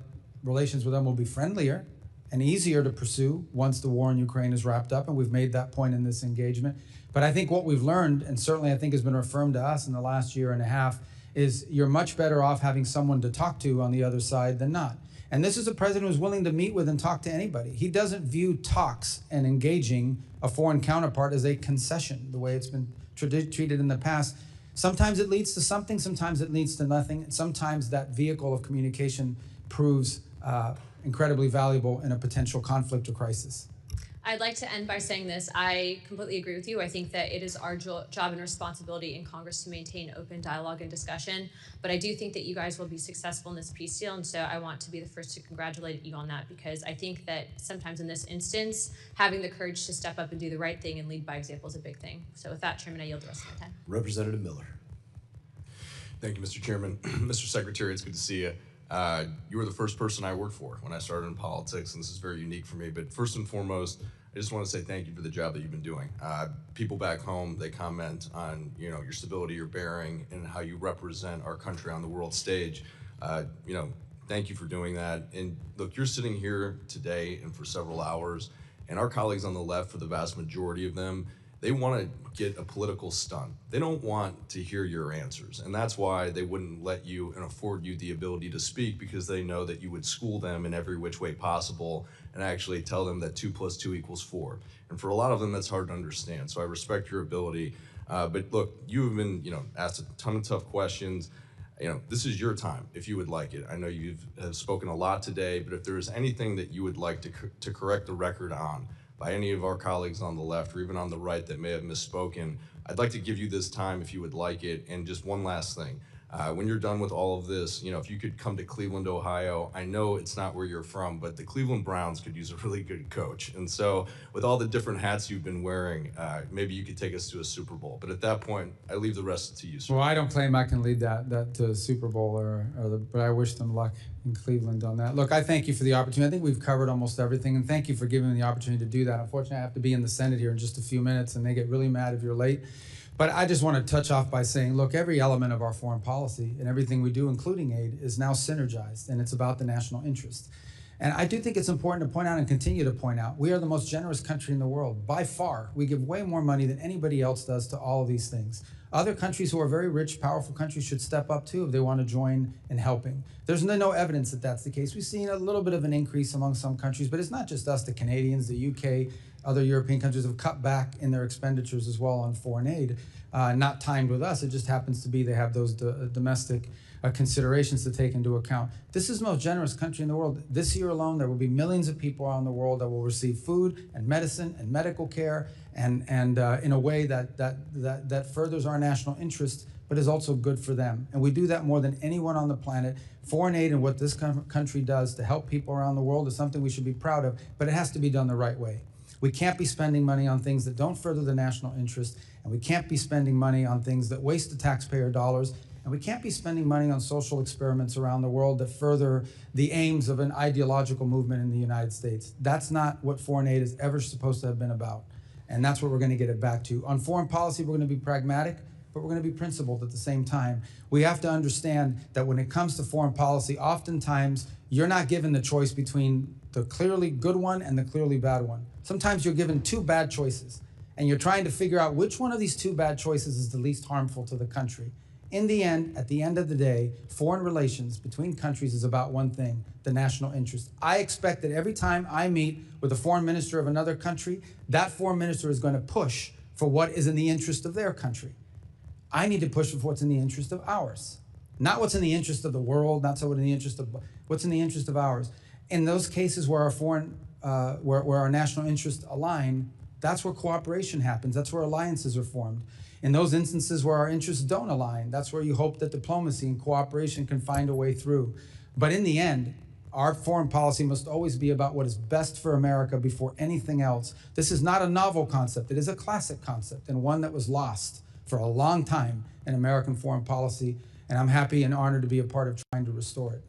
relations with them will be friendlier and easier to pursue once the war in Ukraine is wrapped up, and we've made that point in this engagement. But I think what we've learned, and certainly I think has been affirmed to us in the last year and a half, is you're much better off having someone to talk to on the other side than not. And this is a president who's willing to meet with and talk to anybody. He doesn't view talks and engaging a foreign counterpart as a concession, the way it's been treated in the past. Sometimes it leads to something, sometimes it leads to nothing. Sometimes that vehicle of communication proves incredibly valuable in a potential conflict or crisis. I'd like to end by saying this. I completely agree with you. I think that it is our job and responsibility in Congress to maintain open dialogue and discussion. But I do think that you guys will be successful in this peace deal. And so I want to be the first to congratulate you on that, because I think that sometimes in this instance, having the courage to step up and do the right thing and lead by example is a big thing. So with that, Chairman, I yield the rest of my time. Representative Miller. Thank you, Mr. Chairman. Mr. Secretary, it's good to see you. You were the first person I worked for when I started in politics, and this is very unique for me. But first and foremost, I just want to say thank you for the job that you've been doing. People back home, they comment on your stability, your bearing, and how you represent our country on the world stage. Thank you for doing that. And look, you're sitting here today and for several hours, and our colleagues on the left, for the vast majority of them, they want to get a political stunt. They don't want to hear your answers. And that's why they wouldn't let you and afford you the ability to speak, because they know that you would school them in every which way possible and actually tell them that 2 + 2 = 4. And for a lot of them, that's hard to understand. So I respect your ability. But look, you have been asked a ton of tough questions. This is your time if you would like it. I know you have spoken a lot today, but if there is anything that you would like to correct the record on by any of our colleagues on the left or even on the right that may have misspoken, I'd like to give you this time if you would like it. And just one last thing. When you're done with all of this, if you could come to Cleveland, Ohio, I know it's not where you're from, but the Cleveland Browns could use a really good coach. And so with all the different hats you've been wearing, maybe you could take us to a Super Bowl. But at that point, I leave the rest to you, sir. Well, I don't claim I can lead that to Super Bowl, but I wish them luck in Cleveland on that. Look, I thank you for the opportunity. I think we've covered almost everything, and thank you for giving me the opportunity to do that. Unfortunately, I have to be in the Senate here in just a few minutes, and they get really mad if you're late. But I just want to touch off by saying, look, every element of our foreign policy and everything we do, including aid, is now synergized, and it's about the national interest. And I do think it's important to point out and continue to point out, we are the most generous country in the world. By far, we give way more money than anybody else does to all of these things. Other countries who are very rich, powerful countries should step up too if they want to join in helping. There's no evidence that that's the case. We've seen a little bit of an increase among some countries, but it's not just us, the Canadians, the UK, other European countries have cut back in their expenditures as well on foreign aid. Not timed with us, it just happens to be they have those domestic considerations to take into account. This is the most generous country in the world. This year alone, there will be millions of people around the world that will receive food and medicine and medical care and in a way that furthers our national interest, but is also good for them. And we do that more than anyone on the planet. Foreign aid and what this country does to help people around the world is something we should be proud of, but it has to be done the right way. We can't be spending money on things that don't further the national interest, and we can't be spending money on things that waste the taxpayer dollars, and we can't be spending money on social experiments around the world that further the aims of an ideological movement in the United States. That's not what foreign aid is ever supposed to have been about, and that's what we're going to get it back to. On foreign policy, we're going to be pragmatic, but we're going to be principled at the same time. We have to understand that when it comes to foreign policy, oftentimes you're not given the choice between the clearly good one and the clearly bad one. Sometimes you're given 2 bad choices, and you're trying to figure out which one of these 2 bad choices is the least harmful to the country. In the end, at the end of the day, foreign relations between countries is about one thing, the national interest. I expect that every time I meet with a foreign minister of another country, that foreign minister is going to push for what is in the interest of their country. I need to push for what's in the interest of ours. Not what's in the interest of the world, not so what's in the interest of ours. In those cases where our foreign where our national interests align, that's where cooperation happens. That's where alliances are formed. In those instances where our interests don't align, that's where you hope that diplomacy and cooperation can find a way through. But in the end, our foreign policy must always be about what is best for America before anything else. This is not a novel concept. It is a classic concept, and one that was lost for a long time in American foreign policy, and I'm happy and honored to be a part of trying to restore it.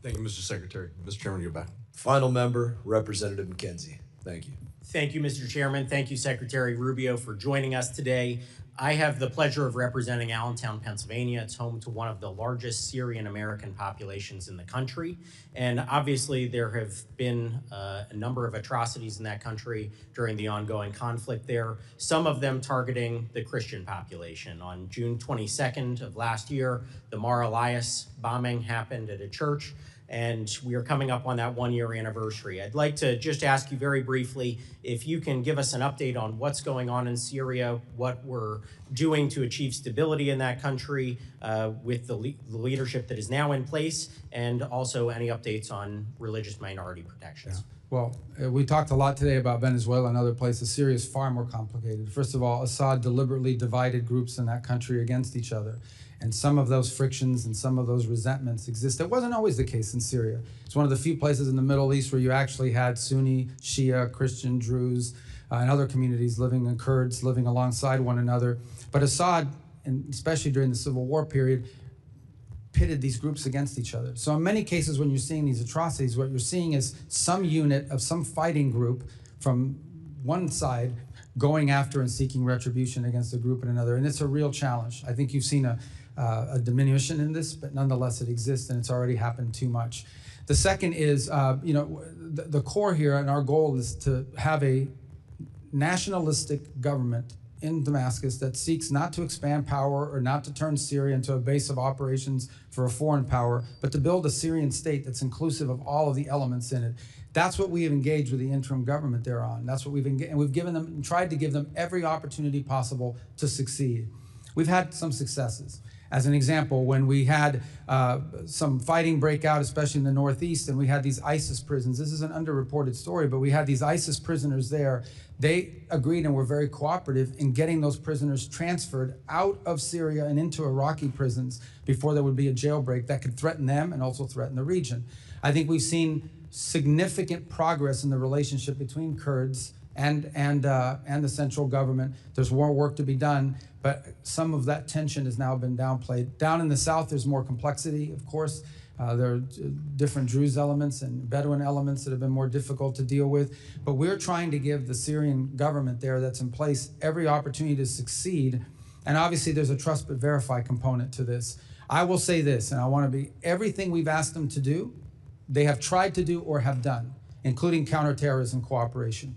Thank you, Mr. Secretary. Mr. Chairman, you're back. Final member, Representative McKenzie. Thank you. Thank you, Mr. Chairman. Thank you, Secretary Rubio, for joining us today. I have the pleasure of representing Allentown, Pennsylvania. It's home to one of the largest Syrian American populations in the country. And obviously, there have been a number of atrocities in that country during the ongoing conflict there, some of them targeting the Christian population. On June 22nd of last year, the Mar Elias bombing happened at a church, and we are coming up on that 1-year anniversary. I'd like to just ask you very briefly if you can give us an update on what's going on in Syria, what we're doing to achieve stability in that country with the leadership that is now in place, and also any updates on religious minority protections. Yeah. Well, we talked a lot today about Venezuela and other places. Syria is far more complicated. First of all, Assad deliberately divided groups in that country against each other. And some of those frictions and some of those resentments exist. That wasn't always the case in Syria. It's one of the few places in the Middle East where you actually had Sunni, Shia, Christian, Druze, and other communities living, and Kurds living alongside one another. But Assad, and especially during the civil war period, pitted these groups against each other. So in many cases when you're seeing these atrocities, what you're seeing is some unit of some fighting group from one side going after and seeking retribution against a group in another. And it's a real challenge. I think you've seen a diminution in this, but nonetheless it exists, and it's already happened too much. The second is, the core here, and our goal is to have a nationalistic government in Damascus that seeks not to expand power or not to turn Syria into a base of operations for a foreign power, but to build a Syrian state that's inclusive of all of the elements in it. That's what we have engaged with the interim government there on. That's what we've engaged, and we've given them and tried to give them every opportunity possible to succeed. We've had some successes. As an example, when we had some fighting break out, especially in the Northeast, and we had these ISIS prisons. This is an underreported story, but we had these ISIS prisoners there. They agreed and were very cooperative in getting those prisoners transferred out of Syria and into Iraqi prisons before there would be a jailbreak that could threaten them and also threaten the region. I think we've seen significant progress in the relationship between Kurds and the central government. There's more work to be done, but some of that tension has now been downplayed. Down in the south, there's more complexity, of course. There are different Druze elements and Bedouin elements that have been more difficult to deal with. But we're trying to give the Syrian government there that's in place every opportunity to succeed. And obviously, there's a trust but verify component to this. I will say this, and I want to be, everything we've asked them to do, they have tried to do or have done, including counterterrorism cooperation.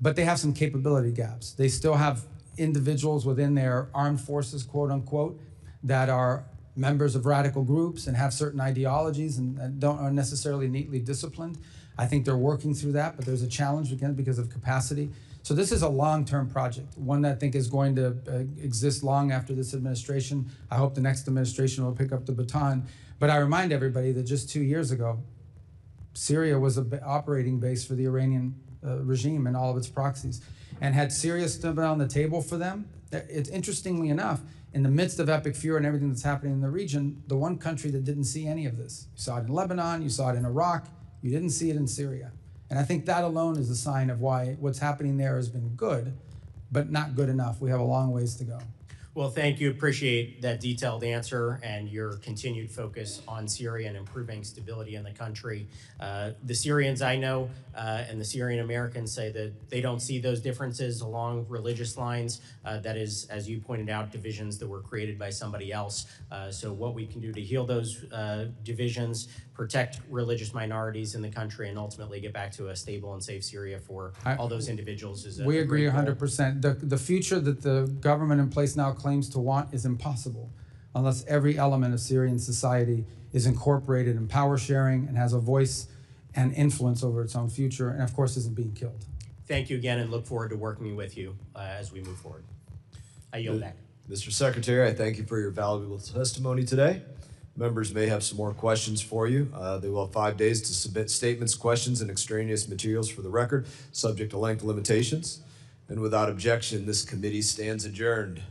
But they have some capability gaps. They still have individuals within their armed forces, quote unquote, that are members of radical groups and have certain ideologies and aren't necessarily neatly disciplined. I think they're working through that, but there's a challenge again because of capacity. So this is a long-term project, one that I think is going to exist long after this administration. I hope the next administration will pick up the baton. But I remind everybody that just 2 years ago, Syria was an operating base for the Iranian regime and all of its proxies. And had Syria stood on the table for them, it's interestingly enough, in the midst of epic fear and everything that's happening in the region, the one country that didn't see any of this. You saw it in Lebanon, you saw it in Iraq, you didn't see it in Syria. And I think that alone is a sign of why what's happening there has been good, but not good enough. We have a long ways to go. Well, thank you. Appreciate that detailed answer and your continued focus on Syria and improving stability in the country. The Syrians I know and the Syrian Americans say that they don't see those differences along religious lines. That is, as you pointed out, divisions that were created by somebody else. So what we can do to heal those divisions, protect religious minorities in the country, and ultimately get back to a stable and safe Syria for all those individuals is a We agree great goal. 100%. The future that the government in place now claims to want is impossible unless every element of Syrian society is incorporated in power sharing and has a voice and influence over its own future, and of course isn't being killed. Thank you again, and look forward to working with you as we move forward. I yield back. Mr. Secretary, I thank you for your valuable testimony today. Members may have some more questions for you. They will have 5 days to submit statements, questions, and extraneous materials for the record, subject to length limitations. And without objection, this committee stands adjourned.